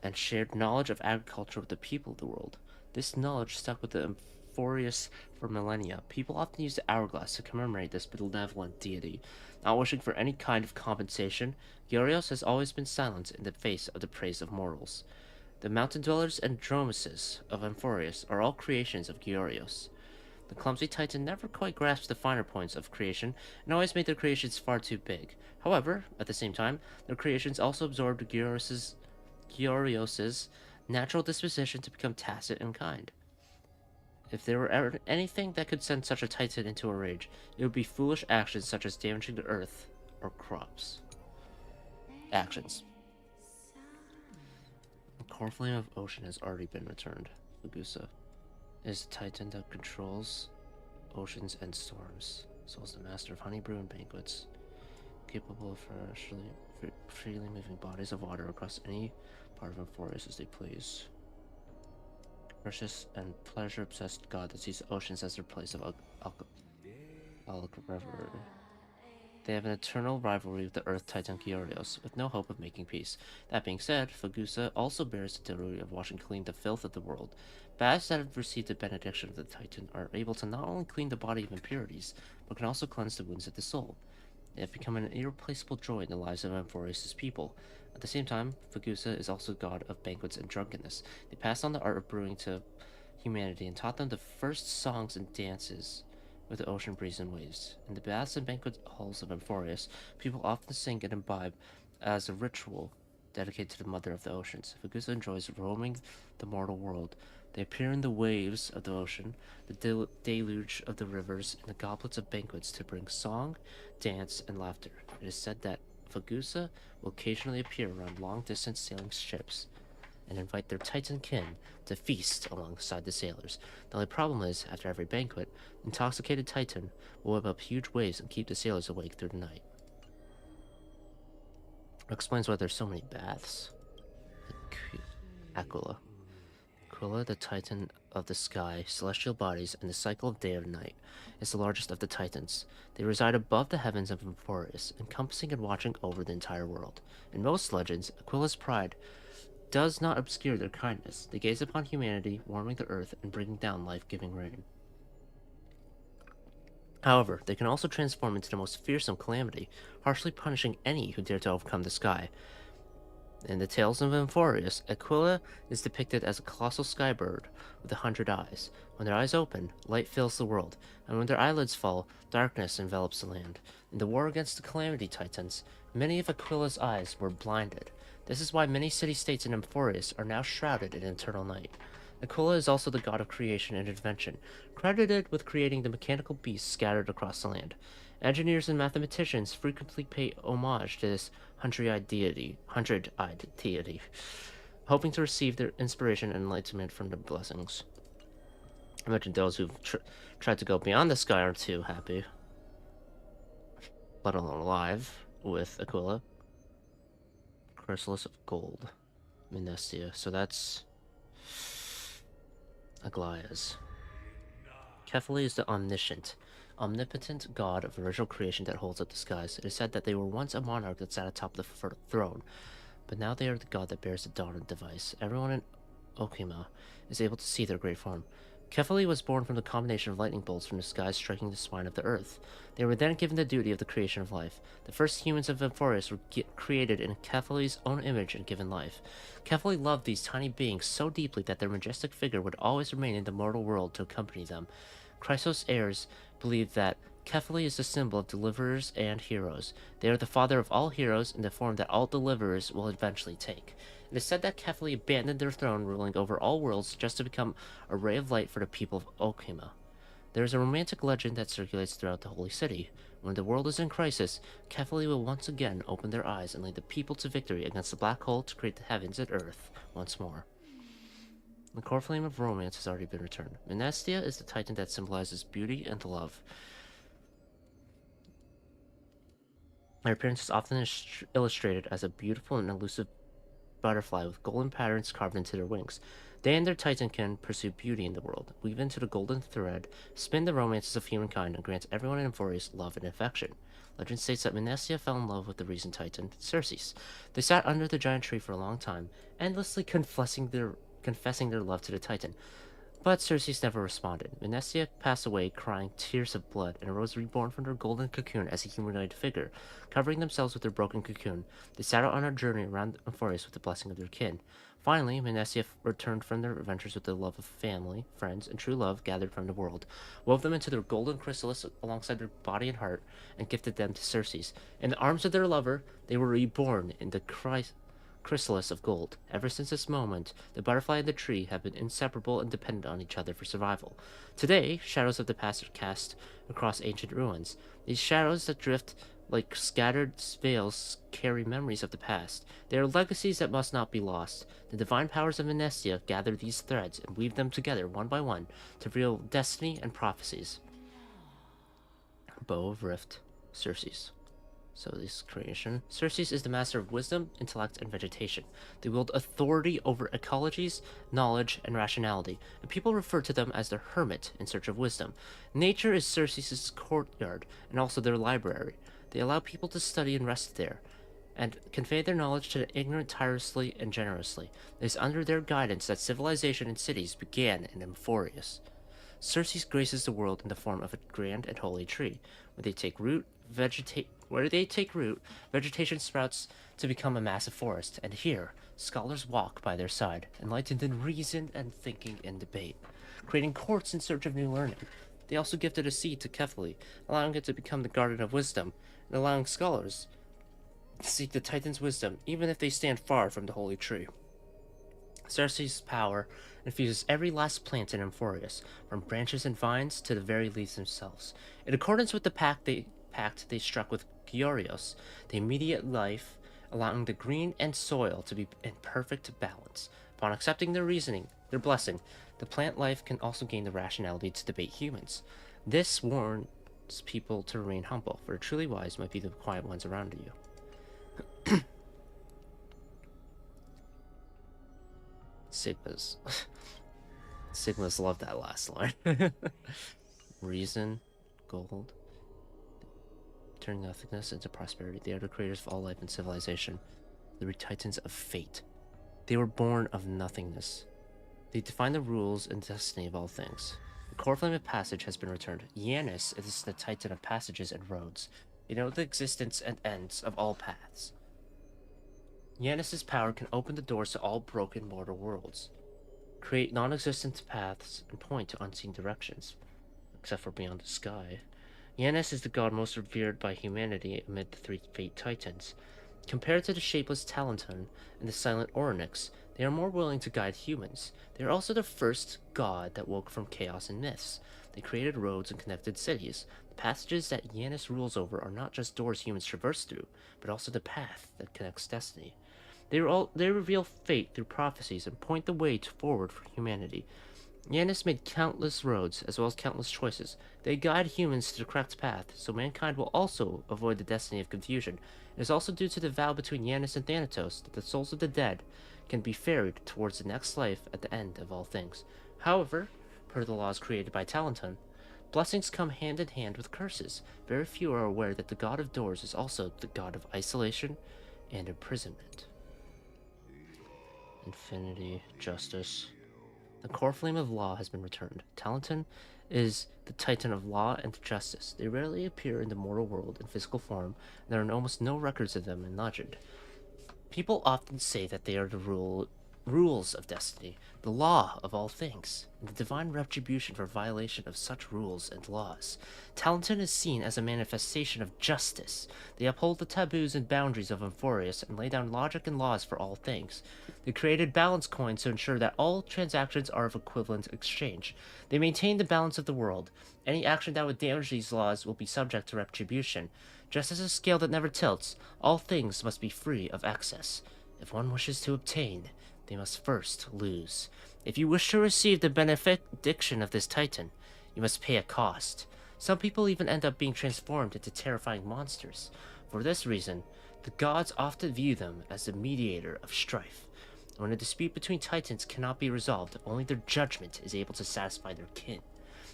and shared knowledge of agriculture with the people of the world. This knowledge stuck with the Amphoreus for millennia. People often use the hourglass to commemorate this benevolent deity. Not wishing for any kind of compensation, Giorios has always been silent in the face of the praise of mortals. The mountain dwellers and dromeses of Amphoreus are all creations of Giorios. The clumsy titan never quite grasped the finer points of creation and always made their creations far too big. However, at the same time, their creations also absorbed Giorios's natural disposition to become tacit and kind. If there were ever anything that could send such a titan into a rage, it would be foolish actions such as damaging the earth or crops. Actions. The core flame of ocean has already been returned. Fagusa is the titan that controls oceans and storms, so is the master of honey brew and banquets, capable of freely moving bodies of water across any part of Amphoreus as they please. Precious and pleasure-obsessed god that sees oceans as their place of revelry. They have an eternal rivalry with the Earth Titan Giorios, with no hope of making peace. That being said, Fagusa also bears the duty of washing clean the filth of the world. Baths that have received the benediction of the Titan are able to not only clean the body of impurities, but can also cleanse the wounds of the soul. They have become an irreplaceable joy in the lives of Amphoreus' people. At the same time, Fagusa is also god of banquets and drunkenness. They passed on the art of brewing to humanity and taught them the first songs and dances with the ocean breeze and waves. In the baths and banquet halls of Amphoreus, people often sing and imbibe as a ritual dedicated to the mother of the oceans. Fagusa enjoys roaming the mortal world. They appear in the waves of the ocean, the deluge of the rivers, and the goblets of banquets to bring song, dance, and laughter. It is said that Fagusa will occasionally appear around long-distance sailing ships and invite their titan kin to feast alongside the sailors. The only problem is, after every banquet, the intoxicated titan will whip up huge waves and keep the sailors awake through the night. It explains why there's so many baths. Aquila. Aquila, the titan of the sky, celestial bodies, and the cycle of day and night, is the largest of the titans. They reside above the heavens of Amphoreus, encompassing and watching over the entire world. In most legends, Aquila's pride does not obscure their kindness. They gaze upon humanity, warming the earth and bringing down life-giving rain. However, they can also transform into the most fearsome calamity, harshly punishing any who dare to overcome the sky. In the Tales of Amphoreus, Aquila is depicted as a colossal sky bird with 100 eyes. When their eyes open, light fills the world, and when their eyelids fall, darkness envelops the land. In the war against the Calamity Titans, many of Aquila's eyes were blinded. This is why many city-states in Amphoreus are now shrouded in eternal night. Aquila is also the god of creation and invention, credited with creating the mechanical beasts scattered across the land. Engineers and mathematicians frequently pay homage to this hundred-eyed deity, hoping to receive their inspiration and enlightenment from their blessings. Imagine those who've tried to go beyond the sky aren't too happy, let alone alive, with Aquila. Chrysalis of Gold. Minestia. So that's Aglaya's. Kefali is the omnipotent god of original creation that holds up the skies. It is said that they were once a monarch that sat atop the throne, but now they are the god that bears the dawn and device. Everyone in Okima is able to see their great form. Kefali was born from the combination of lightning bolts from the skies striking the spine of the earth. They were then given the duty of the creation of life. The first humans of Amphoreus were created in Kefali's own image and given life. Kefali loved these tiny beings so deeply that their majestic figure would always remain in the mortal world to accompany them. Chrysos heirs believe that Kefali is the symbol of deliverers and heroes. They are the father of all heroes in the form that all deliverers will eventually take. It is said that Kefali abandoned their throne, ruling over all worlds, just to become a ray of light for the people of Okima. There is a romantic legend that circulates throughout the holy city. When the world is in crisis, Kefali will once again open their eyes and lead the people to victory against the black hole to create the heavens and earth once more. The core flame of romance has already been returned. Minestia is the titan that symbolizes beauty and love. Her appearance is often illustrated as a beautiful and elusive butterfly with golden patterns carved into their wings. They and their titankin pursue beauty in the world, weave into the golden thread, spin the romances of humankind, and grant everyone in Amphoreus love and affection. Legend states that Minestia fell in love with the recent titan, Circes. They sat under the giant tree for a long time, endlessly confessing their love to the titan. But Circes never responded. Minestia passed away crying tears of blood and arose reborn from her golden cocoon as a humanoid figure. Covering themselves with their broken cocoon, they set out on a journey around Amphoreus with the blessing of their kin. Finally, Minestia returned from their adventures with the love of family, friends, and true love gathered from the world, wove them into their golden chrysalis alongside their body and heart, and gifted them to Circes. In the arms of their lover, they were reborn in the chrysalis of gold. Ever since this moment, the butterfly and the tree have been inseparable and dependent on each other for survival. Today, shadows of the past are cast across ancient ruins. These shadows that drift like scattered veils carry memories of the past. They are legacies that must not be lost. The divine powers of Minestia gather these threads and weave them together one by one to reveal destiny and prophecies. Bow of Rift, Circes. So this creation. Circes is the master of wisdom, intellect, and vegetation. They wield authority over ecologies, knowledge, and rationality, and people refer to them as the hermit in search of wisdom. Nature is Circes' courtyard, and also their library. They allow people to study and rest there, and convey their knowledge to the ignorant tirelessly and generously. It is under their guidance that civilization and cities began in Amphoreus. Circes graces the world in the form of a grand and holy tree. Where they take root, vegetation sprouts to become a massive forest, and here, scholars walk by their side, enlightened in reason and thinking and debate, creating courts in search of new learning. They also gifted a seed to Kefali, allowing it to become the garden of wisdom, and allowing scholars to seek the Titan's wisdom, even if they stand far from the holy tree. Circe's power infuses every last plant in Amphoreus, from branches and vines to the very leaves themselves. In accordance with the pact they struck with Giorios, the immediate life, allowing the green and soil to be in perfect balance. Upon accepting their blessing, the plant life can also gain the rationality to debate humans. This warns people to remain humble, for the truly wise might be the quiet ones around you. Sigmas. Sigmas love that last line. Reason, gold, turning nothingness into prosperity. They are the creators of all life and civilization. The titans of fate. They were born of nothingness. They define the rules and destiny of all things. The core flame of passage has been returned. Yanis is the titan of passages and roads. They know the existence and ends of all paths. Yanis' power can open the doors to all broken mortal worlds, create non-existent paths, and point to unseen directions, except for beyond the sky. Yanis is the god most revered by humanity amid the three fate titans. Compared to the shapeless Talenton and the silent Orynyx, they are more willing to guide humans. They are also the first god that woke from chaos and myths. They created roads and connected cities. The passages that Yanis rules over are not just doors humans traverse through, but also the path that connects destiny. They reveal fate through prophecies and point the way forward for humanity. Yanis made countless roads, as well as countless choices. They guide humans to the correct path, so mankind will also avoid the destiny of confusion. It is also due to the vow between Yanis and Thanatos that the souls of the dead can be ferried towards the next life at the end of all things. However, per the laws created by Talenton, blessings come hand in hand with curses. Very few are aware that the god of doors is also the god of isolation and imprisonment. Infinity, justice. The core flame of law has been returned. Talenton is the titan of law and justice. They rarely appear in the mortal world in physical form, and there are almost no records of them in legend. People often say that they are the rules of destiny, the law of all things, and the divine retribution for violation of such rules and laws. Talenton is seen as a manifestation of justice. They uphold the taboos and boundaries of Amphoreus and lay down logic and laws for all things. They created balance coins to ensure that all transactions are of equivalent exchange. They maintain the balance of the world. Any action that would damage these laws will be subject to retribution. Just as a scale that never tilts, all things must be free of excess. If one wishes to obtain, they must first lose. If you wish to receive the benediction of this titan, you must pay a cost. Some people even end up being transformed into terrifying monsters. For this reason, the gods often view them as the mediator of strife. When a dispute between titans cannot be resolved, only their judgment is able to satisfy their kin.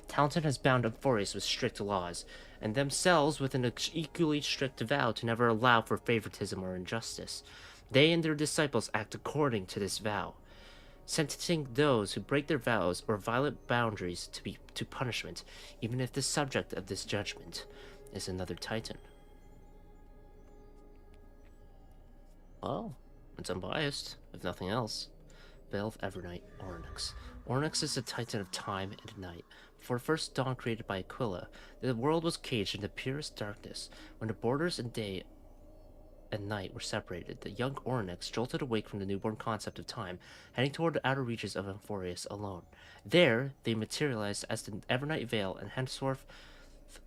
Talenton has bound Amphoreus with strict laws, and themselves with an equally strict vow to never allow for favoritism or injustice. They and their disciples act according to this vow, sentencing those who break their vows or violate boundaries to punishment, even if the subject of this judgment is another titan. Well, it's unbiased, if nothing else. Veil of Evernight, Ornyx. Ornyx is the titan of time and night. Before the first dawn created by Aquila, the world was caged in the purest darkness. When the borders of day and night were separated, the young Ornyx jolted awake from the newborn concept of time, heading toward the outer reaches of Amphoreus alone. There, they materialized as the Evernight Veil and henceforth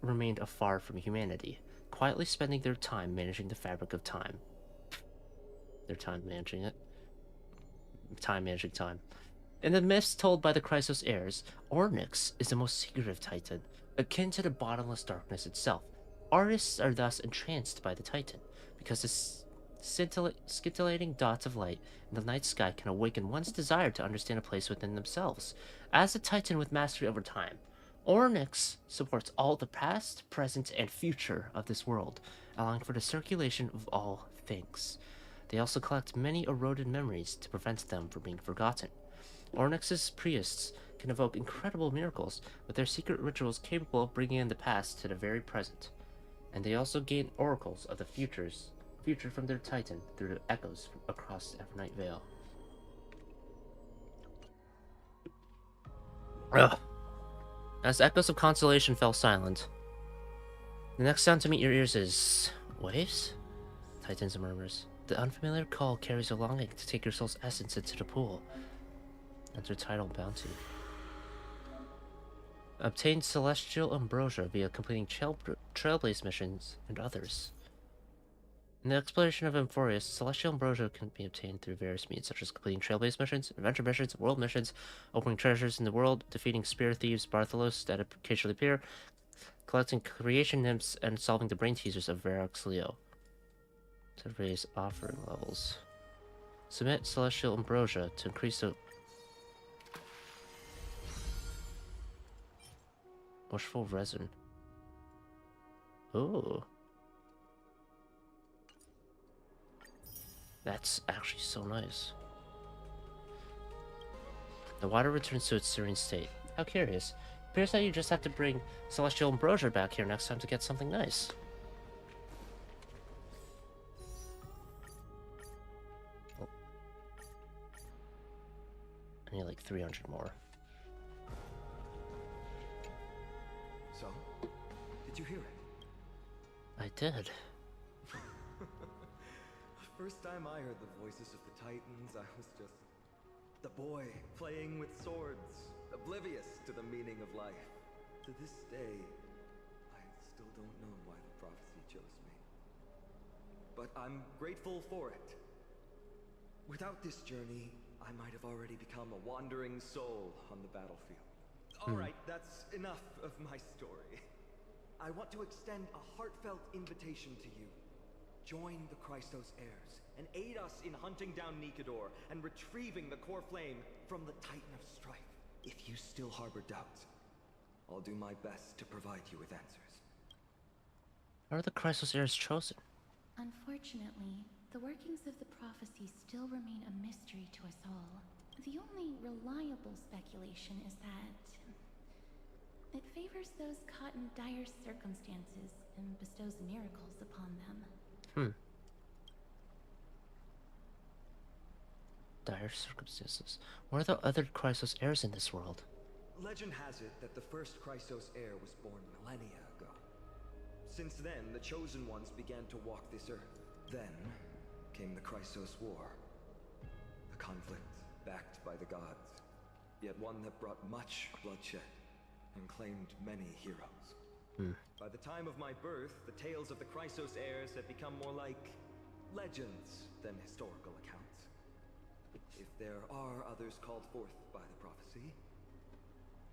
remained afar from humanity, quietly spending their time managing the fabric of time. Their time managing it. Time managing time. In the myths told by the Chrysos heirs, Ornyx is the most secretive titan, akin to the bottomless darkness itself. Artists are thus entranced by the titan, because the scintillating dots of light in the night sky can awaken one's desire to understand a place within themselves. As a titan with mastery over time, Ornyx supports all the past, present, and future of this world, allowing for the circulation of all things. They also collect many eroded memories to prevent them from being forgotten. Ornyx's priests can evoke incredible miracles, with their secret rituals capable of bringing in the past to the very present. And they also gain oracles of the future from their titan through the echoes across the Evernight Veil. Ugh. As the echoes of constellation fell silent, the next sound to meet your ears is... waves? Titans murmurs. The unfamiliar call carries a longing to take your soul's essence into the pool. Enter title bounty. Obtain celestial ambrosia via completing trailblaze missions and others. In the exploration of Amphoreus, celestial ambrosia can be obtained through various means, such as completing trailblaze missions, adventure missions, world missions, opening treasures in the world, defeating spear thieves Bartholos that occasionally appear, collecting creation nymphs, and solving the brain teasers of Verox Leo to raise offering levels. Submit celestial ambrosia to increase the wishful resin. Ooh. That's actually so nice. The water returns to its serene state. How curious. Appears that you just have to bring celestial ambrosia back here next time to get something nice. Oh. I need like 300 more. So, did you hear it? I did. The first time I heard the voices of the Titans, I was just the boy playing with swords, oblivious to the meaning of life. To this day, I still don't know why the prophecy chose me. But I'm grateful for it. Without this journey, I might have already become a wandering soul on the battlefield. Alright, that's enough of my story. I want to extend a heartfelt invitation to you. Join the Chrysos heirs and aid us in hunting down Nikador and retrieving the core flame from the Titan of Strife. If you still harbor doubts, I'll do my best to provide you with answers. How are the Chrysos heirs chosen? Unfortunately, the workings of the prophecy still remain a mystery to us all. The only reliable speculation is that it favors those caught in dire circumstances and bestows miracles upon them. Dire circumstances. What are the other Chrysos heirs in this world? Legend has it that the first Chrysos heir was born millennia ago. Since then, the Chosen Ones began to walk this earth. Then came the Chrysos War. A conflict backed by the gods, yet one that brought much bloodshed and claimed many heroes. By the time of my birth, the tales of the Chrysos heirs had become more like legends than historical accounts. If there are others called forth by the prophecy,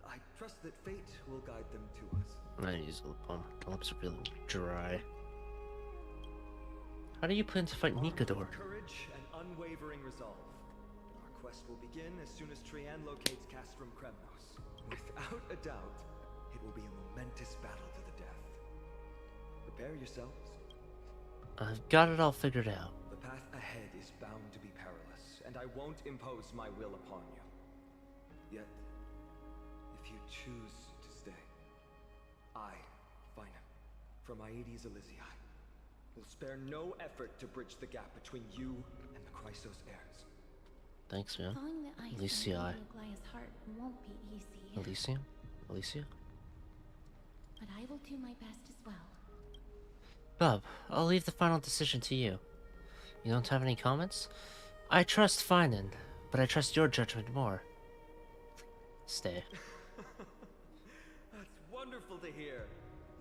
I trust that fate will guide them to us. I use lip balm. The lips are really dry. How do you plan to fight Nikador? Courage and unwavering resolve. Our quest will begin as soon as Trian locates Castrum Kremnos. Without a doubt, it will be a momentous battle to the death. Prepare yourselves. I've got it all figured out. The path ahead is bound to be perilous, and I won't impose my will upon you. Yet, if you choose to stay, I, Finam, from Aedes Elysiae, will spare no effort to bridge the gap between you and the Chrysos heirs. Thanks, man. Thawing the ice Elysiae. Elysia's heart won't be easy. Elysium? Elysia? But I will do my best as well. Bub, I'll leave the final decision to you. You don't have any comments? I trust Finan, but I trust your judgment more. Stay. That's wonderful to hear.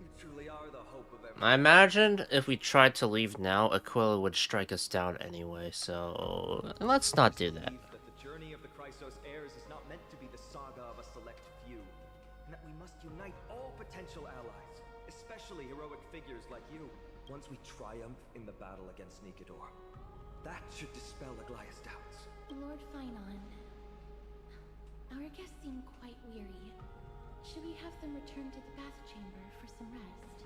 You truly are the hope of everyone. I imagined if we tried to leave now, Aquila would strike us down anyway, so let's not do that. That the journey of the Chrysos heirs is not meant to be the saga of a select few, and that we must unite all potential allies, especially heroic figures like you. Once we triumph in the battle against Nikador, that should dispel Aglaya's doubts. Lord Finon, our guests seem quite weary. Should we have them return to the bath chamber for some rest?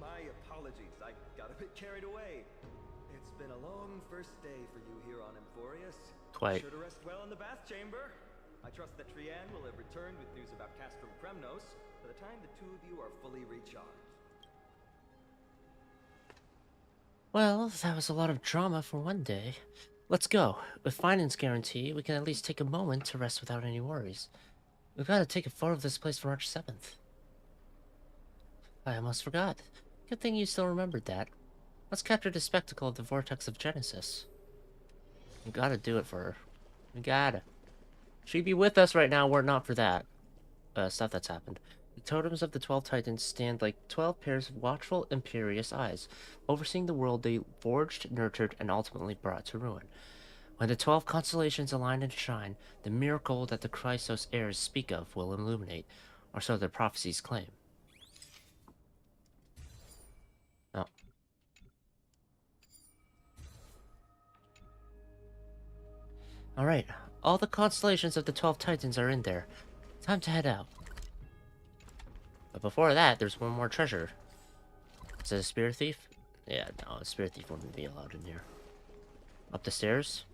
My apologies, I got a bit carried away. It's been a long first day for you here on Amphoreus. Quite. Be sure to rest well in the bath chamber. I trust that Trian will have returned with news about Castrum Kremnos by the time the two of you are fully recharged. Well, that was a lot of drama for one day. Let's go. With Finan's guarantee, we can at least take a moment to rest without any worries. We've got to take a photo of this place for March 7th. I almost forgot. Good thing you still remembered that. Let's capture the spectacle of the Vortex of Genesis. We gotta do it for her. We gotta. She'd be with us right now were it not for that. Stuff that's happened. The totems of the 12 Titans stand like 12 pairs of watchful, imperious eyes, overseeing the world they forged, nurtured, and ultimately brought to ruin. When the 12 constellations align and shine, the miracle that the Chrysos heirs speak of will illuminate, or so their prophecies claim. Oh. Alright, all the constellations of the 12 Titans are in there. Time to head out. But before that, there's one more treasure. Is it a spear thief? Yeah, no, a spear thief wouldn't be allowed in here. Up the stairs?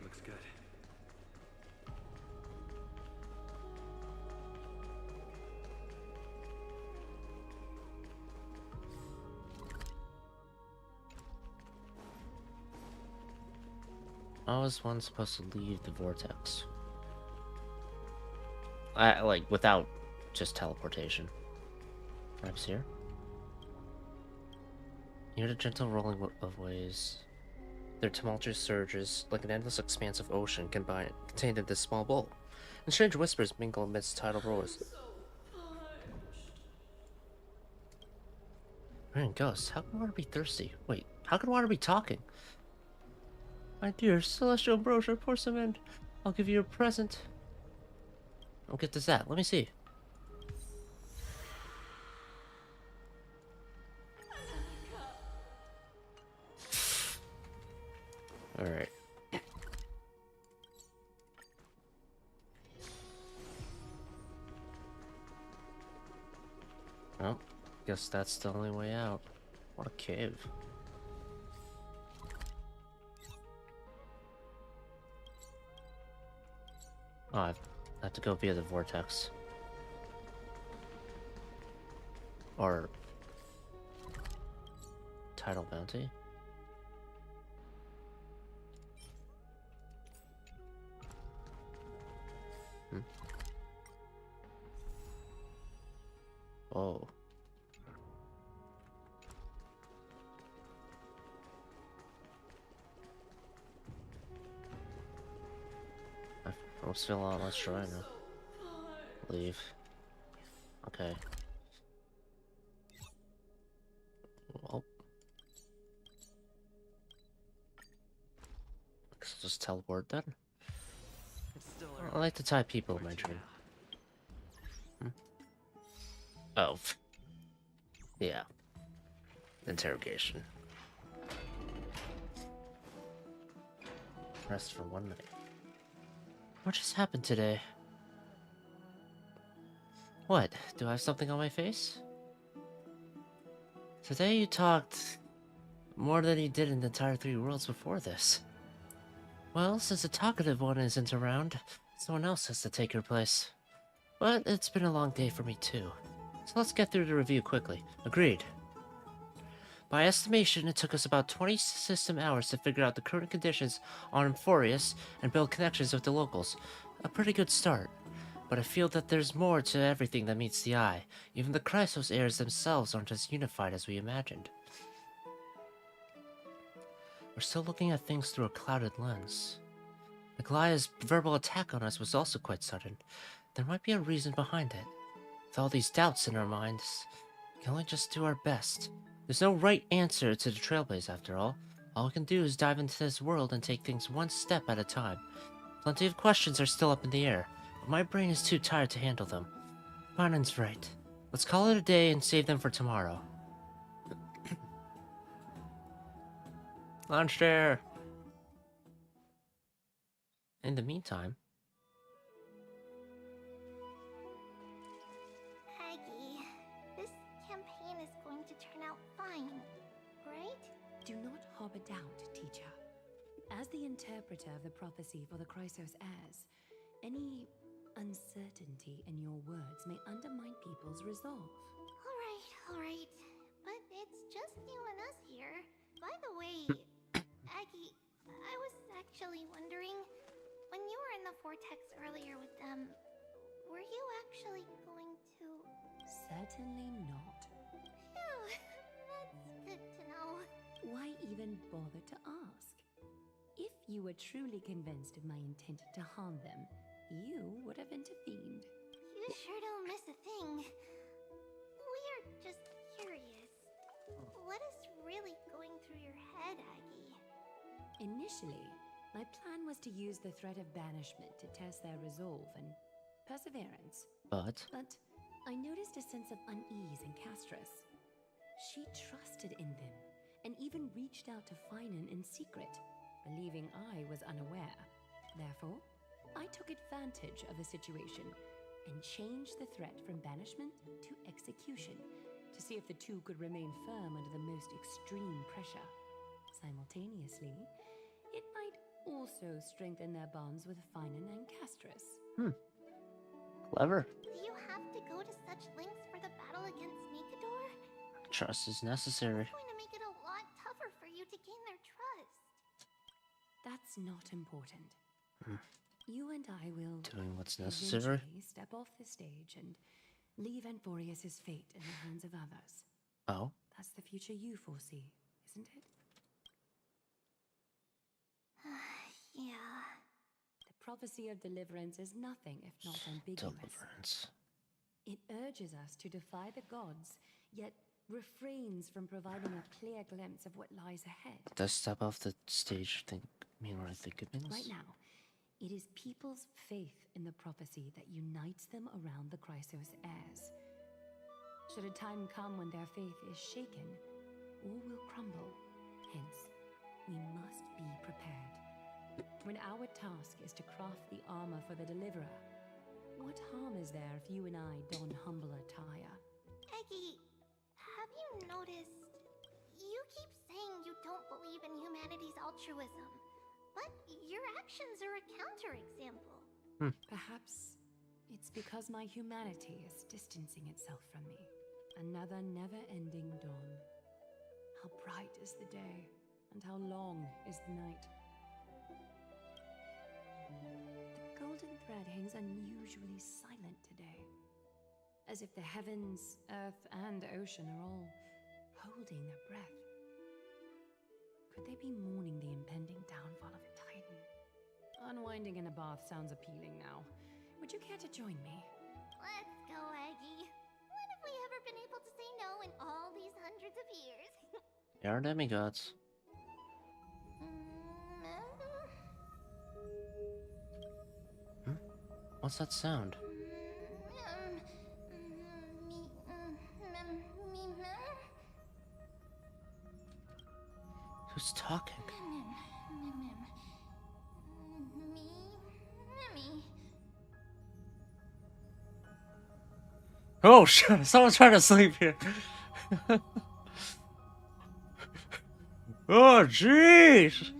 Looks good. How is one supposed to leave the vortex? Like, without just teleportation. Perhaps here? Near the gentle rolling of waves, their tumultuous surges, like an endless expanse of ocean contained in this small bowl, and strange whispers mingle amidst tidal roars. Man, ghosts, how can water be thirsty? Wait, how can water be talking? My dear celestial ambrosia, pour some in. I'll give you a present. I'll get this at. Let me see. Alright. Well, guess that's the only way out. What a cave. Oh, I have to go via the vortex. Or... Tidal bounty? Hmm. Oh. I almost feel a lot less dry now. Leave. Okay. Well. Guess I'll just teleport then. I like to tie people in my dream. Hmm? Oh. Yeah. Interrogation. Rest for one night. What just happened today? What? Do I have something on my face? Today you talked more than you did in the entire 3 worlds before this. Well, since the talkative one isn't around, someone else has to take your place. But it's been a long day for me too. So let's get through the review quickly. Agreed. By estimation, it took us about 20 system hours to figure out the current conditions on Amphoreus and build connections with the locals. A pretty good start. But I feel that there's more to everything that meets the eye. Even the Chrysos heirs themselves aren't as unified as we imagined. We're still looking at things through a clouded lens. Aglaya's verbal attack on us was also quite sudden. There might be a reason behind it. With all these doubts in our minds, we can only just do our best. There's no right answer to the Trailblaze after all. All we can do is dive into this world and take things one step at a time. Plenty of questions are still up in the air, but my brain is too tired to handle them. Vinen's right. Let's call it a day and save them for tomorrow. Launch there! In the meantime... Aggie, this campaign is going to turn out fine, right? Do not harbor doubt, teacher. As the interpreter of the prophecy for the Chrysos heirs, any uncertainty in your words may undermine people's resolve. Alright. But it's just you and us here. By the way, Aggie, I was actually wondering, when you were in the vortex earlier with them, were you actually going to... Certainly not. Phew, that's good to know. Why even bother to ask? If you were truly convinced of my intent to harm them, you would have intervened. You sure don't miss a thing. We are just curious. What is really going through your head, Aggie? Initially, my plan was to use the threat of banishment to test their resolve and perseverance. But I noticed a sense of unease in Castris. She trusted in them, and even reached out to Finan in secret, believing I was unaware. Therefore, I took advantage of the situation and changed the threat from banishment to execution to see if the two could remain firm under the most extreme pressure. Simultaneously, it might also strengthen their bonds with Finan and Castris. Clever. Do you have to go to such lengths for the battle against Nikador? Trust is necessary. It's going to make it a lot tougher for you to gain their trust. That's not important. You and I will Doing what's necessary. eventually step off the stage and leave Amphoreus' fate in the hands of others. Oh? That's the future you foresee, isn't it? Yeah. The prophecy of deliverance is nothing if not ambiguous. Deliverance. It urges us to defy the gods, yet refrains from providing a clear glimpse of what lies ahead. Does step off the stage mean what I think it means? Right now, it is people's faith in the prophecy that unites them around the Chrysos heirs. Should a time come when their faith is shaken, all will crumble. Hence, we must be prepared. When our task is to craft the armor for the Deliverer, what harm is there if you and I don humble attire? Eggy, have you noticed? You keep saying you don't believe in humanity's altruism, but your actions are a counterexample. Perhaps it's because my humanity is distancing itself from me. Another never-ending dawn. How bright is the day, and how long is the night. The golden thread hangs unusually silent today, as if the heavens, earth, and ocean are all holding their breath. Could they be mourning the impending downfall of a titan? Unwinding in a bath sounds appealing now. Would you care to join me? Let's go, Eggy. When have we ever been able to say no in all these hundreds of years? They are demigods. What's that sound? Who's talking? Oh shit, someone's trying to sleep here. Oh jeez.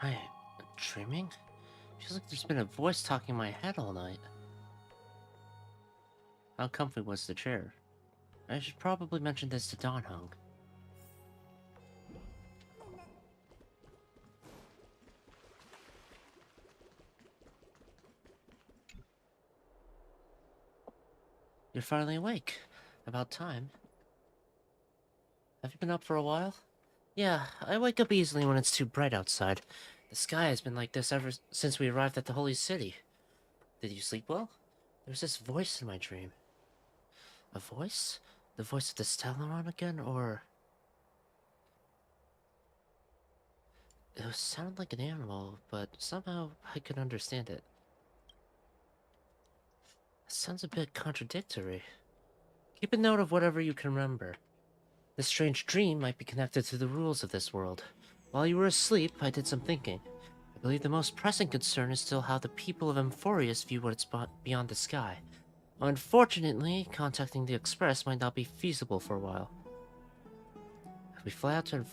Am I dreaming? Feels like there's been a voice talking in my head all night. How comfy was the chair? I should probably mention this to Don Hung. You're finally awake. About time. Have you been up for a while? Yeah, I wake up easily when it's too bright outside. The sky has been like this ever since we arrived at the Holy City. Did you sleep well? There was this voice in my dream. A voice? The voice of the Stellaron again, or... It sounded like an animal, but somehow I could understand it. It sounds a bit contradictory. Keep a note of whatever you can remember. This strange dream might be connected to the rules of this world. While you were asleep, I did some thinking. I believe the most pressing concern is still how the people of Amphoreus view what's beyond the sky. Unfortunately, contacting the Express might not be feasible for a while. If we fly out of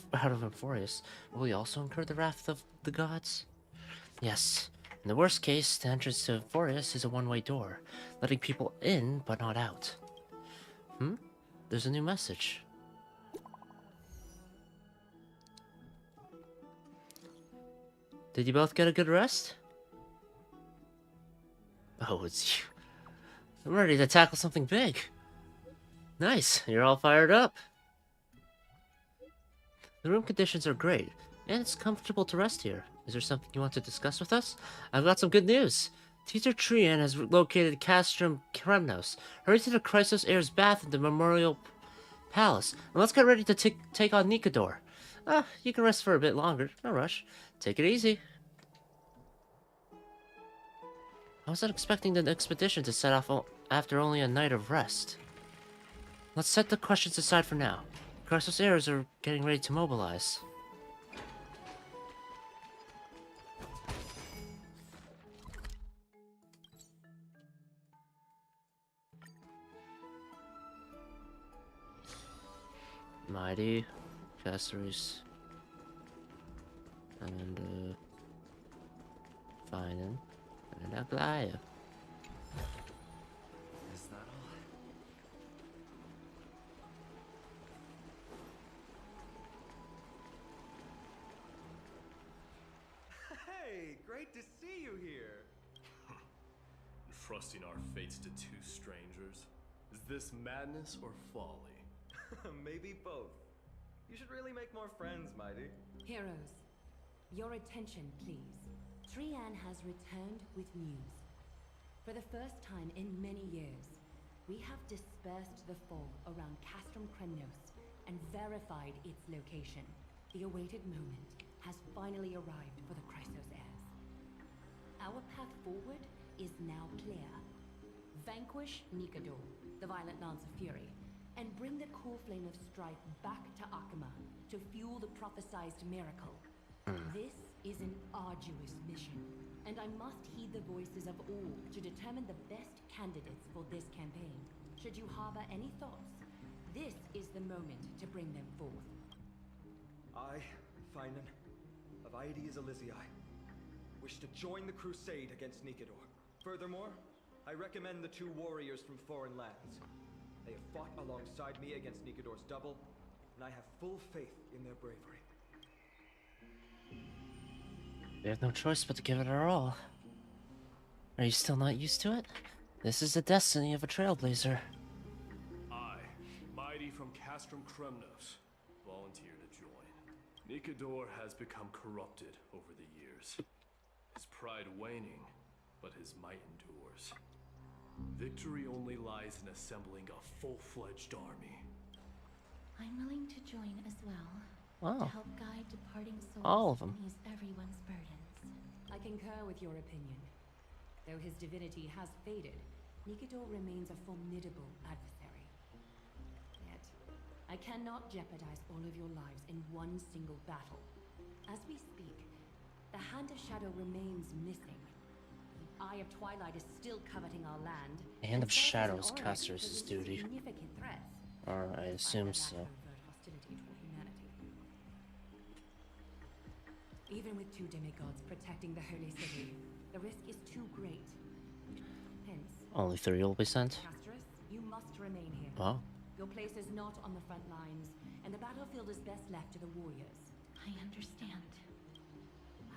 Amphoreus, will we also incur the wrath of the gods? Yes. In the worst case, the entrance to Amphoreus is a one-way door, letting people in but not out. There's a new message. Did you both get a good rest? Oh, it's you. I'm ready to tackle something big. Nice, you're all fired up. The room conditions are great, and it's comfortable to rest here. Is there something you want to discuss with us? I've got some good news. Teacher Trian has located Castrum Kremnos. Hurry to the Chrysos Heir's bath in the Memorial Palace, and let's get ready to take on Nikador. You can rest for a bit longer. No rush. Take it easy. I wasn't expecting the expedition to set off after only a night of rest. Let's set the questions aside for now. Chrysos heirs are getting ready to mobilize. Mighty, Caceres, and Finan, and Aglaya. Is that all? great to see you here. Entrusting our fates to two strangers? Is this madness or folly? Maybe both. You should really make more friends, Mighty. Heroes, your attention, please. Trian has returned with news. For the first time in many years, we have dispersed the fog around Castrum Kremnos and verified its location. The awaited moment has finally arrived for the Chrysos heirs. Our path forward is now clear. Vanquish Nikador, the Violent Lance of Fury, and bring the core flame of strife back to Akima to fuel the prophesized miracle. This is an arduous mission, and I must heed the voices of all to determine the best candidates for this campaign. Should you harbor any thoughts, this is the moment to bring them forth. I, Finan, of Aedes Elysiae, wish to join the crusade against Nikador. Furthermore, I recommend the two warriors from foreign lands. They have fought alongside me against Nikador's double, and I have full faith in their bravery. We have no choice but to give it our all. Are you still not used to it? This is the destiny of a trailblazer. I, Mighty from Castrum Kremnos, volunteer to join. Nikador has become corrupted over the years. His pride waning, but his might endures. Victory only lies in assembling a full-fledged army. I'm willing to join as well. Wow. To help guide departing souls All of them. and ease everyone's burdens. I concur with your opinion. Though his divinity has faded, Nikador remains a formidable adversary. Yet, I cannot jeopardize all of your lives in one single battle. As we speak, the Hand of Shadow remains missing. The Eye of Twilight is still coveting our land. The Hand of and Sarkis Shadow and is Oryx Caster's pose duty. significant threats. Or I assume so. Overt hostility toward humanity. Even with two demigods protecting the holy city, the risk is too great. Hence, Only 3 will be sent? Casterus, you must remain here. Wow. Your place is not on the front lines, and the battlefield is best left to the warriors. I understand.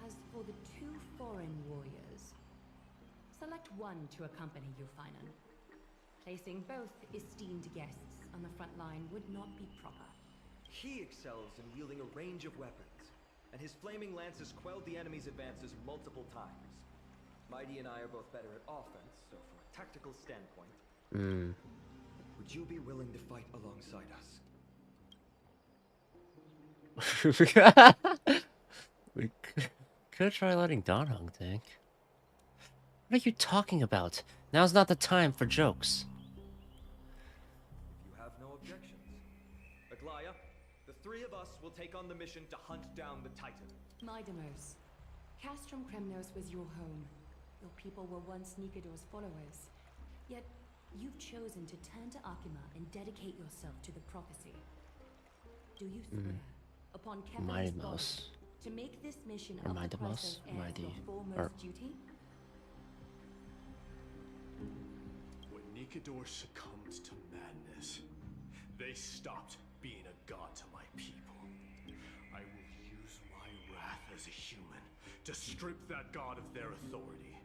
As for the two foreign warriors, select one to accompany you, Finan. Placing both esteemed guests on the front line would not be proper. He excels in wielding a range of weapons, and his flaming lances quelled the enemy's advances multiple times. Mighty and I are both better at offense, so from a tactical standpoint, would you be willing to fight alongside us? We could try letting Donhong think. What are you talking about? Now's not the time for jokes. If you have no objections. Aglaya, the 3 of us will take on the mission to hunt down the Titan. Mydemos, Castrum Kremnos was your home. Your people were once Nikador's followers. Yet, you've chosen to turn to Akima and dedicate yourself to the prophecy. Do you swear, upon Kepler's body, to make this mission of the Chrysos heirs your foremost duty? When Nikador succumbed to madness, they stopped being a god to my people. I will use my wrath as a human to strip that god of their authority.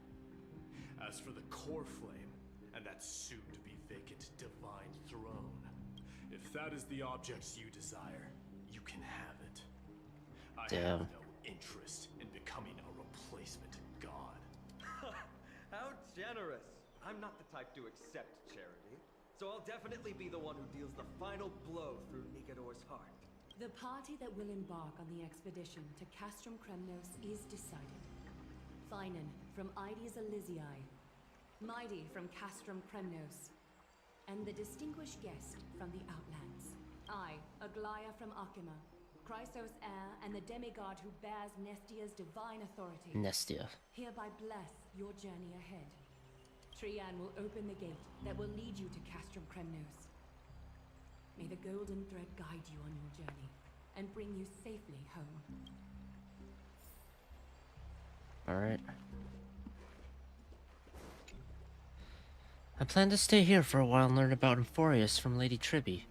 As for the core flame, and that soon-to-be vacant divine throne, if that is the objects you desire, you can have it. I have no interest in becoming a replacement god. How generous! I'm not the type to accept charity, so I'll definitely be the one who deals the final blow through Nikador's heart. The party that will embark on the expedition to Castrum Kremnos is decided. Finan from Aedes Elysiae, Mighty from Castrum Kremnos, and the distinguished guest from the Outlands. I, Aglaya from Akima, Chrysos heir and the demigod who bears Nestia's divine authority. Nestia. Hereby bless your journey ahead. Trian will open the gate that will lead you to Castrum Kremnos. May the golden thread guide you on your journey and bring you safely home. Alright. I plan to stay here for a while and learn about Amphoreus from Lady Tribby.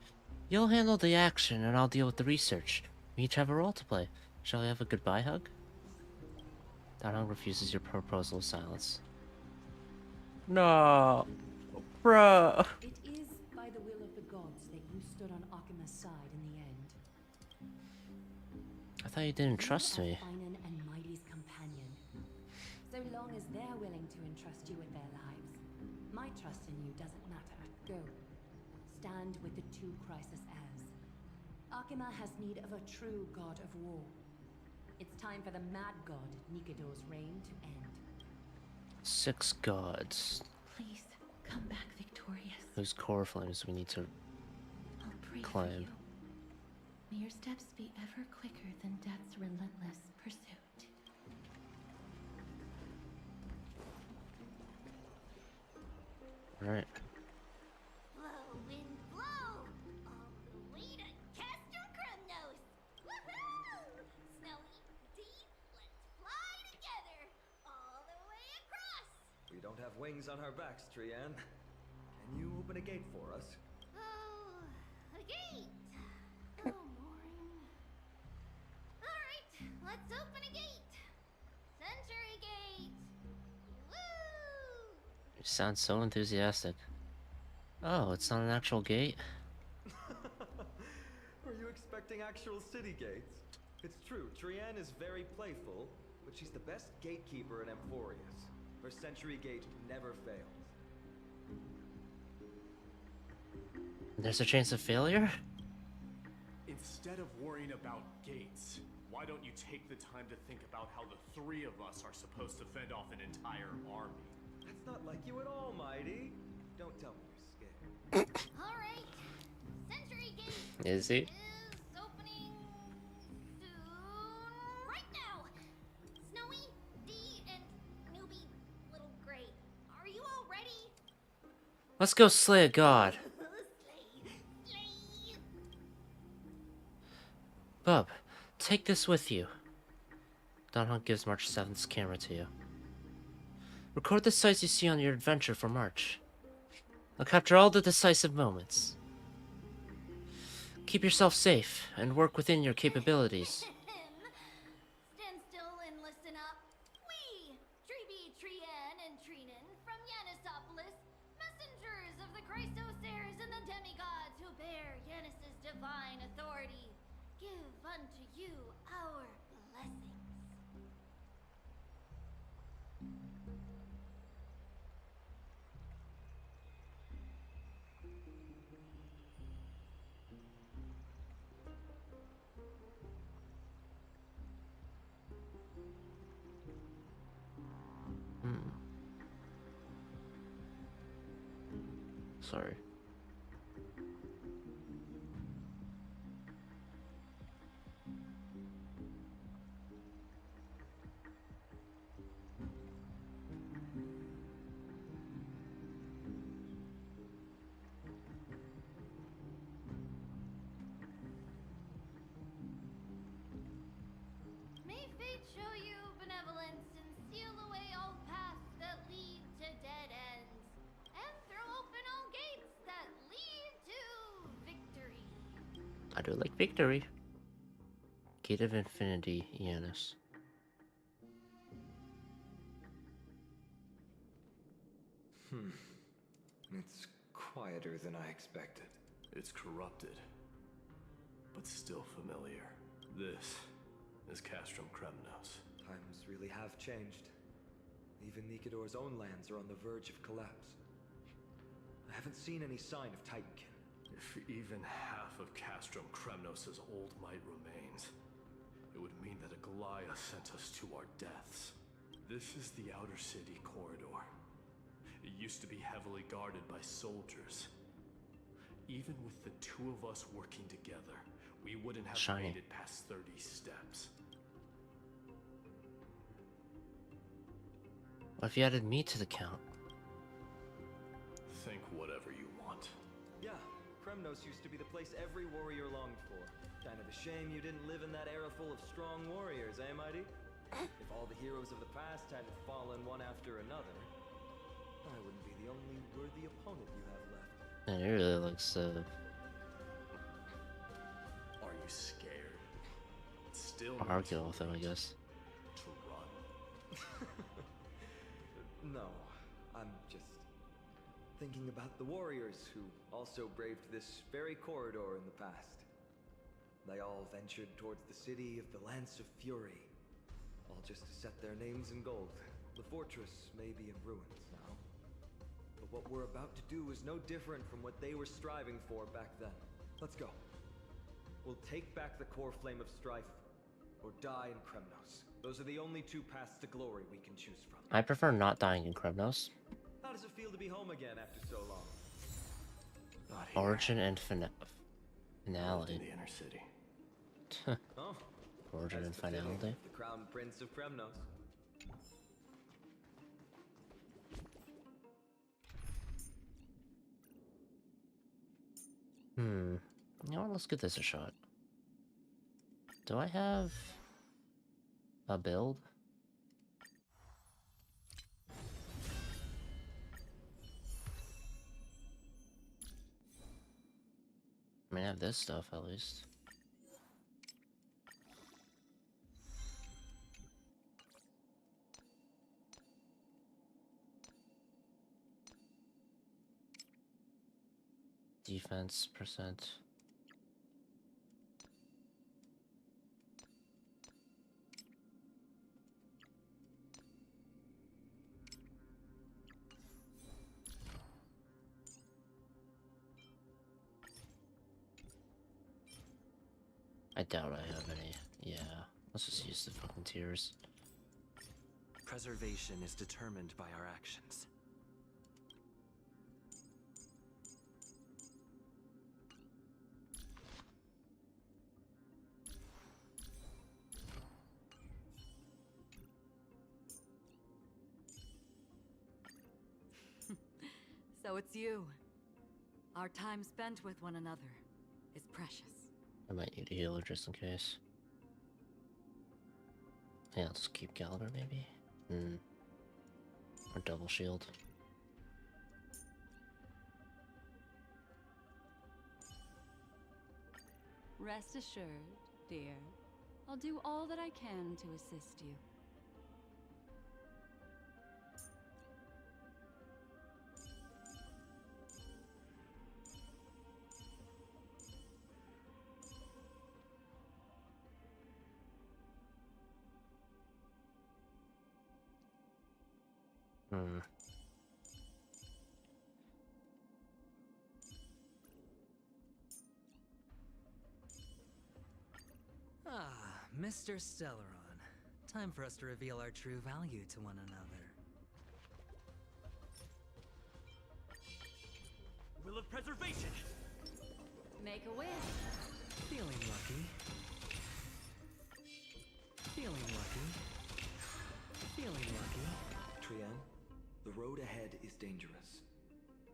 You'll handle the action and I'll deal with the research. We each have a role to play. Shall we have a goodbye hug? Donald refuses your proposal of silence. No, bruh. It is by the will of the gods that you stood on Akima's side in the end. I thought you didn't trust You are me. Finan and Mighty's companion. So long as they're willing to entrust you with their lives, my trust in you doesn't matter. Go. Stand with the two Crisis heirs. Akima has need of a true god of war. It's time for the mad god Nikador's reign to end. 6 gods. Please, come back victorious. Whose core flames we need to I'll pray for claim. you. May your steps be ever quicker than death's relentless pursuit. Alright. Blow, wind, blow! All the way to Castle Krumnos! Woohoo! Snowy, deep, let's fly together! All the way across! We don't have wings on our backs, Trian. Can you open a gate for us? Oh, a gate! Oh, boring. Alright, let's open a gate! Century Gate! Woo! You sound so enthusiastic. Oh, it's not an actual gate? Were you expecting actual city gates? It's true, Trian is very playful, but she's the best gatekeeper in Amphoreus. Her Century Gate never fails. There's a chance of failure? Instead of worrying about gates, why don't you take the time to think about how the 3 of us are supposed to fend off an entire army? That's not like you at all, Mighty. Don't tell me you're scared. Alright, Century Gate Is he? is opening soon. Right now! Snowy, Dee, and newbie Little Gray, are you all ready? Let's go slay a god. Bub, take this with you. Don Hunt gives March 7th's camera to you. Record the sights you see on your adventure for March. I'll capture all the decisive moments. Keep yourself safe and work within your capabilities. Stand still and listen up. We, Treeby, Trian, and Trinan from Yanisopolis, messengers of the Chrysosairs and the demigods who bear Yanis's divine authority, give unto you our blessings. Sorry. May fate show you benevolence and seal away all paths that lead to dead ends, and throw open all gates that lead to victory. I do like victory. Gate of Infinity, Yanis. It's quieter than I expected. It's corrupted, but still familiar. This is Castrum Kremnos. Times really have changed. Even Nikador's own lands are on the verge of collapse. I haven't seen any sign of Titankin. If even half of Castrum Kremnos' old might remains, it would mean that a Goliath sent us to our deaths. This is the outer city corridor. It used to be heavily guarded by soldiers. Even with the 2 of us working together, we wouldn't have Shiny. made it past 30 steps. What if you added me to the count? Think whatever you want. Yeah, Kremnos used to be the place every warrior longed for. Kind of a shame you didn't live in that era full of strong warriors, eh, Mighty? If all the heroes of the past hadn't fallen one after another, I wouldn't be the only worthy opponent you have left. Man, he really likes Are you scared? Still no argue too with him, I late guess. to run. No, I'm just thinking about the warriors who also braved this very corridor in the past. They all ventured towards the city of the Lance of Fury, all just to set their names in gold. The fortress may be in ruins now, but what we're about to do is no different from what they were striving for back then. Let's go. We'll take back the core flame of strife, or die in Kremnos. Those are the only two paths to glory we can choose from. I prefer not dying in Kremnos. How does it feel to be home again after so long? Origin and finale. In the inner city. Oh, Origin and that's the feeling finality. of the Crown Prince of Kremnos. You know what? Let's give this a shot. Do I have a build? I mean, I have this stuff at least. Defense percent. I doubt I have any. Yeah, let's just use the fucking tears. Preservation is determined by our actions. So it's you. Our time spent with one another is precious. I might need a healer just in case. Yeah, I'll just keep Gallagher maybe. Or double shield. Rest assured, dear. I'll do all that I can to assist you. Ah, Mr. Stellaron. Time for us to reveal our true value to one another. Will of Preservation! Make a wish. Feeling lucky. Feeling lucky. Feeling lucky. Trienne, the road ahead is dangerous.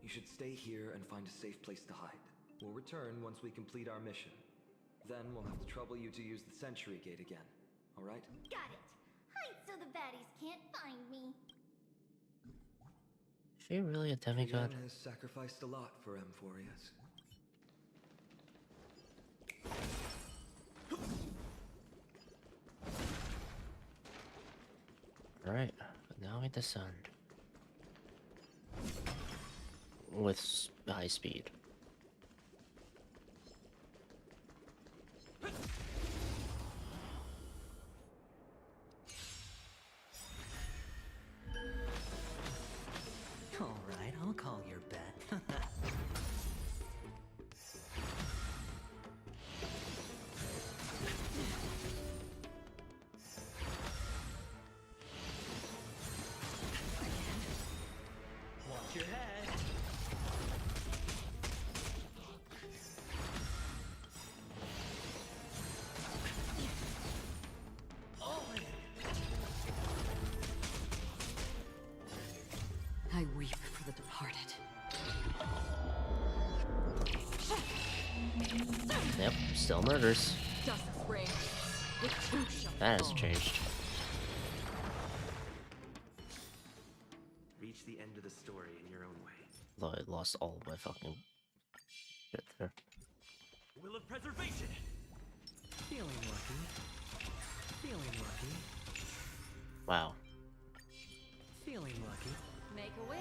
You should stay here and find a safe place to hide. We'll return once we complete our mission. Then we'll have to trouble you to use the Sentry Gate again. All right? Got it. Hide so the baddies can't find me. Is she really a demigod? Trienne has sacrificed a lot for Amphoreus. Alright, but now we descend. With high speed. Alright, I'll call your bet. Watch your head! I weep for the departed. Yep, still murders. Dusk reigns. The two shall That hasn't fall. changed. Reach the end of the story in your own way. Though I lost all of my fucking shit there. Will of Preservation! Feeling lucky. Feeling lucky. Wow. Feeling lucky. Make a wish.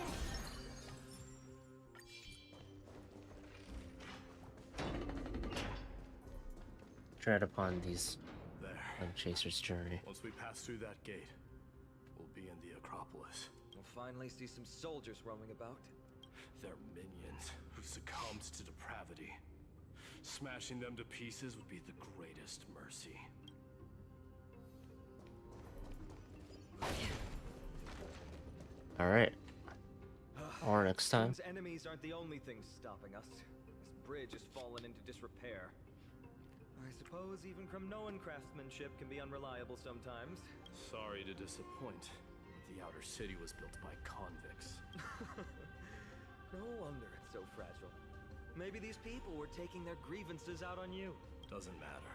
Tread upon these There. chaser's journey. Once we pass through that gate, we'll be in the Acropolis. We'll finally see some soldiers roaming about. They're minions who succumbed to depravity. Smashing them to pieces would be the greatest mercy. Alright. Or next time. These enemies aren't the only things stopping us. This bridge has fallen into disrepair. I suppose even Kremnoan craftsmanship can be unreliable sometimes. Sorry to disappoint, but the outer city was built by convicts. No wonder it's so fragile. Maybe these people were taking their grievances out on you. Doesn't matter.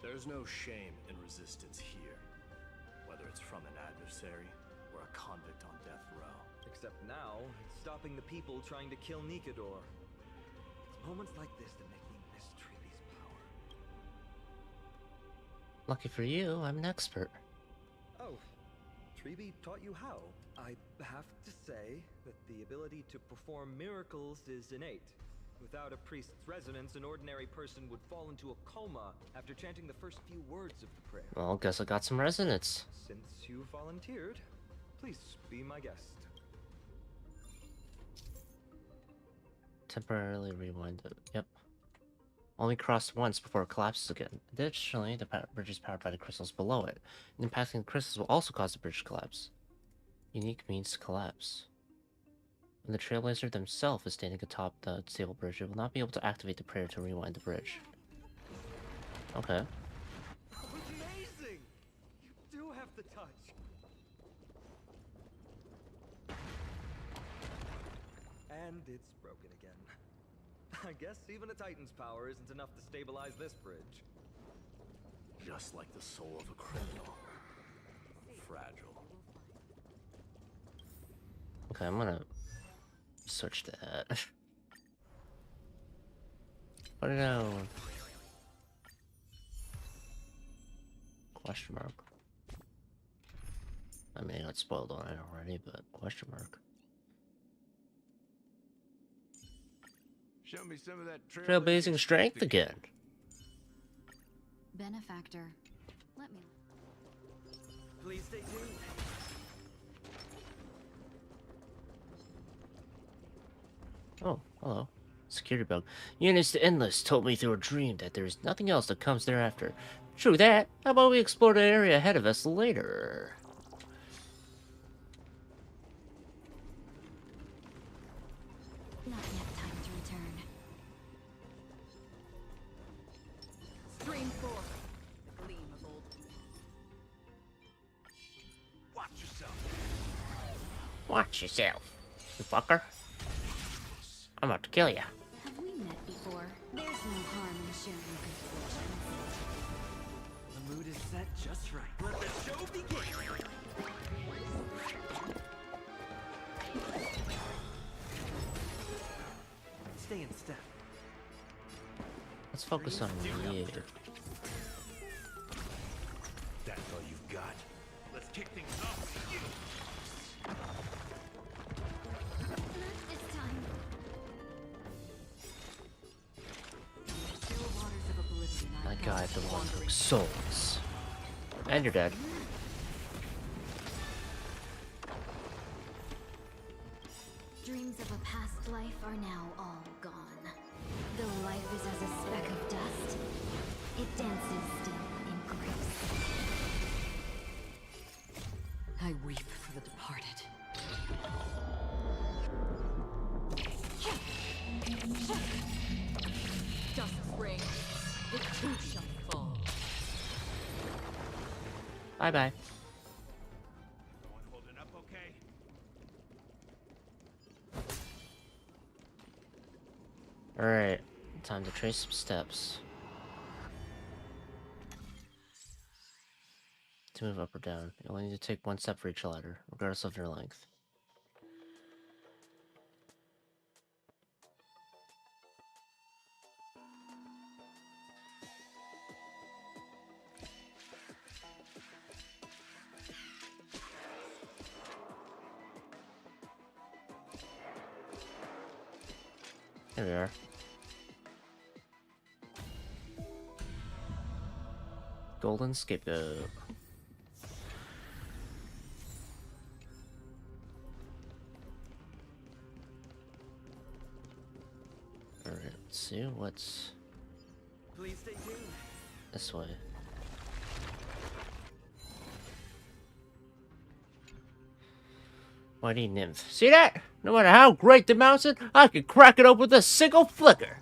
There's no shame in resistance here, whether it's from an adversary or a convict on death row. Except now, it's stopping the people trying to kill Nikador. It's moments like this that make me miss Treeby's power. Lucky for you, I'm an expert. Oh, Treeby taught you how? I have to say that the ability to perform miracles is innate. Without a priest's resonance, an ordinary person would fall into a coma after chanting the first few words of the prayer. Well, guess I got some resonance. Since you volunteered, please be my guest. Temporarily rewind it. Yep. Only crossed once before it collapses again. Additionally, the bridge is powered by the crystals below it. And impacting the crystals will also cause the bridge to collapse. Unique means to collapse. When the Trailblazer themselves is standing atop the stable bridge, it will not be able to activate the prayer to rewind the bridge. Okay. Amazing! You do have the touch. And it's broken again. I guess even a Titan's power isn't enough to stabilize this bridge. Just like the soul of a criminal. Fragile. Okay, I'm gonna switch to that. Put it down. Question mark. I mean, I got spoiled on it already, but question mark. Show me some of that Trailblazing strength again. Benefactor. Let me. Please stay tuned. Oh, hello. Security bug. Eunice the Endless told me through a dream that there is nothing else that comes thereafter. True that. How about we explore the area ahead of us later? Not yet time to return. Stream forth. The gleam of old. Watch yourself. Watch yourself, you fucker. I'm about to kill you. Have we met before? There's no harm in sharing good fortune. The mood is set just right. Let the show begin! Stay in step. Let's focus on you. That's all you've got. Let's kick things off. This time. Still waters of oblivion. My god, the one who souls. And you're dead. Dreams of a past life are now all gone. Though life is as a speck of dust, it dances still in grace. I weep for the departed. Dust rings, it too shall fall. Bye bye. Everyone holding up okay? Alright, time to trace some steps. To move up or down, you only need to take one step for each ladder, regardless of their length. Here we are. Golden scapegoat. Alright, let's see what's Please stay tuned. this way. Mighty nymph. See that? No matter how great the mountain, I can crack it open with a single flicker.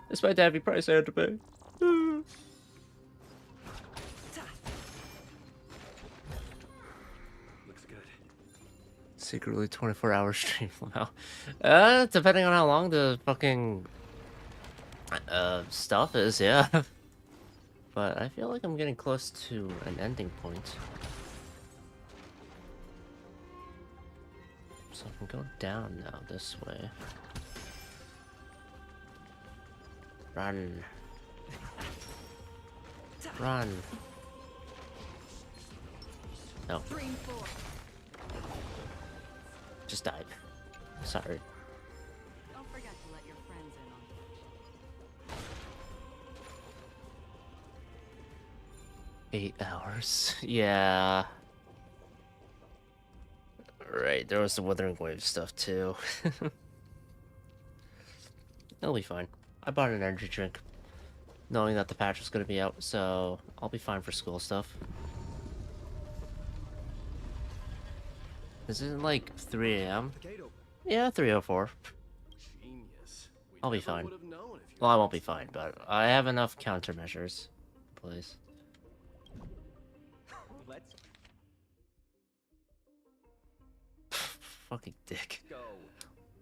Despite the heavy price I had to pay. Looks good. Secretly 24-hour stream. Wow. Depending on how long the fucking stuff is, yeah. But I feel like I'm getting close to an ending point. So I can go down now this way. Run. Run. No. Just died. Sorry. Don't forget to let your friends in on 8 hours. Yeah. Right, there was the Withering Wave stuff too. It'll be fine. I bought an energy drink, knowing that the patch was going to be out, so I'll be fine for school stuff. Is it like 3 AM? Yeah, 3:04. Genius. I'll be fine. Well, I won't be fine, but I have enough countermeasures in place. Let's Fucking dick. go.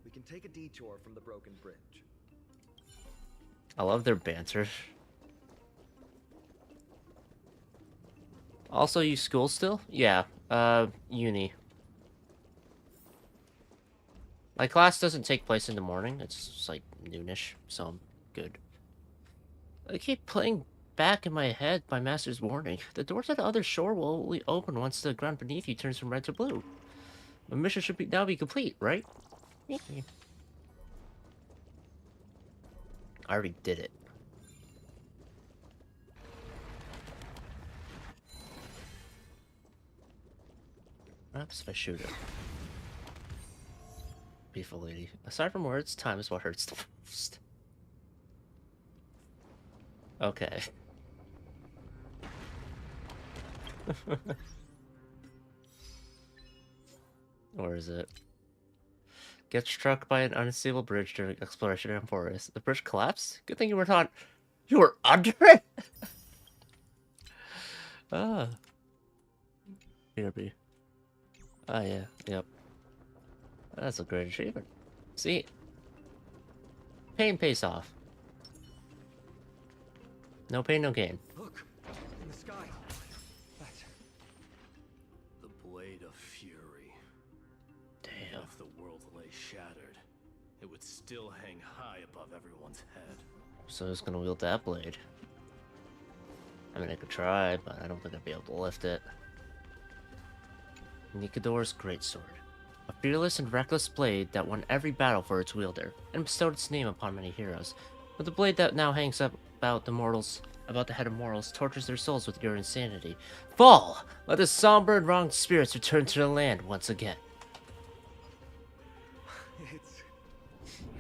We can take a detour from the broken bridge. I love their banter. Also, you school still? Yeah, uni. My class doesn't take place in the morning. It's just like noonish, so I'm good. I keep playing back in my head my master's warning. The door to the other shore will only open once the ground beneath you turns from red to blue. My mission should now be complete, right? I already did it. What happens if I shoot it? Beautiful lady. Aside from words, time is what hurts the most. Okay. Where is it? Gets struck by an unstable bridge during exploration in Amphoreus. The bridge collapsed? Good thing you were not. You were under it? Ah. BRB. Ah, yeah. Yep. That's a great achievement. See? Pain pays off. No pain, no gain. Look, in the sky. That's the blade of fury. Damn. If the world lay shattered, it would still hang high above everyone's head. So who's gonna wield that blade? I mean, I could try, but I don't think I'd be able to lift it. Nikador's greatsword. A fearless and reckless blade that won every battle for its wielder, and bestowed its name upon many heroes. But the blade that now hangs up about the head of mortals, tortures their souls with your insanity. Fall! Let the somber and wronged spirits return to the land once again. It's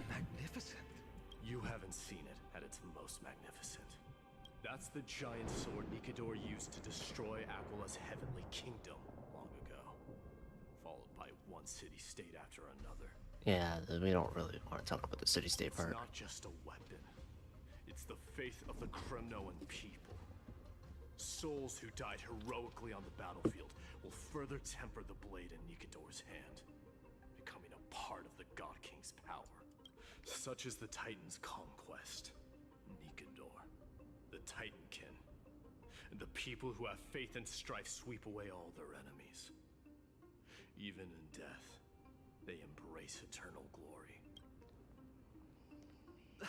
magnificent. You haven't seen it at its most magnificent. That's the giant sword Nikador used to destroy Aquala's heavenly kingdom long ago, followed by one city-state after another. Yeah, we don't really want to talk about the city-state part. It's not just a weapon. It's the faith of the Kremnoan people. Souls who died heroically on the battlefield will further temper the blade in Nikador's hand, becoming a part of the God King's power. Such is the Titan's conquest. Nikador, the Titankin, and the people who have faith and strife sweep away all their enemies. Even in death, they embrace eternal glory.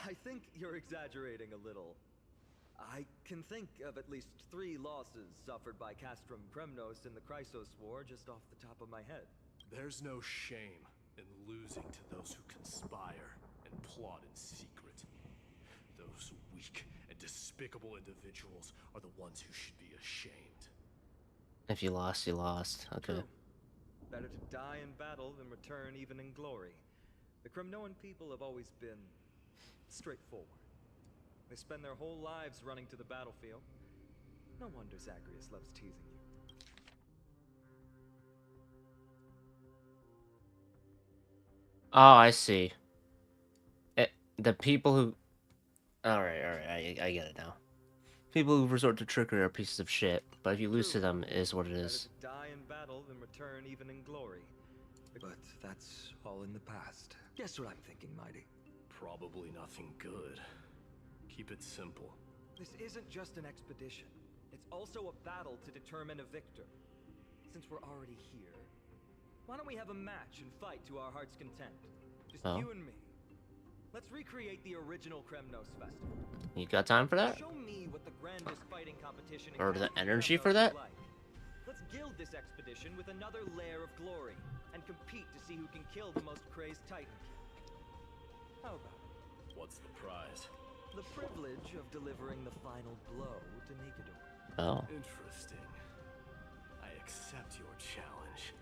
I think you're exaggerating a little. I can think of at least 3 losses suffered by Castrum Kremnos in the Chrysos War just off the top of my head. There's no shame in losing to those who conspire and plot in secret. weak and despicable individuals are the ones who should be ashamed. If you lost, you lost. Okay. True. Better to die in battle than return even in glory. The Kremnoan people have always been straightforward. They spend their whole lives running to the battlefield. No wonder Zagreus loves teasing you. Oh, I see. The people who... Alright, I get it now. People who resort to trickery are pieces of shit, but if you lose to them, it is what it is. Better to die in battle than return even in glory. But that's all in the past. Guess what I'm thinking, Mighty? Probably nothing good. Keep it simple. This isn't just an expedition. It's also a battle to determine a victor. Since we're already here, why don't we have a match and fight to our heart's content? Just you and me. Let's recreate the original Kremnos festival. You got time for that? Show me what the grandest fighting competition Or the energy for that? like. Let's gild this expedition with another layer of glory and compete to see who can kill the most crazed Titan King. How about it? What's the prize? The privilege of delivering the final blow to Nikador. Oh. Interesting. I accept your challenge.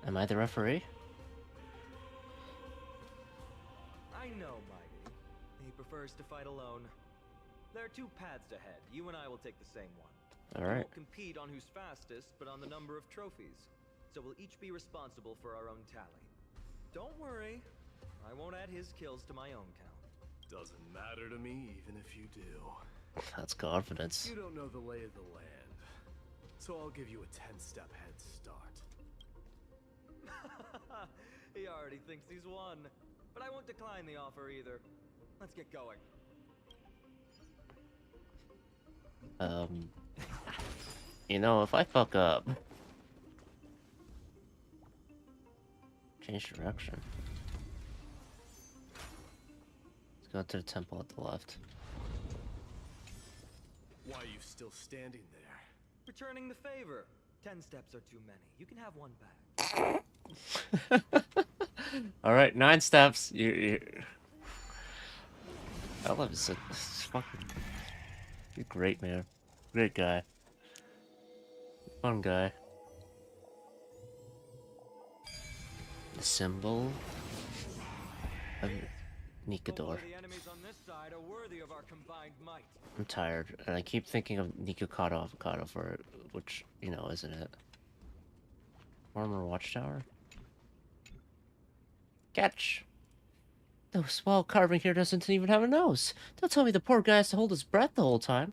Am I the referee? I know, Mighty. He prefers to fight alone. There are two paths ahead. You and I will take the same one. All right. We won't compete on who's fastest, but on the number of trophies. So we'll each be responsible for our own tally. Don't worry. I won't add his kills to my own count. Doesn't matter to me, even if you do. That's confidence. You don't know the lay of the land, so I'll give you a 10-step head start. He already thinks he's won. But I won't decline the offer either. Let's get going. You know, if I fuck up... Change direction. Let's go to the temple at the left. Why are you still standing there? Returning the favor. 10 steps are too many. You can have one back. All right, 9 steps. I love this. Fucking, you're great, man. Great guy. Fun guy. The symbol of Nikador. The enemies on this side are worthy of our combined might. I'm tired, and I keep thinking of Nikocado Avocado for it, which, you know, isn't it? Armor Watchtower? Catch! The small carving here doesn't even have a nose. Don't tell me the poor guy has to hold his breath the whole time.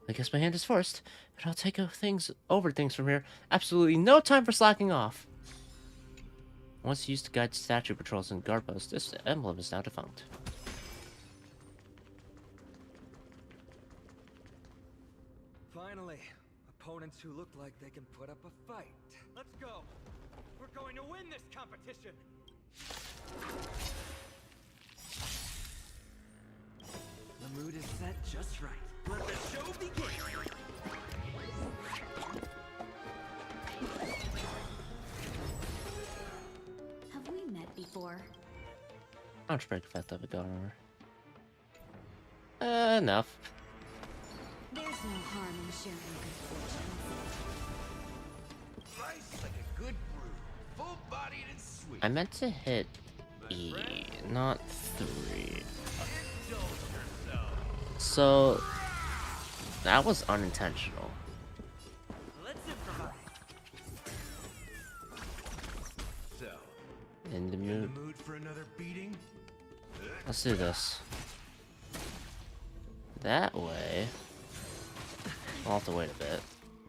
I guess my hand is forced, and I'll take over things from here. Absolutely no time for slacking off. Once used to guide statue patrols and guard posts, this emblem is now defunct. Finally, opponents who look like they can put up a fight. Let's go! We're going to win this competition! The mood is set just right. Let the show begin! Have we met before? I'll break the fact that we've gone over. Enough. There's no harm in sharing good fortune. Nice like a good brew. Full-bodied and sweet. I meant to hit E, not 3. So that was unintentional. Let's improvise. So, In the in mood. the mood for another beating? Let's do this. That way. I'll have to wait a bit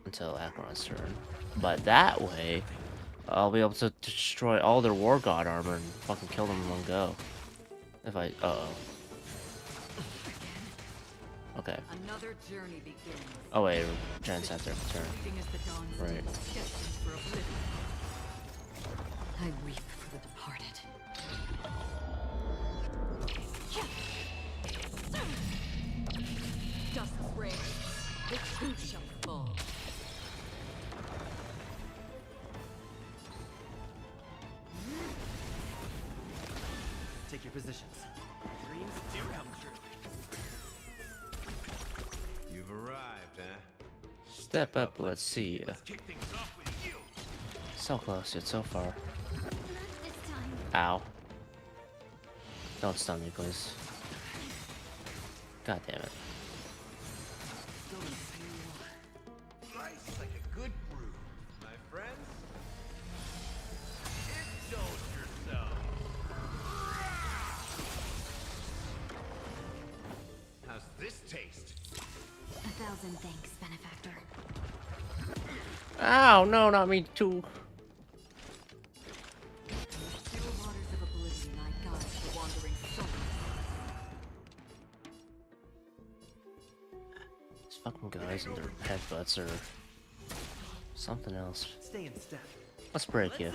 until Acheron's turn. But that way, I'll be able to destroy all their War God armor and fucking kill them in one go. If I... Uh-oh. Okay. Another journey begins. Oh wait, Jen's has their turn. Fleeting as the dawn's Right. destined for oblivion. I weep for the departed. Dust rains, the truth shall fall. Take your positions. Dreams do come true. Step up, let's see. So close, yet so far. Ow. Don't stun me, please. God damn it. Nice like a good brew, my friends. Indulge yourself. How's this taste? 1,000 thanks, benefactor. Ow, no, not me too. These fucking guys and their headbutts are something else. Stay in step. Let's break you.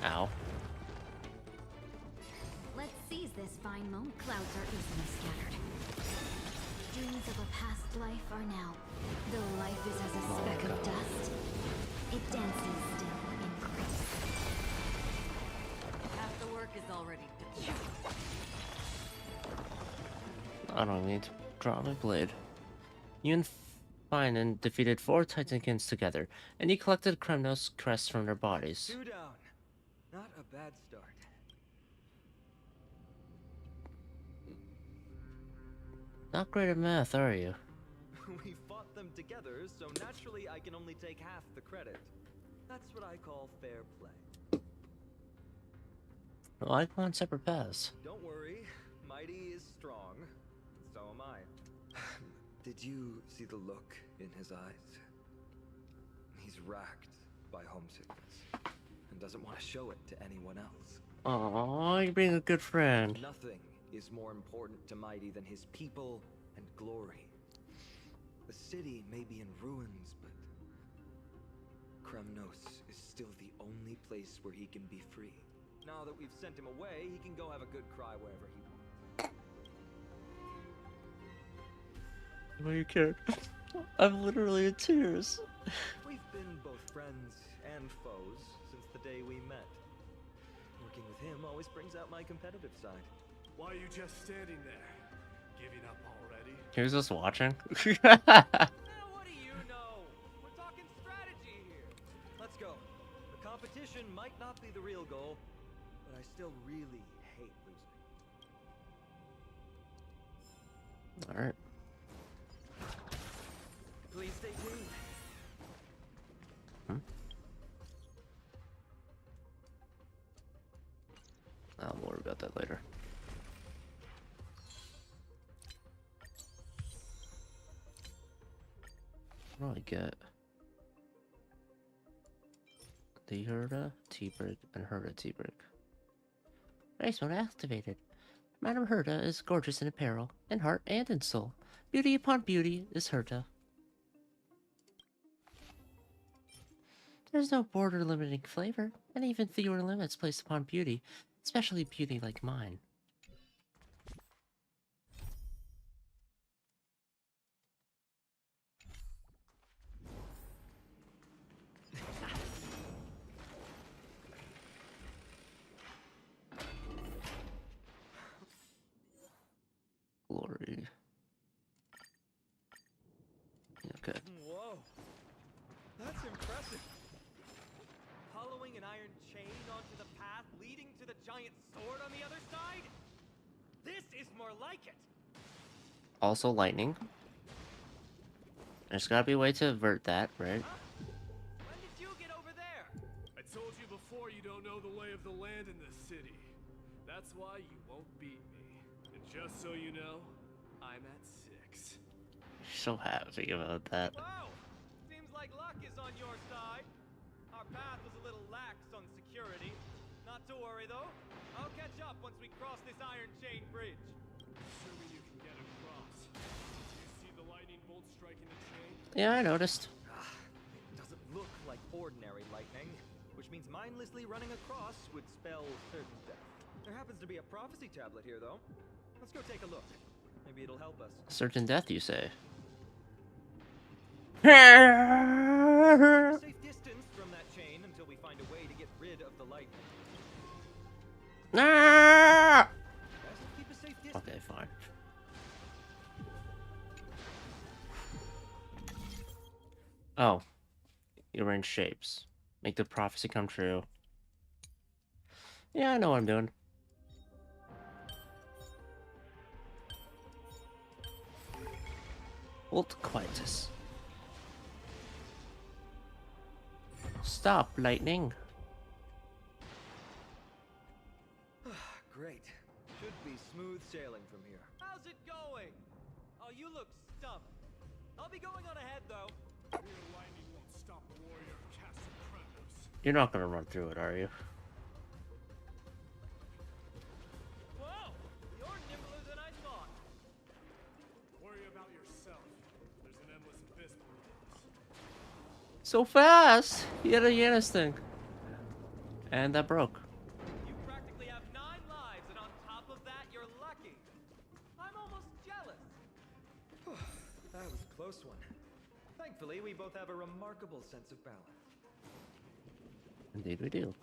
Ow. Let's seize this fine moment. Clouds are easily scattered. Dreams of a past life are now. Though life is as a speck of dust, it dances still in grace. Half the work is already done. I don't need to draw my blade. You and Finan defeated 4 Titankins together, and you collected Kremnos crests from their bodies. 2 down. Not a bad start. Not great at math, are you? We fought them together, so naturally I can only take half the credit. That's what I call fair play. Well, I go on separate paths. Don't worry, Mighty is strong. So am I. Did you see the look in his eyes? He's racked by homesickness and doesn't want to show it to anyone else. Aww, you're being a good friend. Nothing is more important to Mighty than his people and glory. The city may be in ruins, but Kremnos is still the only place where he can be free. Now that we've sent him away, he can go have a good cry wherever he wants. Why you care? I'm literally in tears. We've been both friends and foes since the day we met. Working with him always brings out my competitive side. Why are you just standing there? Giving up already? He was just watching. What do you know? We're talking strategy here. Let's go. The competition might not be the real goal, but I still really hate losing. Alright. Please stay tuned. I'll worry about that later. What do I get? The Herda, T-Brick, and Herda T-Brick. Race mode activated. Madame Herda is gorgeous in apparel, in heart, and in soul. Beauty upon beauty is Herda. There's no border limiting flavor, and even fewer limits placed upon beauty, especially beauty like mine. Glory. Okay. Whoa. That's impressive. Following an iron chain onto the path leading to the giant sword on the other side? This is more like it. Also lightning. There's gotta be a way to avert that, right? When did you get over there? I told you before you don't know the lay of the land in this city. That's why you won't beat me. And just so you know, I'm at 6. So happy about that. Wow! Seems like luck is on your side. Our path was a little lax on security. Not to worry though. I'll catch up once we cross this iron chain bridge. Assuming you can get across. You see the lightning bolt striking the chain? Yeah, I noticed. It doesn't look like ordinary lightning, which means mindlessly running across would spell certain death. There happens to be a prophecy tablet here though. Let's go take a look. Maybe it'll help us. Certain death, you say? Safe distance from that chain until we find a way to get rid of the lightning. Ah! Okay, fine. Oh, you arrange shapes. Make the prophecy come true. Yeah, I know what I'm doing. Hold quietus. Stop, lightning. Great. Should be smooth sailing from here. How's it going? Oh, you look stumped. I'll be going on ahead, though. Won't stop a warrior of Castle Kratos. You're not gonna run through it, are you? Whoa! You're nimbler than I thought. Worry about yourself. There's an endless abyss beneath us. So fast! He had a Yanis thing. And that broke. You practically have 9 lives, and on top of that, you're lucky. I'm almost jealous. That was a close one. Thankfully, we both have a remarkable sense of balance. Indeed we do.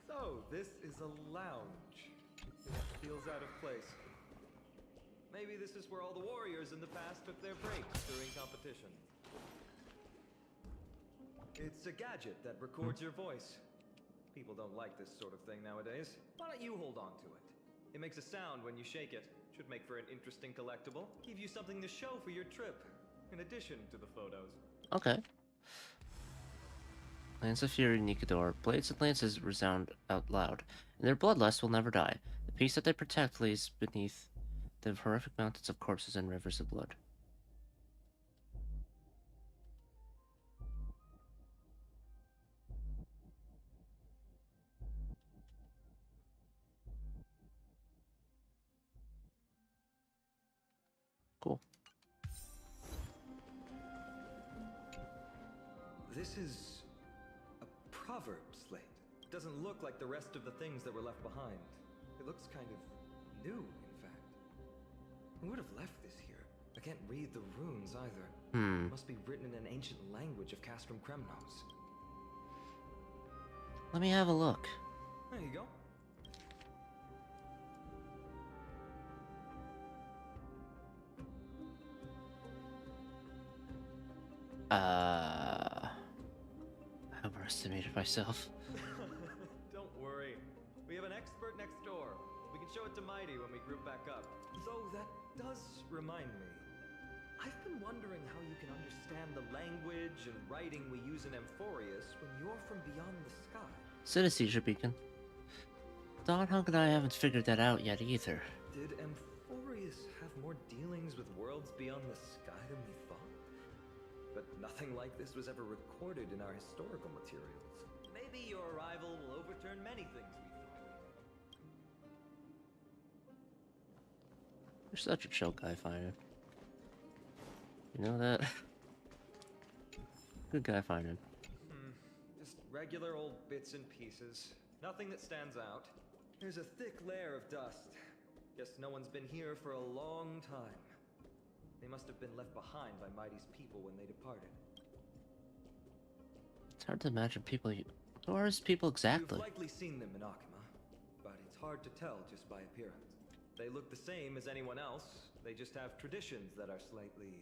So, this is a lounge. It feels out of place. Maybe this is where all the warriors in the past took their breaks during competition. It's a gadget that records your voice. People don't like this sort of thing nowadays. Why don't you hold on to it? It makes a sound when you shake it. Should make for an interesting collectible. Give you something to show for your trip, in addition to the photos. Okay. Lance of Fury, Nikador. Blades and lances resound out loud, and their bloodlust will never die. The peace that they protect lays beneath the horrific mountains of corpses and rivers of blood. Cool. This is a proverb slate. It doesn't look like the rest of the things that were left behind. It looks kind of new, in fact. Who would have left this here? I can't read the runes either. It must be written in an ancient language of Castrum Kremnos. Let me have a look. There you go. I overestimated myself. Don't worry. We have an expert next door. We can show it to Mighty when we group back up. Though that does remind me. I've been wondering how you can understand the language and writing we use in Amphoreus when you're from beyond the sky. Synesthesia beacon. Don Hunk and I haven't figured that out yet either. Did Amphoreus have more dealings with worlds beyond the sky than we thought? But nothing like this was ever recorded in our historical materials. Maybe your arrival will overturn many things we thought. You're such a chill guy, Finder. You know that? Good guy, Finder. Just regular old bits and pieces. Nothing that stands out. There's a thick layer of dust. Guess no one's been here for a long time. They must have been left behind by Mighty's people when they departed. It's hard to imagine people. Who are his people exactly? You've likely seen them in Akima, but it's hard to tell just by appearance. They look the same as anyone else. They just have traditions that are slightly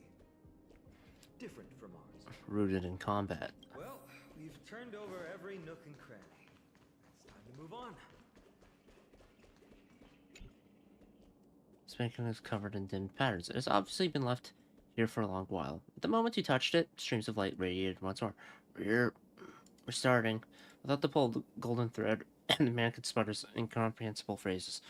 different from ours. Rooted in combat. Well, we've turned over every nook and cranny. It's time to move on. Spanking is covered in dim patterns. It has obviously been left here for a long while. At the moment you touched it, streams of light radiated once more. We're starting. Without the pulled golden thread, and the man could sputter incomprehensible phrases.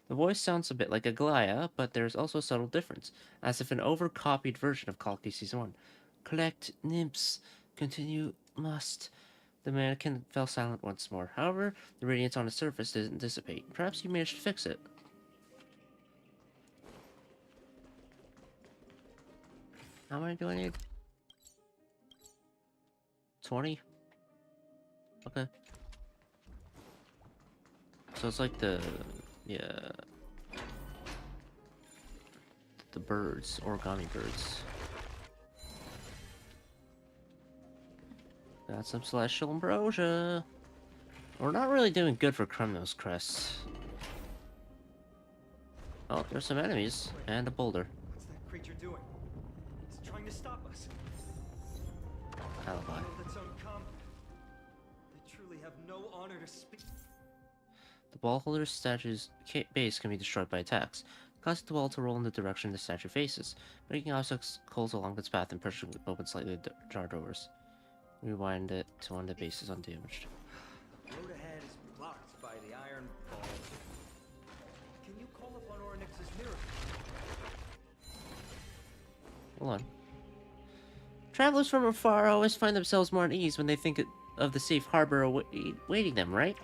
The voice sounds a bit like Aglaya, but there's also a subtle difference, as if an overcopied version of Kalki Season 1. Collect nymphs. Continue must. The mannequin fell silent once more. However, the radiance on its surface didn't dissipate. Perhaps you managed to fix it. How many do I need? 20? Okay. So it's like the birds, origami birds. Got some celestial ambrosia. We're not really doing good for Kremnos Crest. Oh, there's some enemies and a boulder. What's that creature doing? It's trying to stop us. Alibi. That some come. They truly have no honor to speak. The ball holder's statue's base can be destroyed by attacks, causing the ball to roll in the direction the statue faces, breaking obstacles along its path and pushing open slightly ajar doors. Rewind it to one of the bases undamaged. The road ahead is blocked by the iron ball. Can you call upon Ornyx's miracle? Hold on. Travelers from afar always find themselves more at ease when they think of the safe harbor awaiting them, right?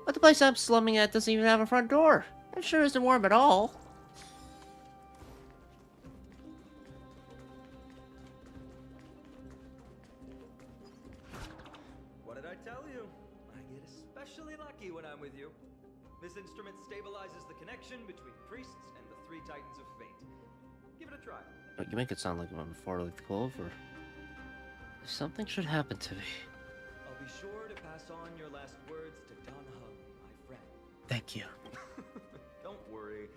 But the place I'm slumming at doesn't even have a front door. It sure isn't warm at all. What did I tell you? I get especially lucky when I'm with you. This instrument stabilizes the connection between priests and the three titans of fate. Give it a try. You make it sound like I'm a four-leaf clover. Something should happen to me. I'll be sure to pass on your last words to Don Hung, my friend. Thank you. Don't worry,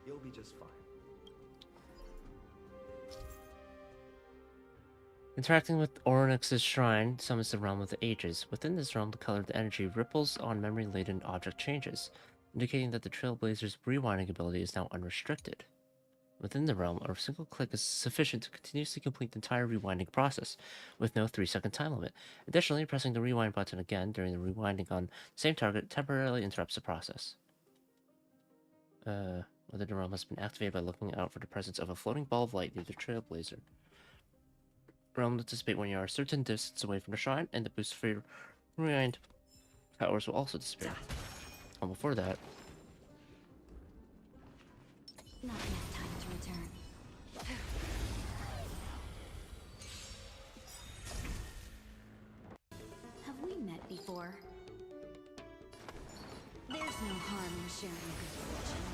you'll be just fine. Interacting with Ornyx's shrine summons the realm of the ages. Within this realm, the color of the energy ripples on memory-laden object changes, indicating that the Trailblazer's rewinding ability is now unrestricted. Within the realm, a single click is sufficient to continuously complete the entire rewinding process, with no 3-second time limit. Additionally, pressing the rewind button again during the rewinding on the same target temporarily interrupts the process. Whether the realm has been activated by looking out for the presence of a floating ball of light near the Trailblazer. Realm will dissipate when you are a certain distance away from the shrine, and the boost for your rewind powers will also disappear. And before that... Not enough time to return. Have we met before? There's no harm in sharing good fortune.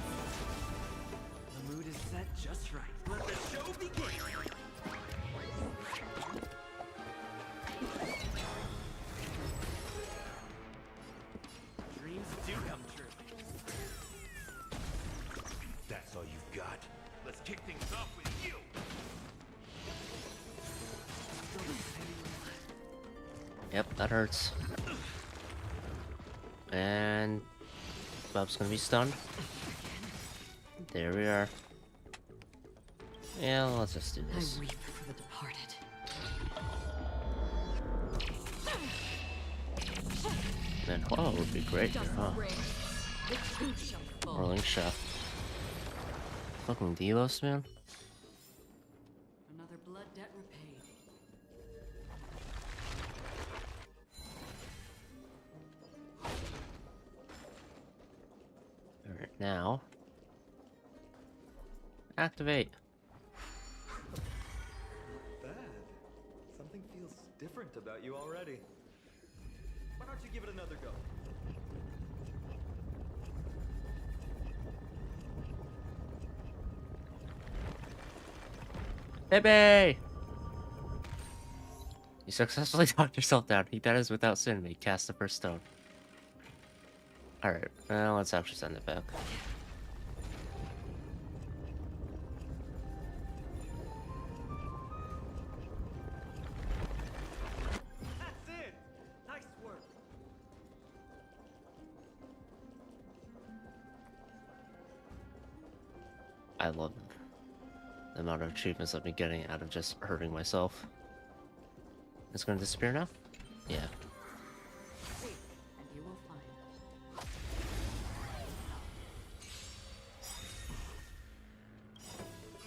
The mood is set just right. Let the show begin! Dreams do come true. That's all you've got. Let's kick things off with you. Yep, that hurts. And... Bub's gonna be stunned. There we are. Yeah, let's just do this. I weep for the departed. Then, whoa, would be great here, huh? Rolling shot. Fucking Delos, man. Another blood debt repaid. Alright, now... Activate. Bad. Something feels different about you already. Why don't you give it another go? Baby! You successfully talked yourself down. He that is without sin may cast the first stone. Alright, well, let's actually send it back. That's it! Nice work! I love the amount of achievements I've been getting out of just hurting myself. It's gonna disappear now? Yeah. And you will find.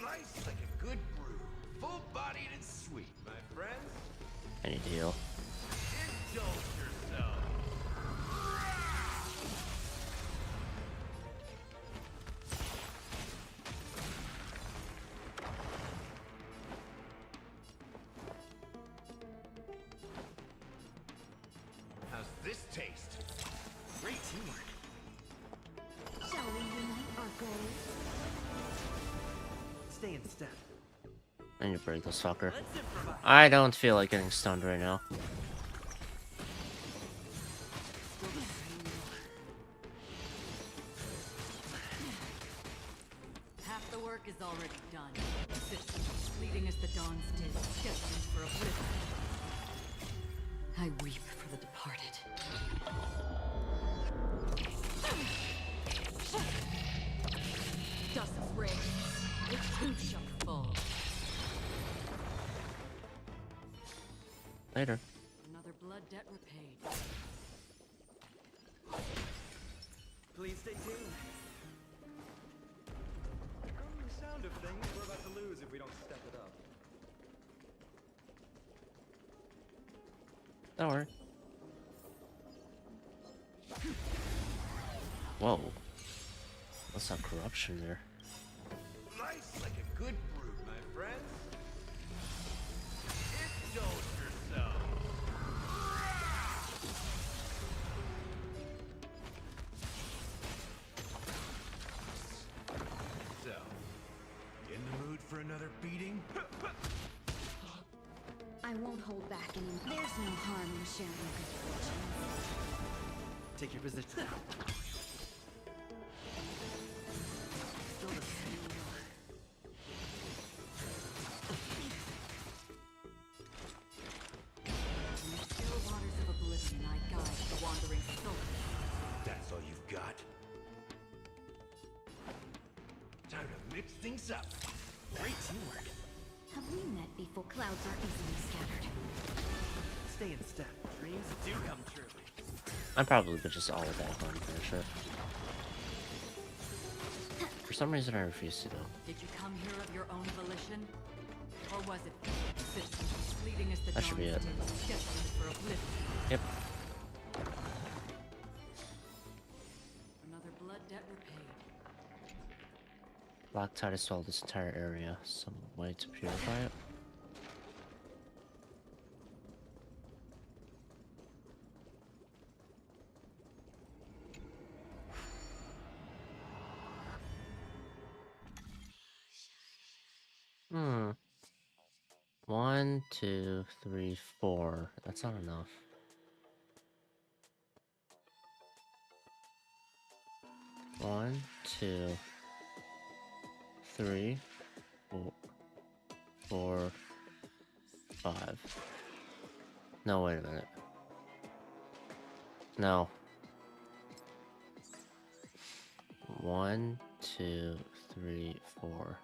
Nice like a good brew. Full-bodied and sweet, my friends. Any deal. Indulge yourself. How's this taste? Great teamwork. Shall we unite our goals? Stay in step. I need to break this fucker. I don't feel like getting stunned right now. The work is already done. Systems fleeting as the dawns did, destined for oblivion. I weep for the departed. Dust rain, it too shall fall. Later. Another blood debt repaid. Please stay tuned. From the sound of things, we're about to lose if we don't step it up. Don't worry. Whoa. What's that corruption there? Nice like a good brood, my friends. Indulge yourself. So, in the mood for another beating? I won't hold back anymore. There's no harm in sharing good fortune. Take your position. Still the same. In the still waters of oblivion, I guide the wandering soul. That's all you've got? Time to mix things up. Great teamwork. Have we met before? Clouds are easily scattered. Stay in step. Dreams do come true. I'm probably just all of that fun finish it. For some reason I refuse to though. Did you come here of your own volition? Or was it systems fleeting as the That should be dawns it. did, destined for oblivion? Yep. Another blood debt repaid. Black tide has swallowed this entire area. Some way to purify it. Hmm. 1, 2, 3, 4. That's not enough. One, 2, 3, 4, 5. No, wait a minute. No. 1, 2, 3, 4.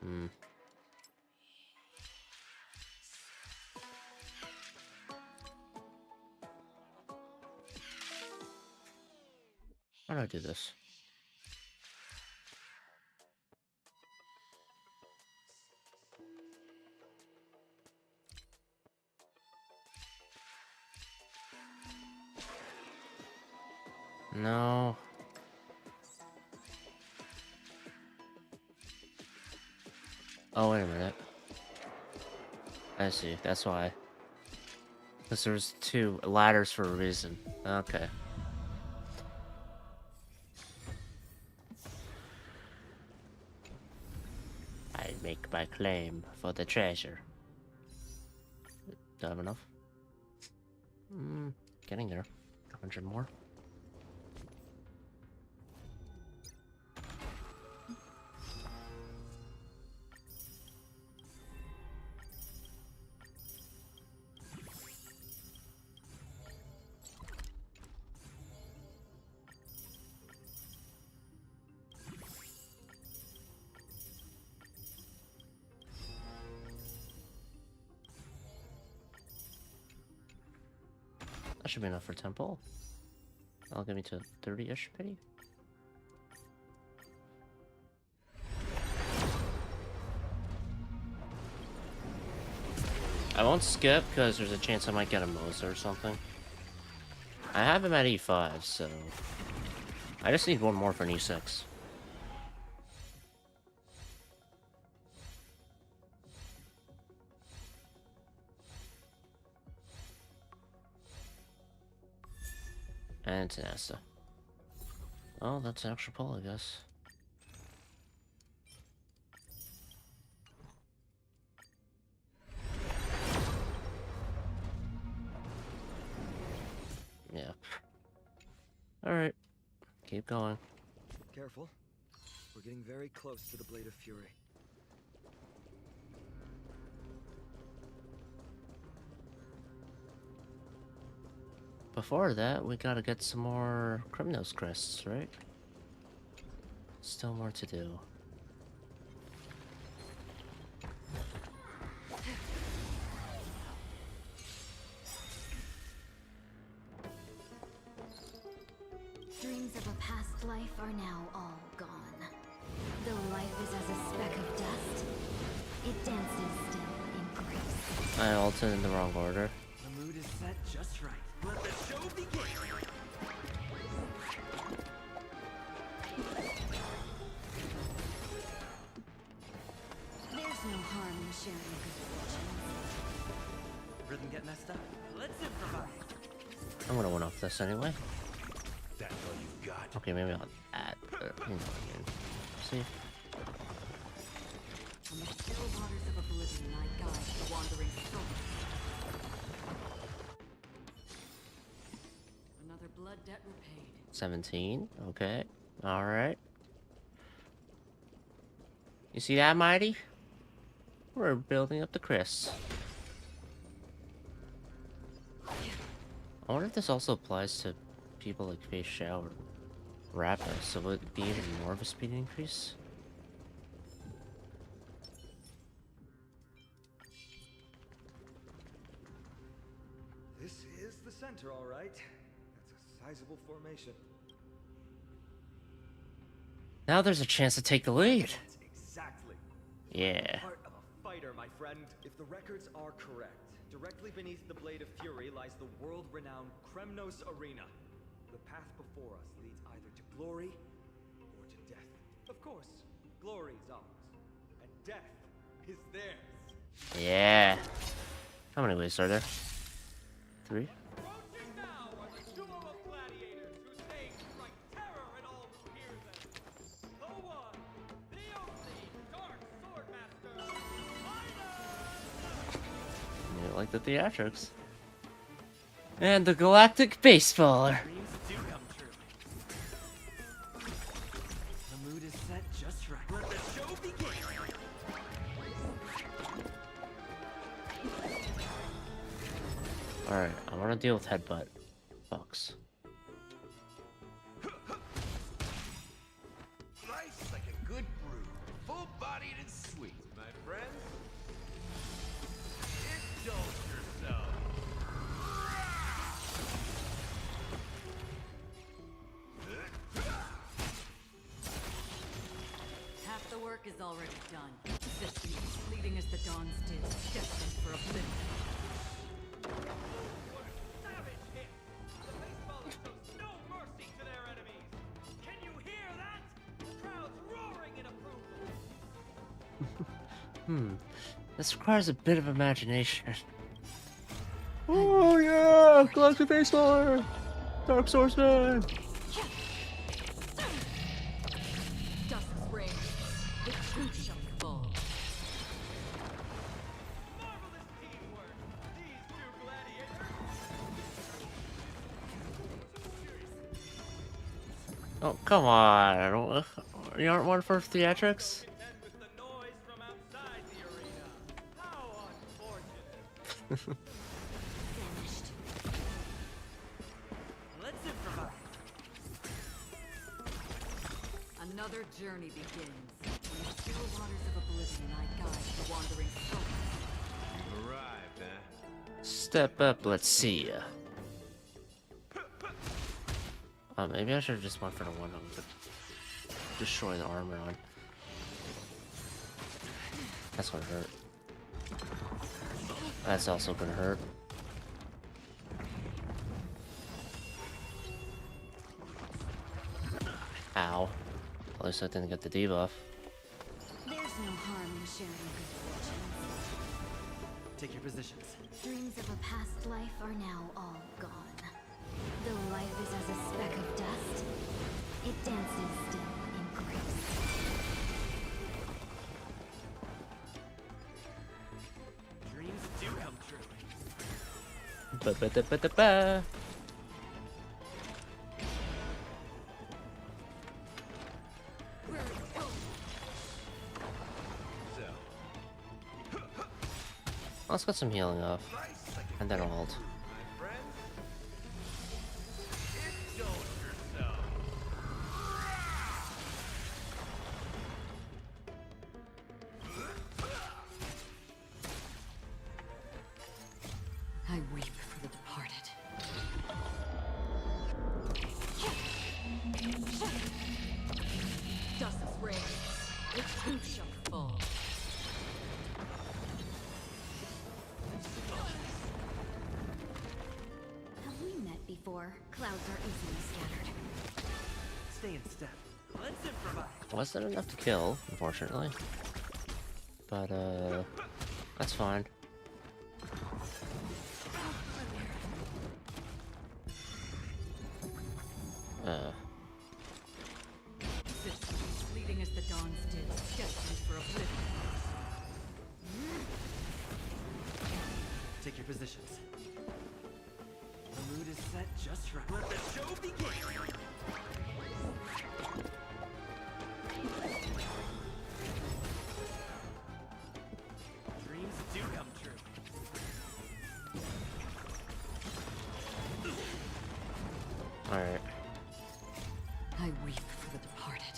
Hmm. How do I do this? No. Oh, wait a minute. I see. That's why. Because there's 2 ladders for a reason. Okay. I make my claim for the treasure. Do I have enough? Getting there. 100 more. That should be enough for temple. That'll get me to 30-ish pity. I won't skip because there's a chance I might get a Moser or something. I have him at E5, so I just need one more for an E6. And it's an Asta. Oh, that's an extra pull, I guess. keep going. Careful. We're getting very close to the Blade of Fury. Before that, we gotta get some more Kremnos crests, right? Still more to do. Dreams of a past life are now all gone. Though life is as a speck of dust, it dances still in grace. I ulted in the wrong order. The mood is set just right. Let the show begin! There's no harm in sharing good fortunes. Rhythm get messed up? Let's improvise! I'm gonna win off this anyway. That's all you've got. Okay, maybe I'll add. You know what I mean. See? On the still waters of oblivion, I guide the wandering soul. Another blood debt repaid. 17. Okay. Alright. You see that, Mighty? We're building up the Chris. I wonder if this also applies to people like Fei Xiao or Rappa, so would it be even more of a speed increase? This is the center, all right. That's a sizable formation. Now there's a chance to take the lead. Exactly. Yeah. Heart of a fighter, my friend. If the records are correct, directly beneath the Blade of Fury lies the world-renowned Kremnos Arena. The path before us leads either to glory or to death. Of course, glory is ours, and death is theirs. Yeah. How many ways are there? 3? Approaching now are the duo of gladiators whose names strike terror in all who hear them. The one, the only, Dark Swordmaster, You like the theatrics. And the Galactic Baseballer. Dreams do come true. The mood is set just right. Let the show begin! Alright, I want to deal with Headbutt. Fucks. Nice like a good brew. Full-bodied and sweet, my friends. Indulge yourself. Half the work is already done. Systems fleeting as the dawns did, destined for oblivion. Savage hit! The baseballer shows no mercy to their enemies! Can you hear that? Crowds roaring in approval! This requires a bit of imagination. Oh yeah! Galactic Baseballer! Dark Swordsman! Dusk's reign. The truth shall fall. Marvelous teamwork! These two gladiators! Oh, come on. You aren't one for theatrics? Contend with the noise from outside the arena. How unfortunate! Vanished. Let's improvise! Another journey begins. On the still waters of oblivion, I guide the wandering soul. You've arrived, huh? Step up, let's see ya. Maybe I should have just went for the one to destroy the armor on. That's gonna hurt. That's also gonna hurt. Ow. At least I didn't get the debuff. There's no harm in sharing good fortunes. Take your positions. Dreams of a past life are now all gone. Though life is as a speck of dust, it dances still in grace. Dreams do come true. Ba-ba-da-ba-da-ba. Let's get some healing off. And then ult. I weep for the departed. Dust's reign, it too shall fall. Have we met before? Clouds are easily scattered. Stay in step. Let's improvise. Wasn't enough to kill, unfortunately. But, that's fine. Fleeting as the dawn's did, destined for oblivion. Take your positions. The mood is set just right. Let the show begin! Dreams do come true. Alright. I weep for the departed.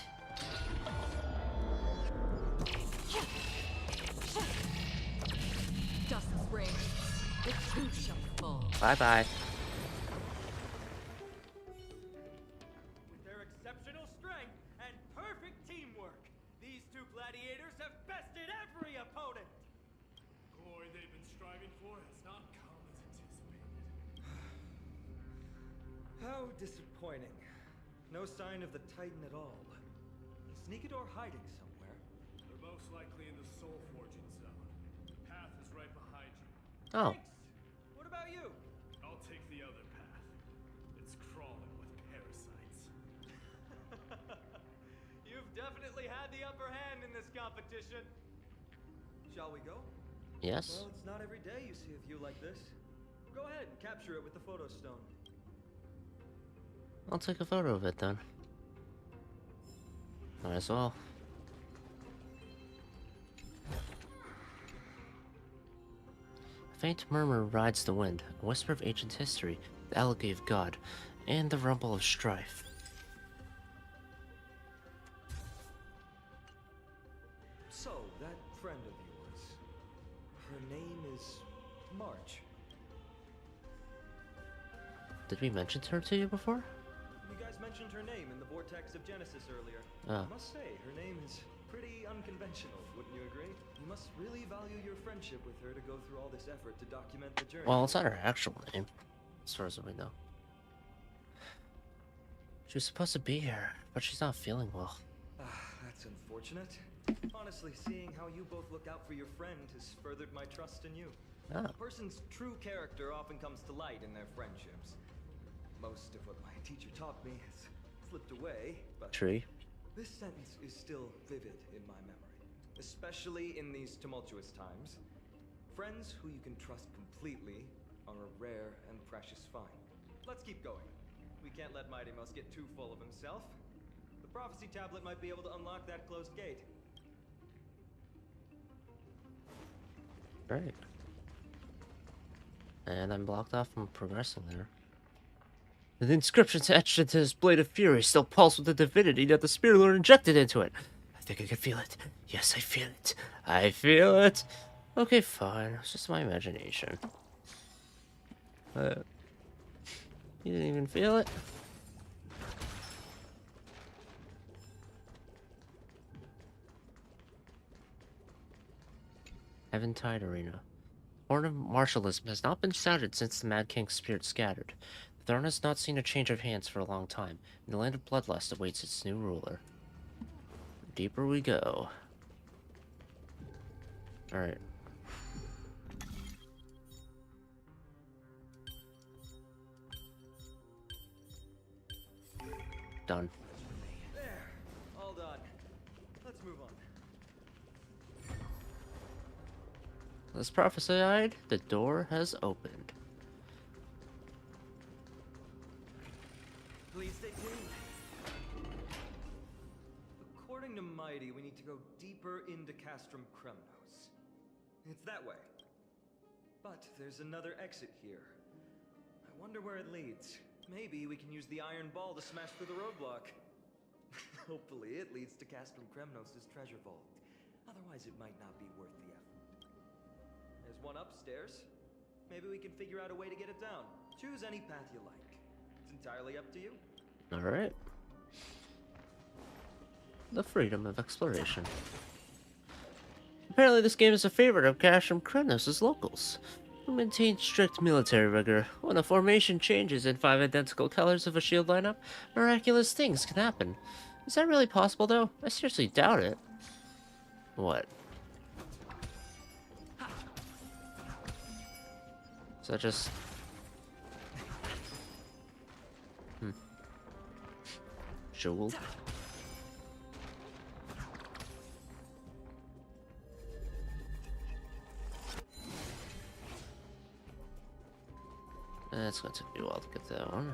Dust's reign, it too shall fall. Bye-bye. With their exceptional strength and perfect teamwork, these two gladiators have bested every opponent! Glory they've been striving for has not come as anticipated. How disappointing. No sign of the Titan at all. Is Sneakador hiding somewhere? They're most likely in the soul forging zone. The path is right behind you. Oh. What about you? I'll take the other path. It's crawling with parasites. You've definitely had the upper hand in this competition. Shall we go? Yes. Well, it's not every day you see a view like this. Go ahead and capture it with the photo stone. I'll take a photo of it then. Might as well. A faint murmur rides the wind, a whisper of ancient history, the elegy of God, and the rumble of strife. So, that friend of yours, her name is March. Did we mention her to you before? You guys mentioned her name in the Vortex of Genesis earlier. Oh. I must say, her name is pretty unconventional, wouldn't you agree? You must really value your friendship with her to go through all this effort to document the journey. Well, it's not her actual name, as far as we know. She was supposed to be here, but she's not feeling well. That's unfortunate. Honestly, seeing how you both look out for your friend has furthered my trust in you. Ah. A person's true character often comes to light in their friendships. Most of what my teacher taught me has slipped away, but Tree. this sentence is still vivid in my memory, especially in these tumultuous times. Friends who you can trust completely are a rare and precious find. Let's keep going. We can't let Mighty Mouse get too full of himself. The prophecy tablet might be able to unlock that closed gate. Great. And I'm blocked off from progressing there. The inscriptions etched into this blade of fury still pulse with the divinity that the Spirit Lord injected into it. I think I can feel it. Yes, I feel it. I feel it. Okay, fine. It's just my imagination. You didn't even feel it? Eventide Arena. Horn of martialism has not been sounded since the Mad King's spirit scattered. The throne has not seen a change of hands for a long time, and the land of bloodlust awaits its new ruler. Deeper we go. Alright. Done. There, all done. Let's move on. As prophesied, the door has opened. Please stay tuned. According to Mighty, we need to go deeper into Castrum Kremnos. It's that way. But there's another exit here. I wonder where it leads. Maybe we can use the iron ball to smash through the roadblock. Hopefully it leads to Castrum Kremnos' treasure vault. Otherwise it might not be worth the effort. There's one upstairs. Maybe we can figure out a way to get it down. Choose any path you like. It's entirely up to you. Alright. The freedom of exploration. Apparently this game is a favorite of Castrum Kremnos' locals, who maintain strict military rigor. When a formation changes in 5 identical colors of a shield lineup, miraculous things can happen. Is that really possible, though? I seriously doubt it. What? Is that just... Jewel? It's gonna take me a while to get that one.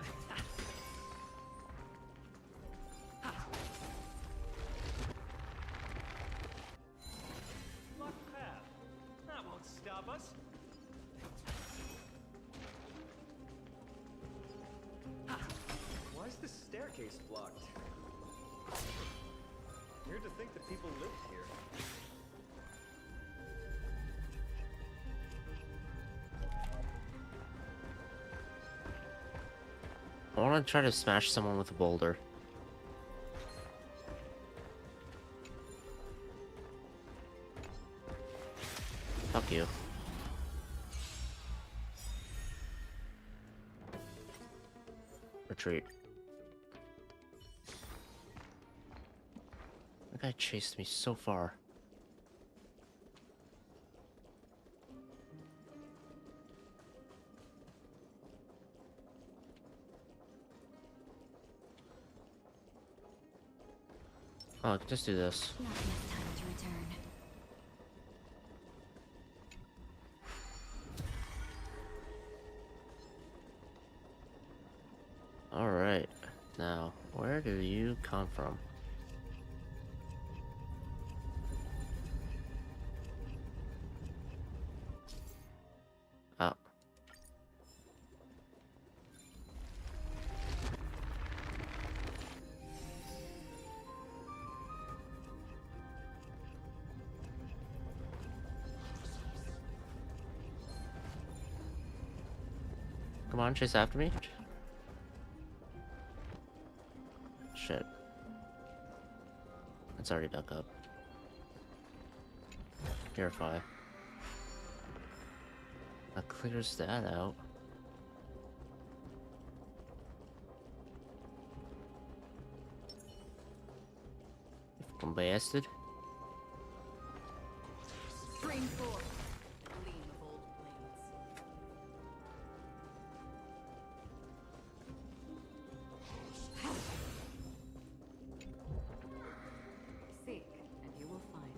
Lock path. That won't stop us. Why is this staircase blocked? Weird to think that people lived here. I want to try to smash someone with a boulder. Fuck you. Retreat. That guy chased me so far. Oh, I can just do this. Not enough time to return. Alright. Now, where do you come from? Oh. Come on, chase after me. Shit. It's already back up. Purify. That clears that out. I'm blasted. Stream 4. Gleam of old blades. Seek, and you will find.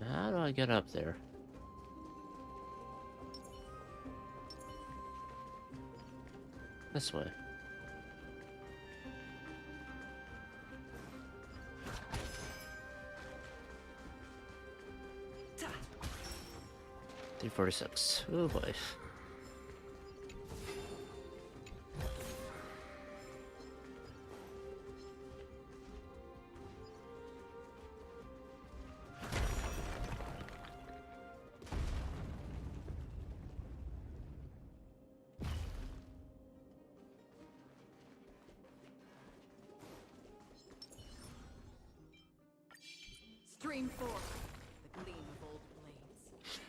How do I get up there? This way. $346. Oh boy. Stream 4. The gleam of old blades.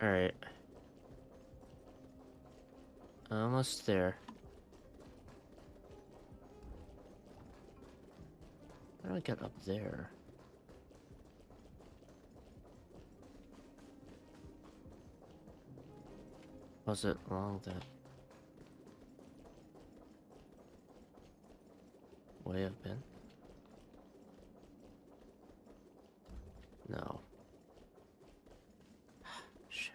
Alright. Almost there. How do I get up there? Was it along that way I've been? No. Shit.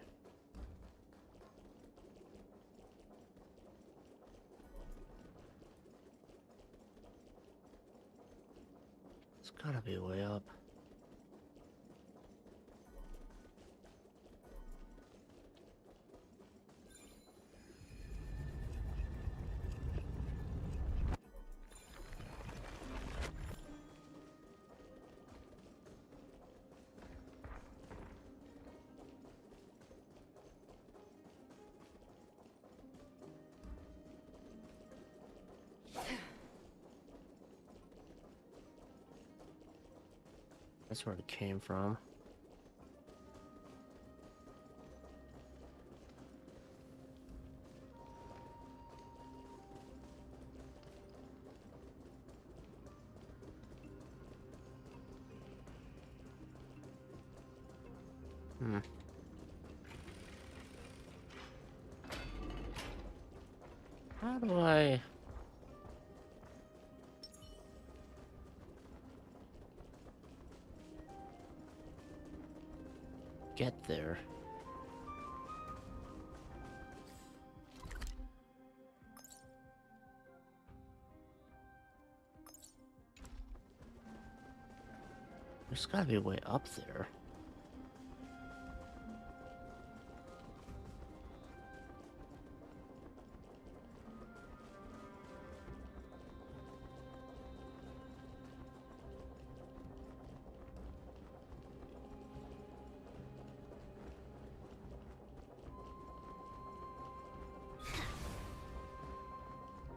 Gotta be way up. That's where it came from. How do I... get there? There's gotta be a way up there.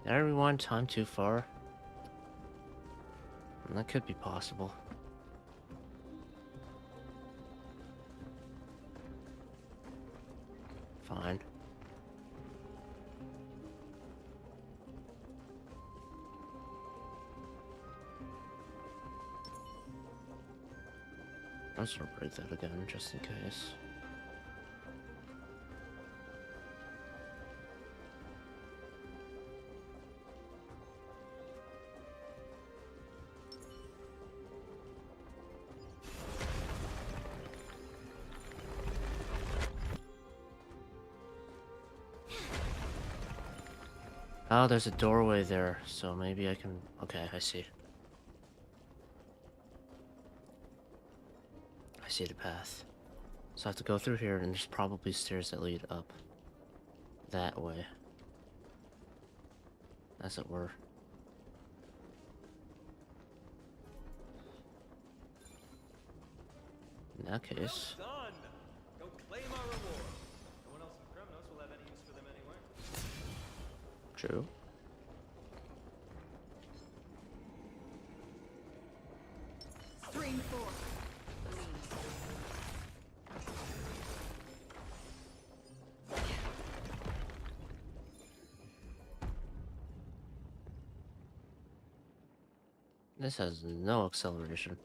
Did I rewind time too far? That could be possible. Fine. I'm just gonna break that again, just in case. Oh, there's a doorway there, so maybe I can... Okay, I see. I see the path. So I have to go through here, and there's probably stairs that lead up that way. As it were. In that case... Well done! Go claim our reward. No one else in Kremnos will have any use for them anyway. True. Stream 4. This has no acceleration.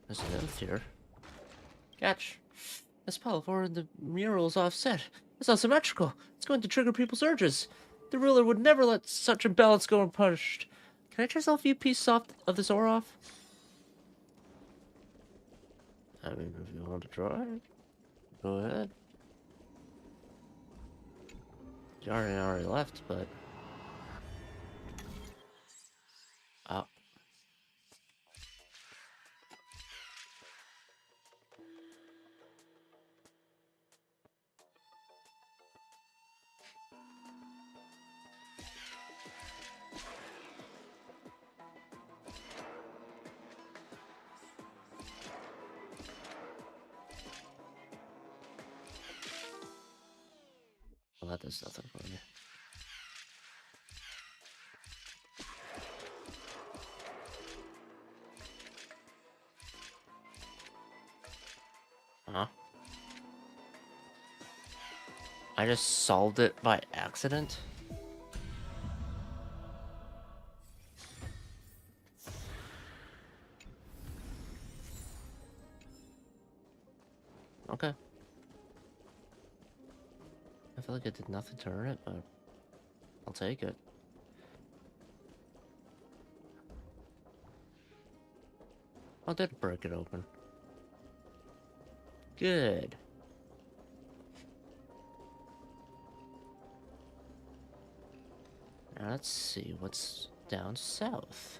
There's an nth here. Catch! This pile forward the mural's offset. It's asymmetrical. It's going to trigger people's urges. The ruler would never let such imbalance go unpunished. Can I try sell a few pieces off of this ore off? I mean, if you want to try, go ahead. You already left, but... Oh. Well, that does nothing for me. Huh? I just solved it by accident? Okay. I feel like I did nothing to earn it, but I'll take it. I did break it open. Good. Now let's see what's down south.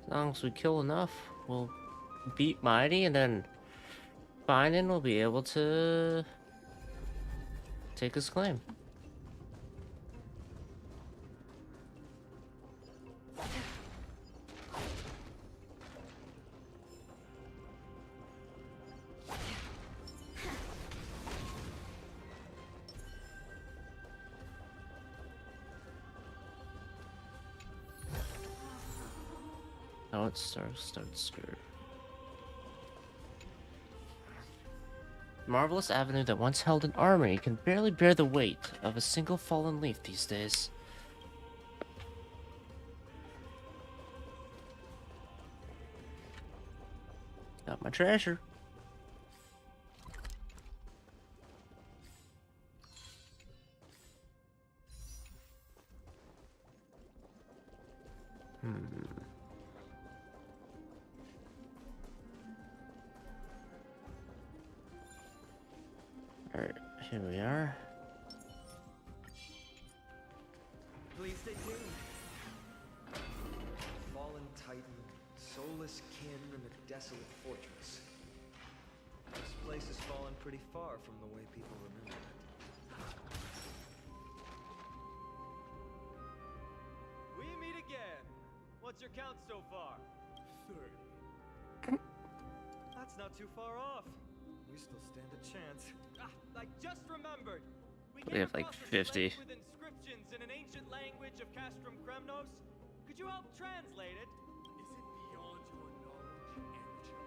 As long as we kill enough, we'll beat Mighty, and then Finan will be able to take his claim. Now it starts skirt. Marvelous avenue that once held an armory can barely bear the weight of a single fallen leaf these days. Got my treasure. Alright, here we are. Please stay tuned. Fallen titan, soulless kin, and a desolate fortress. This place has fallen pretty far from the way people remember it. We meet again. What's your count so far? 30. That's not too far off. We still stand a chance. I just remembered. We have like 50. With inscriptions in an ancient language of Castrum Kremnos. Could you help translate it? Is it beyond your knowledge, amateur?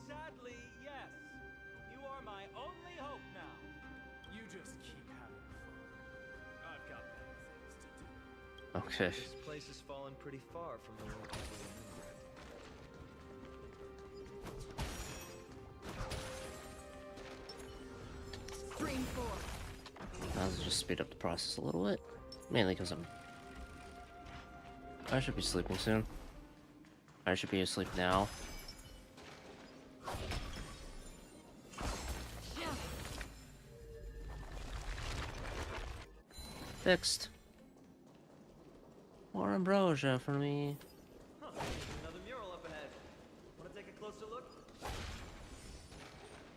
Sadly, yes. You are my only hope now. You just keep having fun. I've got better things to do. Okay. This place has fallen pretty far from the way people remember it. Stream 4. I'll just speed up the process a little bit. Mainly because I should be sleeping soon. I should be asleep now. Fixed. More ambrosia for me. Huh, another mural up ahead. Want to take a closer look?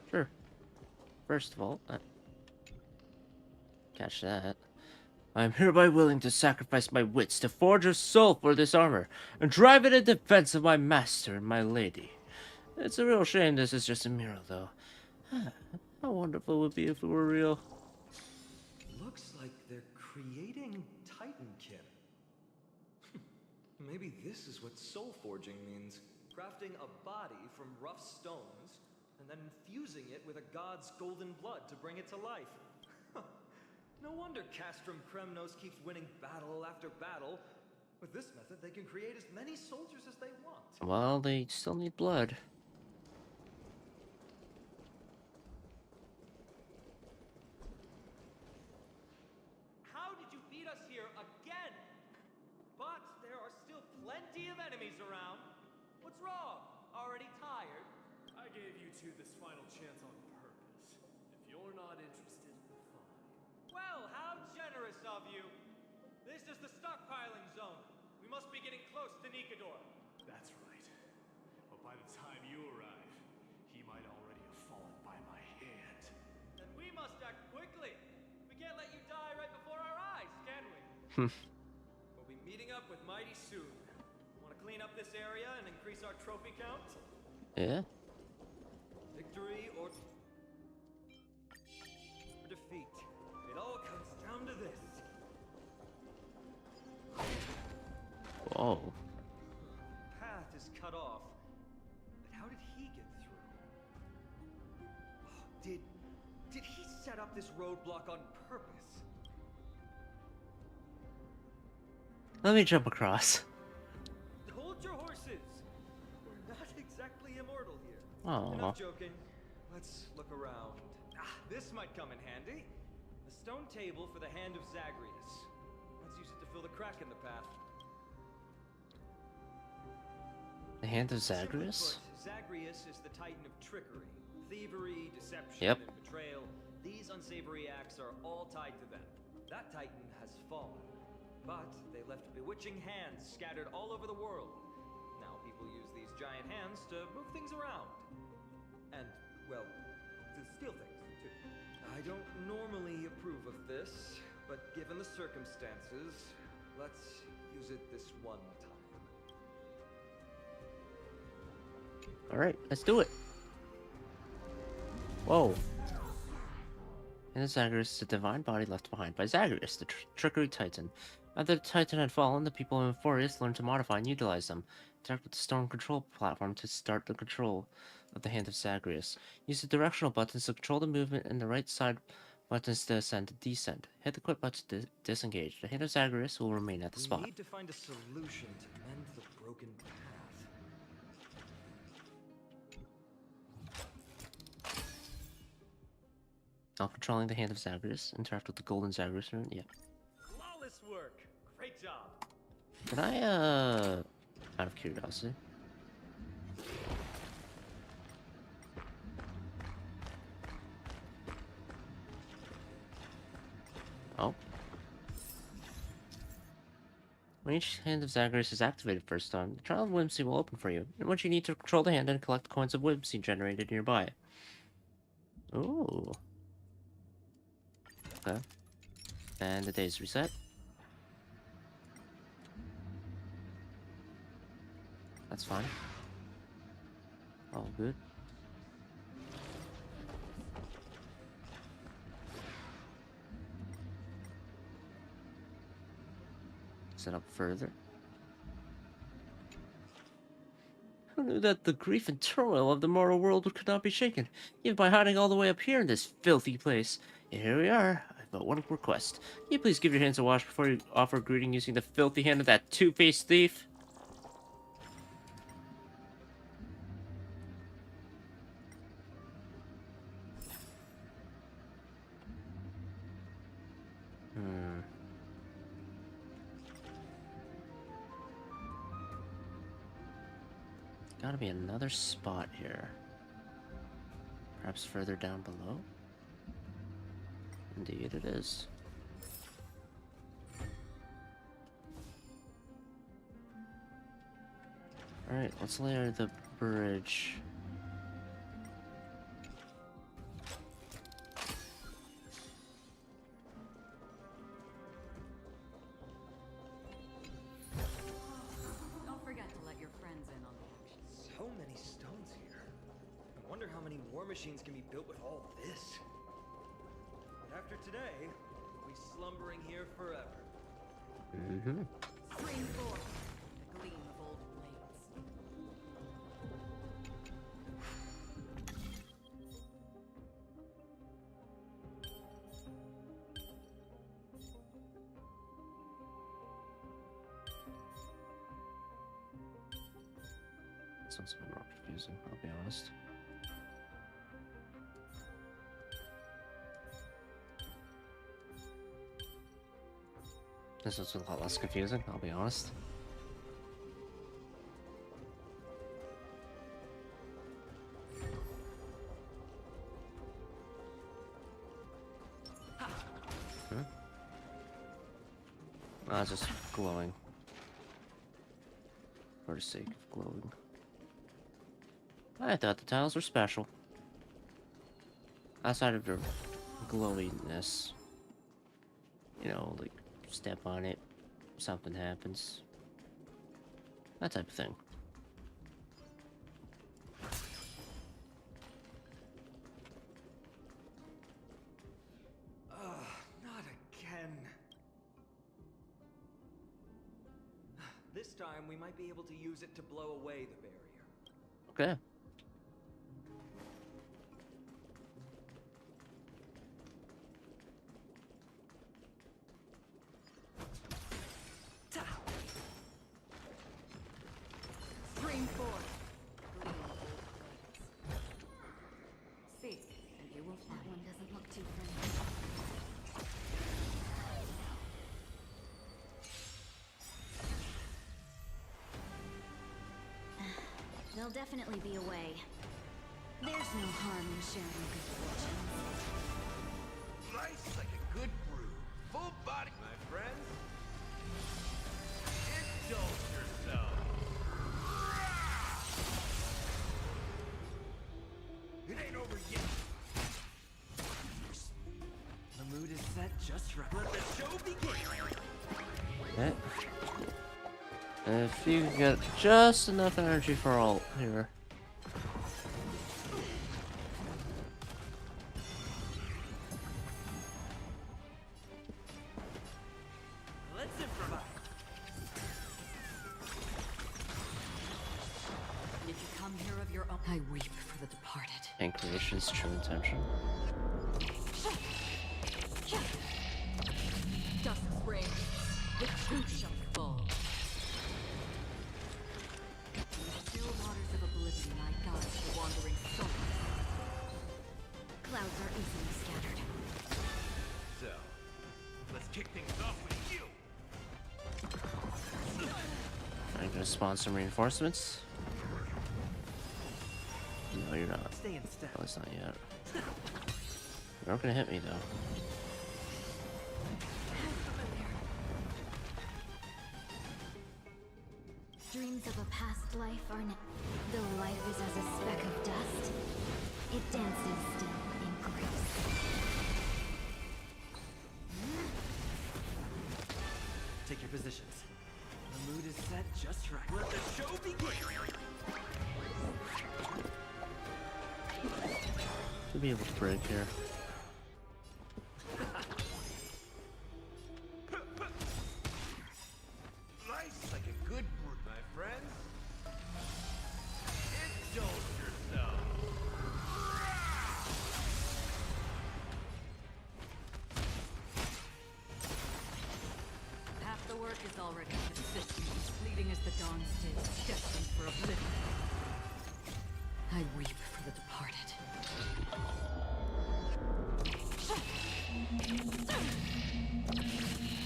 Sure. First of all, catch that. I am hereby willing to sacrifice my wits to forge a soul for this armor and drive it in defense of my master and my lady. It's a real shame this is just a mural, though. How wonderful it would be if it were real. Looks like they're creating Titankin. Maybe this is what soul forging means. Crafting a body from rough stones and then infusing it with a god's golden blood to bring it to life. No wonder Castrum Kremnos keeps winning battle after battle. With this method, they can create as many soldiers as they want. Well, they still need blood. How did you beat us here again? But there are still plenty of enemies around. What's wrong? Already tired? I gave you two this final chance on purpose. If you're not interested, fine. Well, how generous of you. This is the stockpiling zone. We must be getting close to Nikador. That's right. But by the time you arrive, he might already have fallen by my hand. Then we must act quickly. We can't let you die right before our eyes, can we? We'll be meeting up with Mighty soon. Want to clean up this area and increase our trophy count? Yeah. Victory or defeat. It all comes down to this. Whoa. Path is cut off. But how did he get through? Oh, did he set up this roadblock on purpose? Let me jump across. Hold your horses. We're not exactly immortal here. Oh. Enough joking. Let's look around. This might come in handy. A stone table for the hand of Zagreus. Let's use it to fill the crack in the path. The hand of Simply Zagreus? put, Zagreus is the titan of trickery, thievery, deception, Yep. and betrayal. These unsavory acts are all tied to them. That titan has fallen, but they left bewitching hands scattered all over the world. Now people use these giant hands to move things around. And, well, to steal things, too. I don't normally approve of this, but given the circumstances, let's use it this one time. Alright, let's do it. Whoa. And Zagreus, the divine body left behind by Zagreus, the trickery titan. After the titan had fallen, the people of Amphoreus learned to modify and utilize them. Interact with the storm control platform to start the control of the hand of Zagreus. Use the directional buttons to control the movement and the right side buttons to ascend and descend. Hit the quit button to disengage. The hand of Zagreus will remain at the spot. We need to find a solution to mend the broken path. Now controlling the hand of Zagreus. Interact with the golden Zagreus rune. Yeah. Flawless work. Great job. Can I, out of curiosity? Oh. When each hand of Zagreus is activated first time, the Trial of Whimsy will open for you, in which you need to control the hand and collect coins of Whimsy generated nearby. Ooh. Okay. And the day's reset. That's fine. All good. Set up further. Who knew that the grief and turmoil of the mortal world could not be shaken, even by hiding all the way up here in this filthy place? Yet here we are. I've but one request. Can you please give your hands a wash before you offer a greeting using the filthy hand of that two-faced thief? Gotta be another spot here. Perhaps further down below? Indeed it is. Alright, let's layer the bridge. Don't forget to let your friends in on the action. So many stones here. I wonder how many war machines can be built with all this. But after today, we'll be slumbering here forever. Mm-hmm. Stream 4. The gleam of old blades. Sounds a bit more confusing, I'll be honest. This was a lot less confusing, I'll be honest. Just glowing. For the sake of glowing. I thought the tiles were special. Outside of their glowiness. You know, like, step on it, something happens. That type of thing. Not again. This time, we might be able to use it to blow away the barrier. Okay. Stream 4. Gleam of old blades. Seek, and you will find. That one doesn't look too friendly. There'll definitely be a way. There's no harm in sharing good fortune. Slice like a good brew. Full body, my friends. Indulge yourself. It ain't over yet. The mood is set just right. Let the show begin. Okay. If you can get just enough energy for ult here. Let's improvise. If you come here of your own, I weep for the departed. And creation's true intention. Dust rain, the truth shall fall. In the still waters of oblivion, I guide the wandering soul. Clouds are easily scattered. So, let's kick things off with you. I'm gonna spawn some reinforcements. No, you're not. Stay in step. At least not yet. You're not gonna hit me though. Dreams of a past life are now. Though life is as a speck of dust, it dances still in grace. Take your positions. The mood is set just right. Let the show begin. To be able to break here. Slice like a good brew, my friends. Indulge yourself. Half the work is already consistent, fleeting as the dawn still, destined for oblivion. I weep for the departed.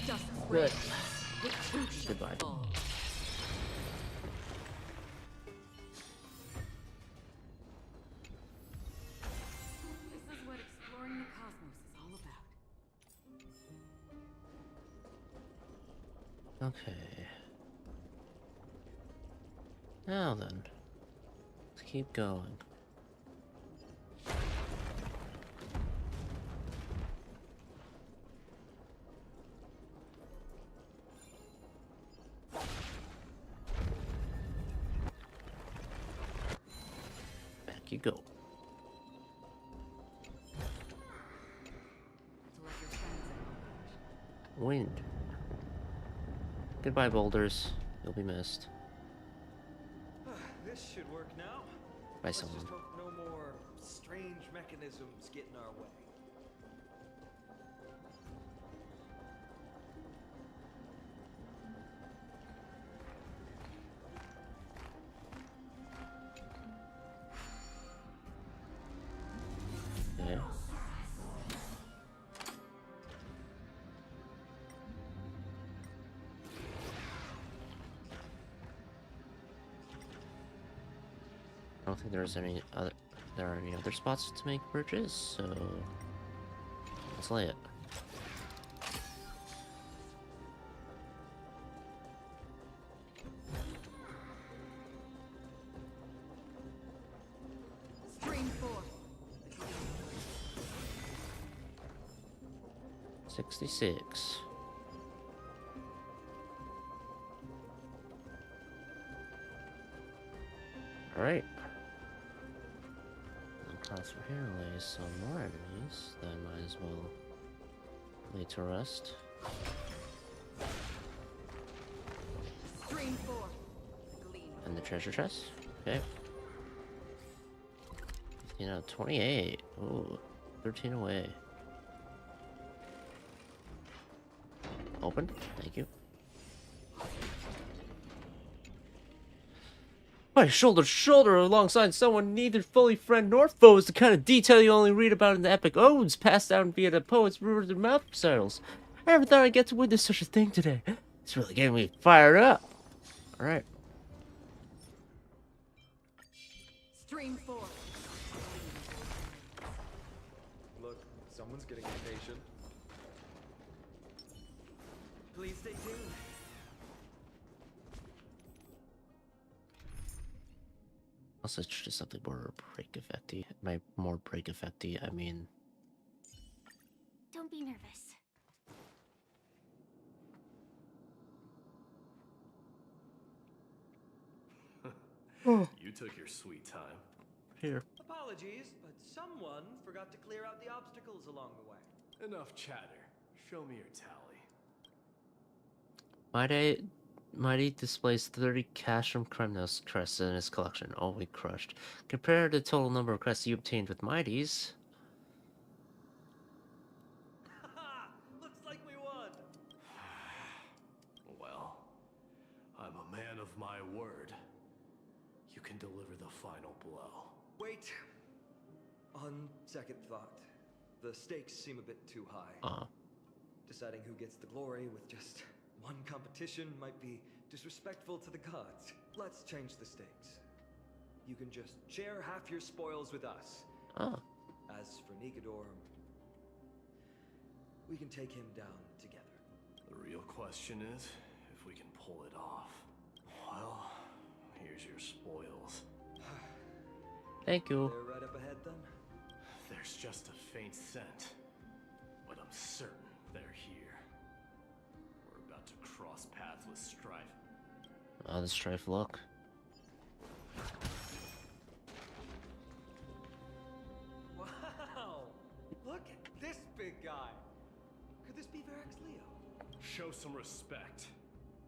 Dust Good. the truth shall Goodbye. fall. This is what exploring the cosmos is all about. Okay. Now then. Let's keep going. Back you go. To let your friends in. Wind. Goodbye, boulders. You'll be missed. This should work now. By Let's someone. just hope no more strange mechanisms get in our way. Okay. I don't think there's any other. There are any other spots to make bridges, so let's lay it. Stream 4. 66. All right. Across from here lays some more enemies that might as well lay to rest. Stream 4. Gleam. And the treasure chest. Okay. 15 out of 28. Ooh, 13 away. Open. Thank you. Right, shoulder to shoulder alongside someone neither fully friend nor foe is the kind of detail you only read about in the epic odes passed down via the poets' written their mouth recitals. I never thought I'd get to witness such a thing today. It's really getting me fired up. Alright. Stream 4. Look, Someone's getting impatient. Please stay tuned. Also, it's just something more break effecty. By more break effecty, I mean. Don't be nervous. You took your sweet time. Here. Apologies, but someone forgot to clear out the obstacles along the way. Enough chatter. Show me your tally. Mighty displays 30 cash from Kremnos crests in his collection, all we crushed. Compare the total number of crests you obtained with Mighty's. Looks like we won. Well, I'm a man of my word. You can deliver the final blow. Wait. On second thought, the stakes seem a bit too high. Deciding who gets the glory with just one competition might be disrespectful to the gods. Let's change the stakes. You can just share half your spoils with us. As for Nikador, we can take him down together. The real question is if we can pull it off. Well, here's your spoils. Thank you. They're right up ahead then? There's just a faint scent, but I'm certain they're here. We're about to cross paths with Strife. Oh, the Strife look. Wow! Look at this big guy! Could this be Varric's Leo? Show some respect.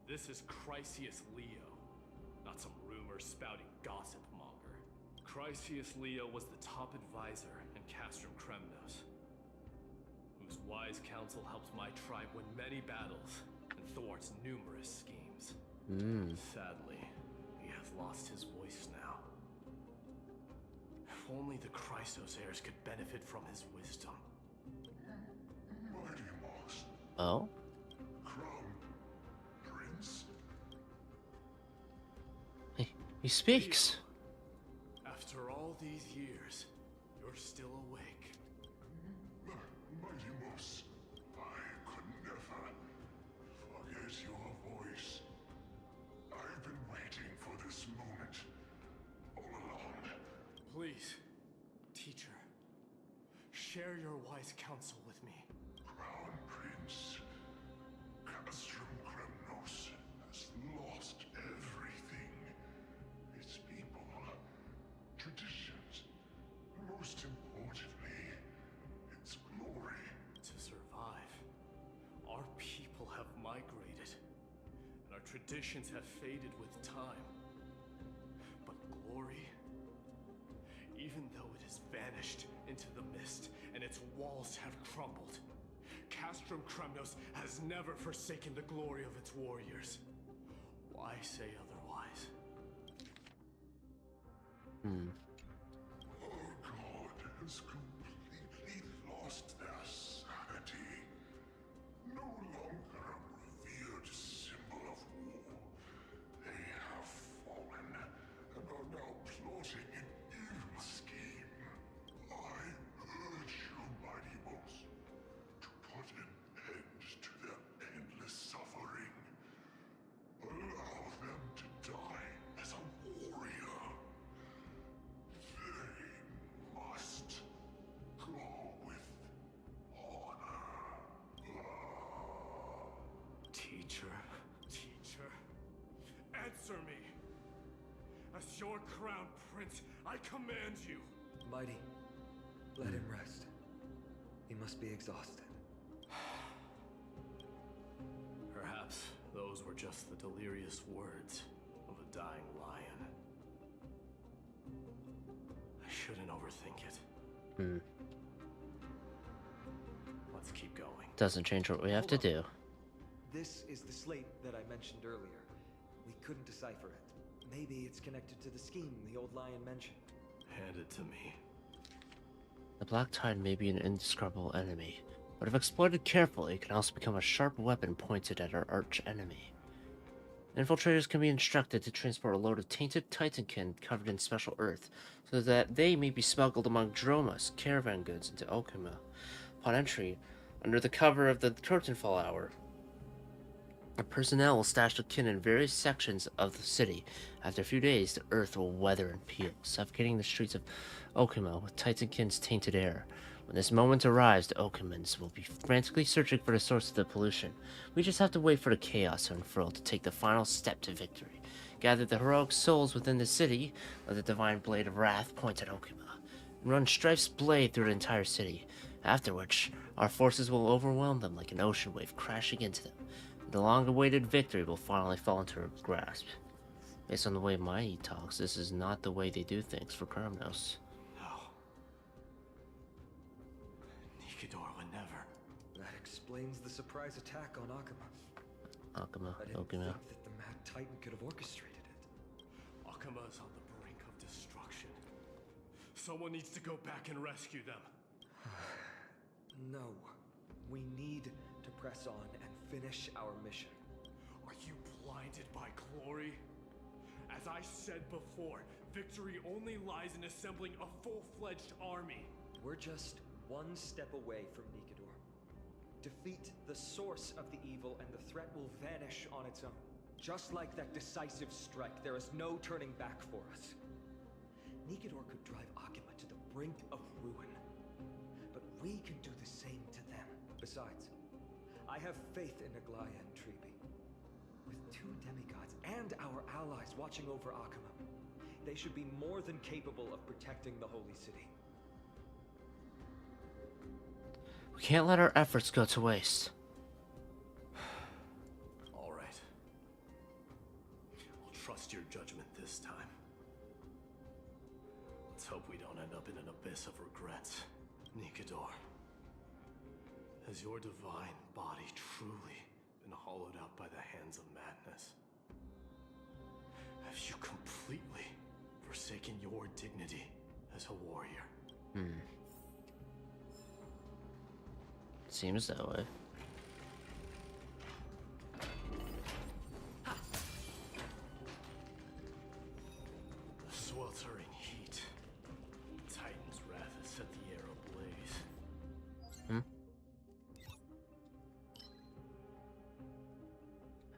This is Chrysius Leo, not some rumor-spouting gossip monger. Chrysius Leo was the top advisor in Castrum Kremnos, whose wise counsel helped my tribe win many battles and thwarts numerous schemes. Sadly, he has lost his voice now. If only the Chrysos heirs could benefit from his wisdom. Oh? Crown Prince? He speaks. After all these years, you're still awake. Mighty Moss, I could never forget your voice. I've been waiting for this moment all along. Please, teacher, share your wise counsel with me. Crown Prince, Castrum Kremnos has lost everything. Its people, traditions, most importantly, its glory. To survive, our people have migrated, and our traditions have faded with time. But glory, even though it has vanished into the mist and its walls have crumbled, Castrum Kremnos has never forsaken the glory of its warriors. Why say otherwise? Our god has completely lost their sanity. No longer a revered symbol of war. They have fallen and are now plotting an evil scheme. I urge you, Mighty Moss, to put an end to their endless suffering. Allow them to die as a warrior. They must go with honor. Teacher, answer me. As your crown prince, I command you. Mighty, let him rest. He must be exhausted. Perhaps those were just the delirious words of a dying lion. I shouldn't overthink it. Let's keep going. Doesn't change what we have to do. This is the slate that I mentioned earlier. We couldn't decipher it. Maybe it's connected to the scheme the old lion mentioned. Hand it to me. The Black Tide may be an indescribable enemy, but if exploited carefully, it can also become a sharp weapon pointed at our arch enemy. Infiltrators can be instructed to transport a load of tainted Titankin covered in special earth, so that they may be smuggled among Droma's caravan goods into Okuma. Upon entry, under the cover of the curtain fall hour, the personnel will stash the kin in various sections of the city. After a few days, the earth will weather and peel, suffocating the streets of Okima with Titankin's tainted air. When this moment arrives, the Okimans will be frantically searching for the source of the pollution. We just have to wait for the chaos to unfurl to take the final step to victory. Gather the heroic souls within the city, let the divine blade of wrath point at Okima, and run Strife's blade through the entire city. After which, our forces will overwhelm them like an ocean wave crashing into them. The long-awaited victory will finally fall into her grasp. Based on the way Mai talks, this is not the way they do things for Kremnos. No. Nikidor would never. That explains the surprise attack on Akuma. Akuma, I didn't Okima. think that the Mad Titan could have orchestrated it. Akuma is on the brink of destruction. Someone needs to go back and rescue them. No. We need to press on and finish our mission. Are you blinded by glory? As I said before, victory only lies in assembling a full-fledged army. We're just one step away from Nikidor. Defeat the source of the evil and the threat will vanish on its own. Just like that decisive strike, there is no turning back for us. Nikidor could drive Akuma to the brink of ruin. But we can do the same to them. Besides, I have faith in Aglaya and Tribi. With two demigods and our allies watching over Akuma, they should be more than capable of protecting the Holy City. We can't let our efforts go to waste. All right. I'll trust your judgment this time. Let's hope we don't end up in an abyss of regrets. Nikidor, has your divine body truly been hollowed out by the hands of madness? Have you completely forsaken your dignity as a warrior? Seems that way. The sweltering heat. Titan's wrath has set the air ablaze.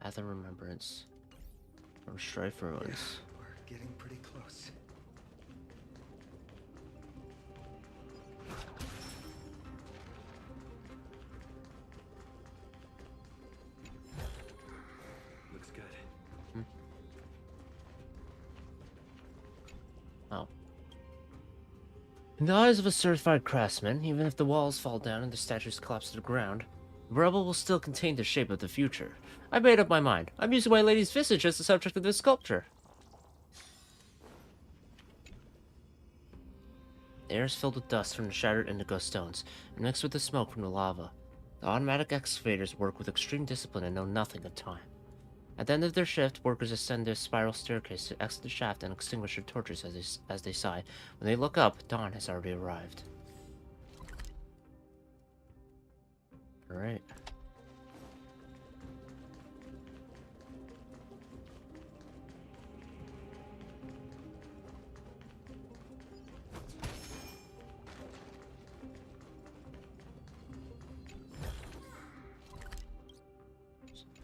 Path of Remembrance from Strife Ruins. We're getting pretty close. Looks good. Oh. In the eyes of a certified craftsman, even if the walls fall down and the statues collapse to the ground, the rubble will still contain the shape of the future. I made up my mind. I'm using my lady's visage as the subject of this sculpture. The air is filled with dust from the shattered indigo stones, and mixed with the smoke from the lava. The automatic excavators work with extreme discipline and know nothing of time. At the end of their shift, workers ascend the spiral staircase to exit the shaft and extinguish their torches as they sigh. When they look up, dawn has already arrived. Alright.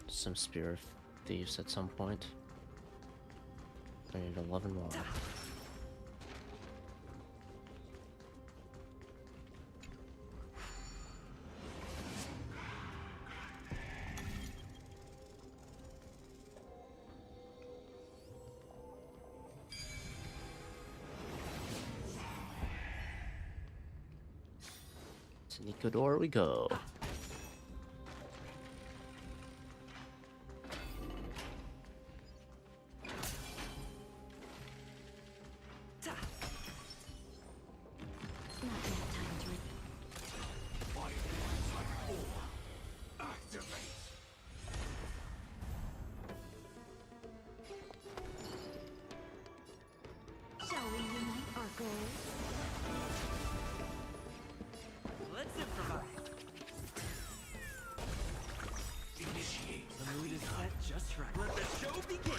Some spear of thieves at some point. I need 11 more. To Nikidor we go. Shall we unite our goals? Let's improvise. Initiate. The mood is set just right. Let the show begin.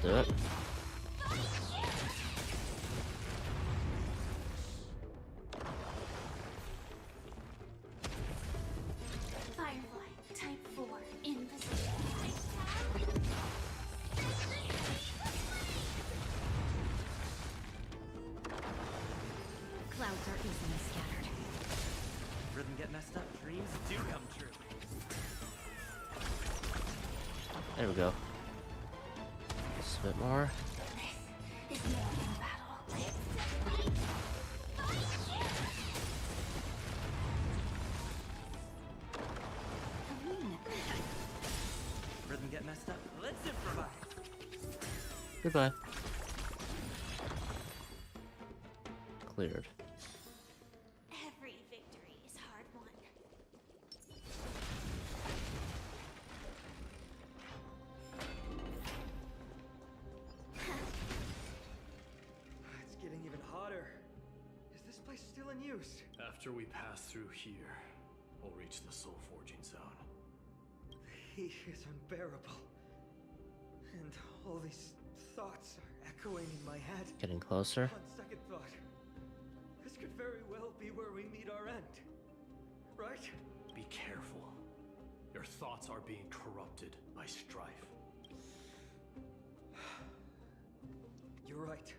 do it. Firefly, type 4, in position. Clouds are easily scattered. Rhythm get messed up, dreams do come true. There we go. Just a bit more. This is more than battle. Rhythm get messed up. Let's improvise. Goodbye. Cleared. Every victory is hard won. It's getting even hotter. Is this place still in use? After we pass through here, we'll reach the soul forging zone. The heat is unbearable. And all these thoughts are echoing in my head. Getting closer. On second thought, this could very well be where we meet our end. Right? Be careful. Your thoughts are being corrupted by strife. You're right.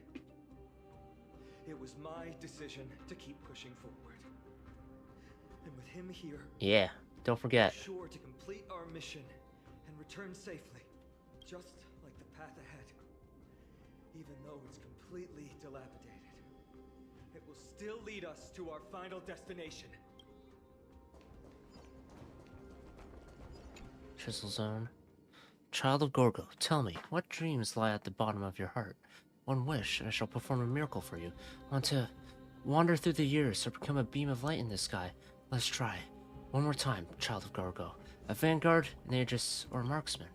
It was my decision to keep pushing forward. And with him here, Yeah, don't forget. we're sure to complete our mission and return safely, just like the path ahead. Even though it's completely dilapidated, it will still lead us to our final destination. Chisel Zone. Child of Gorgo, tell me, what dreams lie at the bottom of your heart? One wish, and I shall perform a miracle for you. Want to wander through the years or become a beam of light in the sky? Let's try. One more time, Child of Gorgo. A vanguard, an aegis, or a marksman?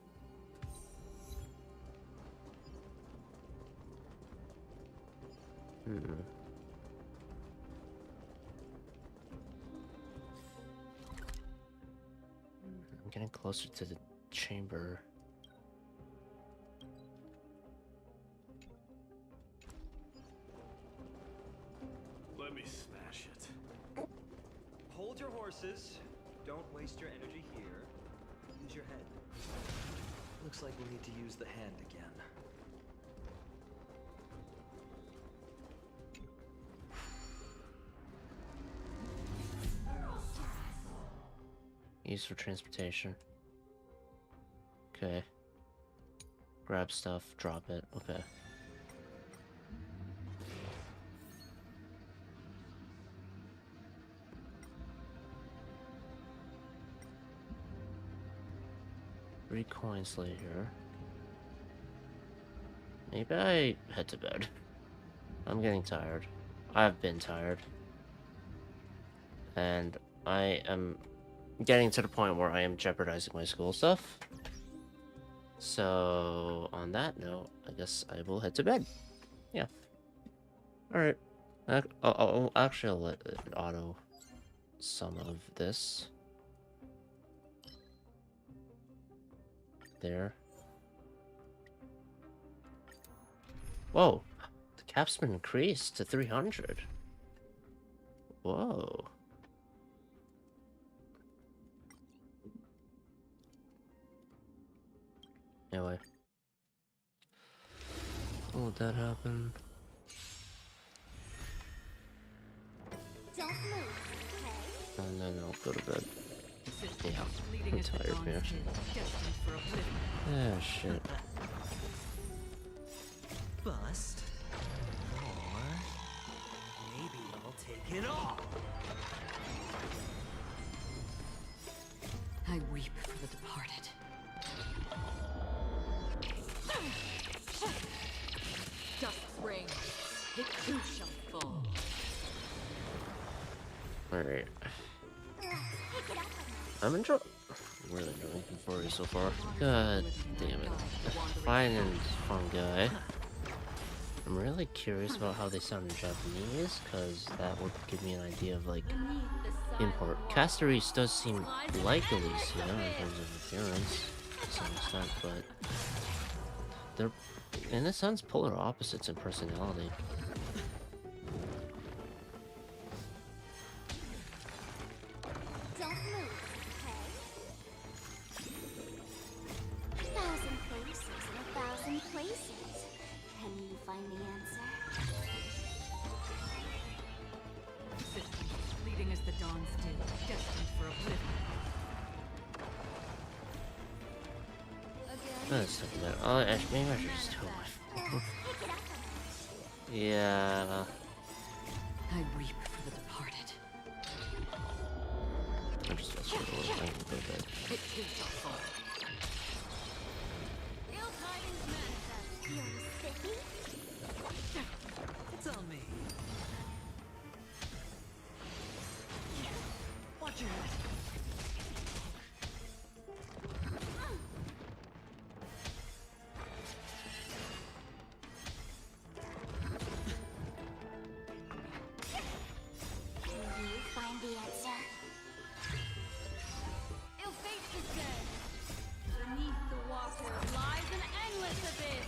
I'm getting closer to the chamber. Let me smash it. Hold your horses. Don't waste your energy here. Use your head. Looks like we need to use the hand again. Use for transportation. Okay. Grab stuff, drop it. Okay. Three coins lay here. Maybe I head to bed. I'm getting tired. I've been tired. And I am getting to the point where I am jeopardizing my school stuff. So, on that note, I guess I will head to bed. Yeah. Alright. I'll let it auto some of this. There. Whoa. The cap's been increased to 300. Whoa. Anyway. Oh, would that happen? Don't move, okay? No, go to bed. Yeah, Leading I'm as the tired, dawn's man. dead, destined for oblivion. Ah, shit. Bust. Or maybe I'll take it all. I weep for the departed. Dust rain. It too shall fall. Alright. I'm really enjoying Amphoreus so far. God damn it. Fine and fun guy. I'm really curious about how they sound in Japanese, because that would give me an idea of, like, import. Castoris does seem like Alicia in terms of appearance, to some extent, but they're, in a sense, polar opposites in personality. Don't move, okay? 1,000 faces in 1,000 places. Can you find the answer? Systems fleeting as the dawns did, destined for oblivion. Let's talk about. Oh, actually, maybe I should just do it. Yeah. I weep for the departed. I'm just gonna sort of I can go to bed. It too shall fall. Ill tidings manifest. You're spiffy? It's on me. Watch your head. Can you find the answer? Ill fate is dead. Beneath the water lies an endless abyss.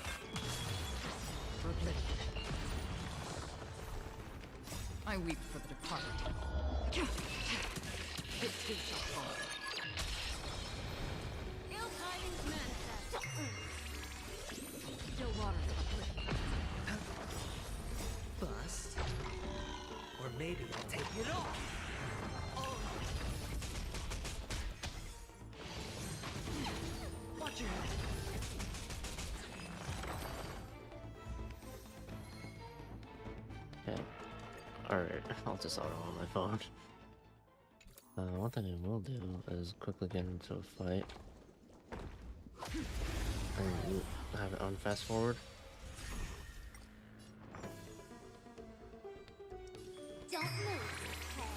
For oblivion. I weep for the departed. It too shall fall. Ill tidings manifest. Still waters of oblivion. Bust. Or maybe I'll take it off. Watch your head. Okay. Alright, I'll just auto on my phone. One thing I will do is quickly get into a fight. And have it on fast forward. Don't move, okay?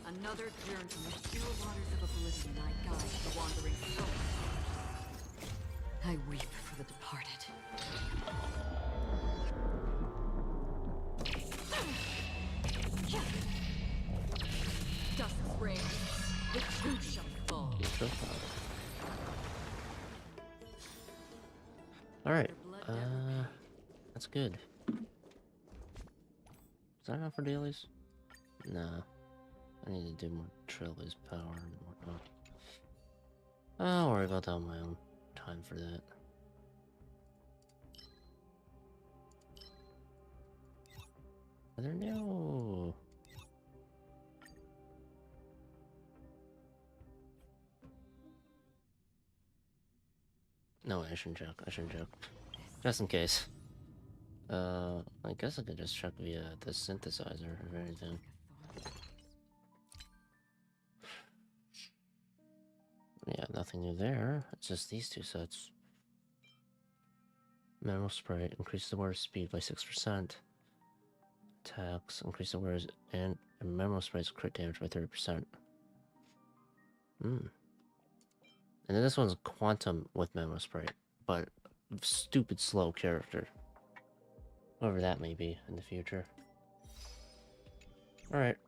Another turn from the still waters of oblivion I guide the wandering soul. I weep for the departed. Dust rain, the too shall fall. Alright, that's good. Is that enough for dailies? Nah. I need to do more Trailblaze power and whatnot. I'll worry about that on my own time for that. Are there no... No, I shouldn't check. I shouldn't check. Just in case. I guess I could just check via the synthesizer or anything. Yeah, nothing new there. It's just these two sets. Mineral Spray, increase the wearer's speed by 6%. Attacks, increase the wearer's and Mineral Spray's crit damage by 30%. And then this one's Quantum with Mineral Spray, but stupid slow character. Whoever that may be in the future. Alright.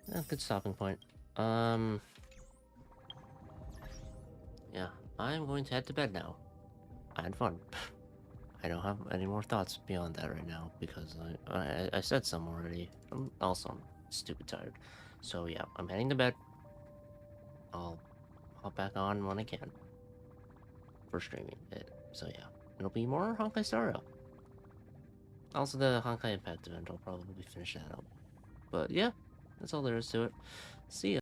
Yeah, good stopping point. Yeah, I'm going to head to bed now. I had fun. I don't have any more thoughts beyond that right now because I said some already. I'm stupid tired. So yeah, I'm heading to bed. I'll hop back on when I can for streaming it. So yeah, it'll be more Honkai Star Rail. Also the Honkai Impact event, I'll probably finish that up. But yeah, that's all there is to it. See ya.